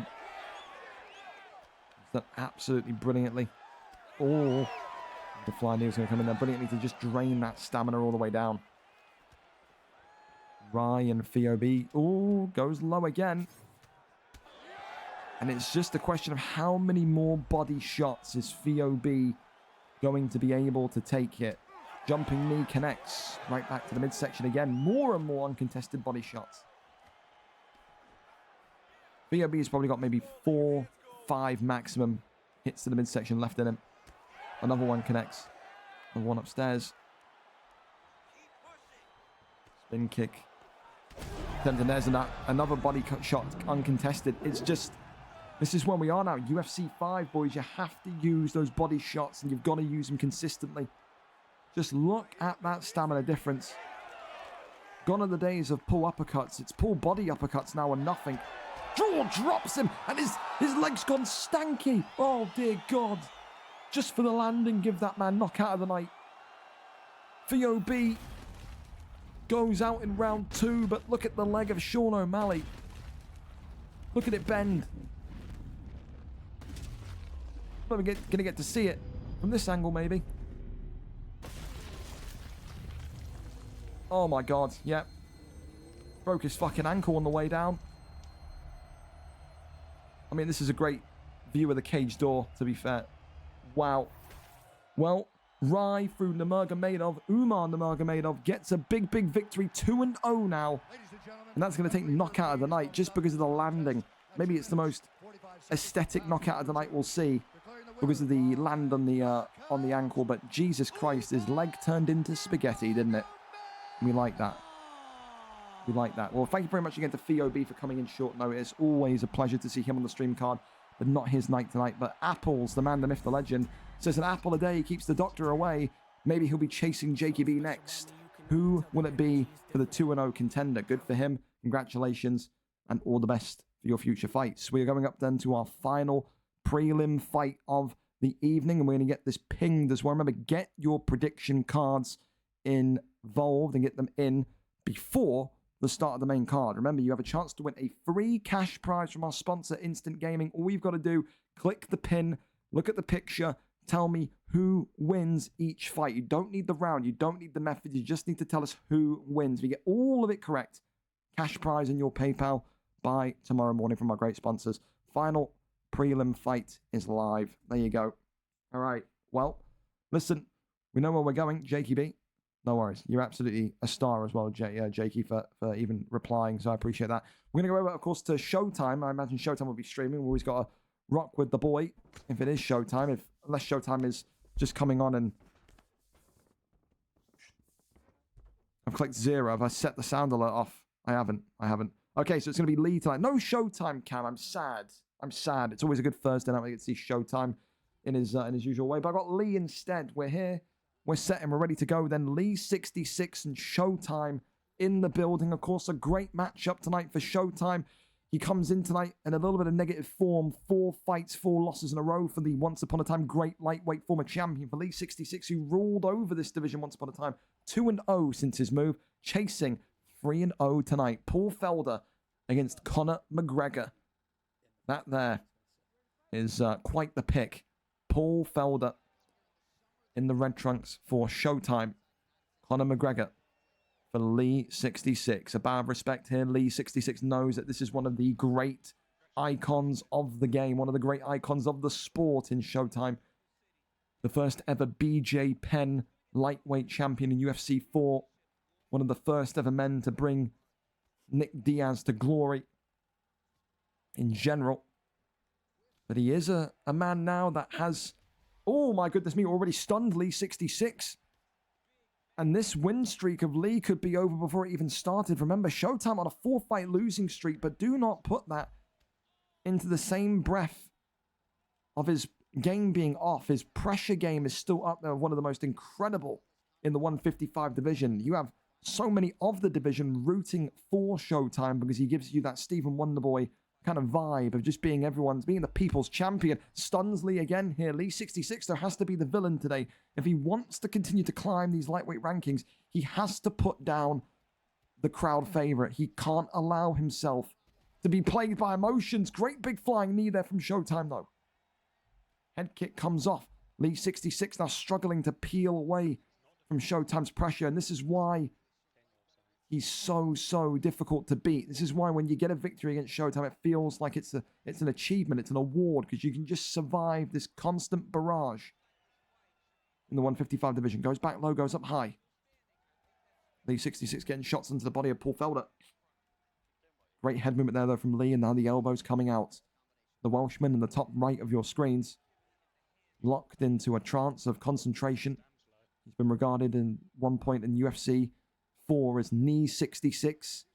He's done absolutely brilliantly. Oh, the flying knee was going to come in there brilliantly to just drain that stamina all the way down. Rai and VOB. Oh, goes low again. And it's just a question of how many more body shots is VOB going to be able to take here. Jumping knee connects right back to the midsection again. More and more uncontested body shots. VOB has probably got maybe 4, 5 maximum hits to the midsection left in him. Another one connects. Another one upstairs. Spin kick. And there's another body cut shot uncontested. It's just, this is where we are now. UFC 5, boys. You have to use those body shots and you've got to use them consistently. Just look at that stamina difference. Gone are the days of pull uppercuts. It's pull body uppercuts now and nothing. Jaw drops him and his leg's gone stanky. Oh, dear God. Just for the landing, give that man knockout of the night. VOB goes out in round 2, but look at the leg of Sean O'Malley. Look at it bend. We're going to get to see it from this angle, maybe. Oh my God, yep. Broke his fucking ankle on the way down. I mean, this is a great view of the cage door, to be fair. Wow. Well, Rai through Nurmagomedov, Umar Nurmagomedov gets a big, big victory. 2-0 now. And that's going to take knockout of the night just because of the landing. Maybe it's the most aesthetic knockout of the night we'll see because of the land on the ankle. But Jesus Christ, his leg turned into spaghetti, didn't it? We like that. We like that. Well, thank you very much again to VOB for coming in short notice. Always a pleasure to see him on the stream card, but not his night tonight. But Apples, the man, the myth, the legend, says an apple a day keeps the doctor away. Maybe he'll be chasing Jakey B next. Who will it be for the 2-0 contender? Good for him. Congratulations and all the best for your future fights. We are going up then to our final prelim fight of the evening, and we're going to get this pinged as well. Remember, get your prediction cards involved and get them in before the start of the main card. Remember, you have a chance to win a free cash prize from our sponsor, Instant Gaming. All you've got to do, click the pin, look at the picture, tell me who wins each fight. You don't need the round, you don't need the method, you just need to tell us who wins. If you get all of it correct, cash prize in your PayPal by tomorrow morning from our great sponsors. Final prelim fight is live. There you go. All right. Well, listen, we know where we're going, Jakey B. No worries. You're absolutely a star as well, Jakey, for even replying, so I appreciate that. We're going to go over, of course, to Showtime. I imagine Showtime will be streaming. We've always got to rock with the boy if it is Showtime, unless Showtime is just coming on and... I've clicked 0. Have I set the sound alert off? I haven't. Okay, so it's going to be Lee tonight. No Showtime, Cam. I'm sad. It's always a good Thursday night when you get to see Showtime. in his usual way. But I got Lee instead. We're here. We're set and we're ready to go. Then Lee 66 and Showtime in the building. Of course, a great matchup tonight for Showtime. He comes in tonight in a little bit of negative form. 4 fights, 4 losses in a row for the once upon a time great lightweight former champion for Lee 66, who ruled over this division once upon a time. 2-0 since his move, chasing 3-0 tonight. Paul Felder against Conor McGregor. That there is quite the pick. Paul Felder in the red trunks for Showtime. Conor McGregor for Lee 66. A bow of respect here. Lee 66 knows that this is one of the great icons of the game, one of the great icons of the sport in Showtime. The first ever BJ Penn lightweight champion in UFC 4. One of the first ever men to bring Nick Diaz to glory in general. But he is a man now that has, oh my goodness me, already stunned Lee 66. And this win streak of Lee could be over before it even started. Remember, Showtime on a 4-fight losing streak, but do not put that into the same breath of his game being off. His pressure game is still up there, one of the most incredible in the 155 division. You have so many of the division rooting for Showtime because he gives you that Stephen Wonderboy kind of vibe of just being the people's champion. Stuns Lee again here. Lee 66, there has to be the villain today. If he wants to continue to climb these lightweight rankings, he has to put down the crowd favorite. He can't allow himself to be plagued by emotions. Great big flying knee there from Showtime though. Head kick comes off. Lee 66 now struggling to peel away from Showtime's pressure, and this is why he's so difficult to beat. This is why when you get a victory against Showtime, it feels like it's an achievement, it's an award, because you can just survive this constant barrage in the 155 division. Goes back low, goes up high. Lee 66 getting shots into the body of Paul Felder. Great head movement there, though, from Lee, and now the elbows coming out. The Welshman in the top right of your screens, locked into a trance of concentration. He's been regarded in one point in UFC 4 as knee 66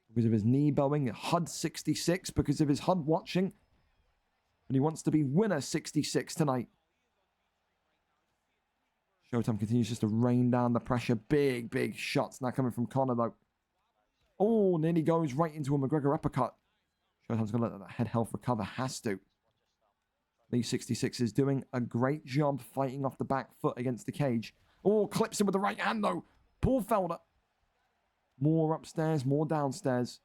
because of his knee bowing, HUD 66 because of his HUD watching, and he wants to be winner 66 tonight. Showtime continues just to rain down the pressure. Big shots now coming from Conor though. Oh, nearly goes right into a McGregor uppercut. Showtime's going to let that head health recover. Has to. Lee 66 is doing a great job fighting off the back foot against the cage. Oh, clips him with the right hand though. Paul Felder. More upstairs, more downstairs.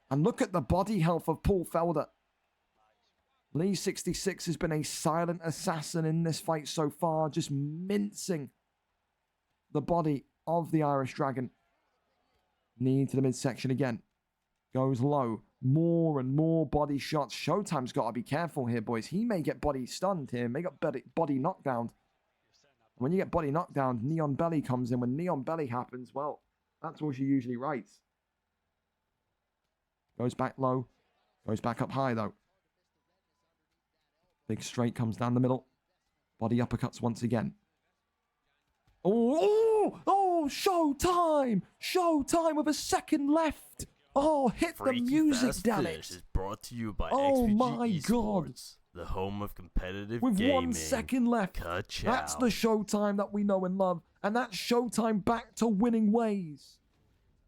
And look at the body health of Paul Felder. Lee 66 has been a silent assassin in this fight so far, just mincing the body of the Irish Dragon. Knee to the midsection again. Goes low. More and more body shots. Showtime's got to be careful here, boys. He may get body stunned here. May get body knocked down. When you get body knocked down, Neon Belly comes in. When Neon Belly happens, well, that's all she usually writes. Goes back low. Goes back up high, though. Big straight comes down the middle. Body uppercuts once again. Oh, Showtime! Showtime with a second left. Oh, hit the music, damn it. Is brought to you by Oh XPG my Esports, the home of competitive With gaming. 1 second left. Ka-chow. That's the Showtime that we know and love. And that's Showtime back to winning ways.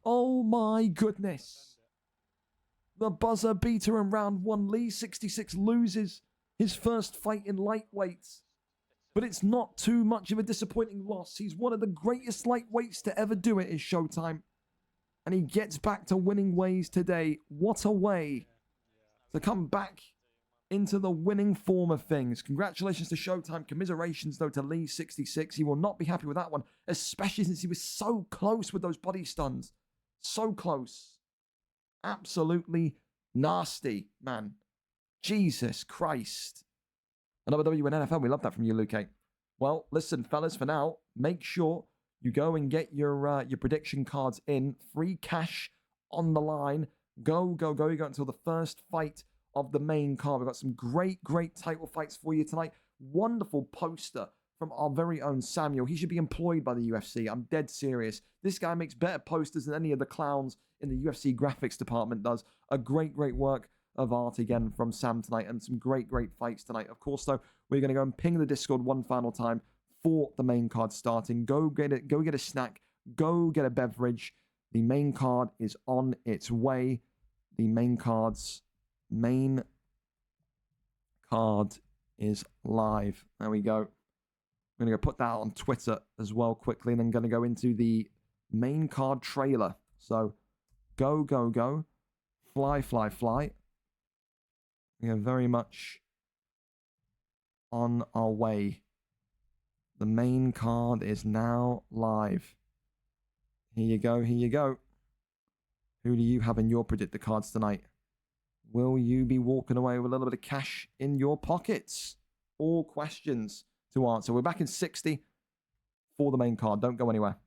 Oh my goodness. The buzzer beater in round 1. Lee 66 loses his first fight in lightweights. But it's not too much of a disappointing loss. He's one of the greatest lightweights to ever do it, is Showtime. And he gets back to winning ways today. What a way to come back into the winning form of things. Congratulations to Showtime. Commiserations, though, to Lee 66. He will not be happy with that one, especially since he was so close with those body stuns. So close. Absolutely nasty, man. Jesus Christ. Another W in NFL. We love that from you, Luke. Well, listen, fellas, for now, make sure you go and get your prediction cards in. Free cash on the line. Go. You got until the first fight of the main card. We've got some great title fights for you tonight. Wonderful poster from our very own Samuel. He should be employed by the UFC. I'm dead serious. This guy makes better posters than any of the clowns in the UFC graphics department does. A great work. of art again from Sam tonight, and some great fights tonight. Of course, though, we're going to go and ping the Discord one final time for the main card starting. Go get it. Go get a snack. Go get a beverage. The main card is on its way. The main card is live. There we go. I'm going to go put that on Twitter as well quickly, and then going to go into the main card trailer. So go. Fly. We are very much on our way. The main card is now live. Here you go. Who do you have in your predictor cards tonight? Will you be walking away with a little bit of cash in your pockets? All questions to answer. We're back in 60 for the main card. Don't go anywhere.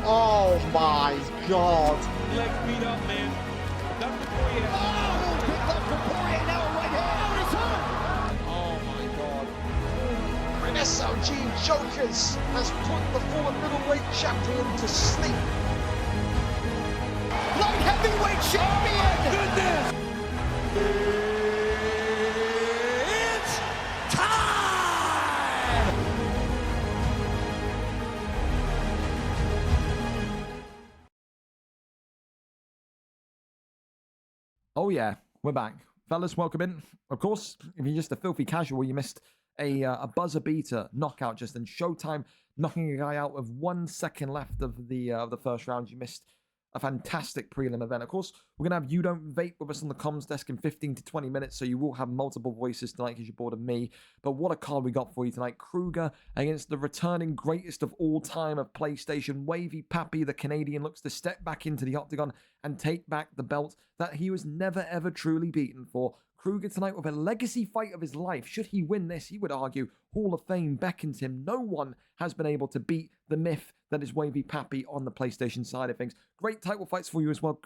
Oh my God! Legs beat up, man. That's the Poirier. Oh, big left from Poirier, now a right hand. It's hurt. Oh my God! An SLG Jokers has put the former middleweight champion to sleep. Light heavyweight champion. Goodness. It's time. Oh yeah, we're back. Fellas, welcome in. Of course, if you're just a filthy casual, you missed a buzzer beater knockout just in Showtime, knocking a guy out with 1 second left of the first round. You missed a fantastic prelim event. Of course, we're going to have You Don't Vape with us on the comms desk in 15 to 20 minutes, so you will have multiple voices tonight because you're bored of me. But what a card we got for you tonight. Kruegerr against the returning greatest of all time of PlayStation, Wavy Pappy, the Canadian, looks to step back into the octagon and take back the belt that he was never ever truly beaten for. Kruegerr tonight with a legacy fight of his life. Should he win this, he would argue Hall of Fame beckons him. No one has been able to beat the myth that is Wavy Pappy on the PlayStation side of things. Great title fights for you as well.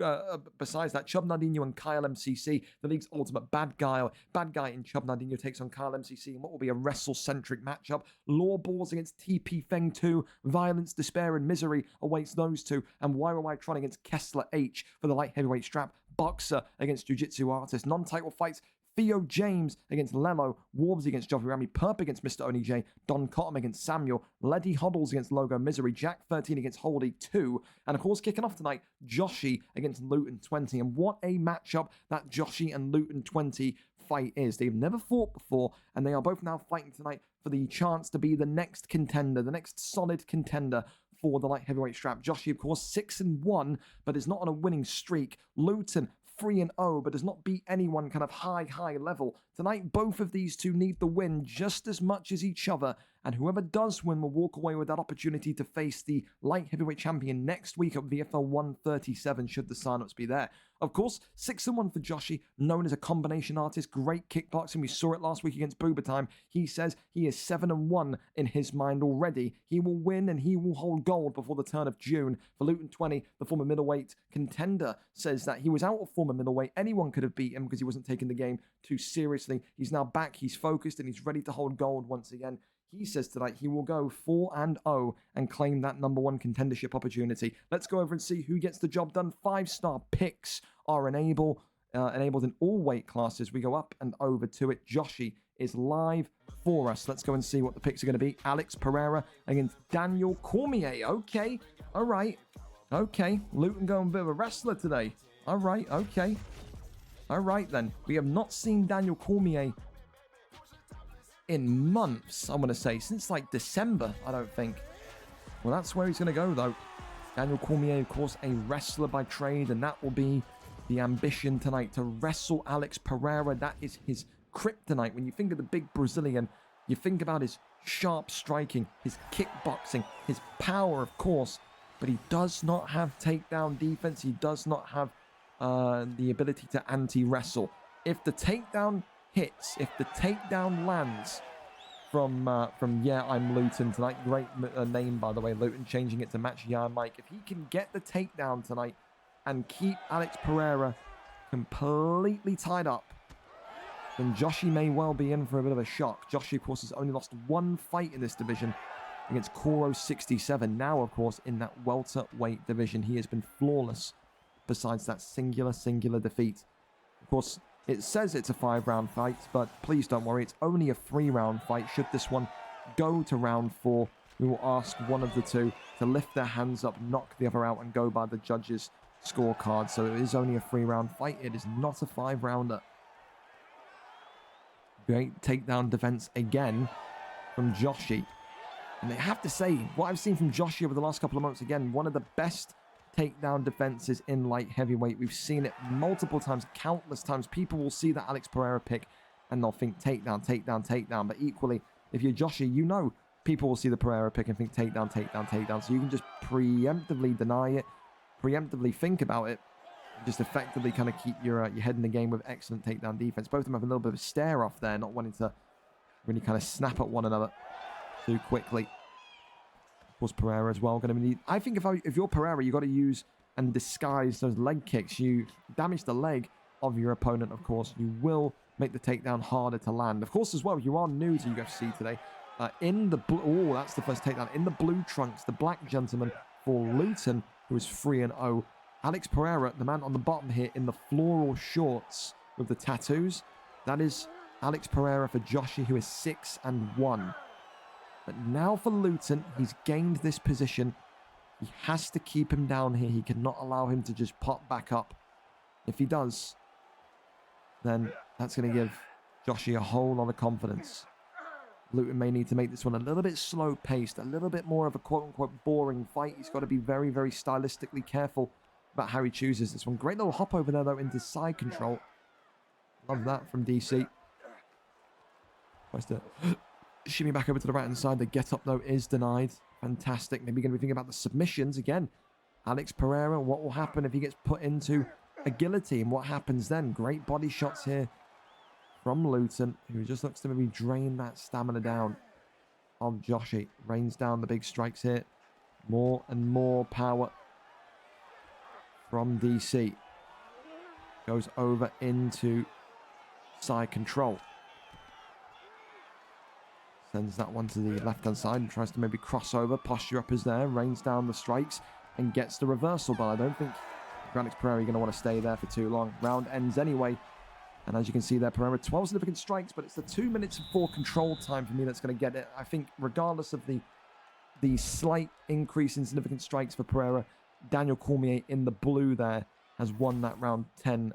Besides that, Chub Nardino and Kyle MCC, the league's ultimate bad guy in Chub Nardino takes on Kyle MCC in what will be a wrestle-centric matchup. Law Balls against TP Feng 2, Violence, Despair, and Misery awaits those two, and Wyra Tron against Kessler H for the light heavyweight strap. Boxer against Jiu-Jitsu Artist. Non-title fights, Theo James against Lelo, Warbs against Joffrey Rami, Perp against Mr. Oni J, Don Cottam against Samuel, Letty Hoddles against Logo Misery, Jack 13 against Holdy 2, and of course kicking off tonight, Joshi against Luton 20. And what a matchup that Joshi and Luton 20 fight is. They've never fought before, and they are both now fighting tonight for the chance to be the next contender, the next solid contender for the light heavyweight strap. Joshi, of course, 6-1, but is not on a winning streak. Luton 3-0, but does not beat anyone kind of high level. Tonight, both of these two need the win just as much as each other, and whoever does win will walk away with that opportunity to face the light heavyweight champion next week at VFL 137, should the signups be there. Of course, 6-1 for Joshi, known as a combination artist, great kickboxing. We saw it last week against Booba Time. He says he is 7-1 in his mind already. He will win and he will hold gold before the turn of June. For Luton 20, the former middleweight contender says that he was out of former middleweight. Anyone could have beat him because he wasn't taking the game too seriously. He's now back, he's focused, and he's ready to hold gold once again. He says tonight he will go 4-0 and claim that number one contendership opportunity. Let's go over and see who gets the job done. 5-star picks are enabled in all weight classes. We go up and over to it. Joshi is live for us. Let's go and see what the picks are going to be. Alex Pereira against Daniel Cormier. Okay, all right. Okay, Luton going a bit of a wrestler today. All right, okay. All right then. We have not seen Daniel Cormier in months, I want to say, since like December, I don't think. Well, that's where he's going to go, though. Daniel Cormier, of course, a wrestler by trade, and that will be the ambition tonight, to wrestle Alex Pereira. That is his kryptonite. When you think of the big Brazilian, you think about his sharp striking, his kickboxing, his power, of course, but he does not have takedown defense. He does not have the ability to anti-wrestle. If the takedown hits, if the takedown lands from Yeah, I'm Luton tonight. Great name, by the way, Luton, changing it to match Yeah, I'm Mike. If he can get the takedown tonight and keep Alex Pereira completely tied up, then Joshi may well be in for a bit of a shock. Joshi, of course, has only lost one fight in this division against Kruegerr 67. Now, of course, in that welterweight division, he has been flawless besides that singular defeat. Of course, it says it's a 5-round fight, but please don't worry, it's only a 3-round fight. Should this one go to round 4, we will ask one of the two to lift their hands up, knock the other out, and go by the judges' scorecard. So it is only a 3-round fight. It is not a 5-rounder. Great takedown defense again from Joshi. And I have to say, what I've seen from Joshi over the last couple of months, again, one of the best takedown defenses in light heavyweight. We've seen it multiple times, countless times. People will see that Alex Pereira pick and they'll think takedown, takedown, takedown. But equally, if you're Joshi, you know people will see the Pereira pick and think takedown, takedown, takedown. So you can just preemptively deny it, preemptively think about it, and just effectively kind of keep your head in the game with excellent takedown defense. Both of them have a little bit of a stare off there, not wanting to really kind of snap at one another too quickly. Of course, Pereira as well going to need. I think if you're Pereira, you got to use and disguise those leg kicks. You damage the leg of your opponent, of course. You will make the takedown harder to land. Of course, as well, you are new to UFC today. In the blue, oh, that's the first takedown. In the blue trunks, the black gentleman for Luton, who is 3-0. Alex Pereira, the man on the bottom here, in the floral shorts with the tattoos. That is Alex Pereira for Joshi, who is 6-1. But now for Luton, he's gained this position. He has to keep him down here. He cannot allow him to just pop back up. If he does, then that's going to give Joshi a whole lot of confidence. Luton may need to make this one a little bit slow-paced, a little bit more of a quote-unquote boring fight. He's got to be very, very stylistically careful about how he chooses this one. Great little hop over there, though, into side control. Love that from DC. Tries to shimmy back over to the right-hand side. The get-up, though, is denied. Fantastic. Maybe going to be thinking about the submissions. Again, Alex Pereira, what will happen if he gets put into a guillotine? What happens then? Great body shots here from Luton, who just looks to maybe drain that stamina down on Joshi. Rains down the big strikes here. More and more power from DC. Goes over into side control. Sends that one to the left-hand side and tries to maybe cross over. Posture up is there. Rains down the strikes and gets the reversal. But I don't think Alex Pereira is going to want to stay there for too long. Round ends anyway. And as you can see there, Pereira, 12 significant strikes, but it's the 2 minutes for control time for me that's going to get it. I think regardless of the slight increase in significant strikes for Pereira, Daniel Cormier in the blue there has won that round 10-9.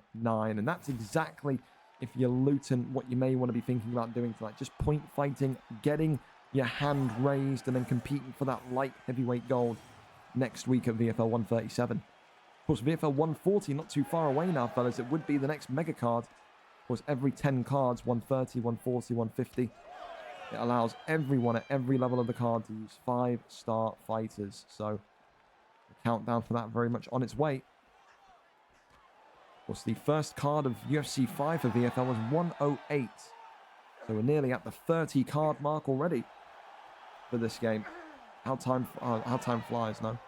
And that's exactly, if you're Luton, what you may want to be thinking about doing tonight. Just point fighting, getting your hand raised, and then competing for that light heavyweight gold next week at VFL 137. Of course, VFL 140, not too far away now, fellas. It would be the next mega card. Of course, every 10 cards, 130, 140, 150. It allows everyone at every level of the card to use 5-star fighters. So, the countdown for that very much on its way. Of course, the first card of UFC 5 for VFL was 108. So, we're nearly at the 30 card mark already for this game. How time flies, no?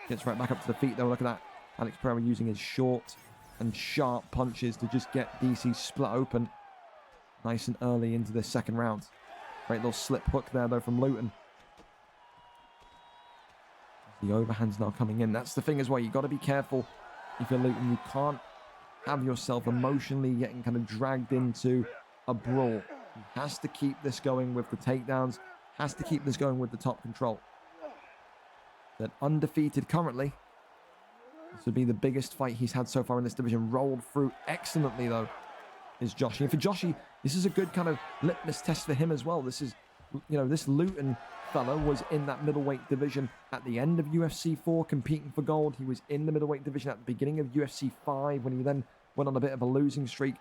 Gets right back up to the feet, though. Look at that. Alex Pereira using his short and sharp punches to just get DC split open nice and early into this second round. Great little slip hook there, though, from Luton. The overhand's now coming in. That's the thing as well. You've got to be careful if you're Luton. You can't have yourself emotionally getting kind of dragged into a brawl. He has to keep this going with the takedowns. Has to keep this going with the top control. But undefeated currently. This would be the biggest fight he's had so far in this division. Rolled through excellently, though, is Joshi. And for Joshi, this is a good kind of litmus test for him as well. This is, you know, this Luton fella was in that middleweight division at the end of UFC 4, competing for gold. He was in the middleweight division at the beginning of UFC 5, when he then went on a bit of a losing streak.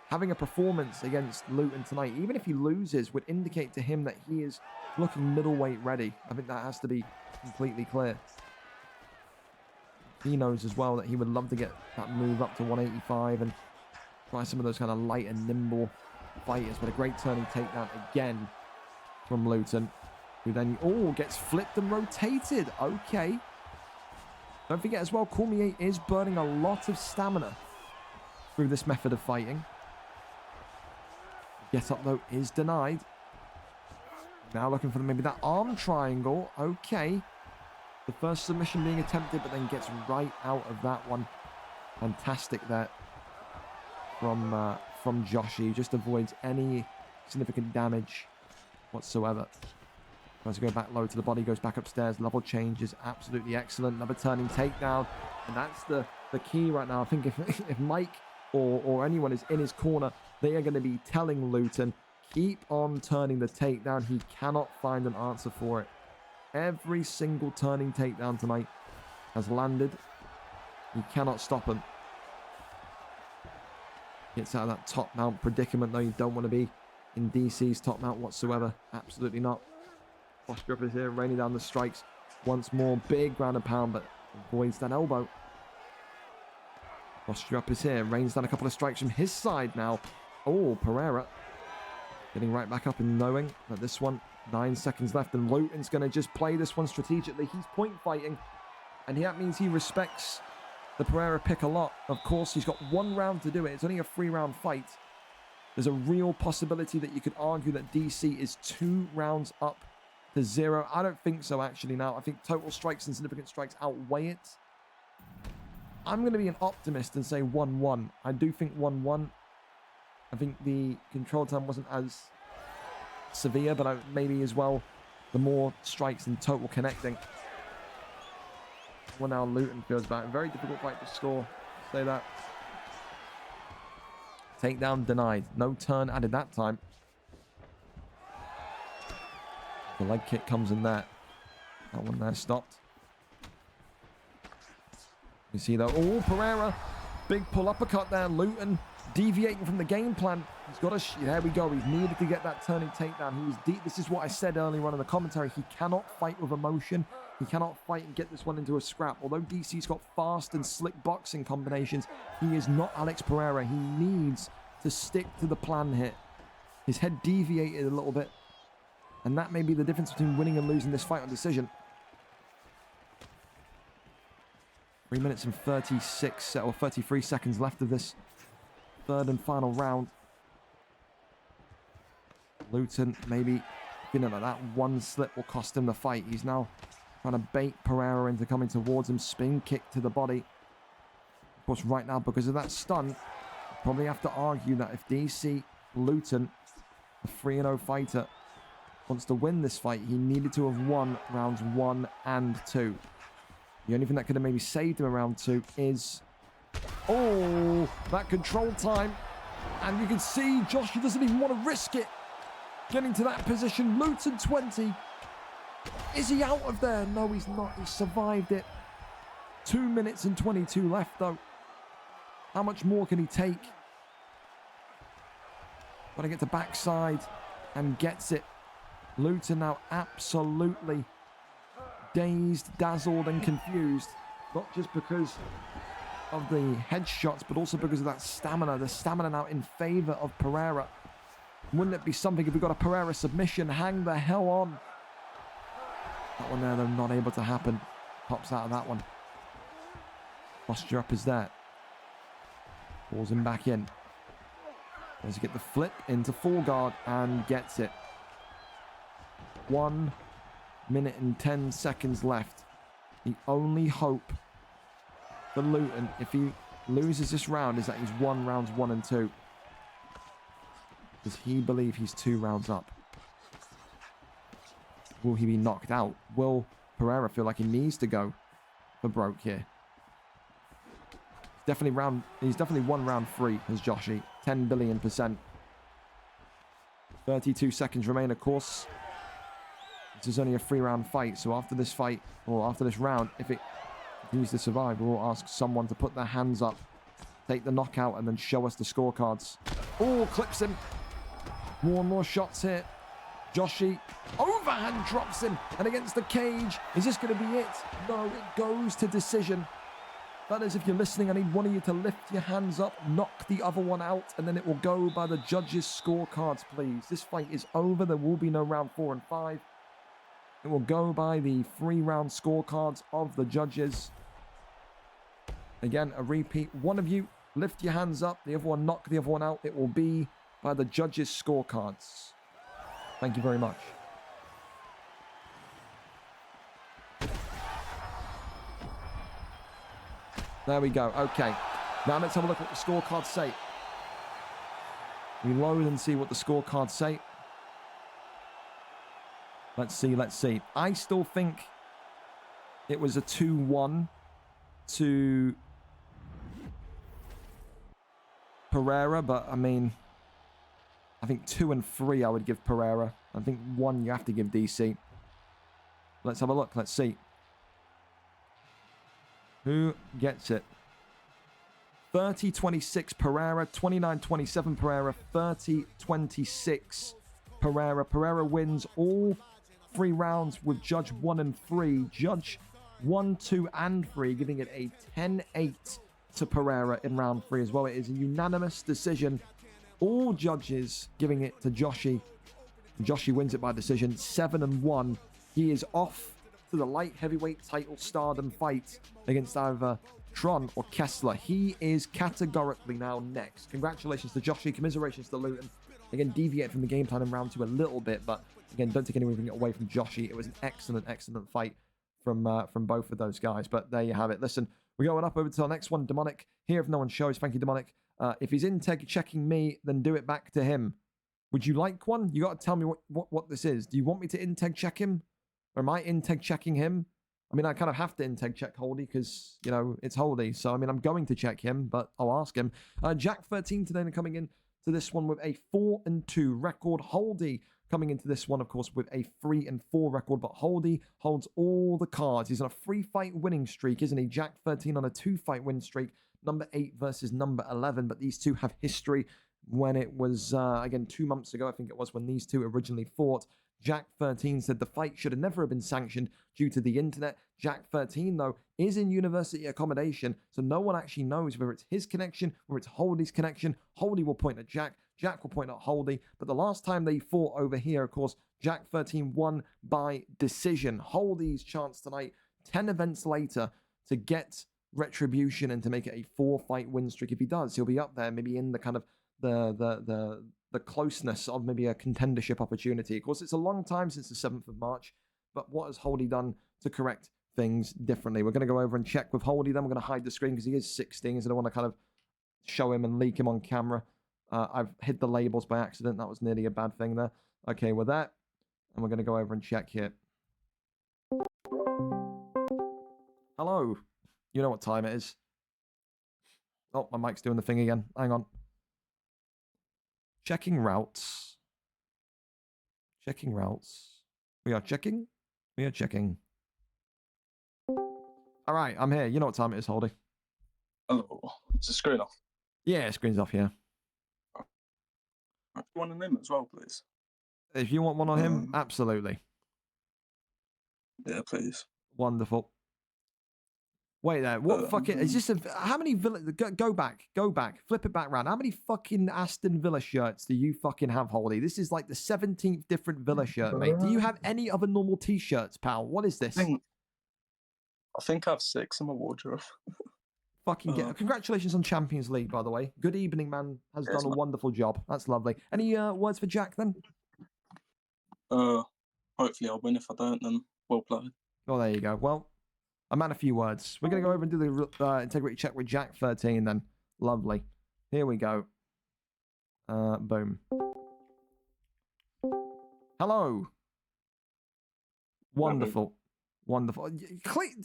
Having a performance against Luton tonight, even if he loses, would indicate to him that he is looking middleweight ready. I think that has to be completely clear. he knows as well that he would love to get that move up to 185 and try some of those kind of light and nimble fighters. But a great turning takedown again from Luton, who then gets flipped and rotated. Okay. Don't forget as well, Cormier is burning a lot of stamina through this method of fighting. Get up though is denied. Now looking for maybe that arm triangle. Okay. The first submission being attempted, but then gets right out of that one. Fantastic there from Joshi. Just avoids any significant damage whatsoever. Tries to go back low to the body, goes back upstairs. Level change is absolutely excellent. Another turning takedown. And that's the key right now. I think if Mike or anyone is in his corner, they are going to be telling Luton, keep on turning the takedown. He cannot find an answer for it. Every single turning takedown tonight has landed. He cannot stop him. Gets out of that top mount predicament, though. You don't want to be in DC's top mount whatsoever. Absolutely not. Posture up is here, raining down the strikes once more. Big ground and pound, but avoids that elbow. Posture up is here, rains down a couple of strikes from his side now. Oh, Pereira getting right back up and knowing that this one, 9 seconds left, and Luton's going to just play this one strategically. He's point fighting, and that means he respects the Pereira pick a lot. Of course, he's got 1 round to do it. It's only a 3-round fight. There's a real possibility that you could argue that DC is 2 rounds up to 0. I don't think so, actually, now. I think total strikes and significant strikes outweigh it. I'm going to be an optimist and say 1-1. I do think 1-1. I think the control time wasn't as severe, but maybe as well the more strikes and total connecting. Well, now Luton feels back. Very difficult fight to score. Say that. Takedown denied. No turn added that time. The leg kick comes in there. That one there stopped. You see that. Oh, Pereira. Big pull uppercut there. Luton deviating from the game plan. He's got a... There we go. He's needed to get that turning takedown. He was deep. This is what I said earlier on in the commentary. He cannot fight with emotion. He cannot fight and get this one into a scrap. Although DC's got fast and slick boxing combinations, he is not Alex Pereira. He needs to stick to the plan here. His head deviated a little bit. And that may be the difference between winning and losing this fight on decision. 3 minutes and 36 or 33 seconds left of this third and final round. Luton maybe feeling like that one slip will cost him the fight. He's now trying to bait Pereira into coming towards him. Spin kick to the body. Of course, right now, because of that stun, probably have to argue that if DC Luton, a 3-0 fighter, wants to win this fight, he needed to have won rounds 1 and 2. The only thing that could have maybe saved him around 2 is... Oh, that control time. And you can see Joshua doesn't even want to risk it. Getting to that position. Luton 20. Is he out of there? No, he's not. He survived it. 2 minutes and 22 left, though. How much more can he take? Got to get to backside and gets it. Luton now absolutely dazed, dazzled and confused. Not just because of the headshots, but also because of that stamina. The stamina now in favor of Pereira. Wouldn't it be something if we got a Pereira submission? Hang the hell on. That one there, though, not able to happen. Pops out of that one. Posture up is there. Pulls him back in. Tries to get the flip into full guard and gets it. 1 minute and 10 seconds left. The only hope for Luton, if he loses this round, is that he's won rounds 1 and 2. Does he believe he's 2 rounds up? Will he be knocked out? Will Pereira feel like he needs to go for broke here? He's definitely won round 3 as Joshi. 10 billion %. 32 seconds remain, of course. This is only a 3-round fight, so after this fight, or after this round, if it continues to survive, we'll ask someone to put their hands up, take the knockout, and then show us the scorecards. Oh, clips him. More and more shots here. Joshi, overhand drops him, and against the cage. Is this going to be it? No, it goes to decision. That is, if you're listening, I need one of you to lift your hands up, knock the other one out, and then it will go by the judges' scorecards, please. This fight is over. There will be no round 4 and 5. It will go by the 3-round scorecards of the judges. Again, a repeat. One of you lift your hands up, the other one knock the other one out. It will be by the judges' scorecards. Thank you very much. There we go. Okay. Now let's have a look at what the scorecards say. Reload and see what the scorecards say. Let's see, let's see. I still think it was a 2-1 to Pereira, but I mean, I think 2 and 3 I would give Pereira. I think 1 you have to give DC. Let's have a look. Let's see. Who gets it? 30-26 Pereira, 29-27 Pereira, 30-26 Pereira. Pereira wins all 3 rounds with Judge 1 and 3. Judge 1, 2, and 3, giving it a 10-8 to Pereira in round 3 as well. It is a unanimous decision. All judges giving it to Joshi. Joshi wins it by decision, 7-1. He is off to the light heavyweight title stardom fight against either Tron or Kessler. He is categorically now next. Congratulations to Joshi. Commiserations to Luton. Again, deviate from the game plan in round 2 a little bit, but again, don't take anything away from Joshi. It was an excellent fight from both of those guys. But there you have it. Listen, we're going up over to our next one, Demonic. Here if no one shows. Thank you, Demonic. If he's integ checking me, then do it back to him. Would you like one? You got to tell me what this is. Do you want me to integ check him? Or am I integ checking him? I mean, I kind of have to integ check Holdy because, you know, it's Holdy. So, I mean, I'm going to check him, but I'll ask him. Jack 13 today coming in to this one with a 4-2 record. Holdy coming into this one, of course, with a 3-4 record. But Holdy holds all the cards. He's on a 3-fight winning streak, isn't he? Jack 13 on a 2-fight win streak. Number 8 versus number 11. But these two have history when it was, again, 2 months ago, I think it was, when these two originally fought. Jack 13 said the fight should have never have been sanctioned due to the internet. Jack 13, though, is in university accommodation, so no one actually knows whether it's his connection or it's Holdy's connection. Holdy will point at Jack. Jack will point at Holdy. But the last time they fought over here, of course, Jack 13 won by decision. Holdy's chance tonight, 10 events later, to get retribution and to make it a 4-fight win streak. If he does, he'll be up there, maybe in the kind of the closeness of maybe a contendership opportunity. Of course, it's a long time since the 7th of March, but what has Holdy done to correct things differently? We're going to go over and check with Holdy, then we're going to hide the screen because he is 16, so I don't want to kind of show him and leak him on camera. I've hid the labels by accident. That was nearly a bad thing there. Okay, with that, and we're going to go over and check here. Hello. You know what time it is. Oh, my mic's doing the thing again. Hang on. Checking routes. Checking routes. We are checking. We are checking. All right, I'm here. You know what time it is, Holdy. Oh, is the screen off? Yeah, screen's off, yeah. One on him as well, please. If you want one on him, absolutely. Yeah, please. Wonderful. Wait there. What fucking... Is this a... How many Villa... Go back. Go back. Flip it back round. How many fucking Aston Villa shirts do you fucking have, Holdy? This is like the 17th different Villa shirt, mate. Do you have any other normal t-shirts, pal? What is this? I think I have 6 in my wardrobe. Fucking get... Congratulations on Champions League, by the way. Good evening, man. Has done a wonderful job. That's lovely. Any words for Jack, then? Hopefully I'll win. If I don't, then well played. Oh, there you go. Well... I'm at a few words. We're going to go over and do the integrity check with Jack 13 then. Lovely. Here we go. Boom. Hello. Wonderful. Wonderful.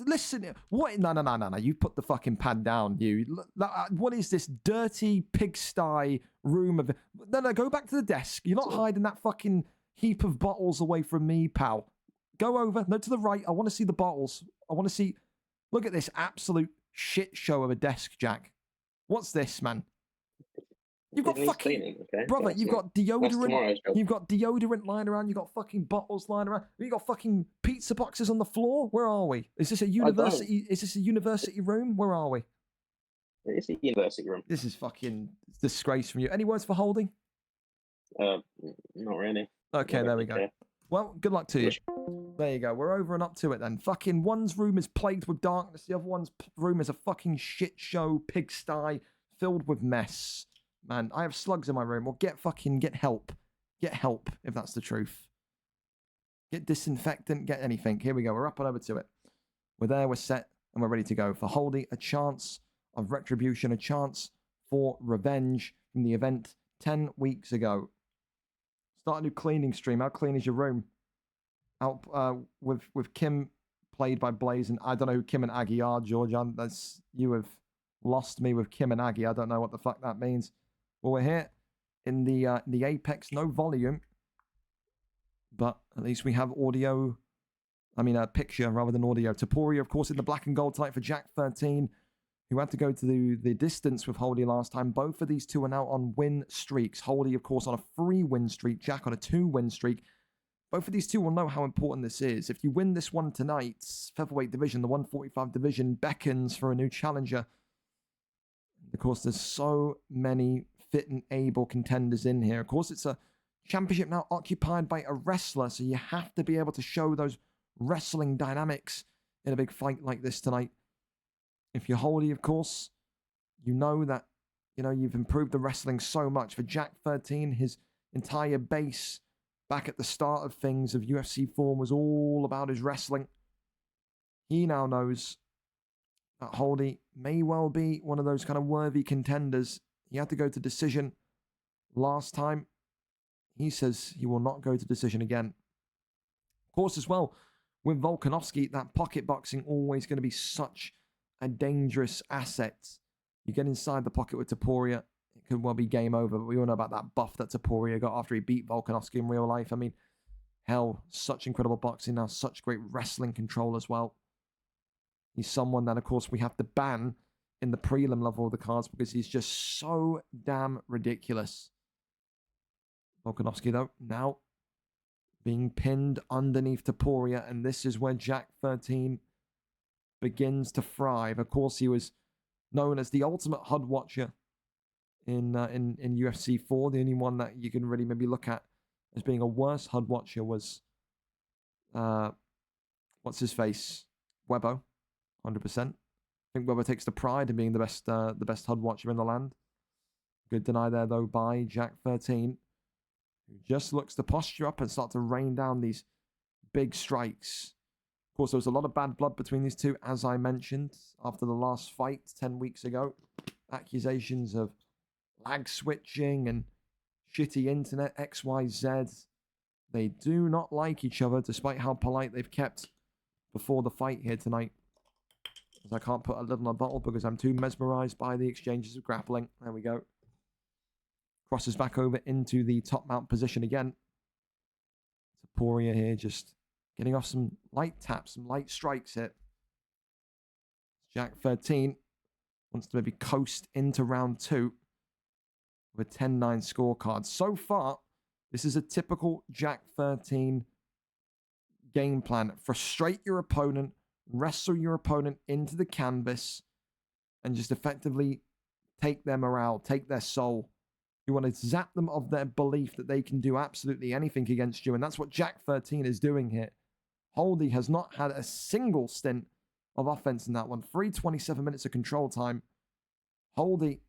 Listen. What? No. You put the fucking pad down, you. What is this dirty pigsty room of... No, go back to the desk. You're not hiding that fucking heap of bottles away from me, pal. Go over. No, to the right. I want to see the bottles. I want to see... Look at this absolute shit show of a desk, Jack. What's this, man? You've got It needs fucking cleaning, okay? brother. That's You've not- got That's deodorant. tomorrow's job. You've got deodorant lying around. You've got fucking bottles lying around. You've got fucking pizza boxes on the floor. Where are we? Is this a university? Is this a university room? Where are we? It's a university room. This is fucking disgrace from you. Any words for Holding? Not really. Okay, I there don't we go. care. Well, good luck to you. There you go. We're over and up to it then. Fucking one's room is plagued with darkness. The other one's room is a fucking shit show pigsty filled with mess. Man, I have slugs in my room. Well, get help. Get help if that's the truth. Get disinfectant. Get anything. Here we go. We're up and over to it. We're there. We're set, and we're ready to go for Holding. A chance of retribution. A chance for revenge from the event 10 weeks ago. Start a new cleaning stream. How clean is your room? Out with Kim, played by Blaze, and I don't know who Kim and Aggie are, George. You have lost me with Kim and Aggie. I don't know what the fuck that means. Well, we're here in the Apex, no volume, but at least we have audio. I mean, a picture rather than audio. Taporia, of course, in the black and gold tonight for Jack 13, who had to go to the distance with Holdy last time. Both of these two are now on win streaks. Holdy, of course, on a 3-win streak. Jack on a 2-win streak. Both of these two will know how important this is. If you win this one tonight, featherweight division, the 145 division beckons for a new challenger. Of course, there's so many fit and able contenders in here. Of course, it's a championship now occupied by a wrestler, so you have to be able to show those wrestling dynamics in a big fight like this tonight. If you're Holdy, of course, you know that, you've improved the wrestling so much. For Jack 13, his entire base back at the start of things of UFC form was all about his wrestling. He now knows that Holdy may well be one of those kind of worthy contenders. He had to go to decision last time. He says he will not go to decision again. Of course, as well, with Volkanovski, that pocket boxing always going to be such a dangerous asset. You get inside the pocket with Taporia, it could well be game over. But we all know about that buff that Taporia got after he beat Volkanovski in real life. I mean, hell, such incredible boxing now, such great wrestling control as well. He's someone that, of course, we have to ban in the prelim level of the cards because he's just so damn ridiculous. Volkanovski, though, now being pinned underneath Taporia, and this is where Jack 13 begins to thrive. Of course, he was known as the ultimate HUD watcher in UFC 4. The only one that you can really maybe look at as being a worse HUD watcher was what's his face, Webbo, 100%. I think Webbo takes the pride in being the best HUD watcher in the land. Good deny there though by Jack 13, who just looks to posture up and start to rain down these big strikes. Of course, there was a lot of bad blood between these two, as I mentioned, after the last fight 10 weeks ago. Accusations of lag switching and shitty internet, XYZ. They do not like each other, despite how polite they've kept before the fight here tonight. As I can't put a lid on a bottle because I'm too mesmerized by the exchanges of grappling. There we go. Crosses back over into the top mount position again. Taporia here just getting off some light taps, some light strikes here. Jack 13 wants to maybe coast into round 2 with a 10-9 scorecard. So far, this is a typical Jack 13 game plan. Frustrate your opponent, wrestle your opponent into the canvas, and just effectively take their morale, take their soul. You want to zap them of their belief that they can do absolutely anything against you, and that's what Jack 13 is doing here. Holdy has not had a single stint of offense in that one. 327 minutes of control time. Holdy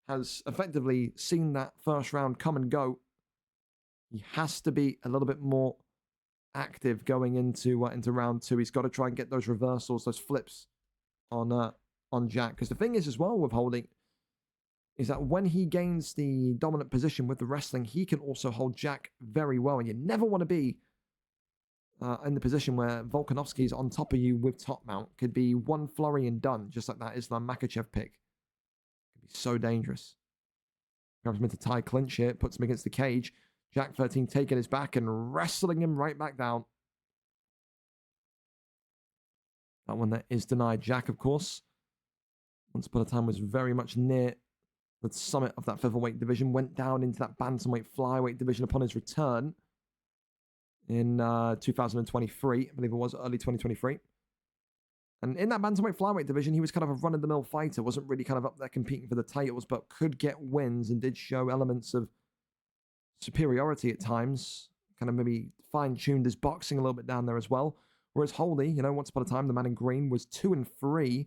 has effectively seen that first round come and go. He has to be a little bit more active going into round 2. He's got to try and get those reversals, those flips on Jack. Because the thing is as well with Holdy is that when he gains the dominant position with the wrestling, he can also hold Jack very well. And you never want to be in the position where Volkanovski's on top of you with top mount. Could be one flurry and done, just like that Islam Makhachev pick. Could be so dangerous. Grabs him into tie clinch here, puts him against the cage. Jack 13 taking his back and wrestling him right back down. That one that is denied. Jack, of course, once upon a time was very much near the summit of that featherweight division, went down into that bantamweight flyweight division upon his return in 2023. I believe it was early 2023. And in that bantamweight flyweight division, he was kind of a run-of-the-mill fighter, wasn't really kind of up there competing for the titles, but could get wins and did show elements of superiority at times. Kind of maybe fine-tuned his boxing a little bit down there as well. Whereas Holdy, you know, once upon a time, the man in green was 2-3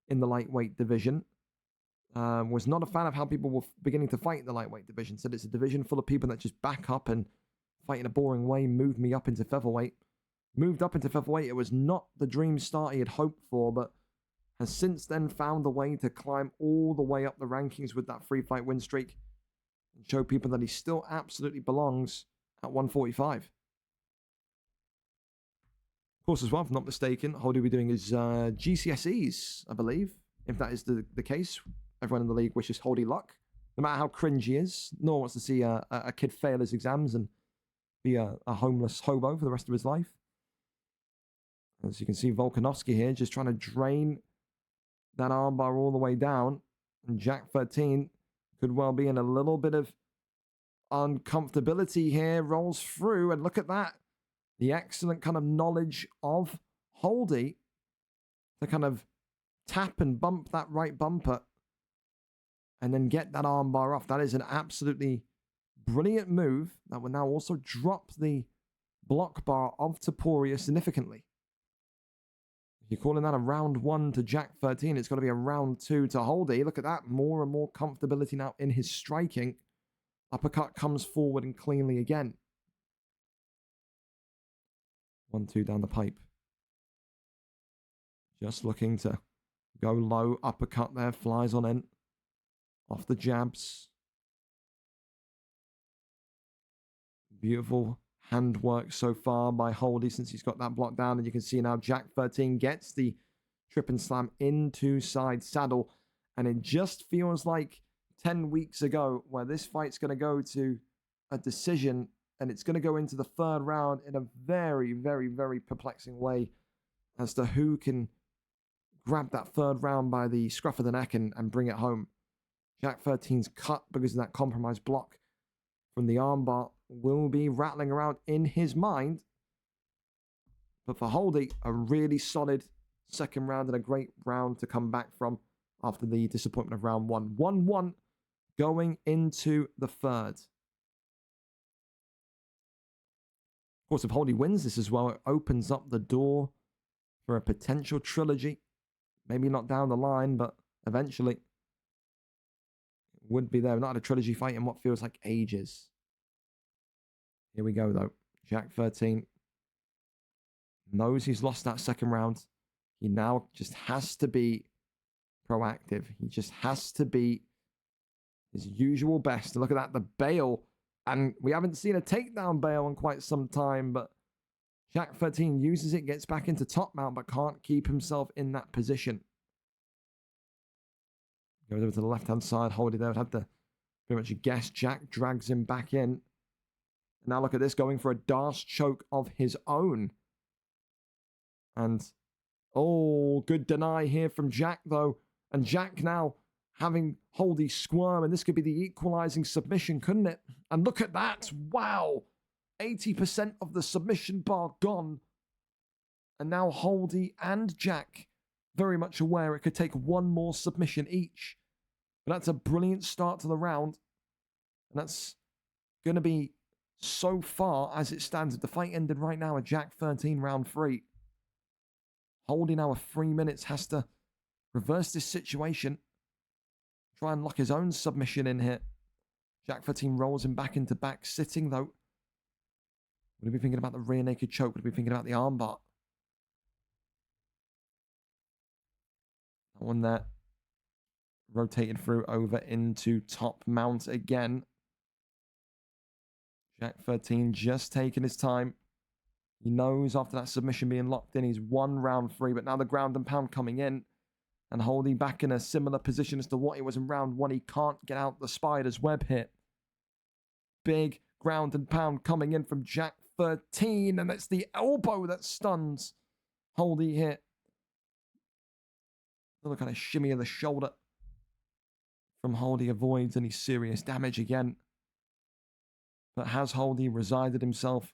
in the lightweight division. Was not a fan of how people were beginning to fight in the lightweight division. Said it's a division full of people that just back up and fight in a boring way, moved me up into featherweight. Moved up into featherweight. It was not the dream start he had hoped for, but has since then found a way to climb all the way up the rankings with that 3-fight win streak and show people that he still absolutely belongs at 145. Of course, as well, if I'm not mistaken, Holdy will be doing his GCSEs, I believe, if that is the case. Everyone in the league wishes Holdy luck, no matter how cringe he is. No one wants to see a kid fail his exams and be a homeless hobo for the rest of his life. As you can see, Volkanovski here just trying to drain that armbar all the way down. And Jack 13 could well be in a little bit of uncomfortability here. Rolls through, and look at that. The excellent kind of knowledge of Holdy to kind of tap and bump that right bumper and then get that armbar off. That is an absolutely brilliant move that will now also drop the block bar of Topuria significantly. If you're calling that a round 1 to Jack 13, it's got to be a round 2 to Holdy. Look at that. More and more comfortability now in his striking. Uppercut comes forward and cleanly again. 1-2 down the pipe. Just looking to go low. Uppercut there. Flies on in. Off the jabs. Beautiful handwork so far by Holdy since he's got that block down. And you can see now Jack 13 gets the trip and slam into side saddle. And it just feels like 10 weeks ago where this fight's going to go to a decision. And it's going to go into the third round in a very, very, very perplexing way as to who can grab that third round by the scruff of the neck and bring it home. Jack 13's cut because of that compromised block from the armbar will be rattling around in his mind. But for Holdy, a really solid second round and a great round to come back from after the disappointment of round 1. 1-1 going into the third. Of course, if Holdy wins this as well, it opens up the door for a potential trilogy. Maybe not down the line, but eventually it would be there. Not a trilogy fight in what feels like ages. Here we go, though. Jack 13 knows he's lost that second round. He now just has to be proactive. He just has to be his usual best. And look at that, the bail. And we haven't seen a takedown bail in quite some time, but Jack 13 uses it, gets back into top mount, but can't keep himself in that position. Goes over to the left-hand side, Holdy there. Would have to pretty much guess. Jack drags him back in. Now look at this, going for a Darce choke of his own. And, oh, good deny here from Jack, though. And Jack now having Holdy squirm, and this could be the equalizing submission, couldn't it? And look at that. Wow. 80% of the submission bar gone. And now Holdy and Jack very much aware it could take one more submission each. But that's a brilliant start to the round. And that's going to be, so far as it stands, if the fight ended right now, a Jack 13 round 3. Holdy now with 3 minutes has to reverse this situation. Try and lock his own submission in here. Jack 13 rolls him back into back sitting, though. Would he be thinking about the rear naked choke? Would he be thinking about the armbar? That one there. Rotated through over into top mount again. Jack 13 just taking his time. He knows after that submission being locked in, he's won round 3, but now the ground and pound coming in. And Holdy back in a similar position as to what he was in round 1. He can't get out the spider's web here. Big ground and pound coming in from Jack 13. And it's the elbow that stuns Holdy here. Another kind of shimmy of the shoulder from Holdy avoids any serious damage again. But has Holdy resided himself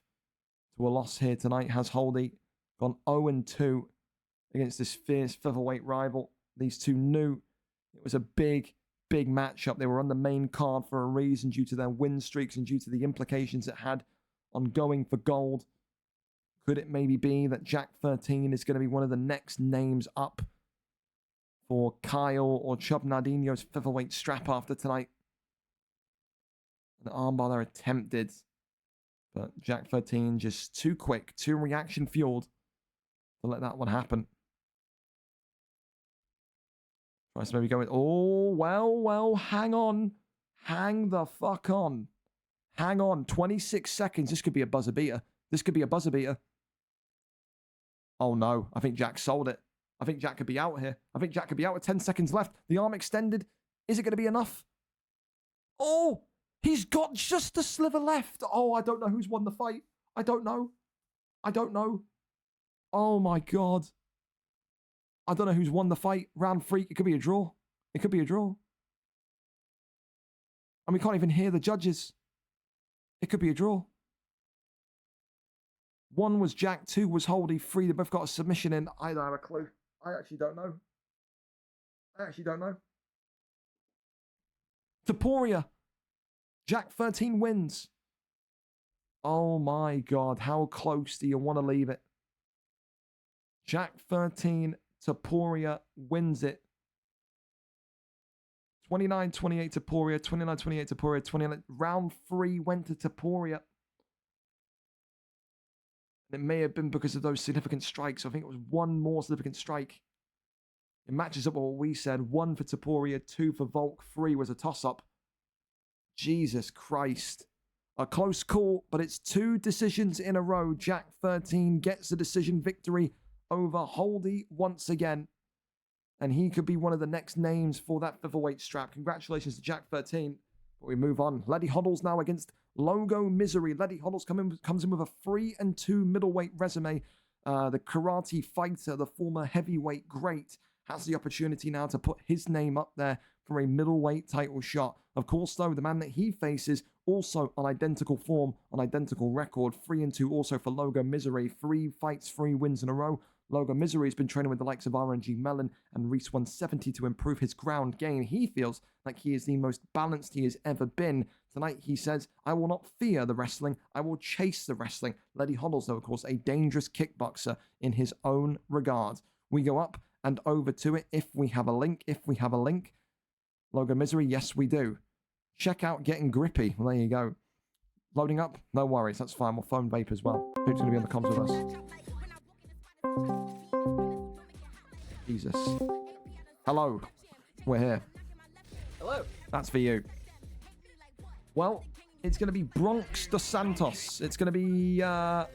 to a loss here tonight? Has Holdy gone 0-2 against this fierce featherweight rival? These two knew it was a big matchup. They were on the main card for a reason due to their win streaks and due to the implications it had on going for gold. Could it maybe be that Jack 13 is going to be one of the next names up for Kyle or Chub Nardino's featherweight strap after tonight? An armbar there attempted, but Jack 13 just too quick, too reaction fueled to let that one happen. Tries to maybe go in. Oh, well, hang on. Hang the fuck on. Hang on. 26 seconds. This could be a buzzer beater. This could be a buzzer beater. Oh, no. I think Jack sold it. I think Jack could be out here. I think Jack could be out with 10 seconds left. The arm extended. Is it going to be enough? Oh, he's got just a sliver left. Oh, I don't know who's won the fight. I don't know. Oh, my God. I don't know who's won the fight. Round 3. It could be a draw. And we can't even hear the judges. It could be a draw. 1 was Jack, 2 was Holdy, 3 they both got a submission in. I don't have a clue. I actually don't know. Taporia. Jack 13 wins. Oh my God. How close do you want to leave it? Jack 13, Taporia wins it. 29-28 Taporia, 29-28 Taporia, 29. Round 3 went to Taporia. And it may have been because of those significant strikes. I think it was 1 more significant strike. It matches up with what we said. 1 for Taporia, 2 for Volk, 3 was a toss-up. Jesus Christ. A close call, but it's 2 decisions in a row. Jack 13 gets the decision victory over Holdy once again. And he could be one of the next names for that featherweight strap. Congratulations to Jack 13. But we move on. Letty Hoddles now against Logo Misery. Letty Hoddles comes in with a 3-2 middleweight resume. The karate fighter, the former heavyweight great, has the opportunity now to put his name up there for a middleweight title shot. Of course, though, the man that he faces also on identical form, on identical record. 3-2 also for Logo Misery. 3 fights, 3 wins in a row. Logo Misery has been training with the likes of RNG Mellon and Reese 170 to improve his ground game. He feels like he is the most balanced he has ever been. Tonight, he says, I will not fear the wrestling, I will chase the wrestling. Letty Hoddles, though, of course, a dangerous kickboxer in his own regard. We go up and over to it if we have a link. Logo Misery, yes, we do. Check out Getting Grippy. Well, there you go. Loading up? No worries, that's fine. We'll phone Vape as well. Who's going to be on the comms with us? Jesus. Hello. We're here. Hello. That's for you. Well, it's going to be Bronx dos Santos. It's going to be a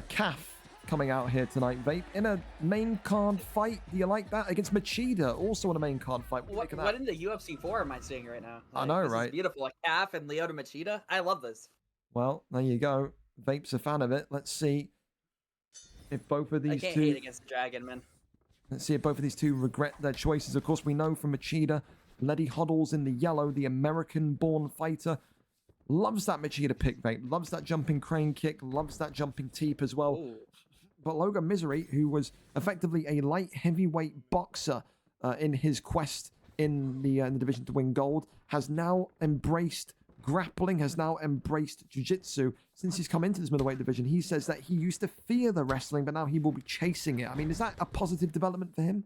calf coming out here tonight, Vape, in a main card fight. Do you like that? Against Machida, also in a main card fight. What in the UFC 4 am I seeing right now? I know, this right? Is beautiful. A calf and Lyoto Machida. I love this. Well, there you go. Vape's a fan of it. Let's see if both of these I can't two... hate against the Dragon, man. Let's see if both of these two regret their choices. Of course, we know from Machida, Letty Hoddles in the yellow, the American-born fighter, loves that Machida pick, Vape. Loves that jumping crane kick. Loves that jumping teep as well. Ooh. But Logo Misery, who was effectively a light heavyweight boxer in his quest in the division to win gold, has now embraced grappling, has now embraced jiu-jitsu. Since he's come into this middleweight division, he says that he used to fear the wrestling, but now he will be chasing it. I mean, is that a positive development for him?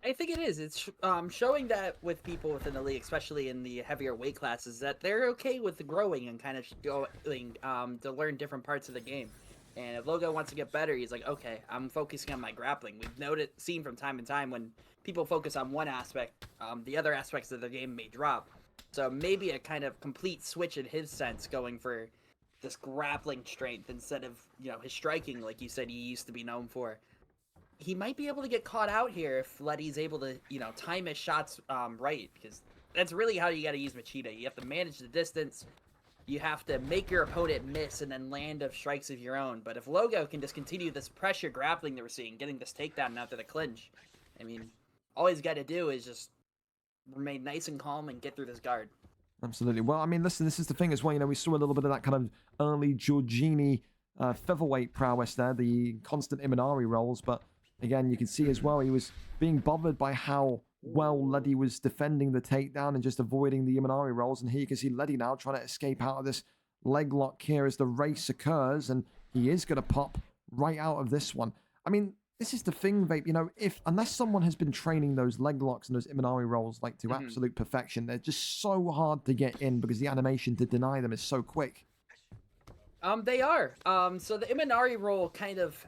I think it is. It's showing that with people within the league, especially in the heavier weight classes, that they're okay with growing and kind of going to learn different parts of the game. And if Logo wants to get better, he's like, okay, I'm focusing on my grappling. We've seen from time to time when people focus on one aspect, the other aspects of the game may drop. So maybe a kind of complete switch in his sense, going for this grappling strength instead of, his striking, like you said he used to be known for. He might be able to get caught out here if Letty's able to, time his shots right, because that's really how you got to use Machida. You have to manage the distance. You have to make your opponent miss and then land of strikes of your own. But if Logo can just continue this pressure grappling that we're seeing, getting this takedown after the clinch, I mean, all he's got to do is just remain nice and calm and get through this guard. Absolutely. Well, I mean, listen, this is the thing as well. You know, we saw a little bit of that kind of early Giorgini featherweight prowess there, the constant Imanari rolls. But again, you can see as well, he was being bothered by how well Leddy was defending the takedown and just avoiding the Imanari rolls. And here you can see Leddy now trying to escape out of this leg lock here as the race occurs. And he is going to pop right out of this one. I mean, this is the thing, Vape, you know, unless someone has been training those leg locks and those Imanari rolls like to absolute perfection, they're just so hard to get in because the animation to deny them is so quick. They are. So the Imanari roll kind of,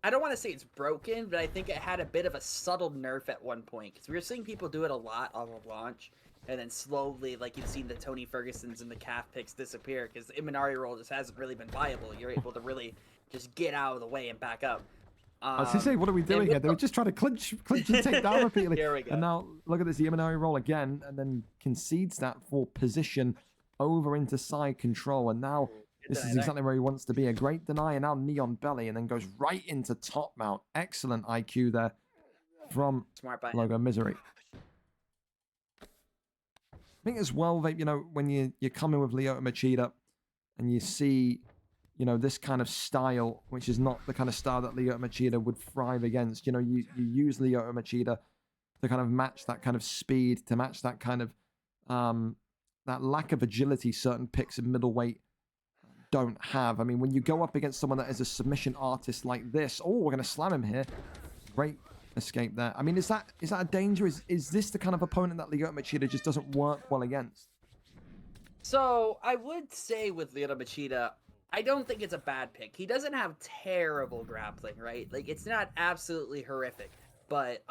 I don't want to say it's broken, but I think it had a bit of a subtle nerf at one point because we were seeing people do it a lot on the launch, and then slowly, like you've seen the Tony Fergusons and the calf picks disappear because the Imanari roll just hasn't really been viable. You're able to really just get out of the way and back up. I was going to say, what are we doing here? They were just trying to clinch and take down repeatedly. Here we go. And now, look at this, the Imanari roll again, and then concedes that for position over into side control. And now, this is exactly where he wants to be. A great deny, and now knee on belly, and then goes right into top mount. Excellent IQ there from Logo Misery. I think as well, Vape, you know, when you're coming with Lyoto Machida, and you see, you know, this kind of style, which is not the kind of style that Lyoto Machida would thrive against. You know, you use Lyoto Machida to kind of match that kind of speed, to match that kind of, that lack of agility certain picks in middleweight don't have. I mean, when you go up against someone that is a submission artist like this, oh, we're going to slam him here. Great escape there. I mean, is that a danger? Is this the kind of opponent that Lyoto Machida just doesn't work well against? So I would say with Lyoto Machida, I don't think it's a bad pick. He doesn't have terrible grappling, right? Like, it's not absolutely horrific. But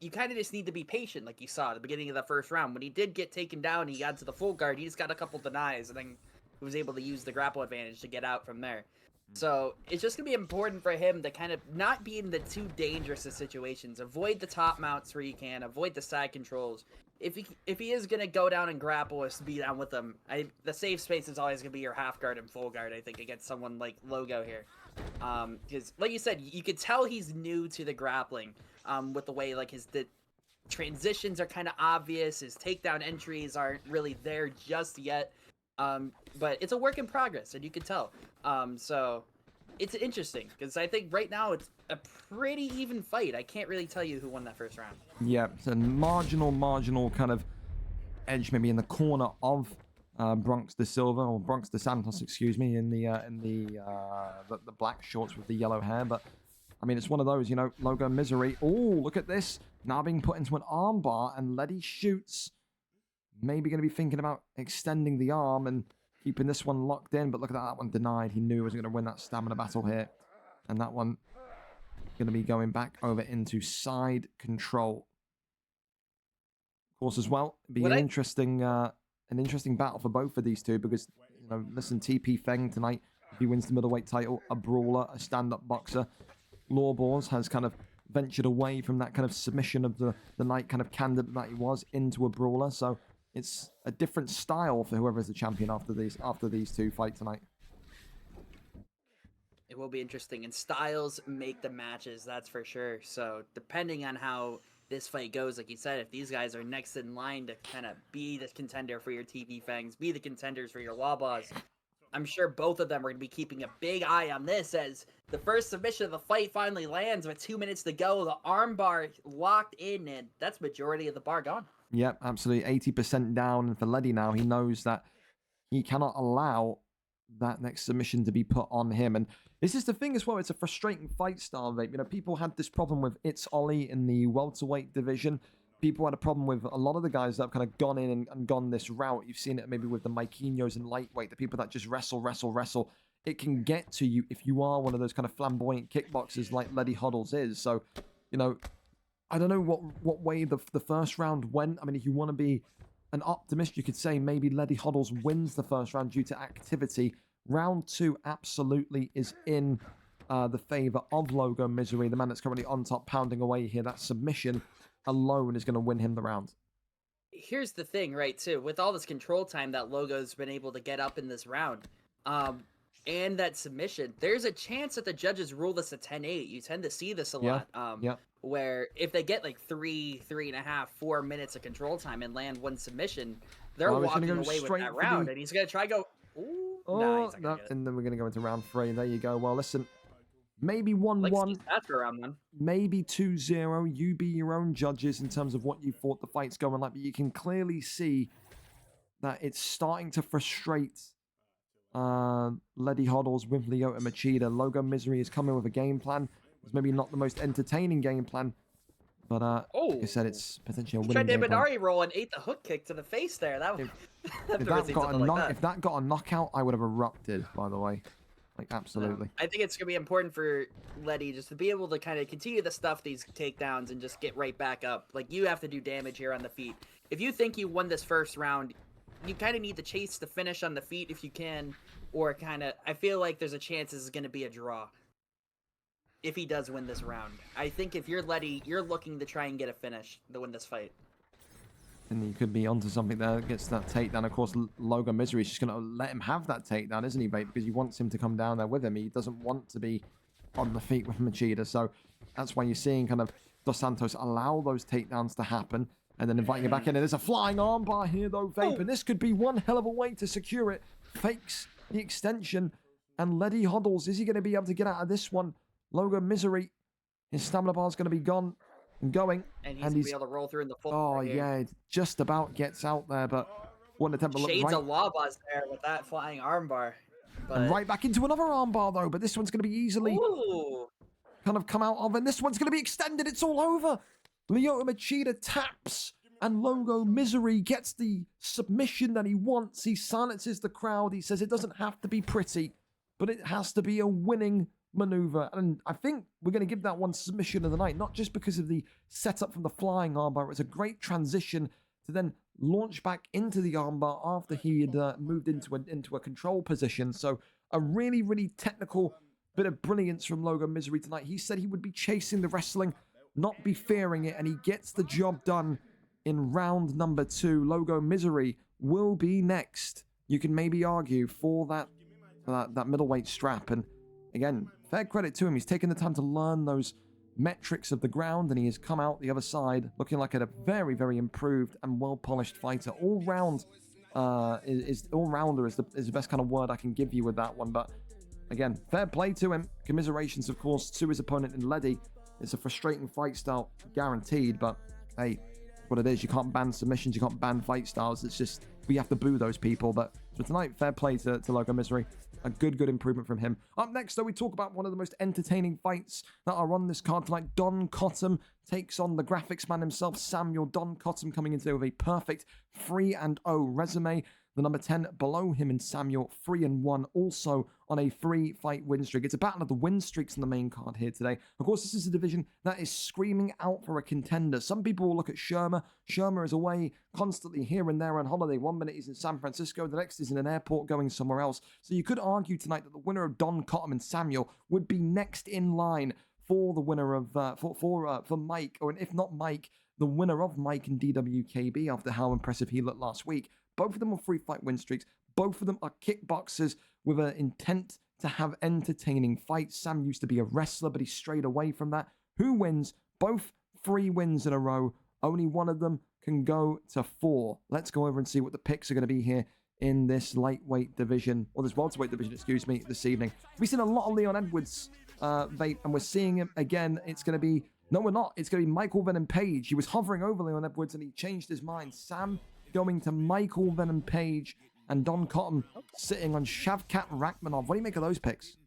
you kind of just need to be patient, like you saw at the beginning of the first round. When he did get taken down, he got to the full guard, he just got a couple denies, and then he was able to use the grapple advantage to get out from there. So it's just going to be important for him to kind of not be in the too dangerous of situations. Avoid the top mounts where you can. Avoid the side controls. If he is going to go down and grapple or be down with them, the safe space is always going to be your half guard and full guard, I think, against someone like Logo here. Because, like you said, you could tell he's new to the grappling with the way, like, the transitions are kind of obvious. His takedown entries aren't really there just yet. But it's a work in progress, and you can tell. So it's interesting, because I think right now it's a pretty even fight. I can't really tell you who won that first round. Yeah, it's a marginal kind of edge maybe in the corner of Bronx de Silva, or Bronx de Santos, excuse me, in the black shorts with the yellow hair. But I mean, it's one of those, you know, Logo Misery. Oh, look at this. Now being put into an armbar, and Leddy shoots. Maybe going to be thinking about extending the arm and keeping this one locked in. But look at that one denied. He knew he was going to win that stamina battle here. And that one going to be going back over into side control. Of course, as well, be an interesting battle for both of these two. Because, you know, listen, TP Feng tonight, if he wins the middleweight title, a brawler, a stand-up boxer. Lawbors has kind of ventured away from that kind of submission of the night kind of candidate that he was into a brawler. So it's a different style for whoever is the champion after these two fight tonight. It will be interesting, and styles make the matches, that's for sure. So depending on how this fight goes, like you said, if these guys are next in line to kind of be the contender for your TP Fangs, be the contenders for your Lawbars, I'm sure both of them are going to be keeping a big eye on this as the first submission of the fight finally lands with 2 minutes to go. The armbar locked in, and that's majority of the bar gone. Yep, absolutely. 80% down. And for Leddy now, he knows that he cannot allow that next submission to be put on him. And this is the thing as well. It's a frustrating fight style, Vape. You know, people had this problem with It's Ollie in the welterweight division. People had a problem with a lot of the guys that have kind of gone in and gone this route. You've seen it maybe with the Maiquinhos and lightweight, the people that just wrestle. It can get to you if you are one of those kind of flamboyant kickboxers like Leddy Hoddles is. So, you know, I don't know what way the first round went. I mean, if you want to be an optimist, you could say maybe Leddy Hoddles wins the first round due to activity. Round 2 absolutely is in the favor of Logo Misery, the man that's currently on top, pounding away here. That submission alone is going to win him the round. Here's the thing, right, too. With all this control time that Logo's been able to get up in this round, and that submission, there's a chance that the judges rule this a 10-8. You tend to see this a lot. Where if they get like 3.5, 4 minutes of control time and land one submission, they're walking away with that round. And he's going to try to go, ooh, no, and then we're going to go into round 3. There you go. Well, listen, maybe 1-1, maybe 2-0. You be your own judges in terms of what you thought the fight's going like, but you can clearly see that it's starting to frustrate Letty Hoddles with Lyoto Machida. Logo Misery is coming with a game plan. It's maybe not the most entertaining game plan, but like I said, it's potentially a winning game plan. Tried to roll and ate the hook kick to the face there. If that got a knockout, I would have erupted, by the way. Like, absolutely. I think it's going to be important for Letty just to be able to kind of continue to stuff these takedowns and just get right back up. Like, you have to do damage here on the feet. If you think you won this first round, you kind of need to chase the finish on the feet if you can, or kind of, I feel like there's a chance this is going to be a draw if he does win this round. I think if you're Letty, you're looking to try and get a finish to win this fight. And he could be onto something there, gets that takedown. Of course, Logo Misery is just going to let him have that takedown, isn't he, mate? Because he wants him to come down there with him. He doesn't want to be on the feet with Machida. So that's why you're seeing kind of Dos Santos allow those takedowns to happen and then inviting him back in. And there's a flying armbar here, though, Vape. And this could be one hell of a way to secure it. Fakes the extension. And Letty Hoddles, is he going to be able to get out of this one? Logo Misery, his stamina bar is going to be gone and going. And he's going to be able to roll through in the full. Oh, yeah, it just about gets out there, but one attempt. Shades of Lawbuzz there with that flying armbar. And right back into another armbar, though, but this one's going to be easily kind of come out of, and this one's going to be extended. It's all over. Lyoto Machida taps, and Logo Misery gets the submission that he wants. He silences the crowd. He says it doesn't have to be pretty, but it has to be a winning maneuver. And I think we're going to give that one submission of the night, not just because of the setup from the flying armbar. It was a great transition to then launch back into the armbar after he had moved into a control position. So a really, really technical bit of brilliance from Logo Misery tonight. He said he would be chasing the wrestling, not be fearing it, and he gets the job done in round number 2. Logo Misery will be next. You can maybe argue for that middleweight strap. And again, fair credit to him. He's taken the time to learn those metrics of the ground, and he has come out the other side looking like a very, very improved and well-polished fighter. All-rounder is the best kind of word I can give you with that one. But again, fair play to him. Commiserations, of course, to his opponent in Letty. It's a frustrating fight style, guaranteed, but hey, what it is. You can't ban submissions, you can't ban fight styles. It's just, we have to boo those people. But for tonight, fair play to Logo Misery. A good improvement from him. Up next, though, we talk about one of the most entertaining fights that are on this card tonight. Don Cottam takes on the graphics man himself, Samuel. Don Cottam coming into with a perfect 3-0 resume. The number 10 below him in Samuel, 3-1, also on a 3-fight win streak. It's a battle of the win streaks in the main card here today. Of course, this is a division that is screaming out for a contender. Some people will look at Shermer. Shermer is away constantly here and there on holiday. 1 minute he's in San Francisco, the next is in an airport going somewhere else. So you could argue tonight that the winner of Don Cottam and Samuel would be next in line for the winner of for Mike, or if not Mike, the winner of Mike and DWKB after how impressive he looked last week. Both of them are 3-fight win streaks. Both of them are kickboxers with an intent to have entertaining fights. Sam used to be a wrestler, but he strayed away from that. Who wins? Both 3 wins in a row. Only one of them can go to 4. Let's go over and see what the picks are going to be here in this lightweight division, or this welterweight division, excuse me, this evening. We've seen a lot of Leon Edwards, Vape, and we're seeing him again. It's going to be, no, we're not. It's going to be Michael Venom Page. He was hovering over Leon Edwards, and he changed his mind. Sam going to Michael Venom Page, and Don Cottam sitting on Shavkat Rakhmonov. What do you make of those picks?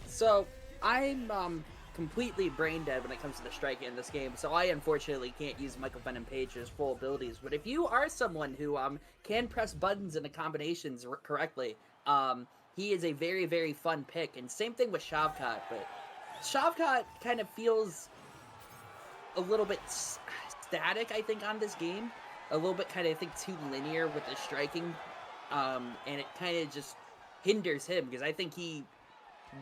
So I'm completely brain dead when it comes to the striking in this game, so I unfortunately can't use Michael Venom Page's full abilities. But if you are someone who can press buttons and the combinations correctly, he is a very, very fun pick. And same thing with Shavkat, but Shavkat kind of feels a little bit static, I think, on this game. A little bit kind of, I think, too linear with the striking. And it kind of just hinders him, because I think he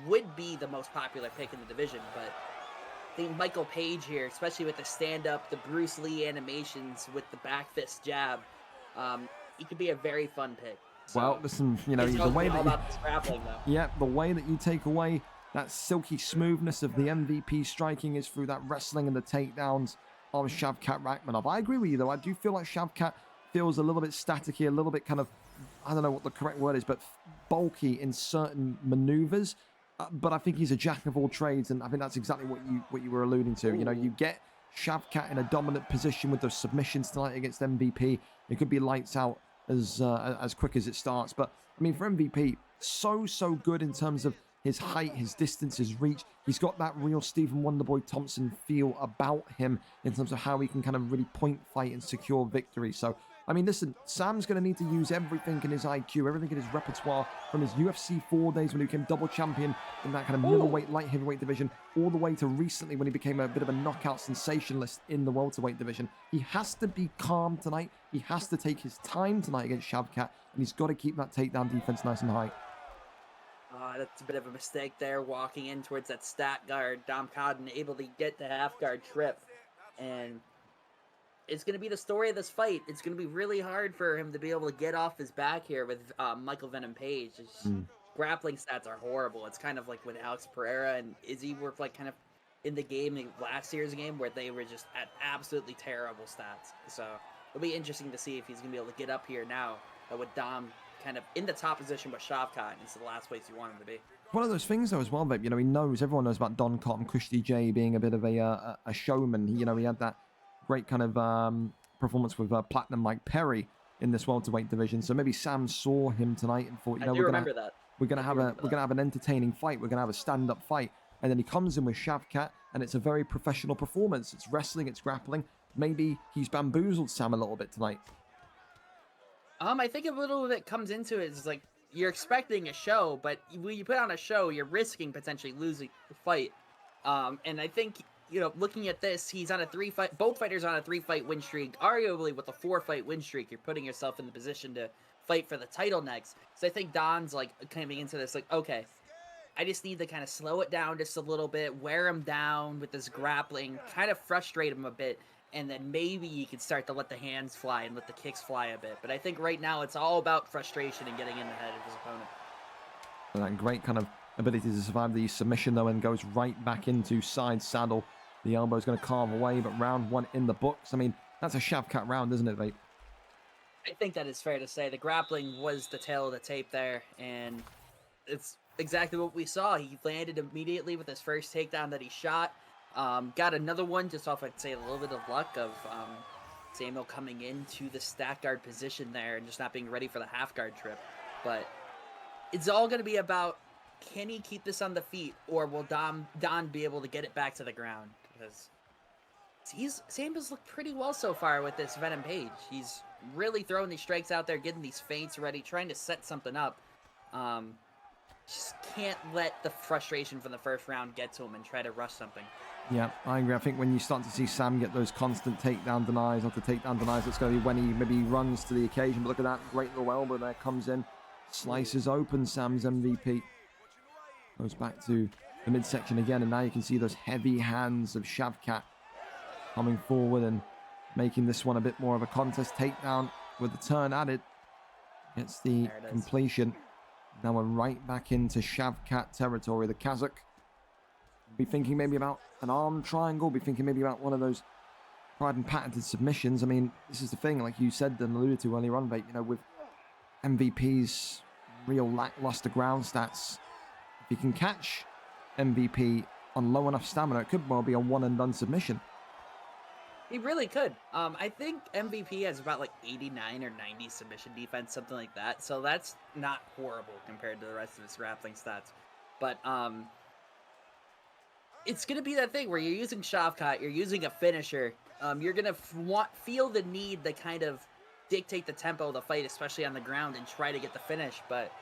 would be the most popular pick in the division. But I think Michael Page here, especially with the stand-up, the Bruce Lee animations with the back fist jab, he could be a very fun pick. Well, listen, you know, it's the way all that about this grappling, though. yeah, the way that you take away that silky smoothness of the MVP striking is through that wrestling and the takedowns of Shavkat Rakhmonov. I agree with you, though. I do feel like Shavkat feels a little bit staticky, a little bit kind of, I don't know what the correct word is, but bulky in certain maneuvers. But I think he's a jack of all trades, and I think that's exactly what you were alluding to. You know, you get Shavkat in a dominant position with those submissions tonight against MVP. It could be lights out as quick as it starts. But I mean, for MVP, so good in terms of his height, his distance, his reach. He's got that real Stephen Wonderboy Thompson feel about him in terms of how he can kind of really point fight and secure victory. So, I mean, listen, Sam's going to need to use everything in his IQ, everything in his repertoire from his UFC 4 days when he became double champion in that kind of middleweight, light heavyweight division, all the way to recently when he became a bit of a knockout sensationalist in the welterweight division. He has to be calm tonight. He has to take his time tonight against Shavkat, and he's got to keep that takedown defense nice and high. That's a bit of a mistake there, walking in towards that stat guard. Dom Cotton able to get the half guard trip, and it's going to be the story of this fight. It's going to be really hard for him to be able to get off his back here with Michael Venom Page. Grappling stats are horrible. It's kind of like when Alex Pereira and Izzy were like kind of in the game, in last year's game, where they were just at absolutely terrible stats. So it'll be interesting to see if he's going to be able to get up here now with Dom kind of in the top position, but Shavkat is the last place you want him to be. One of those things, though, as well, babe. You know, everyone knows about Don Cotton, Kush DJ being a bit of a showman. You know, he had that great kind of performance with Platinum Mike Perry in this welterweight division. So maybe Sam saw him tonight and thought, you know, we're gonna have an entertaining fight. We're gonna have a stand-up fight. And then he comes in with Shavkat, and it's a very professional performance. It's wrestling, it's grappling. Maybe he's bamboozled Sam a little bit tonight. I think a little bit comes into it is like you're expecting a show, but when you put on a show, you're risking potentially losing the fight. And I think, you know, looking at this, he's on a both fighters on a 3-fight win streak. Arguably, with a 4-fight win streak, you're putting yourself in the position to fight for the title next. So I think Don's like coming into this like, okay, I just need to kind of slow it down just a little bit, wear him down with this grappling, kind of frustrate him a bit. And then maybe you can start to let the hands fly and let the kicks fly a bit. But I think right now it's all about frustration and getting in the head of his opponent. And that great kind of ability to survive the submission, though, and goes right back into side saddle. The elbow's going to carve away, but round 1 in the books. I mean, that's a Shavkat round, isn't it, Vape? I think that is fair to say. The grappling was the tail of the tape there, and it's exactly what we saw. He landed immediately with his first takedown that he shot. Got another one just off, I'd say, a little bit of luck of Samuel coming into the stack guard position there and just not being ready for the half guard trip. But it's all going to be about, can he keep this on the feet, or will Don be able to get it back to the ground? Because Samuel's looked pretty well so far with this Venom Page. He's really throwing these strikes out there, getting these feints ready, trying to set something up. Just can't let the frustration from the first round get to him and try to rush something. Yeah, I agree. I think when you start to see Sam get those constant takedown denies after takedown denies, it's going to be when he maybe runs to the occasion. But look at that great little elbow there, comes in, slices open Sam's MVP. Goes back to the midsection again, and now you can see those heavy hands of Shavkat coming forward and making this one a bit more of a contest. Takedown with the turn added. Gets the completion. Now we're right back into Shavkat territory. The Kazakh be thinking maybe about an arm triangle, be thinking maybe about one of those tried and patented submissions. I mean, this is the thing, like you said and alluded to earlier on, Vape, you know, with MVP's real lackluster ground stats, if you can catch MVP on low enough stamina, it could well be a one-and-done submission. He really could. I think MVP has about like 89 or 90 submission defense, something like that. So that's not horrible compared to the rest of his grappling stats. But it's going to be that thing where you're using Shavkat, you're using a finisher. You're going to feel the need to kind of dictate the tempo of the fight, especially on the ground, and try to get the finish. But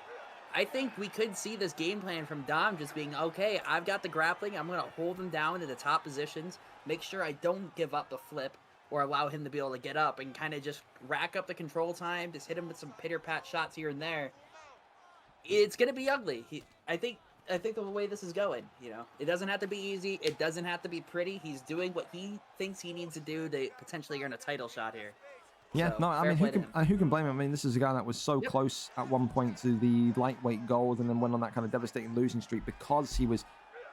I think we could see this game plan from Dom just being, okay, I've got the grappling. I'm going to hold him down in the top positions, make sure I don't give up the flip or allow him to be able to get up, and kind of just rack up the control time, just hit him with some pitter-pat shots here and there. It's going to be ugly. I think the way this is going, you know, it doesn't have to be easy. It doesn't have to be pretty. He's doing what he thinks he needs to do to potentially earn a title shot here. Yeah, So, no, I fair mean, play to him. who can blame him? I mean, this is a guy that was so Yep. close at one point to the lightweight gold and then went on that kind of devastating losing streak because he was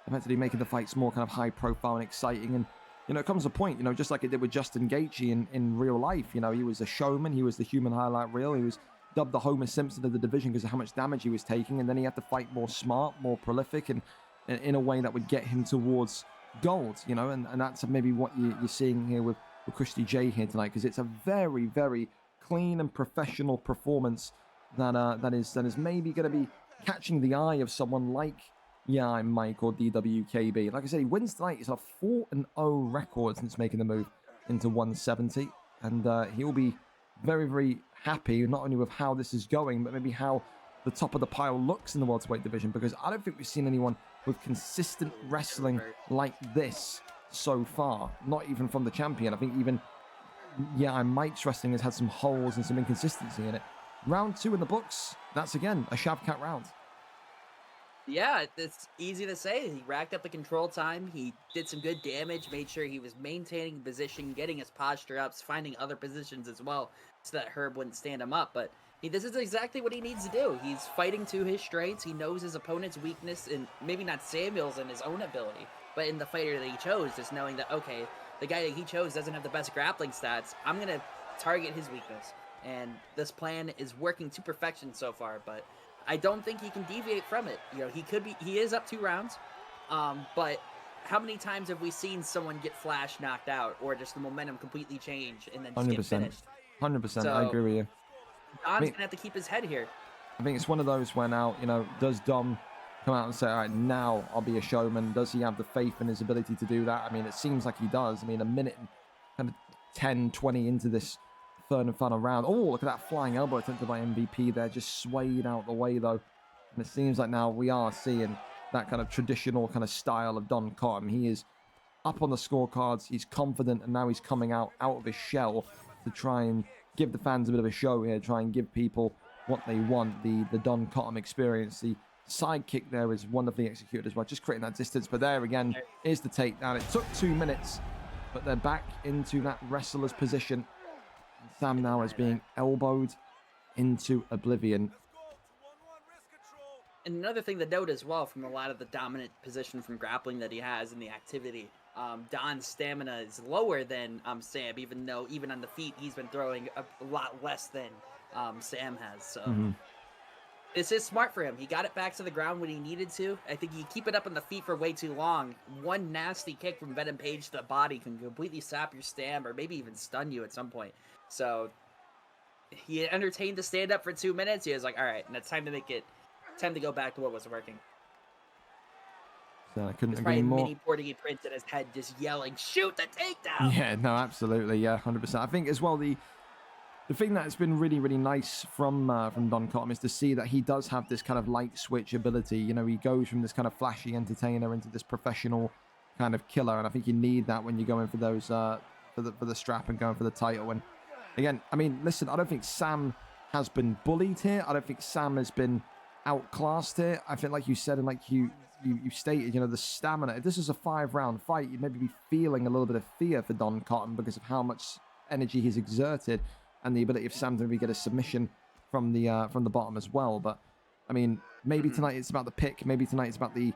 effectively making the fights more kind of high profile and exciting. And, you know, it comes a point, you know, just like it did with Justin Gaethje in real life. You know, he was a showman. He was the human highlight reel. He was dubbed the Homer Simpson of the division because of how much damage he was taking. And then he had to fight more smart, more prolific, and in a way that would get him towards gold, you know, and that's maybe what you're seeing here with Christy J here tonight, because it's a very, very clean and professional performance that is maybe going to be catching the eye of someone like I'm Mike or DWKB. Like I said, he wins tonight. It's a 4-0 record since making the move into 170, and he'll be very, very happy not only with how this is going, but maybe how the top of the pile looks in the welterweight division, because I don't think we've seen anyone with consistent wrestling like this so far. Not even from the champion. I think even Mike's wrestling has had some holes and some inconsistency in it. Round 2 in the books. That's again a Shavkat round. Yeah, it's easy to say. He racked up the control time. He did some good damage, made sure he was maintaining position, getting his posture up, finding other positions as well so that Herb wouldn't stand him up. But this is exactly what he needs to do. He's fighting to his strengths. He knows his opponent's weakness, and maybe not Samuel's in his own ability, but in the fighter that he chose, just knowing that, okay, the guy that he chose doesn't have the best grappling stats. I'm going to target his weakness. And this plan is working to perfection so far, but I don't think he can deviate from it. You know, he is up 2 rounds, but how many times have we seen someone get flash knocked out or just the momentum completely change and then just get finished? 100%, So, I agree with you. Dom's going to have to keep his head here. I think it's one of those where now, you know, does Dom come out and say, all right, now I'll be a showman? Does he have the faith in his ability to do that? I mean, it seems like he does. I mean, a minute and kind of 10, 20 into this third and final round. Oh, look at that flying elbow attempted by MVP there. Just swayed out the way, though. And it seems like now we are seeing that kind of traditional kind of style of Don Cotton. He is up on the scorecards. He's confident, and now he's coming out of his shell to try and give the fans a bit of a show here, try and give people what they want, the Don Cotton experience. The side kick there is wonderfully executed as well, just creating that distance. But there again is the takedown. It took 2 minutes, but they're back into that wrestler's position. And Sam now is being elbowed into oblivion. And another thing to note as well, from a lot of the dominant position from grappling that he has in the activity, Don's stamina is lower than Sam, even though even on the feet he's been throwing a lot less than Sam has. So this is smart for him. He got it back to the ground when he needed to. I think you keep it up on the feet for way too long. One nasty kick from Venom Page to the body can completely sap your stam or maybe even stun you at some point. So he entertained the stand up for 2 minutes. He was like, all right, and it's time to go back to what was working. So I couldn't It's agree probably more. mini Portuguese Prince in his head just yelling, shoot the takedown! Yeah, no, absolutely. Yeah, 100%. I think as well, the thing that's been really, really nice from Don Cotton is to see that he does have this kind of light switch ability. You know, he goes from this kind of flashy entertainer into this professional kind of killer. And I think you need that when you're going for those, for the strap and going for the title. And again, I mean, listen, I don't think Sam has been bullied here. I don't think Sam has been outclassed here. I think, like you said, and like you stated, you know, the stamina. If this is a 5-round fight, you'd maybe be feeling a little bit of fear for Don Cotton because of how much energy he's exerted and the ability of Sam to maybe get a submission from the bottom as well. But I mean, maybe tonight it's about the pick. Maybe tonight it's about the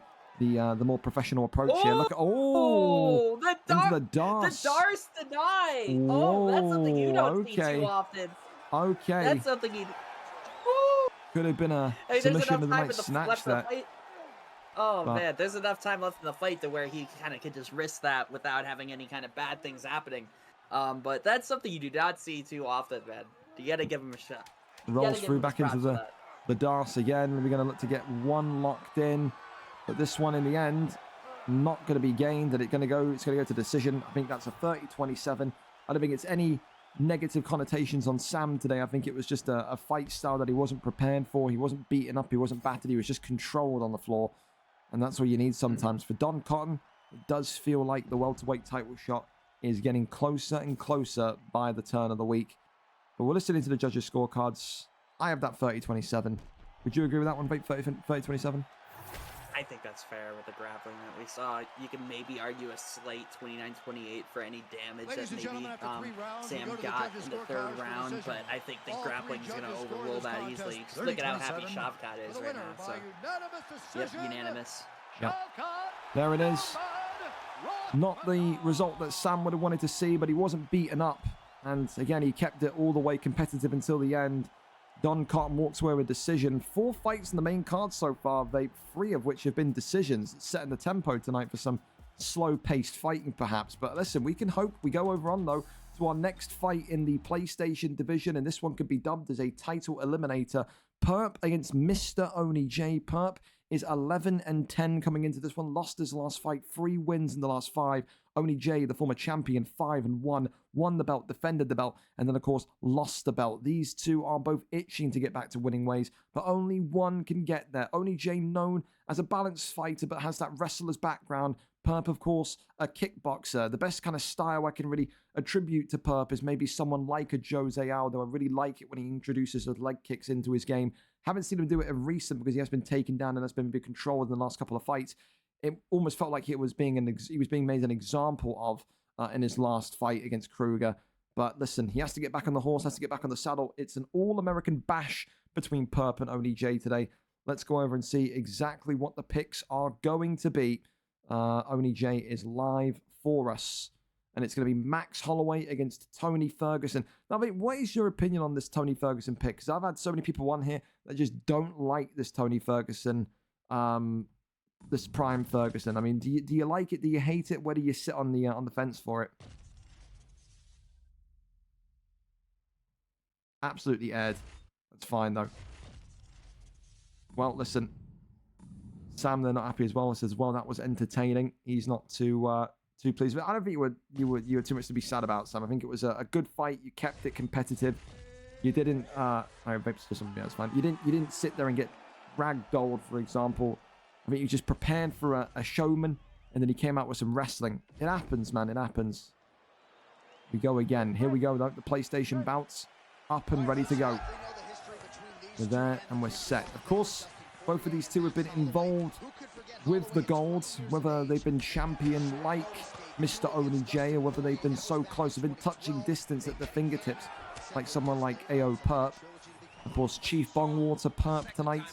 more professional approach here. Look at into the Darce. The Darce deny. Oh, that's something you don't see too often. Okay. That's something you. Could have been a submission of the night snatch that. Oh, man, there's enough time left in the fight to where he kind of could just risk that without having any kind of bad things happening. But that's something you do not see too often, man. You got to give him a shot. Rolls through back into the Darce again. We're going to look to get one locked in. But this one in the end, not going to be gained. It's going to go to decision. I think that's a 30-27. I don't think it's any negative connotations on Sam today. I think it was just a fight style that he wasn't prepared for. He wasn't beaten up. He wasn't battered. He was just controlled on the floor. And that's what you need sometimes. For Don Cotton, it does feel like the welterweight title shot is getting closer and closer by the turn of the week. But we're listening to the judges' scorecards. I have that 30-27. Would you agree with that one, Vape? 30-27? I think that's fair with the grappling that we saw. You can maybe argue a slight 29-28 for any damage that maybe Sam got in the third round, but I think the grappling is going to overrule that easily. Just look at how happy Shavkat is right now. So, yep, unanimous. Yep. There it is. Not the result that Sam would have wanted to see, but he wasn't beaten up. And again, he kept it all the way competitive until the end. Don Cotton walks away with decision. 4 fights in the main card so far, 3 of which have been decisions. It's setting the tempo tonight for some slow-paced fighting, perhaps. But listen, we can hope. We go over on, though, to our next fight in the PlayStation division, and this one could be dubbed as a title eliminator. Perp against Mr. Oni J. Perp is 11-10 coming into this one. Lost his last fight, 3 wins in the last 5. Oni J, the former champion, 5-1. Won the belt, defended the belt, and then, of course, lost the belt. These two are both itching to get back to winning ways, but only one can get there. Oni J, known as a balanced fighter, but has that wrestler's background. Perp, of course, a kickboxer. The best kind of style I can really attribute to Perp is maybe someone like a Jose Aldo. I really like it when he introduces those leg kicks into his game. Haven't seen him do it in recent because he has been taken down and has been controlled control in the last couple of fights. It almost felt like he was being made an example of in his last fight against Kruegerr. But listen, he has to get back on the horse, has to get back on the saddle. It's an all-American bash between Perp and Oni J today. Let's go over and see exactly what the picks are going to be. Oni J is live for us. And it's going to be Max Holloway against Tony Ferguson. Now, mate, what is your opinion on this Tony Ferguson pick? Because I've had so many people on here that just don't like this Tony Ferguson, this Prime Ferguson. I mean, do you like it? Do you hate it? Where do you sit on the fence for it? Absolutely aired. That's fine, though. Well, listen. Sam, they're not happy as well. Says, well, that was entertaining. He's not too pleased. But I don't think you were too much to be sad about, Sam. I think it was a good fight. You kept it competitive. You didn't. That's fine. You didn't sit there and get ragdolled, for example. I think you just prepared for a showman, and then he came out with some wrestling. It happens, man. It happens. We go again. Here we go, though. The PlayStation bounce up and ready to go. We're there and we're set. Of course, both of these two have been involved with the golds, whether they've been champion like Mr. Oni J or whether they've been so close, have been touching distance at the fingertips like someone like AO Perp. Of course, Chief Bongwater Perp tonight,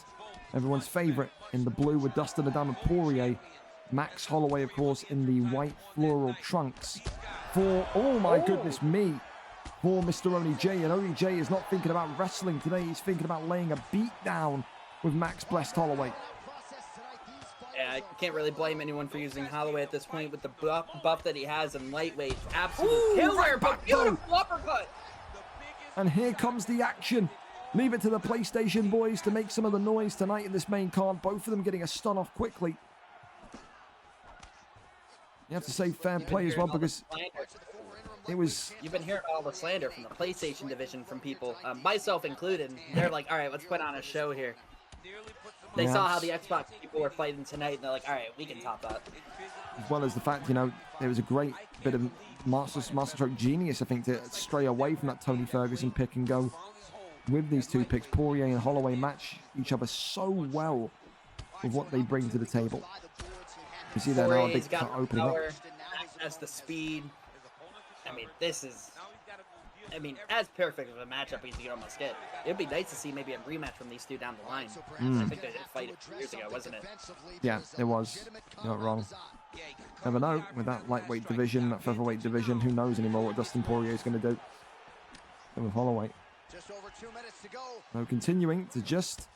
everyone's favorite in the blue with Dustin Adama Poirier. Max Holloway, of course, in the white floral trunks for, oh my goodness me, for Mr. Oni J. And Oni J is not thinking about wrestling today, he's thinking about laying a beat down with Max Blessed Holloway. Yeah, I can't really blame anyone for using Holloway at this point with the buff that he has in lightweight. Absolute killer, right back, beautiful uppercut. And here comes the action. Leave it to the PlayStation boys to make some of the noise tonight in this main card. Both of them getting a stun off quickly. You have to say fair play as well because it was... You've been hearing all the slander from the PlayStation division from people, myself included. They're like, all right, let's put on a show here. They saw how the Xbox people were fighting tonight, and they're like, all right, we can top that. As well as the fact, you know, there was a great bit of master stroke genius, I think, to stray away from that Tony Ferguson pick and go with these two picks. Poirier and Holloway match each other so well with what they bring to the table. You see there now a big cut opening up. As the speed. I mean, this is... I mean, as perfect of a matchup as you could almost get. It would be nice to see maybe a rematch from these two down the line. I think they did fight it 2 years ago, wasn't it? Yeah, it was. You're not wrong. Never know. With that lightweight division, that featherweight division, who knows anymore what Dustin Poirier is going to do. And with Holloway. So continuing to just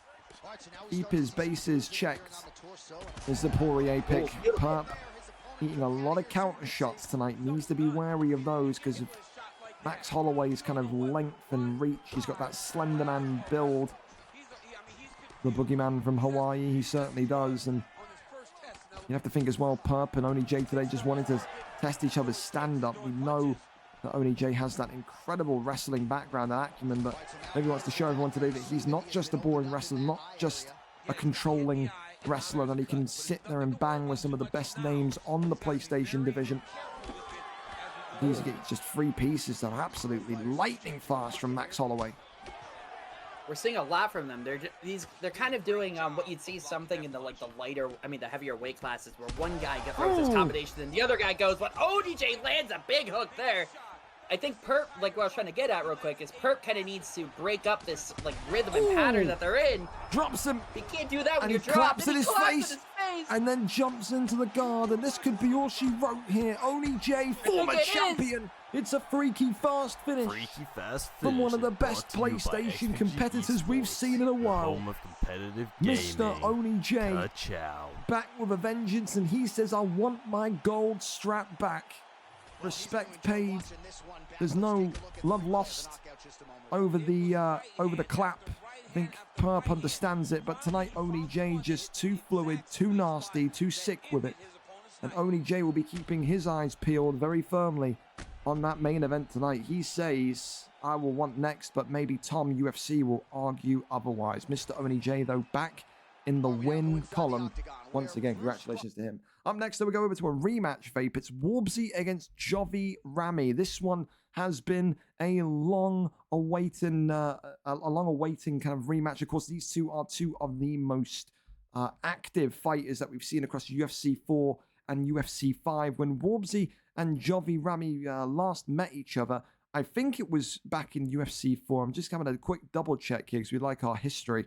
keep his bases checked is the Poirier pick. Perp eating a lot of counter shots tonight. Needs to be wary of those because of Max Holloway's kind of length and reach. He's got that slender man build. The boogeyman from Hawaii, he certainly does. And you have to think as well, Perp and Oni J today just wanted to test each other's stand-up. We know that Oni J has that incredible wrestling background and acumen, but maybe wants to show everyone today that he's not just a boring wrestler, not just a controlling wrestler, that he can sit there and bang with some of the best names on the PlayStation division. These are just 3 pieces that are absolutely lightning fast from Max Holloway. we're seeing a lot from them. They're kind of doing what you'd see something in the the heavier weight classes where one guy throws his combination and the other guy goes, but ODJ lands a big hook there. I think Perp, like what I was trying to get at real quick, is Perp kind of needs to break up this like rhythm and pattern that they're in. Drops him. He can't do that when And you're he claps dropped. in his face. And then jumps into the guard. And this could be all she wrote here. Oni J, former champion. It's a freaky fast finish. Freaky fast From one of the is best brought to you by PlayStation XPG competitors we've Esports, seen in a the while. home of competitive Mr. gaming. Oni J, Ka-chow. back with a vengeance, and he says, I want my gold strap back. Respect paid. There's no love lost over the clap. I think Perp understands it, but tonight Oni J just too fluid, too nasty, too sick with it. And Oni J will be keeping his eyes peeled very firmly on that main event tonight. He says, I will want next, but maybe Tom UFC will argue otherwise. Mr. Oni J, though, back in the win column. Once again, congratulations to him. Up next, we go over to a rematch, Vape. It's Warbsy against Jovi Rami. This one has been a long-awaiting kind of rematch. Of course, these two are two of the most active fighters that we've seen across UFC 4 and UFC 5. When Warbsy and Jovi Rami last met each other, I think it was back in UFC 4. I'm just having a quick double check here because we like our history.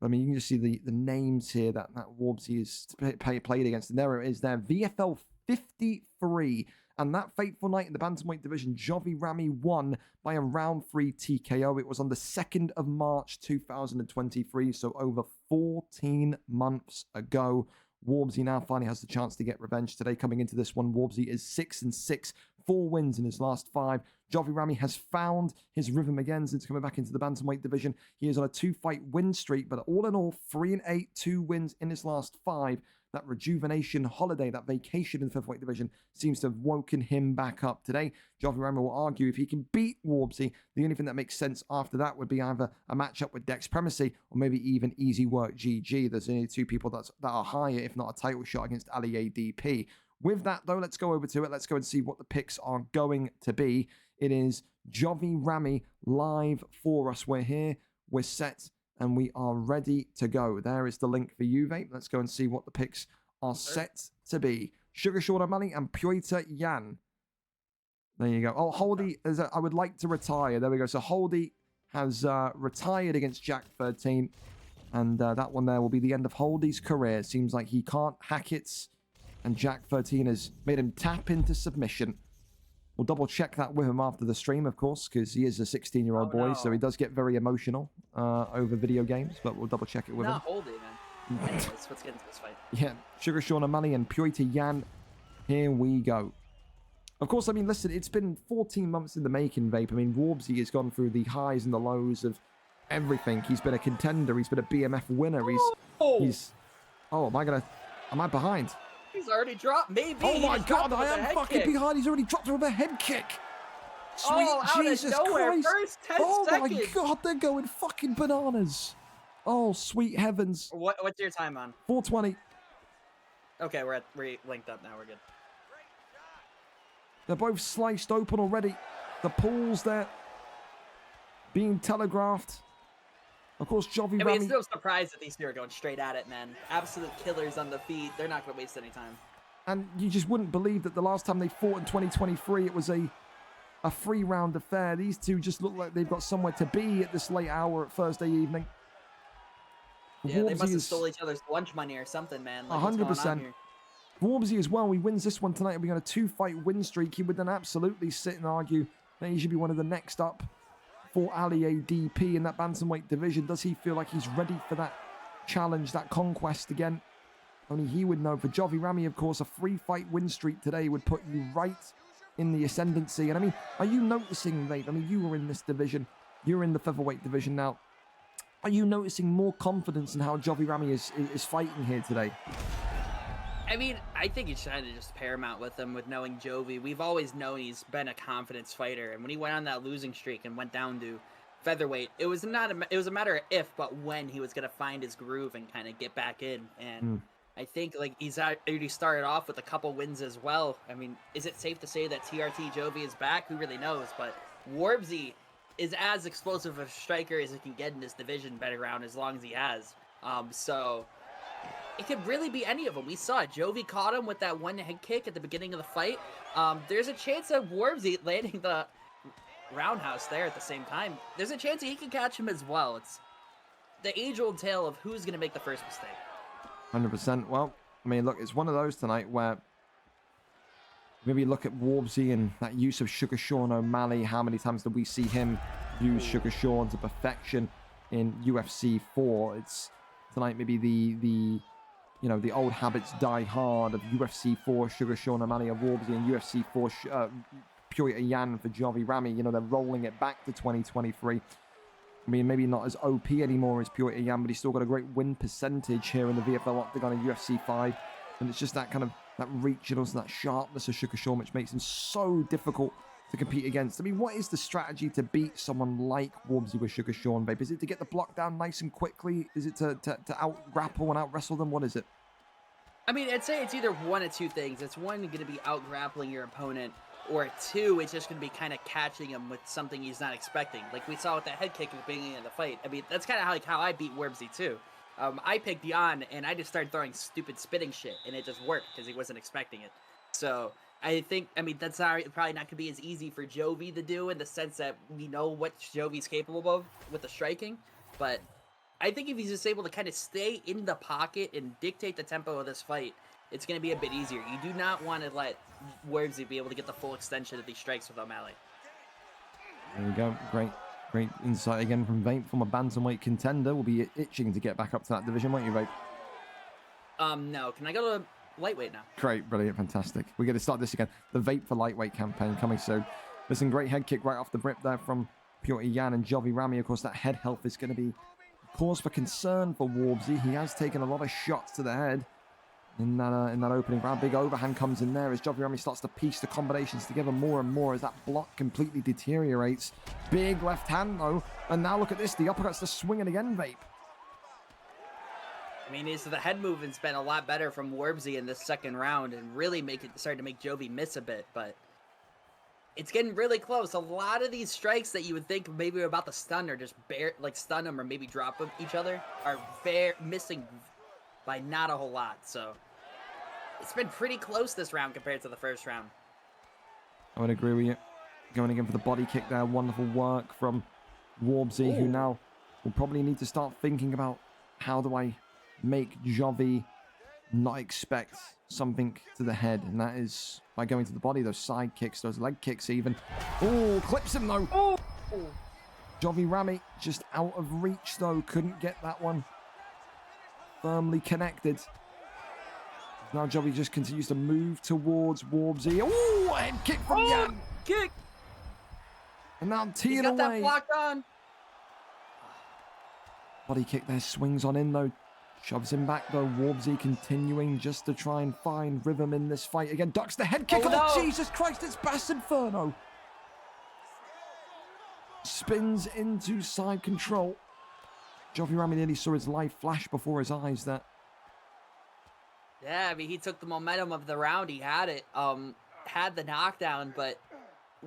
I mean, you can just see the names here that Warbsy is played against. And there it is there. VFL 53. And that fateful night in the bantamweight division, Jovi Rami won by a round 3 TKO. It was on the 2nd of March 2023, so over 14 months ago. Warbsy now finally has the chance to get revenge today. Coming into this one, Warbsy is 6-6, 4 wins in his last 5. Jovi Rami has found his rhythm again since coming back into the bantamweight division. He is on a 2-fight win streak, but all in all, 3-8, 2 wins in his last 5. That rejuvenation holiday, that vacation in the featherweight division seems to have woken him back up today. Jovi Rami will argue if he can beat Warbsy, the only thing that makes sense after that would be either a matchup with Dex Primacy or maybe even Easy Work GG. There's only 2 people that are higher, if not a title shot, against Ali ADP. With that, though, let's go over to it. Let's go and see what the picks are going to be. It is Jovi Rami live for us. We're here, we're set, and we are ready to go. There is the link for you, Vape. Let's go and see what the picks are set to be. Sugar Sean O'Malley and Piotr Jan. There you go. Oh, Holdy, I would like to retire. There we go. So Holdy has retired against Jack 13. And that one there will be the end of Holdy's career. Seems like he can't hack it. And Jack 13 has made him tap into submission. We'll double check that with him after the stream, of course, because he is a 16-year-old boy, so he does get very emotional over video games, but we'll double check it with him. Not Holdy, man. Anyways, let's get into this fight. Yeah, Sugar Sean O'Malley and Piotr Jan. Here we go. Of course, I mean, listen, it's been 14 months in the making, Vape. I mean, Warbsy has gone through the highs and the lows of everything. He's been a contender. He's been a BMF winner. He's... Oh, am I behind? He's already dropped. Maybe. Oh my God, I am fucking behind. He's already dropped him with a head kick. Sweet Jesus Christ. First 10 oh seconds. My God, they're going fucking bananas. Oh, sweet heavens. What's your time on? 4:20. Okay, we're linked up now. We're good. They're both sliced open already. The pools there being telegraphed. Of course, Jovi Rami... I mean, it's no surprise that these two are going straight at it, man. Absolute killers on the feet. They're not going to waste any time. And you just wouldn't believe that the last time they fought in 2023, it was a 3-round affair. These two just look like they've got somewhere to be at this late hour at Thursday evening. Yeah, they must have stole each other's lunch money or something, man. Like, 100%. Warbsy as well. He wins this one tonight. He'll be on a 2-fight win streak. He would then absolutely sit and argue that he should be one of the next up for Ali ADP in that bantamweight division. Does he feel like he's ready for that challenge, that conquest again? Only he would know. For Jovi Rami, of course, a 3-fight win streak today would put you right in the ascendancy. And I mean, are you noticing, Vape? I mean, you were in this division. You're in the featherweight division now. Are you noticing more confidence in how Jovi Rami is fighting here today? I mean, I think it's kind of just paramount with him, with knowing Jovi. We've always known he's been a confidence fighter, and when he went on that losing streak and went down to featherweight, it was a matter of if, but when he was going to find his groove and kind of get back in. And I think like he's already started off with a couple wins as well. I mean, is it safe to say that TRT Jovi is back? Who really knows? But Warbsy is as explosive a striker as he can get in this division better round as long as he has. So it could really be any of them. We saw it. Jovi caught him with that one head kick at the beginning of the fight. There's a chance of Wormsy landing the roundhouse there at the same time. There's a chance he can catch him as well. It's the age-old tale of who's going to make the first mistake. 100%. Well, I mean, look, it's one of those tonight where maybe look at Warbsy and that use of Sugar Sean O'Malley. How many times did we see him use Sugar Sean to perfection in UFC 4? It's tonight maybe the you know, the old habits die hard of UFC 4 Sugar Sean O'Malley of Warbsy and UFC 4 Pyotr Yan for Jovi Rami. You know, they're rolling it back to 2023. I mean, maybe not as OP anymore as Pyotr Yan, but he's still got a great win percentage here in the VFL Octagon in UFC 5. And it's just that kind of that reach and also that sharpness of Sugar Sean, which makes him so difficult to compete against. I mean, what is the strategy to beat someone like Warbsy with Sugar Sean, Vape? Is it to get the block down nice and quickly? Is it to out-grapple and out-wrestle them? What is it? I mean, I'd say it's either one of two things. It's one, going to be out-grappling your opponent, or two, it's just going to be kind of catching him with something he's not expecting. Like we saw with the head kick at the beginning of the fight. I mean, that's kind of how I beat Warbsy too. I picked Jan, and I just started throwing stupid spitting shit, and it just worked because he wasn't expecting it. So I think, I mean, that's probably not going to be as easy for Jovi to do in the sense that we know what Jovi's capable of with the striking. But I think if he's just able to kind of stay in the pocket and dictate the tempo of this fight, it's going to be a bit easier. You do not want to let Warbsy be able to get the full extension of these strikes with O'Malley. There we go. Great insight again from Vape, from a bantamweight contender. Will be itching to get back up to that division, won't you, Vape? No. Can I go to lightweight now? Great, brilliant, fantastic. We're going to start this again. The Vape for Lightweight campaign coming soon. Listen, great head kick right off the rip there from Pyotr Yan and Jovi Rami. Of course, that head health is going to be cause for concern for Warbsy. He has taken a lot of shots to the head in that opening round. Big overhand comes in there as Jovi Rami starts to piece the combinations together more and more as that block completely deteriorates. Big left hand though, and now look at this, the uppercut's to swing it again, Vape. I mean, the head movement's been a lot better from Warbsy in this second round and really started to make Jovi miss a bit, but it's getting really close. A lot of these strikes that you would think maybe were about to stun or just stun them or maybe drop each other are missing by not a whole lot, so it's been pretty close this round compared to the first round. I would agree with you. Going again for the body kick there. Wonderful work from Warbsy, who now will probably need to start thinking about how do I make Jovi not expect something to the head, and that is by going to the body, those side kicks, those leg kicks even. Oh, clips him though. Oh, Jovi Rami just out of reach though, couldn't get that one firmly connected. Now Jovi just continues to move towards Warbsy. Oh, head kick from Yan. Kick. And now teeing away. He's got that block on. Body kick there, swings on in though. Shoves him back though. Warbsy continuing just to try and find rhythm in this fight. Again, ducks the head kick. Oh, no. Jesus Christ, it's Bass Inferno. Spins into side control. Jovi Rami nearly saw his life flash before his eyes there. Yeah, I mean, he took the momentum of the round. He had it. Had the knockdown, but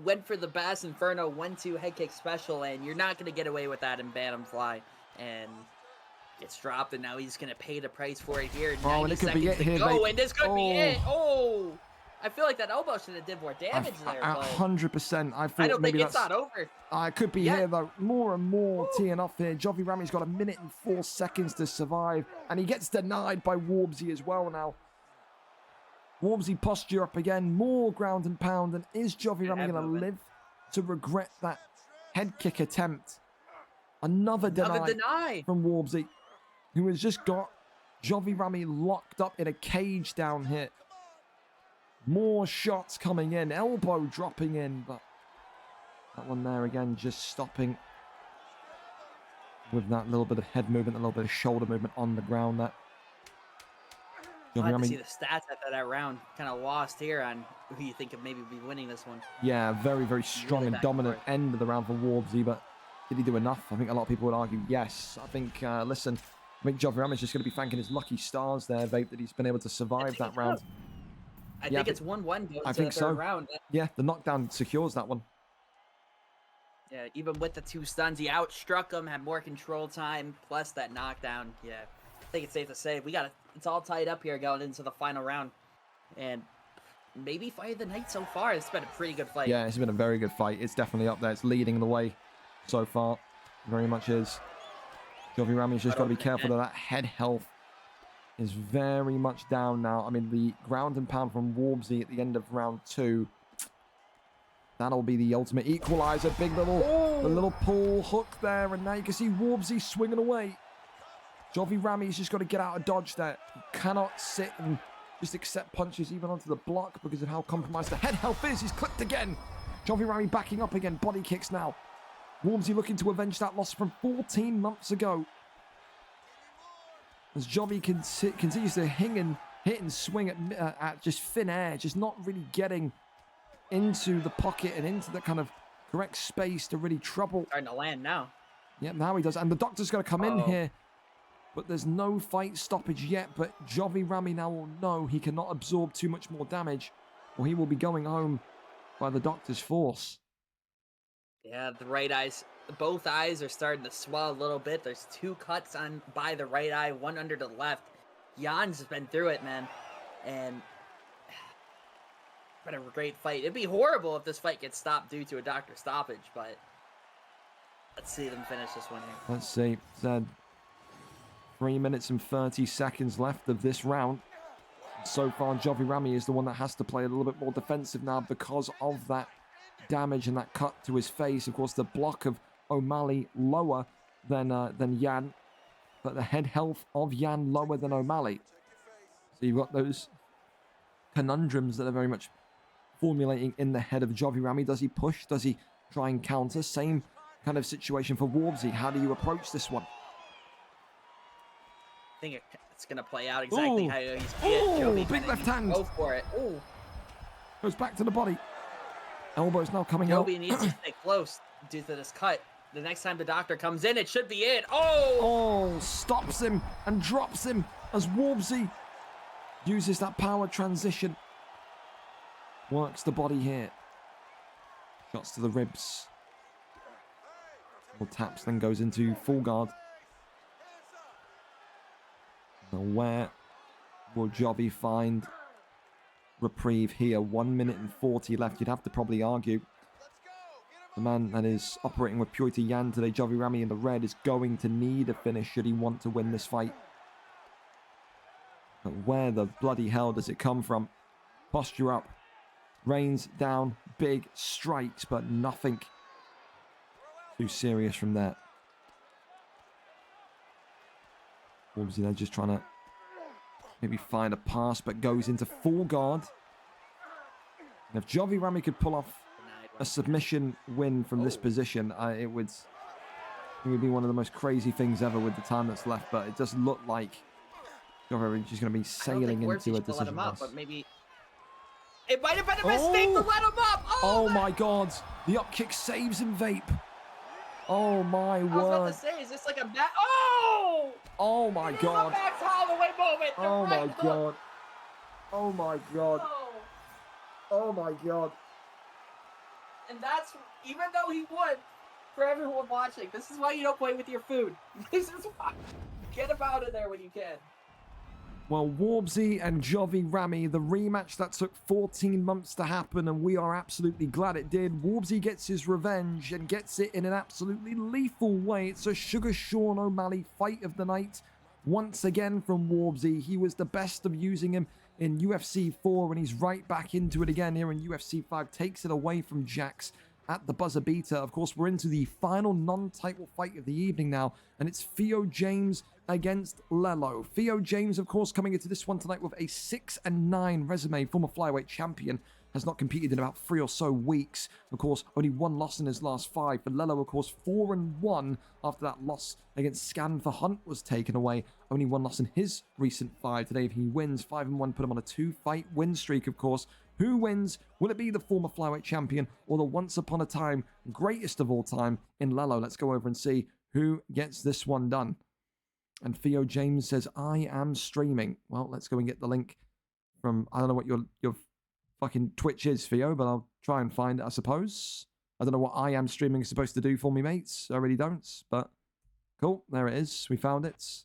went for the Bass Inferno 1-2 head kick special, and you're not going to get away with that in Bantamfly. And gets dropped, and now he's going to pay the price for it here. 90 seconds to go, and this could be it. Oh, I feel like that elbow should have did more damage there. 100%. I don't think it's not over. It could be here, though. More and more teeing up here. Jovi Rami's got 1 minute and 4 seconds to survive, and he gets denied by Warbsy as well now. Warbsy posture up again. More ground and pound, and is Jovi Rami going to live to regret that head kick attempt? Another deny from Warbsy, who has just got Jovi Rami locked up in a cage down here. More shots coming in, elbow dropping in, but that one there again just stopping with that little bit of head movement, a little bit of shoulder movement on the ground there. I'd like to see the stats after that round. Kind of lost here on who you think could maybe be winning this one. Yeah, very, very strong and dominant end of the round for Warbsy, but did he do enough? I think a lot of people would argue yes. I think, listen, I think Jovi Rami's just going to be thanking his lucky stars there, Vape, that he's been able to survive that round. I think it's 1-1 goes to the third round. Yeah, the knockdown secures that one. Yeah, even with the 2 stuns, he outstruck him, had more control time, plus that knockdown. Yeah, I think it's safe to say it's all tied up here going into the final round. And maybe fight of the night so far. It's been a pretty good fight. Yeah, it's been a very good fight. It's definitely up there. It's leading the way so far. Very much is. Jovi Rami's just got to be careful that that head health is very much down now. I mean, the ground and pound from Warbsy at the end of round 2. That'll be the ultimate equalizer. Big little pull hook there. And now you can see Warbsy swinging away. Jovi Rami's just got to get out of dodge there. He cannot sit and just accept punches even onto the block because of how compromised the head health is. He's clipped again. Jovi Rami backing up again. Body kicks now. Warbsy looking to avenge that loss from 14 months ago. As Jovi continues to hit and swing at just thin air, just not really getting into the pocket and into the kind of correct space to really trouble. Starting to land now. Yep, now he does. And the doctor's going to come in here. But there's no fight stoppage yet. But Jovi Rami now will know he cannot absorb too much more damage, or he will be going home by the doctor's force. Yeah, the right eyes, both eyes are starting to swell a little bit. There's 2 cuts by the right eye, 1 under the left. Jan's been through it, man. And been a great fight. It'd be horrible if this fight gets stopped due to a doctor stoppage, but let's see them finish this one here. Let's see. It's 3 minutes and 30 seconds left of this round. So far, Jovi Rami is the one that has to play a little bit more defensive now because of that damage and that cut to his face. Of course, the block of O'Malley lower than Jan, but the head health of Jan lower than O'Malley. So you've got those conundrums that are very much formulating in the head of Jovi Rami. Does he push? Does he try and counter? Same kind of situation for Warbsy. How do you approach this one? I think it's going to play out exactly how he's Jovi. Big left hand. Go for it. Ooh. Goes back to the body. Elbow's now coming out. Jovi needs to stay close due to this cut. The next time the doctor comes in, it should be it. Oh! Stops him and drops him as Warbsy uses that power transition. Works the body here. Shots to the ribs. More taps, then goes into full guard. Now where will Jovi find reprieve here? 1 minute and 40 left. You'd have to probably argue the man that is operating with Purity Yan today, Jovi Rami in the red, is going to need a finish should he want to win this fight. But where the bloody hell does it come from? Posture up. Rains down. Big strikes, but nothing too serious from there. Obviously, they're just trying to maybe find a pass, but goes into full guard. And if Jovi Rami could pull off a submission win from this position, it would be one of the most crazy things ever with the time that's left. But it does look like Jovi Rami is going to be sailing into a decision. Let him up, but maybe it might have been a mistake to let him up. Oh my God! The up kick saves him, Vape. Oh my word! I was about to say, is this like a back? Oh! Oh my God! Max Holloway moment. Oh my God! Oh my God! Oh my God! And that's, even though he won, for everyone watching, this is why you don't play with your food. This is why. Get him out of there when you can. Well, Warbsy and Jovi Rami, the rematch that took 14 months to happen, and we are absolutely glad it did. Warbsy gets his revenge and gets it in an absolutely lethal way. It's a Sugar Sean O'Malley fight of the night. Once again from Warbsy. He was the best of using him in UFC 4, and he's right back into it again here in UFC 5. Takes it away from Jax at the buzzer beater. Of course, we're into the final non-title fight of the evening now, and it's Theo James against Lello. Theo James, of course, coming into this one tonight with a 6-9 resume. Former flyweight champion, has not competed in about 3 or so weeks. Of course, only 1 loss in his last 5. For Lello, of course, 4-1 after that loss against Scan for Hunt was taken away. Only 1 loss in his recent 5. Today, if he wins, 5-1, put him on a 2-fight win streak, of course. Who wins? Will it be the former flyweight champion or the once upon a time greatest of all time in Lello? Let's go over and see who gets this one done. And Theo James says, I am streaming. Well, let's go and get the link from, I don't know what your fucking Twitch is, Theo, but I'll try and find it, I suppose. I don't know what I am streaming is supposed to do for me, mates. I really don't, but cool. There it is. We found it.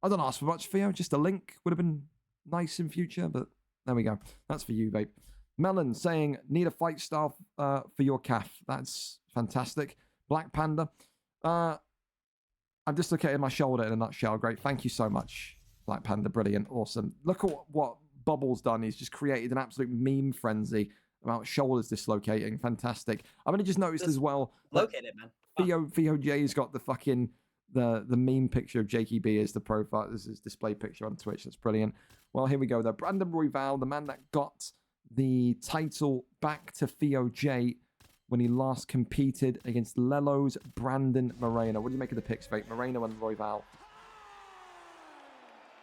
I don't ask for much, Theo. Just a link would have been nice in future, but there we go. That's for you, babe. Melon saying, need a fight style for your calf. That's fantastic. Black Panda. I'm just looking at my shoulder in a nutshell. Great. Thank you so much, Black Panda. Brilliant. Awesome. Look at what Bubble's done. He's just created an absolute meme frenzy about shoulders dislocating. Fantastic. I've only just noticed as well. Located, man. Theo J's got the fucking the meme picture of Jakey B as the profile. This is display picture on Twitch. That's brilliant. Well, here we go though. Brandon Royval, the man that got the title back to Theo J when he last competed against Lelo's Brandon Moreno. What do you make of the picks, mate? Moreno and Royval.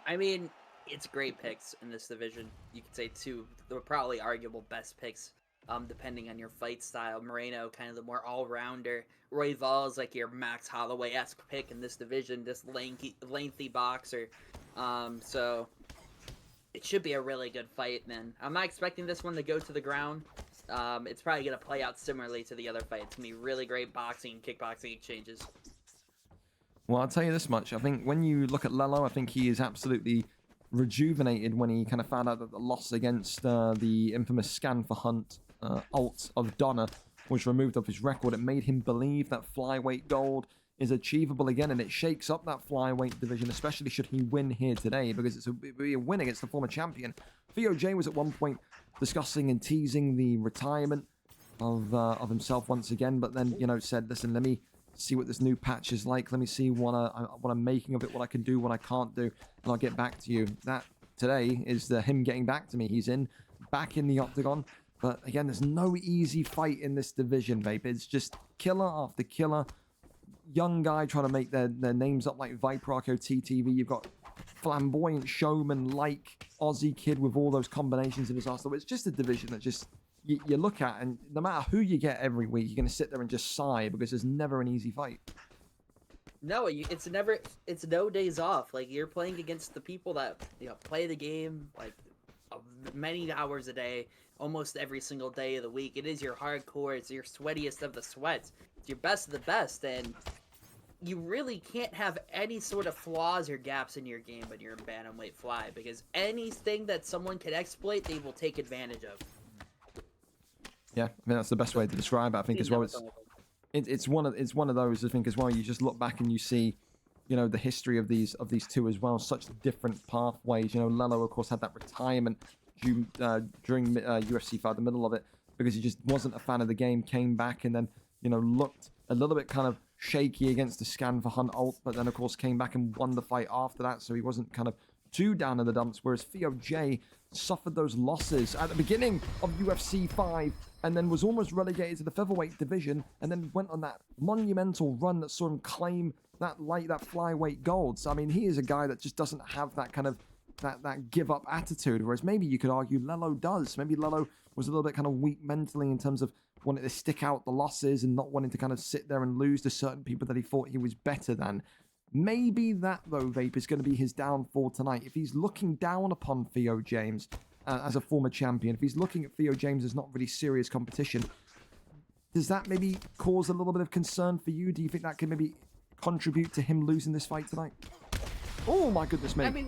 I mean, it's great picks in this division. You could say two, they're probably arguable best picks, depending on your fight style. Moreno, kind of the more all-rounder. Royval is like your Max Holloway-esque pick in this division, this lengthy boxer. So it should be a really good fight, man. I'm not expecting this one to go to the ground. It's probably going to play out similarly to the other fight. It's going to be really great boxing and kickboxing exchanges. Well, I'll tell you this much. I think when you look at Lelo, I think he is absolutely rejuvenated when he kind of found out that the loss against the infamous Scan for Hunt alt of Donna was removed off his record. It made him believe that flyweight gold is achievable again, and it shakes up that flyweight division, especially should he win here today, because it'll be a win against the former champion. Theo J was at one point discussing and teasing the retirement of himself once again, but then, you know, said, listen, let me see what this new patch is like. Let me see what I'm making of it, what I can do, what I can't do, and I'll get back to you. That today is him getting back to me. He's back in the octagon. But again, there's no easy fight in this division, babe. It's just killer after killer. Young guy trying to make their names up like Viper Arco TTV. You've got flamboyant showman like Aussie kid with all those combinations in his arsenal. It's just a division that just you look at, and no matter who you get every week, you're going to sit there and just sigh because there's never an easy fight. No, it's no days off. Like, you're playing against the people that, you know, play the game like many hours a day, almost every single day of the week. It is your hardcore, it's your sweatiest of the sweats, it's your best of the best, and you really can't have any sort of flaws or gaps in your game when you're in bantamweight fly, because anything that someone can exploit, they will take advantage of. Yeah, I mean, that's the best way to describe it. I think as well, it's one of those. I think as well, you just look back and you see, you know, the history of these two as well. Such different pathways. You know, Lelo of course had that retirement during UFC fight, the middle of it, because he just wasn't a fan of the game. Came back and then, you know, looked a little bit kind of shaky against the Scan for Hunt ult, but then of course came back and won the fight after that. So he wasn't kind of too down in the dumps. Whereas Theo J suffered those losses at the beginning of UFC 5 and then was almost relegated to the featherweight division, and then went on that monumental run that saw him claim that flyweight gold. So I mean, he is a guy that just doesn't have that kind of that give up attitude, whereas maybe you could argue Lelo does. Maybe Lelo was a little bit kind of weak mentally in terms of wanting to stick out the losses and not wanting to kind of sit there and lose to certain people that he thought he was better than. Maybe that, though, Vape, is going to be his downfall tonight. If he's looking down upon Theo James as a former champion, if he's looking at Theo James as not really serious competition, does that maybe cause a little bit of concern for you? Do you think that can maybe contribute to him losing this fight tonight? Oh, my goodness me. I mean,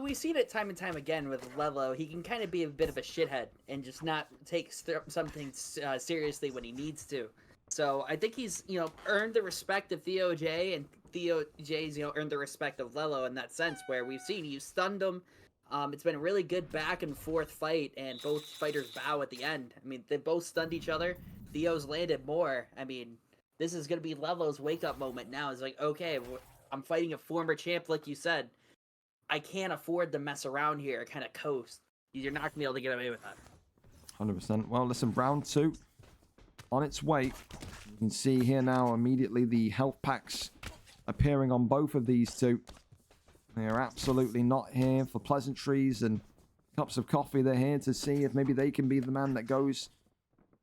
we've seen it time and time again with Lelo. He can kind of be a bit of a shithead and just not take something seriously when he needs to. So I think he's, you know, earned the respect of Theo J, and Theo J's, you know, earned the respect of Lelo in that sense, where we've seen you stunned him. It's been a really good back and forth fight, and both fighters bow at the end. I mean, they both stunned each other. Theo's landed more. I mean, this is going to be Lelo's wake-up moment now. It's like, okay, I'm fighting a former champ, like you said. I can't afford to mess around here, kind of coast. You're not going to be able to get away with that. 100%. Well, listen, round 2 on its way. You can see here now immediately the health packs appearing on both of these two. They are absolutely not here for pleasantries and cups of coffee. They're here to see if maybe they can be the man that goes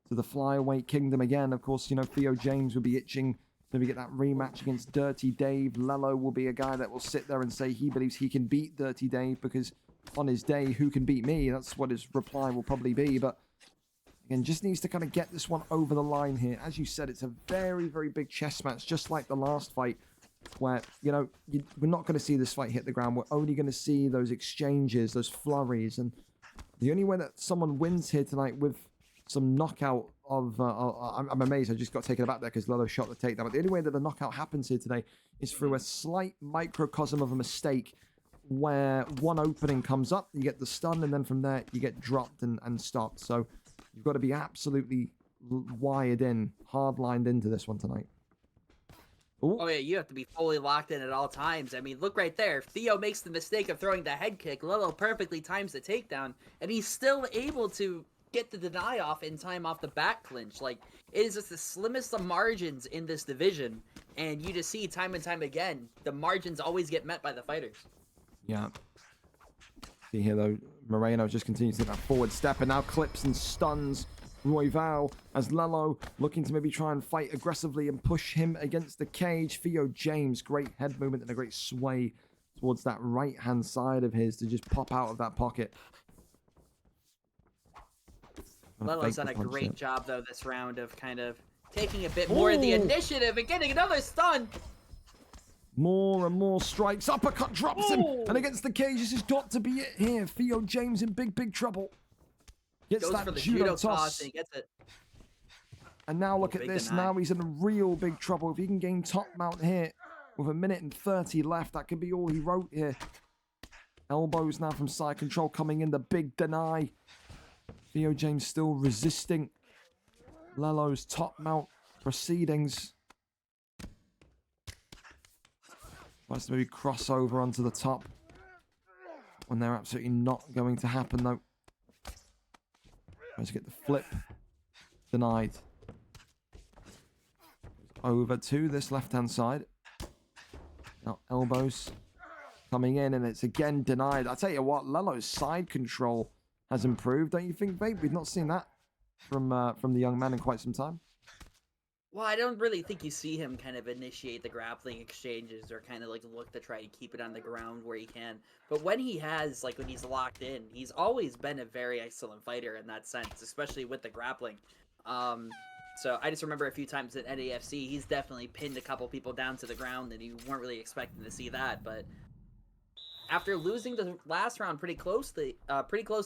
to the flyweight kingdom again. Of course, you know, Theo James will be itching to maybe get that rematch against Dirty Dave. Lelo will be a guy that will sit there and say he believes he can beat Dirty Dave because on his day, who can beat me? That's what his reply will probably be. But And just needs to kind of get this one over the line here. As you said, it's a very, very big chess match, just like the last fight, where, you know, we're not going to see this fight hit the ground. We're only going to see those exchanges, those flurries. And the only way that someone wins here tonight with some knockout of... I'm amazed I just got taken aback there because Lolo shot the takedown. But the only way that the knockout happens here today is through a slight microcosm of a mistake where one opening comes up, you get the stun, and then from there you get dropped and stopped. So you've got to be absolutely wired in, hard-lined into this one tonight. Ooh. Oh, yeah, you have to be fully locked in at all times. I mean, look right there. Theo makes the mistake of throwing the head kick. Lilo perfectly times the takedown, and he's still able to get the deny off in time off the back clinch. Like, it is just the slimmest of margins in this division, and you just see time and time again, the margins always get met by the fighters. Yeah. See here, though, Moreno just continues to take that forward step and now clips and stuns Royval as Lello looking to maybe try and fight aggressively and push him against the cage. Theo James, great head movement and a great sway towards that right-hand side of his to just pop out of that pocket. Lello's done a great job, though, this round of kind of taking a bit more of the initiative and getting another stun. More and more strikes. Uppercut drops him. And against the cage, this has got to be it here. Theo James in big, big trouble. Gets Goes that for the judo toss. And he gets it. And now look at this. Now he's in real big trouble. If he can gain top mount here with 1:30 left, that could be all he wrote here. Elbows now from side control coming in. The big deny. Theo James still resisting Lello's top mount proceedings. Tries to maybe cross over onto the top when they're absolutely not going to happen, though. Tries to get the flip. Denied. Over to this left-hand side. Now elbows coming in, and it's again denied. I tell you what, Lello's side control has improved, don't you think, babe? We've not seen that from the young man in quite some time. Well, I don't really think you see him kind of initiate the grappling exchanges or kind of like look to try to keep it on the ground where he can. But when he has, like when he's locked in, he's always been a very excellent fighter in that sense, especially with the grappling. So I just remember a few times at NAFC, he's definitely pinned a couple people down to the ground and you weren't really expecting to see that. But after losing the last round pretty close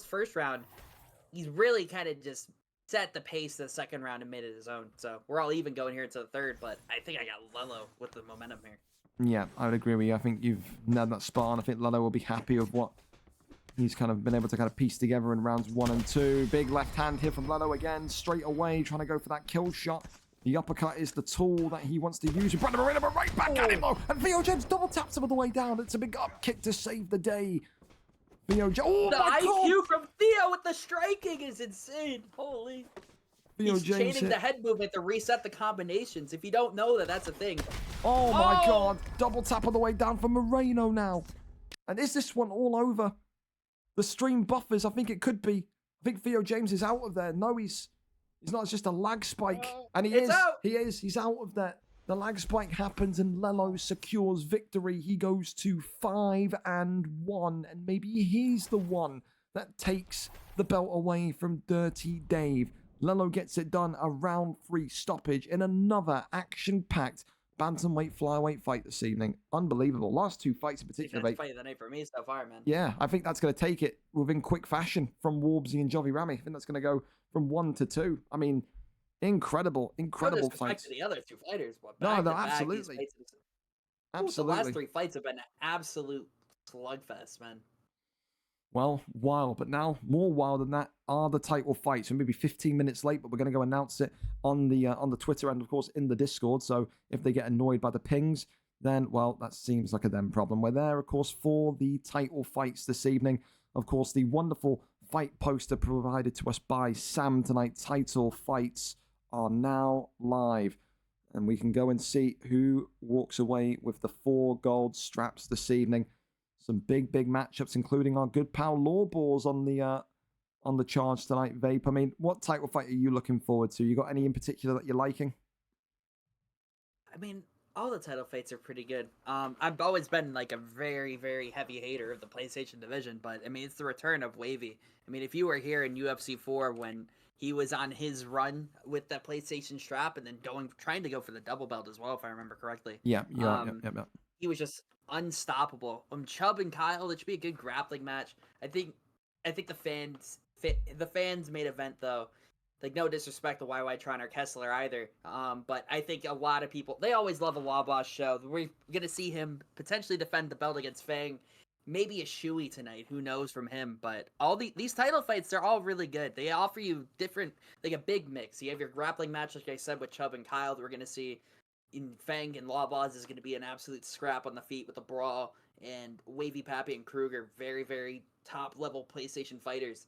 first round, he's really kind of just set the pace the second round and made it his own. So we're all even going here into the third, but I think I got Lello with the momentum here. Yeah, I would agree with you. I think you've nailed that spot on. I think Lello will be happy with what he's kind of been able to kind of piece together in rounds 1 and 2. Big left hand here from Lello again, straight away, trying to go for that kill shot. The uppercut is the tool that he wants to use. Brandon Moreno right back at him, though. And Theo James double taps him all the way down. It's a big up kick to save the day. Theo James. Oh, the my IQ God. from Theo with the striking is insane. Holy. Theo He's James chaining the head movement to reset the combinations. If you don't know that, that's a thing. Oh, my God. Double tap all the way down for Moreno now. And is this one all over? The stream buffers, I think it could be. I think Theo James is out of there. No, he's not. It's just a lag spike. And he is. Out. He is. He's out of there. The lag spike happens and Lello secures victory. He goes to 5-1. And maybe he's the one that takes the belt away from Dirty Dave. Lello gets it done, a round 3 stoppage in another action-packed bantamweight flyweight fight this evening. Unbelievable. Last 2 fights in particular. That's fight of the night for me so far, man. Yeah, I think that's going to take it within quick fashion from Warbsy and Jovi Rami. I think that's going to go from 1 to 2. I mean, incredible fights. To the other 2 fighters, but no, absolutely. Absolutely. The last 3 fights have been an absolute slugfest, man. Well, wild, but now more wild than that are the title fights. So maybe 15 minutes late, but we're going to go announce it on the Twitter and of course in the Discord. So if they get annoyed by the pings, then well, that seems like a them problem. We're there, of course, for the title fights this evening. Of course, the wonderful fight poster provided to us by Sam tonight. Title fights are now live, and we can go and see who walks away with the 4 gold straps this evening. Some big matchups, including our good pal Lawballs on the charge tonight, Vape. I mean, what title fight are you looking forward to? You got any in particular that you're liking? I mean, all the title fights are pretty good. I've always been like a very, very heavy hater of the PlayStation division, but I mean, it's the return of Wavy. I mean, if you were here in UFC 4 when he was on his run with that PlayStation strap and then trying to go for the double belt as well, if I remember correctly. Yeah. He was just unstoppable. Chubb and Kyle, it should be a good grappling match. I think the fans main event though. Like, no disrespect to YY-Tron or Kessler either, but I think a lot of people, they always love a Law Boss show. We're going to see him potentially defend the belt against Fang. Maybe a Shuey tonight, who knows from him, but all these title fights, they're all really good. They offer you different, like a big mix. You have your grappling match, like I said, with Chubb and Kyle that we're going to see. In Fang and Law Boss is going to be an absolute scrap on the feet with a brawl, and Wavy Pappy and Kruegerr, very, very top-level PlayStation fighters.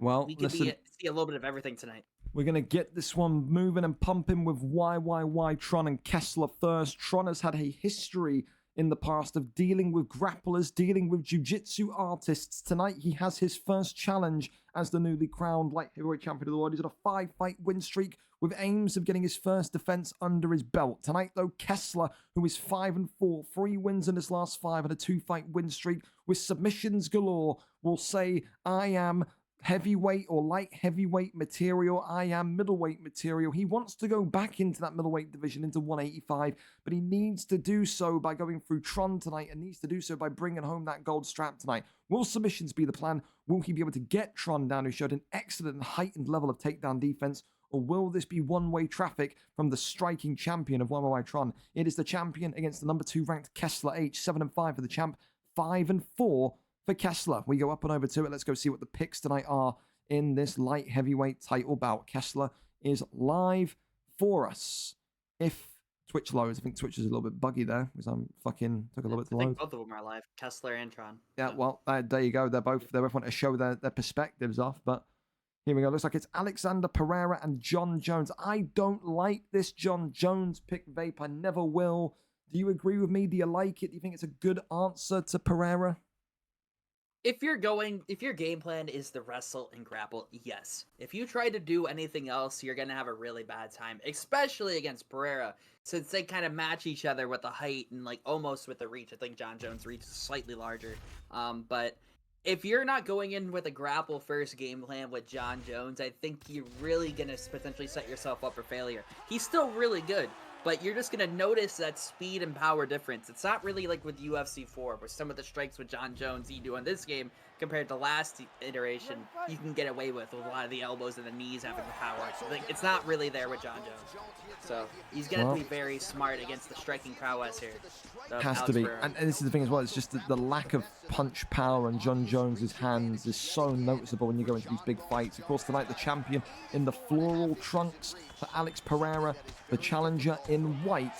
Well, we could see a little bit of everything tonight. We're going to get this one moving and pumping with YYY-Tron and Kessler first. Tron has had a history in the past of dealing with grapplers, dealing with jiu-jitsu artists. Tonight, he has his first challenge as the newly crowned light heavyweight champion of the world. He's on a 5-fight win streak with aims of getting his first defense under his belt. Tonight, though, Kessler, who is 5-4, 3 wins in his last 5 and a 2-fight win streak with submissions galore, will say, I am heavyweight or light heavyweight material. I am middleweight material. He wants to go back into that middleweight division, into 185, but he needs to do so by going through Tron tonight and needs to do so by bringing home that gold strap tonight. Will submissions be the plan? Will he be able to get Tron down, who showed an excellent and heightened level of takedown defense? Or will this be one-way traffic from the striking champion of YYY-Tron? It is the champion against the number 2 ranked Kessler H. 7-5 for the champ, 5-4 for Kessler. We go up and over to it. Let's go see what the picks tonight are in this light heavyweight title bout. Kessler is live for us. If Twitch loads, I think Twitch is a little bit buggy there because I'm fucking took a little bit to load. I think both of them are live, Kessler and Tron. Yeah, well, there you go. They both want to show their perspectives off, but here we go. Looks like it's Alexander Pereira and John Jones. I don't like this John Jones pick, Vape. I never will. Do you agree with me? Do you like it? Do you think it's a good answer to Pereira? If your game plan is to wrestle and grapple, yes. If you try to do anything else, you're going to have a really bad time, especially against Pereira, since they kind of match each other with the height and like almost with the reach. I think John Jones' reach is slightly larger. But if you're not going in with a grapple first game plan with John Jones, I think you're really going to potentially set yourself up for failure. He's still really good, but you're just going to notice that speed and power difference. It's not really like with UFC 4, where some of the strikes with John Jones you do in this game compared to last iteration, you can get away with a lot of the elbows and the knees having the power. Like, it's not really there with John Jones. So he's going to be very smart against the striking prowess here. Has to be. And this is the thing as well, it's just the lack of punch power on John Jones's hands is so noticeable when you go into these big fights. Of course, tonight the champion in the floral trunks for Alex Pereira, the challenger in white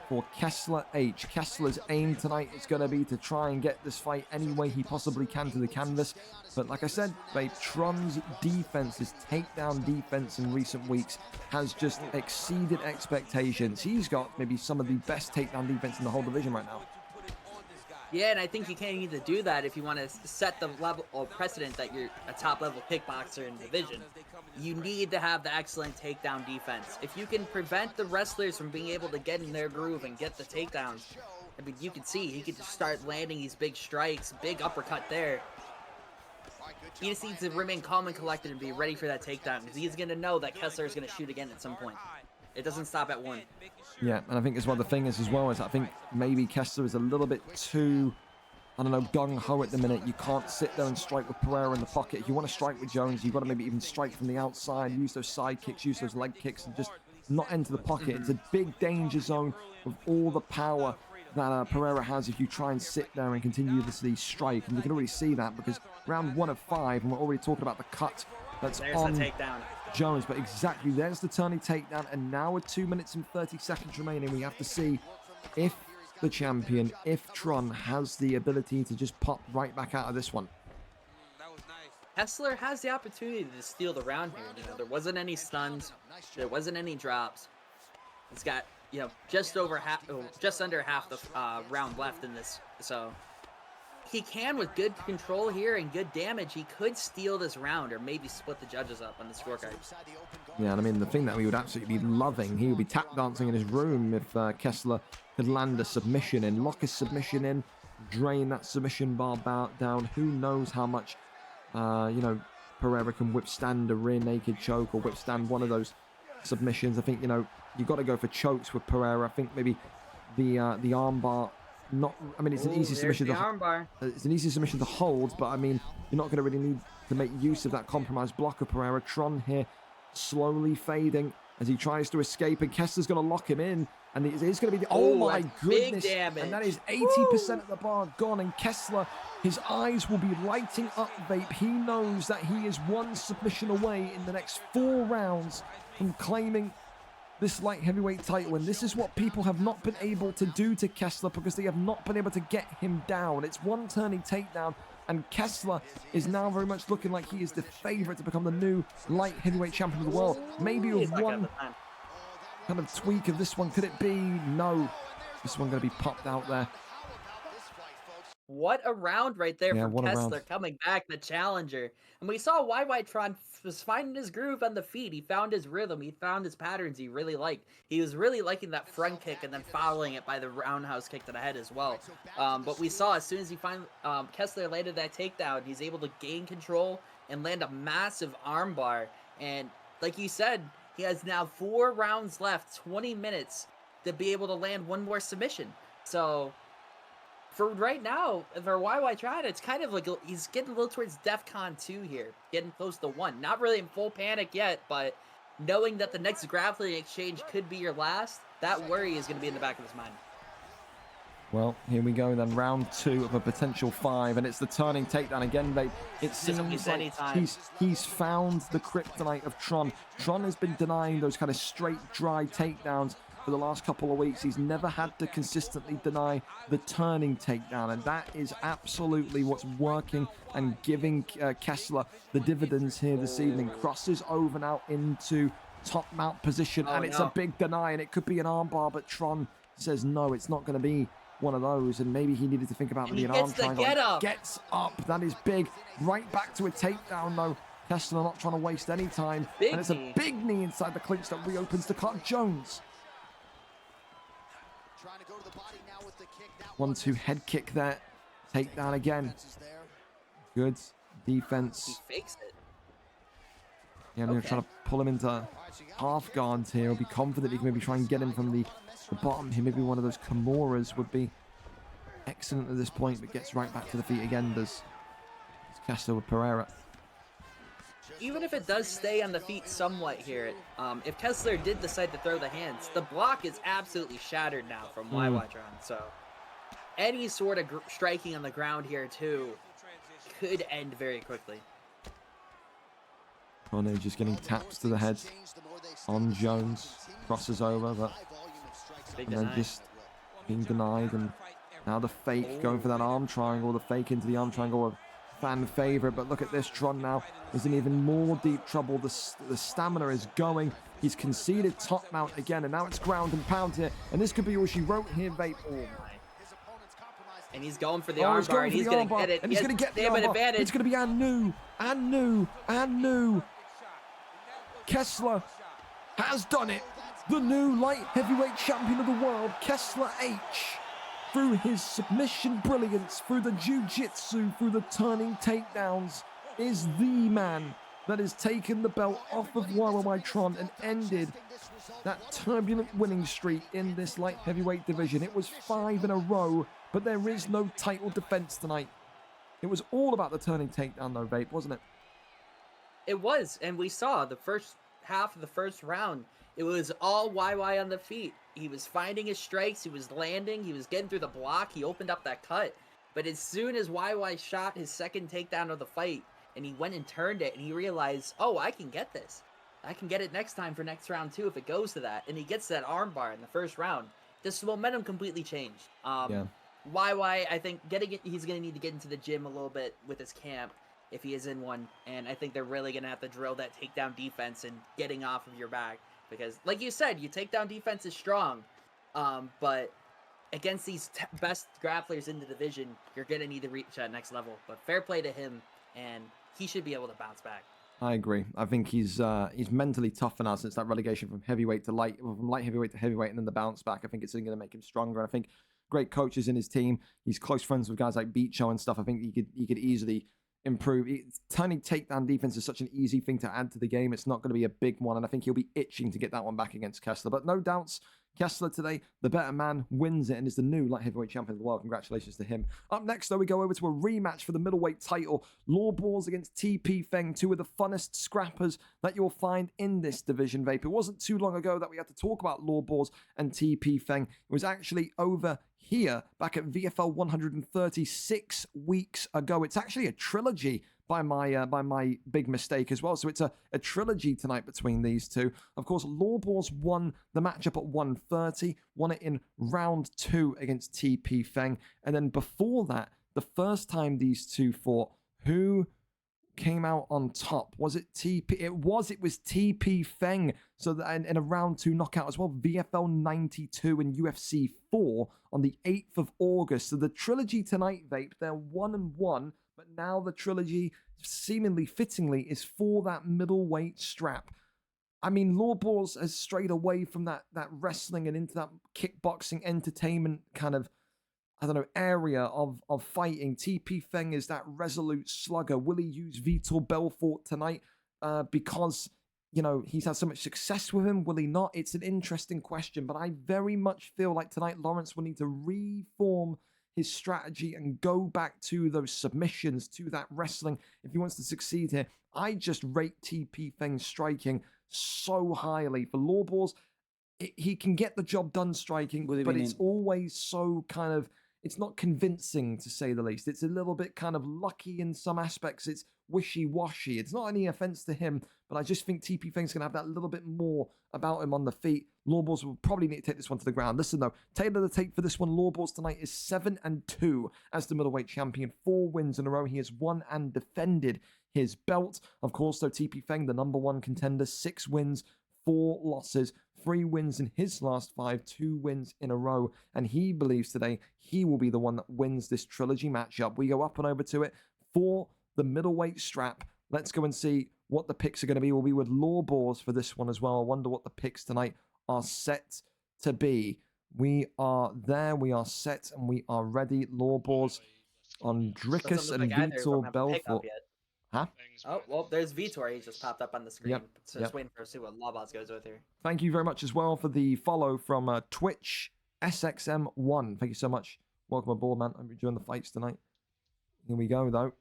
for Kessler H. Kessler's aim tonight is going to be to try and get this fight any way he possibly can to the canvas. But like I said, babe, Tron's defense, his takedown defense in recent weeks has just exceeded expectations. He's got maybe some of the best takedown defense in the whole division right now. Yeah, and I think you can't need to do that if you want to set the level or precedent that you're a top-level kickboxer in the division. You need to have the excellent takedown defense. If you can prevent the wrestlers from being able to get in their groove and get the takedowns, I mean, you can see he could just start landing these big strikes, big uppercut there. He just needs to remain calm and collected and be ready for that takedown, because he's going to know that Kessler is going to shoot again at some point. It doesn't stop at one. Yeah, and I think as well, the thing is as well, is I think maybe Kessler is a little bit too, I don't know, gung-ho at the minute. You can't sit there and strike with Pereira in the pocket. If you want to strike with Jones, you've got to maybe even strike from the outside, use those side kicks, use those leg kicks, and just not enter the pocket. It's a big danger zone with all the power that Pereira has if you try and sit there and continue to strike. And you can already see that because round 1 of 5, and we're already talking about the cut that's There's on the takedown. Jones, but exactly, there's the turning takedown, and now with 2 minutes and 30 seconds remaining, we have to see if the champion, if Tron, has the ability to just pop right back out of this one. Kessler has the opportunity to steal the round here. You know, there wasn't any stuns, there wasn't any drops. He's got, you know, just under half the round left in this, so he can, with good control here and good damage, he could steal this round or maybe split the judges up on the scorecard. Yeah, and I mean, the thing that we would absolutely be loving, he would be tap dancing in his room if Kessler could land a submission in, lock his submission in, drain that submission bar down. Who knows how much, Pereira can withstand a rear naked choke or withstand one of those submissions. I think, you've got to go for chokes with Pereira. I think maybe the armbar. It's an easy submission. It's an easy submission to hold, but I mean, you're not going to really need to make use of that compromised block of Pereira. Tron here slowly fading as he tries to escape, and Kessler's going to lock him in, and it is going to be oh my goodness, and that is 80% of the bar gone, and Kessler, his eyes will be lighting up, Vape. He knows that he is one submission away in the next 4 rounds from claiming this light heavyweight title, and this is what people have not been able to do to Kessler because they have not been able to get him down. It's one turning takedown, and Kessler is now very much looking like he is the favorite to become the new light heavyweight champion of the world. Maybe with one kind of tweak of this one, could it be? No, this one going to be popped out there. What a round right there from Kessler coming back, the challenger. And we saw Tron was finding his groove on the feet. He found his rhythm. He found his patterns he really liked. He was really liking that front kick and then following it by the roundhouse kick to the head as well. But we saw as soon as he Kessler landed that takedown, he's able to gain control and land a massive armbar. And like you said, he has now 4 rounds left, 20 minutes to be able to land one more submission. So for right now, for Tron, it's kind of like he's getting a little towards DEFCON 2 here, getting close to 1. Not really in full panic yet, but knowing that the next grappling exchange could be your last, that worry is going to be in the back of his mind. Well, here we go then, round 2 of a potential 5, and it's the turning takedown again, mate. It seems like he's found the kryptonite of Tron. Tron has been denying those kind of straight, dry takedowns for the last couple of weeks. He's never had to consistently deny the turning takedown, and that is absolutely what's working and giving Kessler the dividends here this evening. Crosses over now into top mount position, and it's a big deny, and it could be an armbar, but Tron says no, it's not going to be one of those, and maybe he needed to think about the arm triangle. Gets up, that is big. Right back to a takedown though. Kessler not trying to waste any time, and it's a big knee inside the clinch that reopens to Clark Jones. 1-2 head kick there. Takedown again. Good defense. He fakes it. Yeah, I'm going to try to pull him into half guards here. He'll be confident he can maybe try and get him from the bottom here. Maybe one of those Kimuras would be excellent at this point, but gets right back to the feet again. Does Kessler with Pereira. Even if it does stay on the feet somewhat here, if Kessler did decide to throw the hands, the block is absolutely shattered now from Tron. So any sort of striking on the ground here too could end very quickly. Conor just getting taps to the head on Jones. Crosses over, but and then just being denied, and now the fake going for that arm triangle, the fake into the arm triangle of fan favorite. But look at this, Tron now is in even more deep trouble. The stamina is going. He's conceded top mount again, and now it's ground and pound here, and this could be all she wrote here, Vape. Oh my. And he's going for the armbar, and he's going to get it. And he's going to get the armbar. Advantage. It's going to be Anu. Kessler has done it. The new light heavyweight champion of the world, Kessler H. Through his submission brilliance, through the jiu-jitsu, through the turning takedowns, is the man that has taken the belt off of Tron and ended that turbulent winning streak in this light heavyweight division. It was 5 in a row, but there is no title defense tonight. It was all about the turning takedown though, Vape, wasn't it? It was, and we saw the first half of the first round. It was all YY on the feet. He was finding his strikes, he was landing, he was getting through the block, he opened up that cut. But as soon as YY shot his second takedown of the fight, and he went and turned it, and he realized, oh, I can get this. I can get it next time for next round too if it goes to that. And he gets that armbar in the first round. This momentum completely changed. YY, I think he's going to need to get into the gym a little bit with his camp if he is in one. And I think they're really going to have to drill that takedown defense and getting off of your back. Because, like you said, your takedown defense is strong, but against these best grapplers in the division, you're going to need to reach that next level. But fair play to him, and he should be able to bounce back. I agree. I think he's mentally tougher now since that relegation from heavyweight to from light heavyweight to heavyweight, and then the bounce back. I think it's going to make him stronger. And I think great coaches in his team. He's close friends with guys like Beacho and stuff. I think he could easily improve. Turning takedown defense is such an easy thing to add to the game. It's not going to be a big one, and I think he'll be itching to get that one back against Kessler. But no doubts, Kessler today, the better man, wins it and is the new light heavyweight champion of the world. Congratulations to him. Up next, though, we go over to a rematch for the middleweight title. Law Balls against TP Feng, two of the funnest scrappers that you'll find in this division, Vape. It wasn't too long ago that we had to talk about Law Balls and TP Feng. It was actually over here back at VFL 136 weeks ago. It's actually a trilogy by my big mistake as well. So it's a trilogy tonight between these two. Of course, Law Balls won the matchup at 130, won it in round 2 against TP Feng. And then before that, the first time these two fought, who came out on top? Was it TP? It was TP Feng. So that in a round 2 knockout as well, VFL 92 and UFC 4 on the 8th of August. So the trilogy tonight, Vape, they're 1-1. But now the trilogy, seemingly fittingly, is for that middleweight strap. I mean, Law Balls has strayed away from that wrestling and into that kickboxing entertainment kind of, area of fighting. TP Feng is that resolute slugger. Will he use Vitor Belfort tonight because, he's had so much success with him? Will he not? It's an interesting question, but I very much feel like tonight Lawrence will need to reform his strategy and go back to those submissions, to that wrestling, if he wants to succeed here. I just rate TP Feng's striking so highly. For Law Balls, he can get the job done striking, but it's always so kind of, it's not convincing, to say the least. It's a little bit kind of lucky in some aspects. It's wishy-washy. It's not any offense to him, but I just think TP Feng's going to have that little bit more about him on the feet. Law Balls will probably need to take this one to the ground. Listen, though, tailor the tape for this one. Law Balls tonight is 7-2 as the middleweight champion. 4 wins in a row. He has won and defended his belt. Of course, though, TP Feng, the number 1 contender, 6 wins, 4 losses, 3 wins in his last 5, 2 wins in a row. And he believes today he will be the one that wins this trilogy matchup. We go up and over to it for the middleweight strap. Let's go and see what the picks are going to be. We'll be with Law Balls for this one as well. I wonder what the picks tonight are set to be. We are there, we are set, and we are ready. Law Balls on Drickus and Vitor Belfort. Huh? Oh, well, there's Vitor. He just popped up on the screen. Yep. So just waiting for us to see what Law Balls goes with here. Thank you very much as well for the follow from Twitch SXM1. Thank you so much. Welcome aboard, man. I'm enjoying the fights tonight. Here we go, though.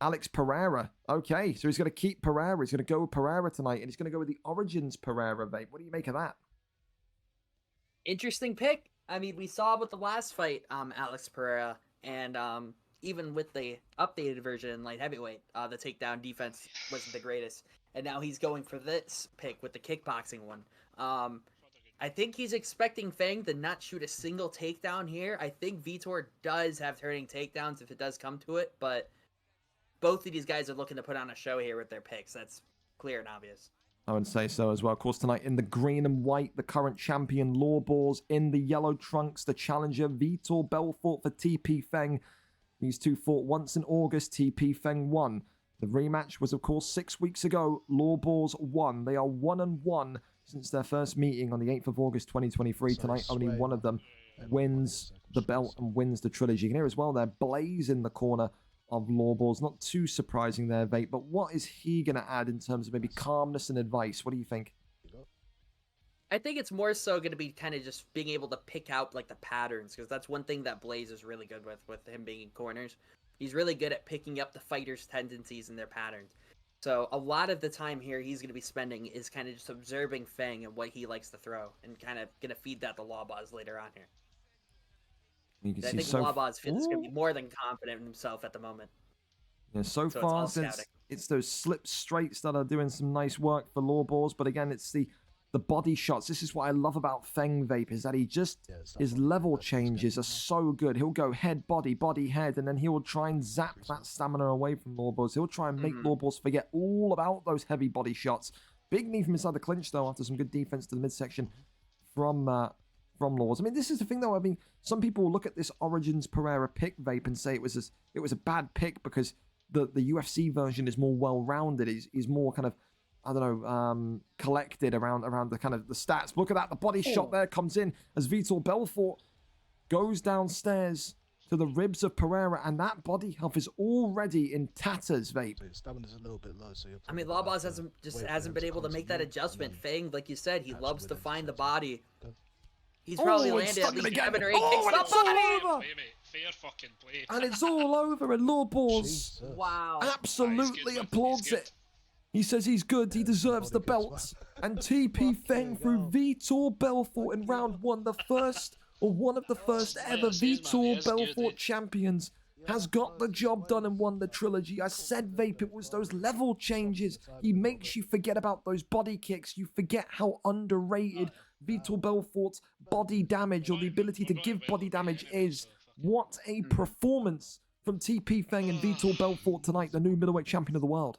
Alex Pereira. Okay, so he's going to keep Pereira. He's going to go with Pereira tonight, and he's going to go with the Origins Pereira, Vape. What do you make of that? Interesting pick. I mean, we saw with the last fight, Alex Pereira, and even with the updated version in light heavyweight, the takedown defense wasn't the greatest. And now he's going for this pick with the kickboxing one. I think he's expecting Feng to not shoot a single takedown here. I think Vitor does have turning takedowns if it does come to it, but both of these guys are looking to put on a show here with their picks. That's clear and obvious. I would say so as well. Of course, tonight in the green and white, the current champion Law Balls. In the yellow trunks, the challenger Vitor Belfort for TP Feng. These two fought once in August. TP Feng won. The rematch was, of course, 6 weeks ago. Law Balls won. They are 1-1 since their first meeting on the 8th of August 2023. Tonight, only one of them wins the belt and wins the trilogy. You can hear as well, they're Blaze in the corner of Law Balls. Not too surprising there, Vape, but what is he going to add in terms of maybe calmness and advice? What do you think? I think it's more so going to be kind of just being able to pick out like the patterns, because that's one thing that Blaze is really good with him being in corners. He's really good at picking up the fighters' tendencies and their patterns. So a lot of the time here he's going to be spending is kind of just observing Feng and what he likes to throw, and kind of going to feed that to Law Balls later on here. You can I see think Law Balls feels going to be more than confident in himself at the moment. Yeah, so far it's those slip straights that are doing some nice work for Law Balls, but again, it's the body shots. This is what I love about Feng, Vape, is that he just, his level changes are so good. He'll go head, body, body, head, and then he will try and zap that stamina away from Law Balls. He'll try and make Law Balls forget all about those heavy body shots. Big knee from inside the clinch, though, after some good defense to the midsection from from Laws. I mean, this is the thing, though. I mean, some people look at this Origins Pereira pick vape and say it was a bad pick because the UFC version is more well-rounded. Is more kind of, I don't know, collected around the kind of the stats. Look at that. The body shot there comes in as Vitor Belfort goes downstairs to the ribs of Pereira, and that body health is already in tatters, vape. Stamina's a little bit low, so I mean, Lawboss hasn't been able to make that adjustment. Fang, like you said, he loves to find the body. He's probably landed at least 7 or 8 kicks. And it's all over. Fair fucking play. And it's all over, and Lawboss Wow. absolutely applauds it. He says he's good, he deserves the belt. And TP Feng through Vitor Belfort in round 1, the first, or one of the first ever Vitor Belfort champions, has got the job done and won the trilogy. I said, vape, it was those level changes. He makes you forget about those body kicks. You forget how underrated Vitor Belfort's body damage, or the ability to give body damage, is. What a performance from TP Feng and Vitor Belfort tonight, the new middleweight champion of the world.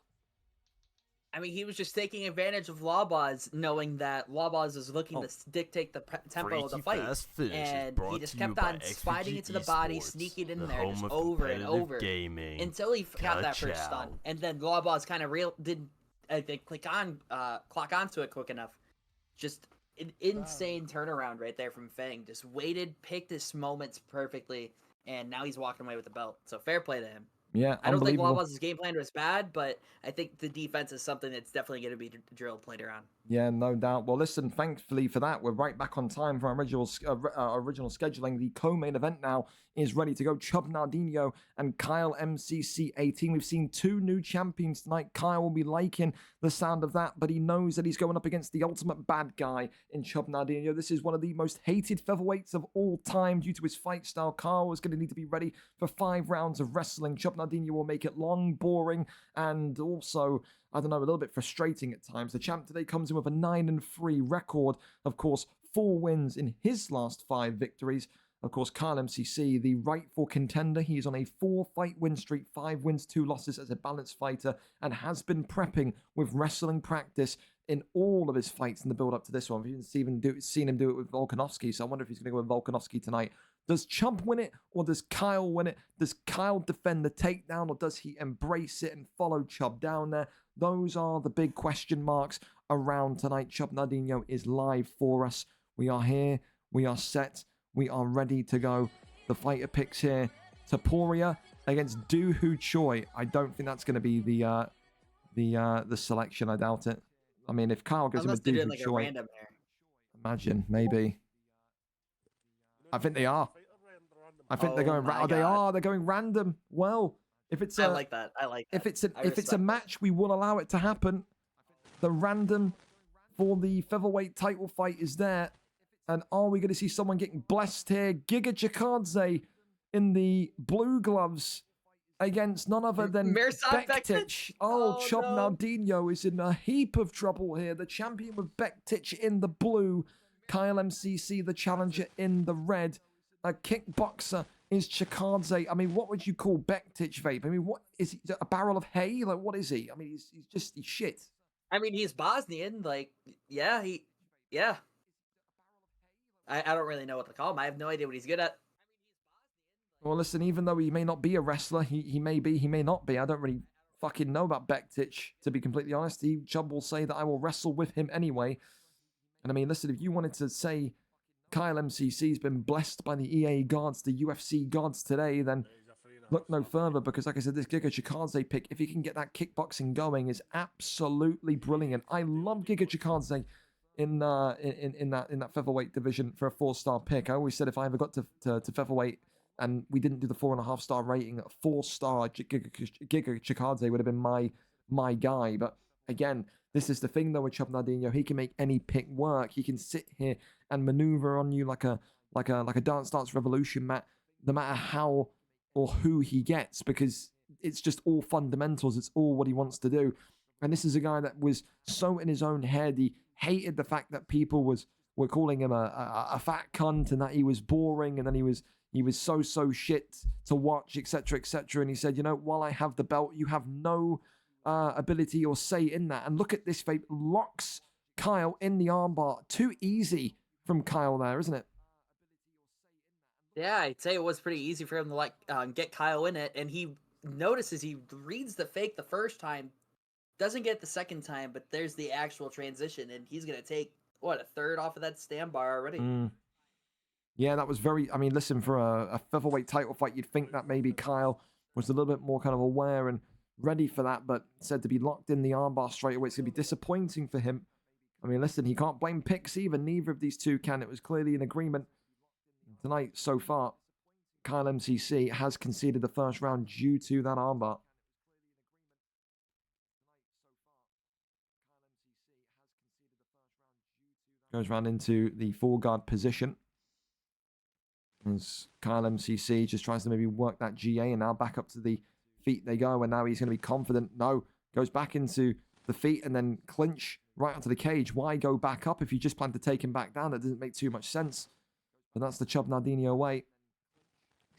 I mean, he was just taking advantage of Lawboss, knowing that Lawboss is looking to dictate the tempo of the fight. And he just kept on sliding into the body, sneaking in there just over and over until he got that first stun. And then Lawboss kind of didn't clock onto it quick enough. Just an insane turnaround right there from Feng. Just waited, picked his moments perfectly, and now he's walking away with the belt. So fair play to him. Yeah, I don't think Lawboss's game plan was bad, but I think the defense is something that's definitely going to be drilled later on. Yeah, no doubt. Well, listen, thankfully for that, we're right back on time for our original scheduling. The co-main event now is ready to go. Chub Nardino and Kyle MCC 18. We've seen 2 new champions tonight. Kyle will be liking the sound of that, but he knows that he's going up against the ultimate bad guy in Chub Nardino. This is one of the most hated featherweights of all time due to his fight style. Kyle is going to need to be ready for 5 rounds of wrestling. Chub Nardino will make it long, boring, and also, I don't know, a little bit frustrating at times. The champ today comes in with a 9-3 record. Of course, 4 wins in his last 5 victories. Of course, Kyle MCC, the rightful contender. He is on a 4-fight win streak, 5 wins, 2 losses as a balanced fighter, and has been prepping with wrestling practice in all of his fights in the build-up to this one. We've even seen him do it with Volkanovski, so I wonder if he's going to go with Volkanovski tonight. Does Chump win it, or does Kyle win it? Does Kyle defend the takedown, or does he embrace it and follow Chub down there? Those are the big question marks around tonight. Chub Nardino is live for us. We are here. We are set. We are ready to go. The fighter picks here. Taporia against Doohoo Choi. I don't think that's going to be the selection. I doubt it. I mean, if Kyle gives him a Doohoo Choi, imagine, maybe. I think they are. I think they're going. They're going random. Well, if it's I like that. I like that. If it's a match, we will allow it to happen. The random for the featherweight title fight is there, and are we going to see someone getting blessed here? Giga Chikadze in the blue gloves against none other than Bektic. Oh, Chub Nardino is in a heap of trouble here. The champion with Bektic in the blue. Kyle MCC, the challenger, in the red. A kickboxer is Chikadze. I mean, what would you call Bektic, vape? I mean, what is he? A barrel of hay? Like, what is he? I mean, he's shit. I mean, he's Bosnian. Like, yeah. I don't really know what to call him. I have no idea what he's good at. Well, listen, even though he may not be a wrestler, he may be, he may not be. I don't really fucking know about Bektic, to be completely honest. Chubb will say that I will wrestle with him anyway. And I mean, listen, if you wanted to say Kyle MCC's been blessed by the EA gods, the UFC gods today, then look no further, because like I said, this Giga Chikadze pick, if he can get that kickboxing going, is absolutely brilliant. I love Giga Chikadze in that featherweight division for a 4-star pick. I always said if I ever got to featherweight and we didn't do the 4.5-star rating, a 4-star Giga Chikadze would have been my guy. But again, this is the thing though with Chub Nardino. He can make any pick work. He can sit here and maneuver on you like a Dance Revolution mat, no matter how or who he gets, because it's just all fundamentals. It's all what he wants to do. And this is a guy that was so in his own head. He hated the fact that people were calling him a fat cunt and that he was boring and then he was so shit to watch, etc., etc. And he said, you know, while I have the belt, you have no ability or say in that. And look at this, vape locks Kyle in the armbar. Too easy from Kyle there, isn't it? Yeah, I'd say it was pretty easy for him to get Kyle in it, and he notices he reads the fake the first time, doesn't get it the second time, but there's the actual transition, and he's gonna take a third off of that stand bar already. Yeah, that was very. I mean, listen, for a featherweight title fight, you'd think that maybe Kyle was a little bit more kind of aware and ready for that, but said to be locked in the armbar straight away. It's gonna be disappointing for him. I mean, listen, he can't blame picks either. Neither of these two can. It was clearly an agreement tonight so far. Kyle MCC has conceded the first round due to that armbar. Goes round into the full guard position. As Kyle MCC just tries to maybe work that GA, and now back up to the feet they go, and now he's going to be confident. No, goes back into the feet and then clinch right onto the cage. Why go back up if you just plan to take him back down? That doesn't make too much sense. But that's the Chub Nardinho way.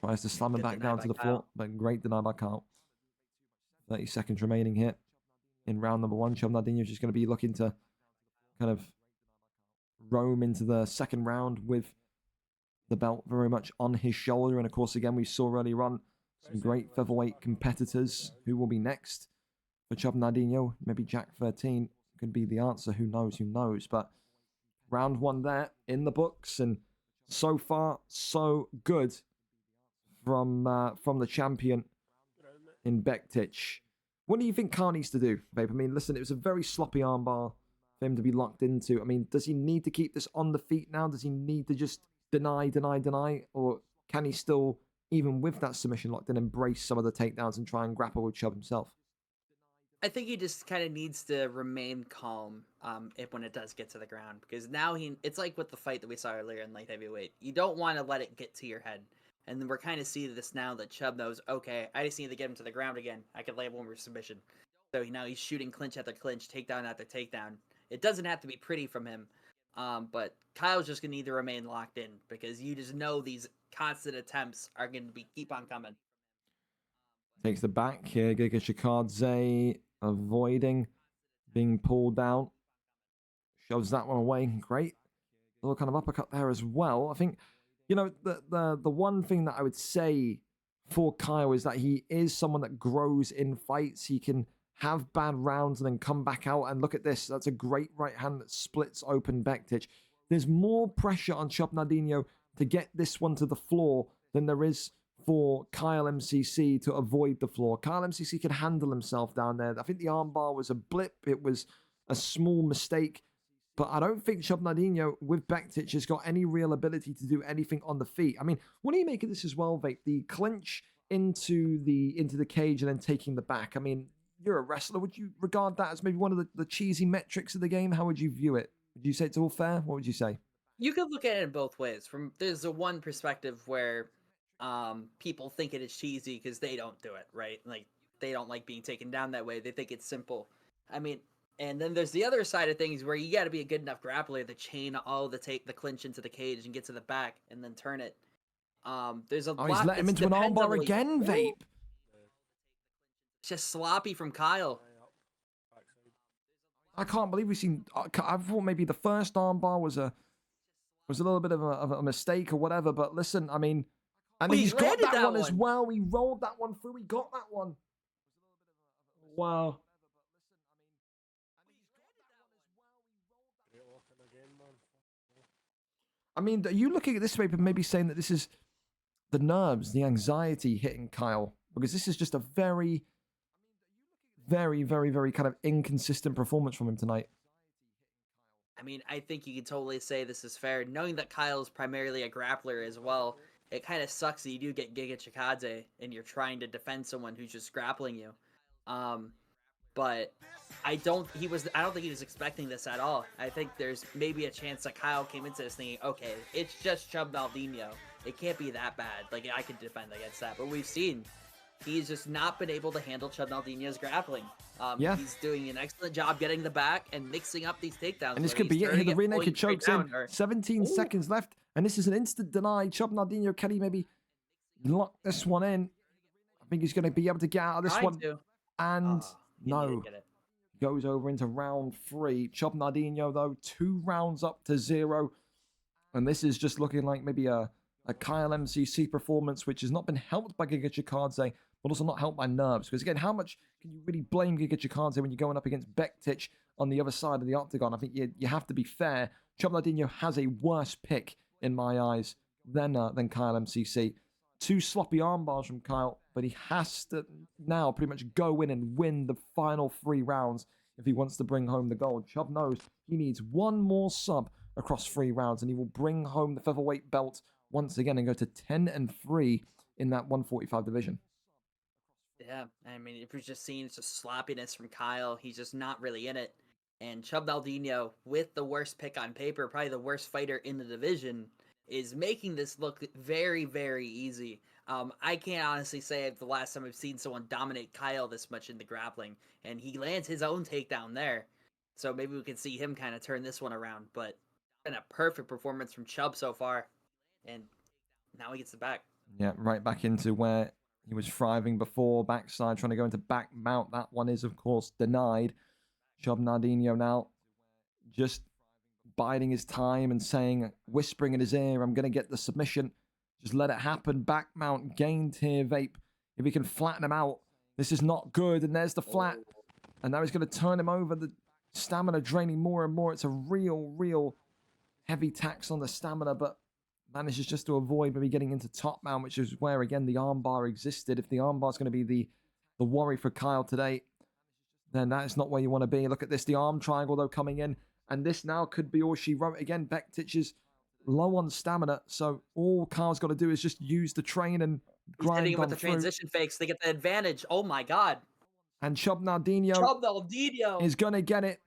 Tries to slam him back down to the floor, but great deny by Kyle. 30 seconds remaining here in round number 1. Chub Nardinho is just going to be looking to kind of roam into the second round with the belt very much on his shoulder. And of course, again, we saw earlier on some great featherweight competitors. Who will be next for Chub Nardinho? Maybe Jack 13 could be the answer. Who knows? Who knows? But round 1 there in the books, and so far so good from the champion in Bektic. What do you think Kyle needs to do, babe? I mean, listen, it was a very sloppy armbar for him to be locked into. I mean, does he need to keep this on the feet now? Does he need to just deny? Or can he still, even with that submission locked in, embrace some of the takedowns and try and grapple with Chubb himself? I think he just kind of needs to remain calm when it does get to the ground, because now it's like with the fight that we saw earlier in light heavyweight. You don't want to let it get to your head. And then we're kind of seeing this now that Chubb knows, okay, I just need to get him to the ground again. I can land one more submission. So now he's shooting clinch after clinch, takedown after takedown. It doesn't have to be pretty from him. But Kyle's just going to need to remain locked in, because you just know these constant attempts are going to keep on coming. Takes the back here. Giga Chikadze avoiding being pulled down. Shoves that one away. Great. A little kind of uppercut there as well. I think, the one thing that I would say for Kyle is that he is someone that grows in fights. He can have bad rounds and then come back out. And look at this. That's a great right hand that splits open Bektic. There's more pressure on Chub Nardinho to get this one to the floor than there is for Kyle MCC to avoid the floor. Kyle MCC can handle himself down there. I think the armbar was a blip. It was a small mistake. But I don't think Chub Nardinho with Bektic has got any real ability to do anything on the feet. I mean, what do you make of this as well, Vape? The clinch into the cage and then taking the back. I mean, you're a wrestler. Would you regard that as maybe one of the cheesy metrics of the game? How would you view it? Would you say it's all fair? What would you say? You could look at it in both ways. There's a one perspective where people think it is cheesy because they don't do it, right? Like, they don't like being taken down that way. They think it's simple. I mean, and then there's the other side of things where you got to be a good enough grappler to chain all the clinch into the cage and get to the back and then turn it. There's a lot. He's let him into an armbar again, Vape. It's just sloppy from Kyle. I can't believe we've seen. I thought maybe the first armbar was a little bit of a mistake or whatever. But listen, I mean, and he's got that one as well. He rolled that one through. He got that one. Wow. I mean, are you looking at this way, but maybe saying that this is the nerves, the anxiety hitting Kyle? Because this is just a very, very, very, very kind of inconsistent performance from him tonight. I mean, I think you could totally say this is fair. Knowing that Kyle's primarily a grappler as well, it kind of sucks that you do get Giga Chikadze and you're trying to defend someone who's just grappling you. But I don't think he was expecting this at all. I think there's maybe a chance that Kyle came into this thinking, okay, it's just Chub Nardinho. It can't be that bad. Like, I can defend against that. But we've seen he's just not been able to handle Chub Nardinho's grappling. He's doing an excellent job getting the back and mixing up these takedowns. And this could be it. The rear naked chokes in. 17 seconds left. And this is an instant deny. Chub Nardinho, can he maybe lock this one in? I think he's going to be able to get out of this one. And no. Goes over into round 3. Chub Nardinho, though, 2 rounds up to 0. And this is just looking like maybe a a Kyle MCC performance, which has not been helped by Giga Chikadze, but also not helped by nerves. Because again, how much can you really blame Giga Chikadze when you're going up against Bektic on the other side of the octagon? I think you have to be fair. Chub Nardinho has a worse pick in my eyes than Kyle MCC. 2 sloppy arm bars from Kyle, but he has to now pretty much go in and win the final 3 rounds if he wants to bring home the gold. Chubb knows he needs 1 more sub across 3 rounds, and he will bring home the featherweight belt once again and go to 10-3 in that 145 division. Yeah, I mean, if you're just seeing just sloppiness from Kyle, he's just not really in it. And Chub Nardinho, with the worst pick on paper, probably the worst fighter in the division, is making this look very, very easy. I can't honestly say the last time I've seen someone dominate Kyle this much in the grappling, and he lands his own takedown there. So maybe we can see him kind of turn this one around, but it's been a perfect performance from Chubb so far, and now he gets the back. Yeah, right back into where he was thriving before, backside, trying to go into back mount. That one is, of course, denied. Chub Nardinho now just biding his time and saying, whispering in his ear, I'm going to get the submission. Just let it happen. Back mount, gained here, Vape. If he can flatten him out, this is not good. And there's the flat. And now he's going to turn him over. The stamina draining more and more. It's a real heavy tax on the stamina, but manages just to avoid maybe getting into top mount, which is where, again, the armbar existed. If the armbar is going to be the worry for Kyle today, then that is not where you want to be. Look at this, the arm triangle, though, coming in. And this now could be all she wrote. Again, Bektic is low on stamina, so all Kyle's got to do is just use the train and grind hitting him with on the through. transition fakes to get the advantage. Oh my god. And Chub Nardinho is going to get it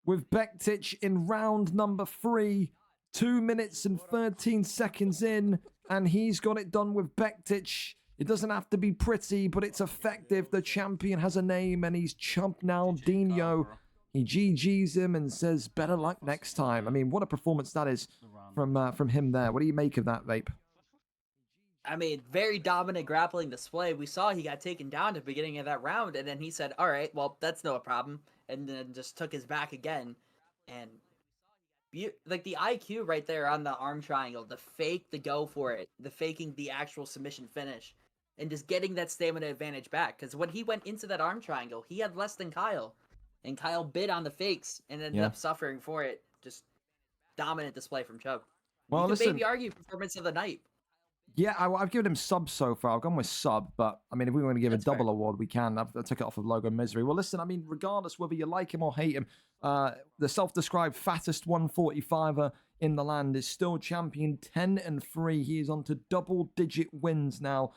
with Bektic in round number 3. 2 minutes and 13 seconds in, and he's got it done with Bektic. It doesn't have to be pretty, but it's effective. The champion has a name, and he's Chub Nardinho. He GG's him and says, better luck next time. I mean, what a performance that is from him there. What do you make of that, Vape? I mean, very dominant grappling display. We saw he got taken down at the beginning of that round, and then he said, all right, well, that's no problem, and then just took his back again. And like the IQ right there on the arm triangle, the fake, the go for it, the faking the actual submission finish, and just getting that stamina advantage back. Because when he went into that arm triangle, he had less than Kyle. And Kyle bid on the fakes and ended up suffering for it. Just dominant display from Chubb. Well, you listen, can maybe argue performance of the night. Yeah, I've given him sub so far. I've gone with sub, but I mean, if we want to give a double award, we can. I took it off of Logo Misery. Well, listen, I mean, regardless whether you like him or hate him, the self-described fattest 145er in the land is still champion 10-3. He is on to double-digit wins now.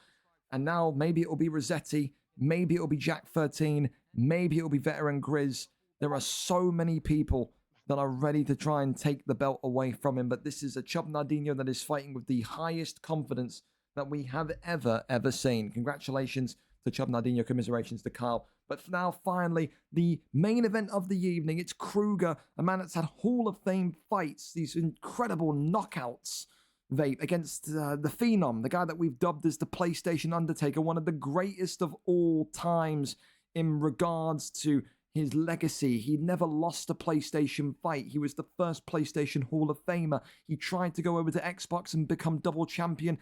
And now maybe it will be Rossetti, maybe it will be Jack 13, maybe it will be Veteran Grizz. There are so many people that are ready to try and take the belt away from him. But this is a Chub Nardinho that is fighting with the highest confidence that we have ever seen. Congratulations to Chub Nardinho. Commiserations to Kyle. But now, finally, the main event of the evening. It's Kruegerr, a man that's had Hall of Fame fights, these incredible knockouts, Vape, against the Phenom, the guy that we've dubbed as the PlayStation Undertaker, one of the greatest of all times in regards to his legacy. He never lost a PlayStation fight. He was the first PlayStation Hall of Famer. He tried to go over to Xbox and become double champion,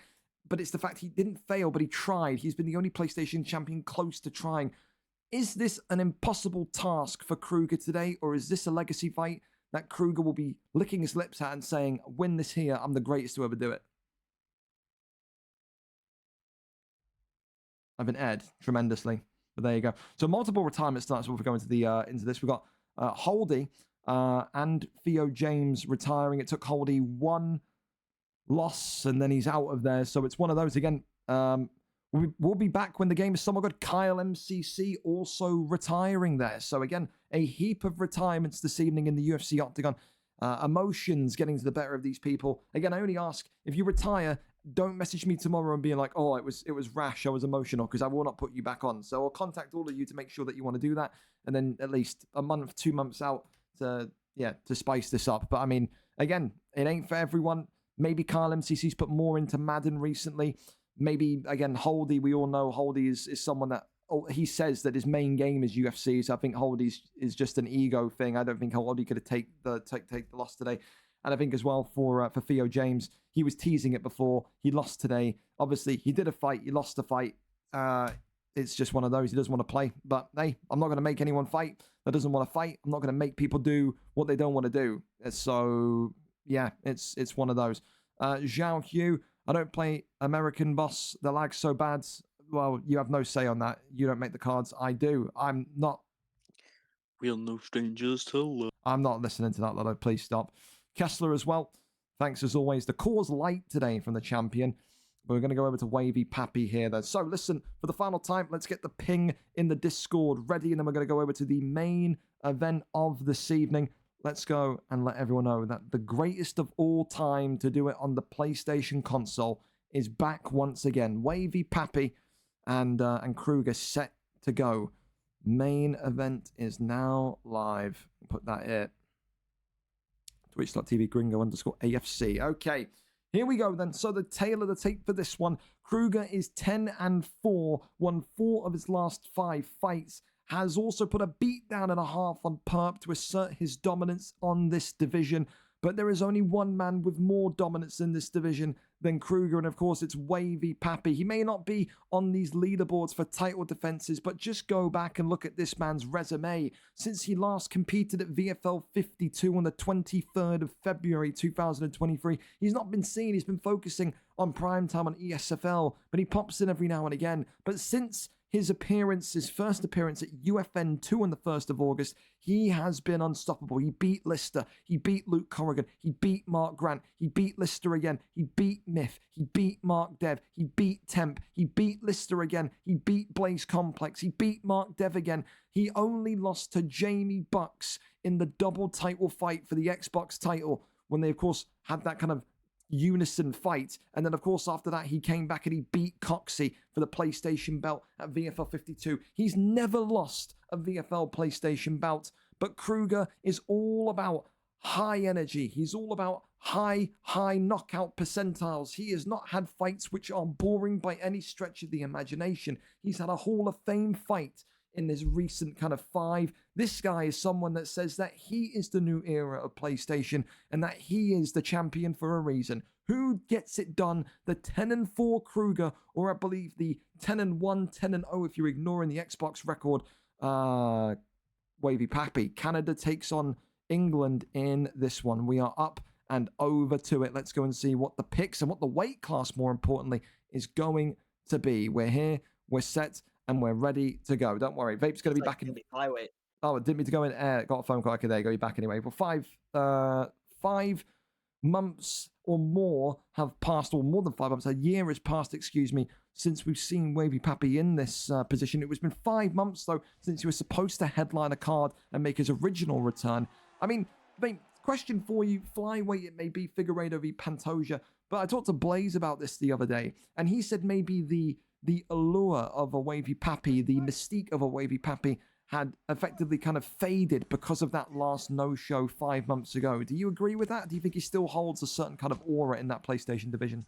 but it's the fact he didn't fail, but he tried. He's been the only PlayStation champion close to trying. Is this an impossible task for Kruegerr today, or is this a legacy fight that Kruegerr will be licking his lips at and saying, win this here, I'm the greatest to ever do it? I've been aired tremendously. But there you go. So multiple retirement starts before we go into this. We've got Holdy and Theo James retiring. It took Holdy one loss and then he's out of there. So it's one of those again. We'll be back when the game is somewhat good. Kyle MCC also retiring there. So again, a heap of retirements this evening in the UFC Octagon. Emotions getting to the better of these people. Again, I only ask, if you retire, don't message me tomorrow and be like, oh, it was rash, I was emotional, because I will not put you back on. So I'll contact all of you to make sure that you want to do that. And then at least a month, 2 months out to spice this up. But I mean, again, it ain't for everyone. Maybe Kyle MCC's put more into Madden recently. Maybe, again, Holdy, we all know Holdy is someone that, he says that his main game is UFC, so I think Holdy is just an ego thing. I don't think Holdy could take the loss today. And I think as well for Theo James, he was teasing it before. He lost today. Obviously, he did a fight. He lost a fight. It's just one of those. He doesn't want to play. But hey, I'm not going to make anyone fight that doesn't want to fight. I'm not going to make people do what they don't want to do. So yeah, it's one of those. Zhao Hu, I don't play American boss. The lag's so bad. Well, you have no say on that. You don't make the cards. I do. I'm not. We are no strangers to love. I'm not listening to that, Lotto. Please stop. Kessler as well. Thanks as always. The core's light today from the champion. We're going to go over to Wavy Pappy here, though. So listen, for the final time, let's get the ping in the Discord ready, and then we're going to go over to the main event of this evening. Let's go and let everyone know that the greatest of all time to do it on the PlayStation console is back once again. Wavy Pappy and Kruegerr set to go. Main event is now live. Put that here. Twitch.tv gringo_AFC. Okay, here we go then. So the tail of the tape for this one. Kruegerr is 10-4, won 4 of his last 5 fights. Has also put a beat down and a half on Perp to assert his dominance on this division. But there is only one man with more dominance in this division than Kruegerr, and of course it's Wavy Pappy. He may not be on these leaderboards for title defenses, but just go back and look at this man's resume. Since he last competed at VFL 52 on the 23rd of February 2023, he's not been seen. He's been focusing on primetime on ESFL, but he pops in every now and again. But since his first appearance at UFN 2 on the 1st of August, he has been unstoppable. He beat Lister. He beat Luke Corrigan. He beat Mark Grant. He beat Lister again. He beat Myth. He beat Mark Dev. He beat Temp. He beat Lister again. He beat Blaze Complex. He beat Mark Dev again. He only lost to Jamie Bucks in the double title fight for the Xbox title when they, of course, had that kind of unison fight. And then, of course, after that, he came back and he beat Coxey for the PlayStation belt at VFL 52. He's never lost a VFL PlayStation belt, but Kruegerr is all about high energy. He's all about high knockout percentiles. He has not had fights which are boring by any stretch of the imagination. He's had a Hall of Fame fight in this recent kind of 5. This guy is someone that says that he is the new era of PlayStation and that he is the champion for a reason. Who gets it done? The 10-4 Kruegerr, or I believe the 10-1, 10-0 if you're ignoring the Xbox record, Wavy Pappy. Canada takes on England in this one. We are up and over to it. Let's go and see what the picks and what the weight class, more importantly, is going to be. We're here, we're set, and we're ready to go. Don't worry. Vape's going to be back in. Flyweight. Oh, it didn't mean to go in air. Got a phone call. Okay, there you go. You're back anyway. Well, 5 months or more have passed, or more than 5 months. A year has passed, excuse me, since we've seen Wavy Pappy in this position. It was been 5 months, though, since he was supposed to headline a card and make his original return. I mean, question for you. Flyweight, it may be Figueiredo v Pantoja. But I talked to Blaze about this the other day, and he said maybe the allure of a Wavy Pappy, the mystique of a Wavy Pappy, had effectively kind of faded because of that last no-show 5 months ago. Do you agree with that? Do you think he still holds a certain kind of aura in that PlayStation division?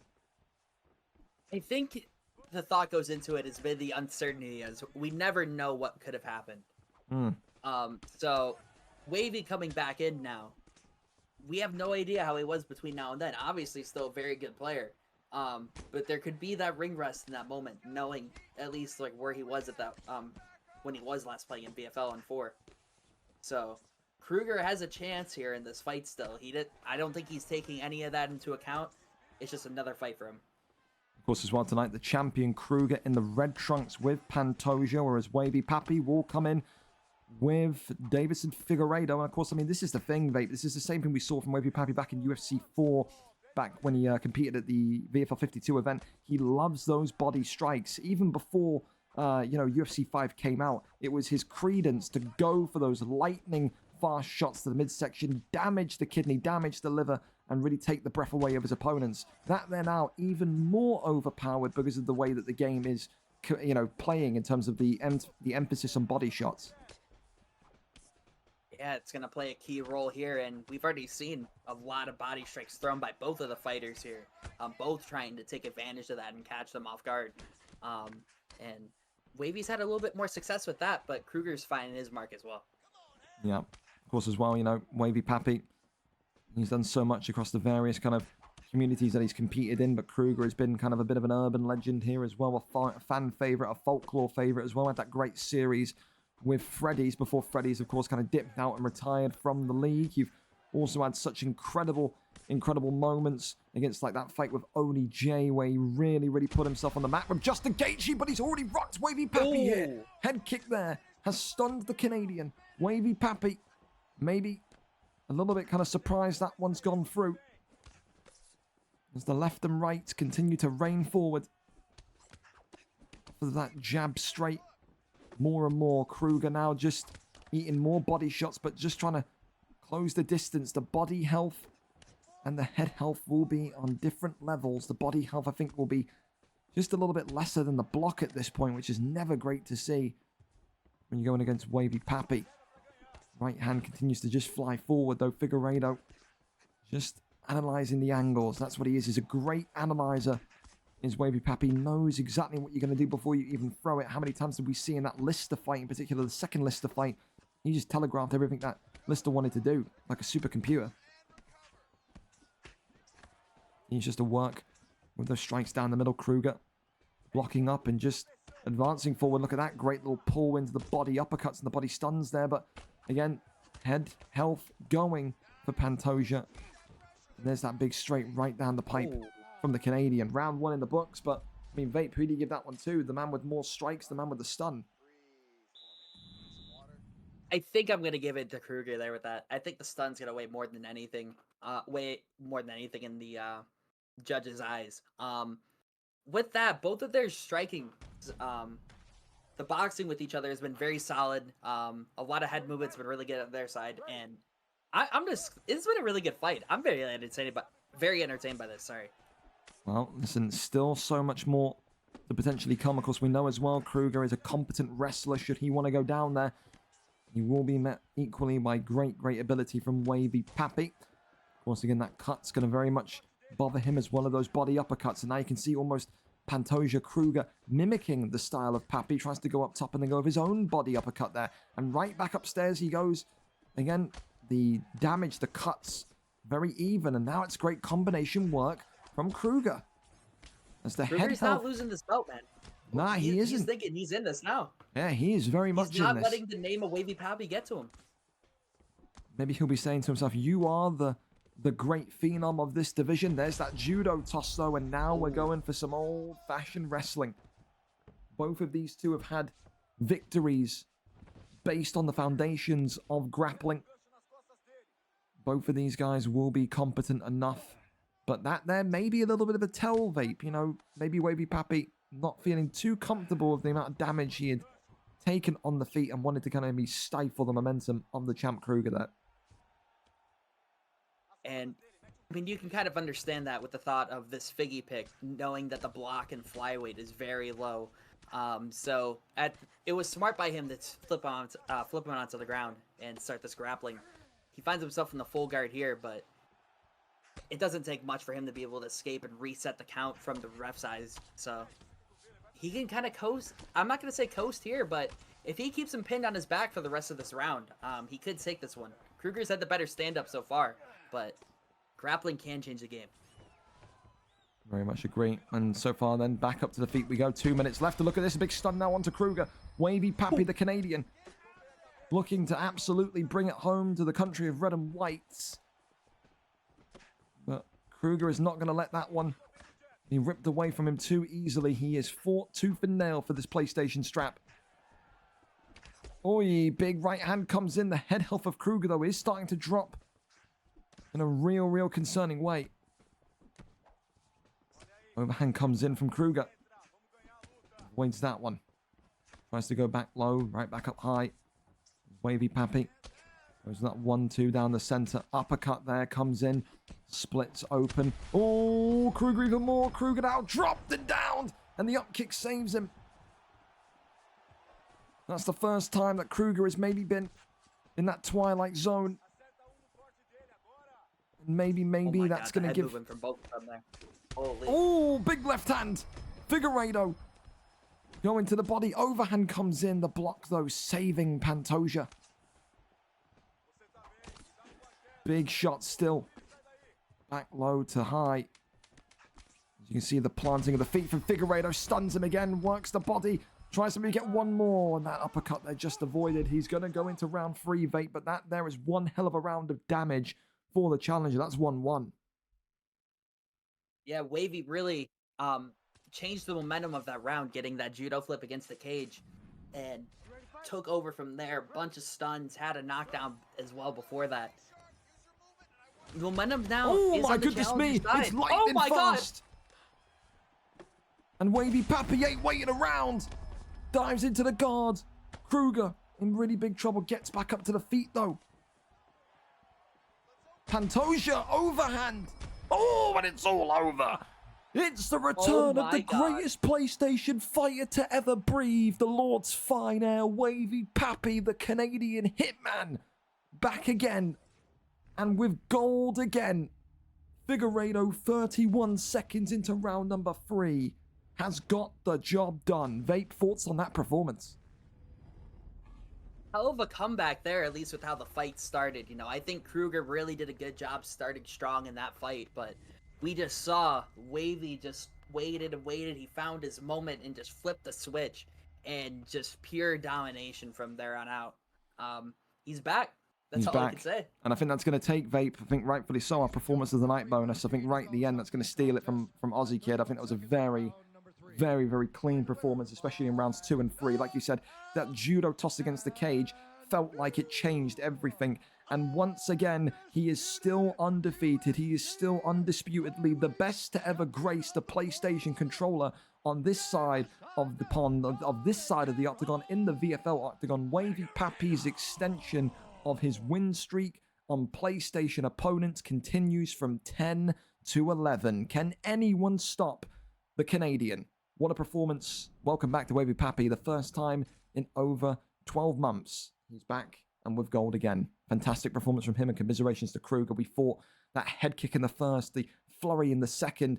I think the thought goes into it has been the uncertainty, as we never know what could have happened. So Wavy coming back in now, we have no idea how he was between now and then. Obviously still a very good player. But there could be that ring rust in that moment, knowing at least like where he was at that when he was last playing in VFL on 4. So Kruegerr has a chance here in this fight still. I don't think he's taking any of that into account. It's just another fight for him. Of course, as well tonight, the champion Kruegerr in the red trunks with Pantoja, whereas Wavy Pappy will come in with Davison Figueiredo. And of course, I mean, this is the thing, Vape. This is the same thing we saw from Wavy Pappy back in UFC 4. Back when he competed at the VFL 52 event. He loves those body strikes. Even before, UFC 5 came out, it was his credence to go for those lightning fast shots to the midsection, damage the kidney, damage the liver, and really take the breath away of his opponents. That they're now even more overpowered because of the way that the game is, playing in terms of the emphasis on body shots. Yeah, it's going to play a key role here, and we've already seen a lot of body strikes thrown by both of the fighters here, both trying to take advantage of that and catch them off guard. And Wavy's had a little bit more success with that, but Kruegerr's finding his mark as well. Yeah, of course as well, Wavy Pappy He's done so much across the various kind of communities that he's competed in, but Kruegerr has been kind of a bit of an urban legend here as well, a fan favorite, a folklore favorite as well. Had that great series with Freddy's before Freddy's, of course, kind of dipped out and retired from the league. You've also had such incredible moments against like that fight with Oni J, where he really put himself on the map with Justin Gaethje, but he's already rocked Wavy Pappy here. Head kick there has stunned the Canadian. Wavy Pappy, maybe a little bit kind of surprised that one's gone through. As the left and right continue to rain forward. For that jab straight. More and more. Kruegerr now just eating more body shots, but just trying to close the distance. The body health and the head health will be on different levels. The body health, I think, will be just a little bit lesser than the block at this point, which is never great to see when you're going against Wavy Pappy. Right hand continues to just fly forward, though. Figueiredo just analysing the angles. That's what he is. He's a great analyzer. Is Wavy Pappy. Knows exactly what you're going to do before you even throw it. How many times did we see in that Lister fight, in particular, the second Lister fight? He just telegraphed everything that Lister wanted to do, like a supercomputer. He's just to work with those strikes down the middle. Kruegerr blocking up and just advancing forward. Look at that great little pull into the body, uppercuts and the body stuns there. But again, head health going for Pantoja. And there's that big straight right down the pipe from the Canadian. Round one in the books, but I mean, Vape, who do you give that one to? The man with more strikes, the man with the stun. I think I'm gonna give it to Kruegerr there with that. I think the stun's gonna weigh more than anything. In the judges' eyes. With that, both of their striking, the boxing with each other has been very solid. A lot of head movements been really good on their side, and it's been a really good fight. I'm very entertained by this. Sorry. Well, listen, still so much more to potentially come. Of course, we know as well Kruegerr is a competent wrestler. Should he want to go down there, he will be met equally by great ability from Wavy Pappy. Of course, again, that cut's going to very much bother him as well, of those body uppercuts. And now you can see almost Pantoja Kruegerr mimicking the style of Pappy. Tries to go up top and then go with his own body uppercut there. And right back upstairs he goes. Again, the damage, the cuts, very even. And now it's great combination work from Kruegerr. As the head Kruger's not losing this belt, man. Nah, he isn't. He's thinking he's in this now. Yeah, he is very much in this. He's not letting the name of Wavy Pappy get to him. Maybe he'll be saying to himself, you are the great phenom of this division. There's that judo toss, though, and now we're going for some old-fashioned wrestling. Both of these two have had victories based on the foundations of grappling. Both of these guys will be competent enough. But that there may be a little bit of a tell, Vape. You know, maybe Wavy Pappy not feeling too comfortable with the amount of damage he had taken on the feet and wanted to kind of stifle the momentum of the champ Kruegerr there. And, I mean, you can kind of understand that with the thought of this Figgy pick, knowing that the block and flyweight is very low. It was smart by him to flip him onto the ground and start this grappling. He finds himself in the full guard here, but it doesn't take much for him to be able to escape and reset the count from the ref's eyes. So he can kind of coast. I'm not going to say coast here, but if he keeps him pinned on his back for the rest of this round, he could take this one. Kruegerr's had the better stand-up so far, but grappling can change the game. Very much agree. And so far then, back up to the feet we go. 2 minutes left to look at this. A big stun now onto Kruegerr. Wavy Pappy, the Canadian, looking to absolutely bring it home to the country of red and white. But Kruegerr is not going to let that one be ripped away from him too easily. He is fought tooth and nail for this PlayStation strap. Oi, big right hand comes in. The head health of Kruegerr, though, is starting to drop in a real concerning way. Overhand comes in from Kruegerr. Avoids that one. Tries to go back low, right back up high. Wavy Pappy. Goes that 1-2 down the center. Uppercut there, comes in. Splits open. Oh, Kruegerr even more. Kruegerr now dropped and down. And the up kick saves him. That's the first time that Kruegerr has maybe been in that twilight zone. Maybe that's going to give... From both of them there. Oh, big left hand. Figueiredo going to the body. Overhand comes in. The block, though, saving Pantoja. Big shot still Back low to high. As you can see the planting of the feet from Figueiredo. Stuns him again. Works the body. Tries to maybe get one more. And that uppercut there just avoided. He's going to go into round 3, Vape. But that there is one hell of a round of damage for the challenger. That's 1-1. Yeah, Wavy really changed the momentum of that round, getting that judo flip against the cage, and took over from there. Bunch of stuns, had a knockdown as well before that. The momentum now is on the challenger's side. It's lightning fast. God. And Wavy Papi ain't waiting around. Dives into the guard. Kruegerr in really big trouble. Gets back up to the feet though. Pantoja overhand. Oh, and it's all over. It's the return of the greatest PlayStation fighter to ever breathe. The Lord's fine air, Wavy Papi, the Canadian hitman. Back again. And with gold again. Figueiredo, 31 seconds into round number 3, has got the job done. Vape, thoughts on that performance? Hell of a comeback there, at least with how the fight started. You know, I think Kruegerr really did a good job starting strong in that fight, but we just saw Wavy just waited and waited. He found his moment and just flipped the switch, and just pure domination from there on out. He's back. That's all I can say. And I think that's going to take Vape, I think rightfully so, our performance of the night bonus. I think right at the end, that's going to steal it from Aussie Kid. I think that was a very, very, very clean performance, especially in rounds 2 and 3. Like you said, that judo toss against the cage felt like it changed everything. And once again, he is still undefeated. He is still undisputedly the best to ever grace the PlayStation controller on this side of the pond, of this side of the octagon, in the VFL octagon. Wavy Papi's extension of his win streak on PlayStation opponents continues from 10 to 11. Can anyone stop the Canadian? What a performance. Welcome back to Wavy Papi, the first time in over 12 months. He's back and with gold again. Fantastic performance from him, and commiserations to Kruegerr. We fought that head kick in the first, the flurry in the second,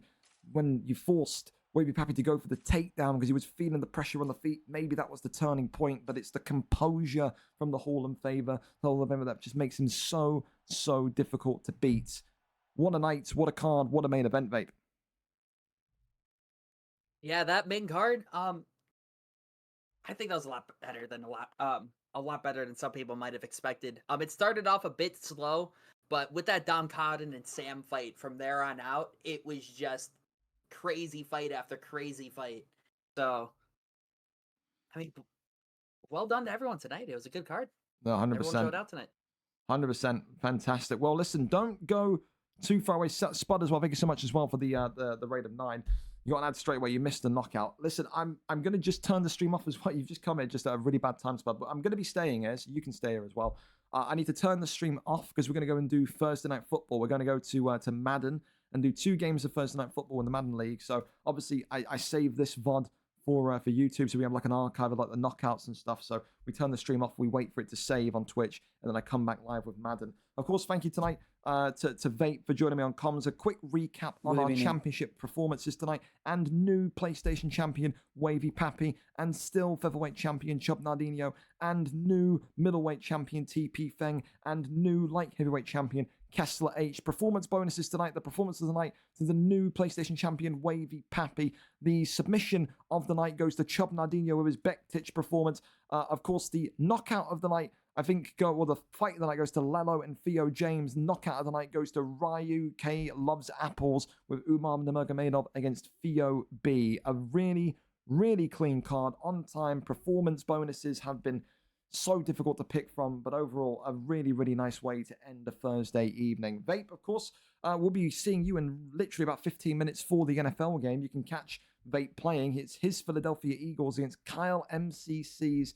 when you forced Wavy Papi to go for the takedown because he was feeling the pressure on the feet. Maybe that was the turning point, but it's the composure from the Hall of Famer that just makes him so, so difficult to beat. What a night, what a card, what a main event, Vape. Yeah, that main card, I think that was a lot better than a lot better than some people might have expected. It started off a bit slow, but with that Dom Cotton and Sam fight from there on out, it was just crazy fight after crazy fight. So, I mean, well done to everyone tonight. It was a good card. No, 100%. Everyone showed out tonight. 100%. Fantastic. Well, listen, don't go too far away. Spud as well. Thank you so much as well for the rate of 9. You got an ad straight away. You missed the knockout. Listen, I'm going to just turn the stream off as well. You've just come in just at a really bad time, Spud. But I'm going to be staying here, so you can stay here as well. I need to turn the stream off because we're going to go and do Thursday Night Football. We're going to go to Madden and do 2 games of Thursday Night Football in the Madden League. So obviously, I saved this VOD for YouTube, so we have like an archive of like the knockouts and stuff. So we turn the stream off, we wait for it to save on Twitch, and then I come back live with Madden. Of course, thank you tonight to Vape for joining me on comms. A quick recap on our championship performances tonight, and new PlayStation champion Wavy Papi, and still featherweight champion Chub Nardinho, and new middleweight champion TP Feng, and new light heavyweight champion Kessler H. Performance bonuses tonight. The performance of the night to the new PlayStation champion Wavy Papi. The submission of the night goes to Chub Nardinho with his Bektich performance. Of course, the knockout of the night, the fight of the night goes to Lalo and Theo James. Knockout of the night goes to Ryu K Loves Apples with Umar Nurmagomedov against Theo B. A really, really clean card. On time performance bonuses have been so difficult to pick from, but overall, a really, really nice way to end a Thursday evening. Vape, of course, we'll be seeing you in literally about 15 minutes for the NFL game. You can catch Vape playing. It's his Philadelphia Eagles against Kyle MCC's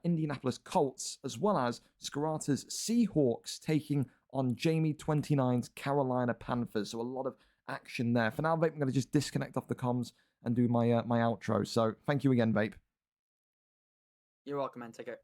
Indianapolis Colts, as well as Scarata's Seahawks taking on Jamie 29's Carolina Panthers. So a lot of action there. For now, Vape, I'm going to just disconnect off the comms and do my outro. So thank you again, Vape. You're welcome, man. Take care.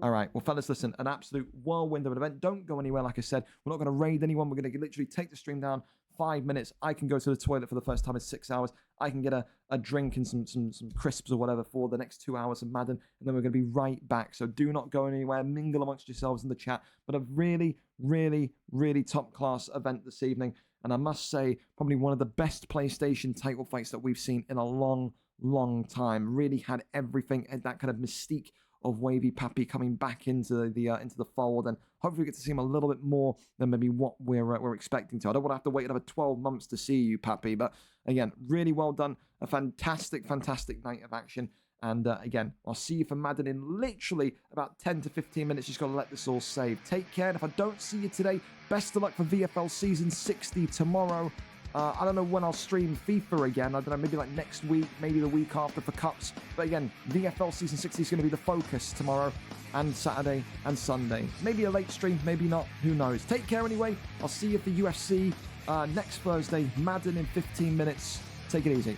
All right. Well, fellas, listen, an absolute whirlwind of an event. Don't go anywhere. Like I said, we're not going to raid anyone. We're going to literally take the stream down 5 minutes. I can go to the toilet for the first time in 6 hours. I can get a drink and some crisps or whatever for the next 2 hours of Madden, and then we're going to be right back. So do not go anywhere. Mingle amongst yourselves in the chat. But a really, really, really top-class event this evening. And I must say, probably one of the best PlayStation title fights that we've seen in a long, long time. Really had everything, and that kind of mystique of Wavy Pappy coming back into the fold, and hopefully we get to see him a little bit more than maybe what we're expecting to. I don't want to have to wait another 12 months to see you, Pappy, but again, really well done. A fantastic night of action. And again, I'll see you for Madden in literally about 10 to 15 minutes. Just got to let this all save. Take care, and if I don't see you today, best of luck for VFL Season 60 tomorrow. I don't know when I'll stream FIFA again. I don't know, maybe like next week, maybe the week after for Cups. But again, VFL Season 60 is going to be the focus tomorrow and Saturday and Sunday. Maybe a late stream, maybe not. Who knows? Take care anyway. I'll see you for UFC next Thursday. Madden in 15 minutes. Take it easy.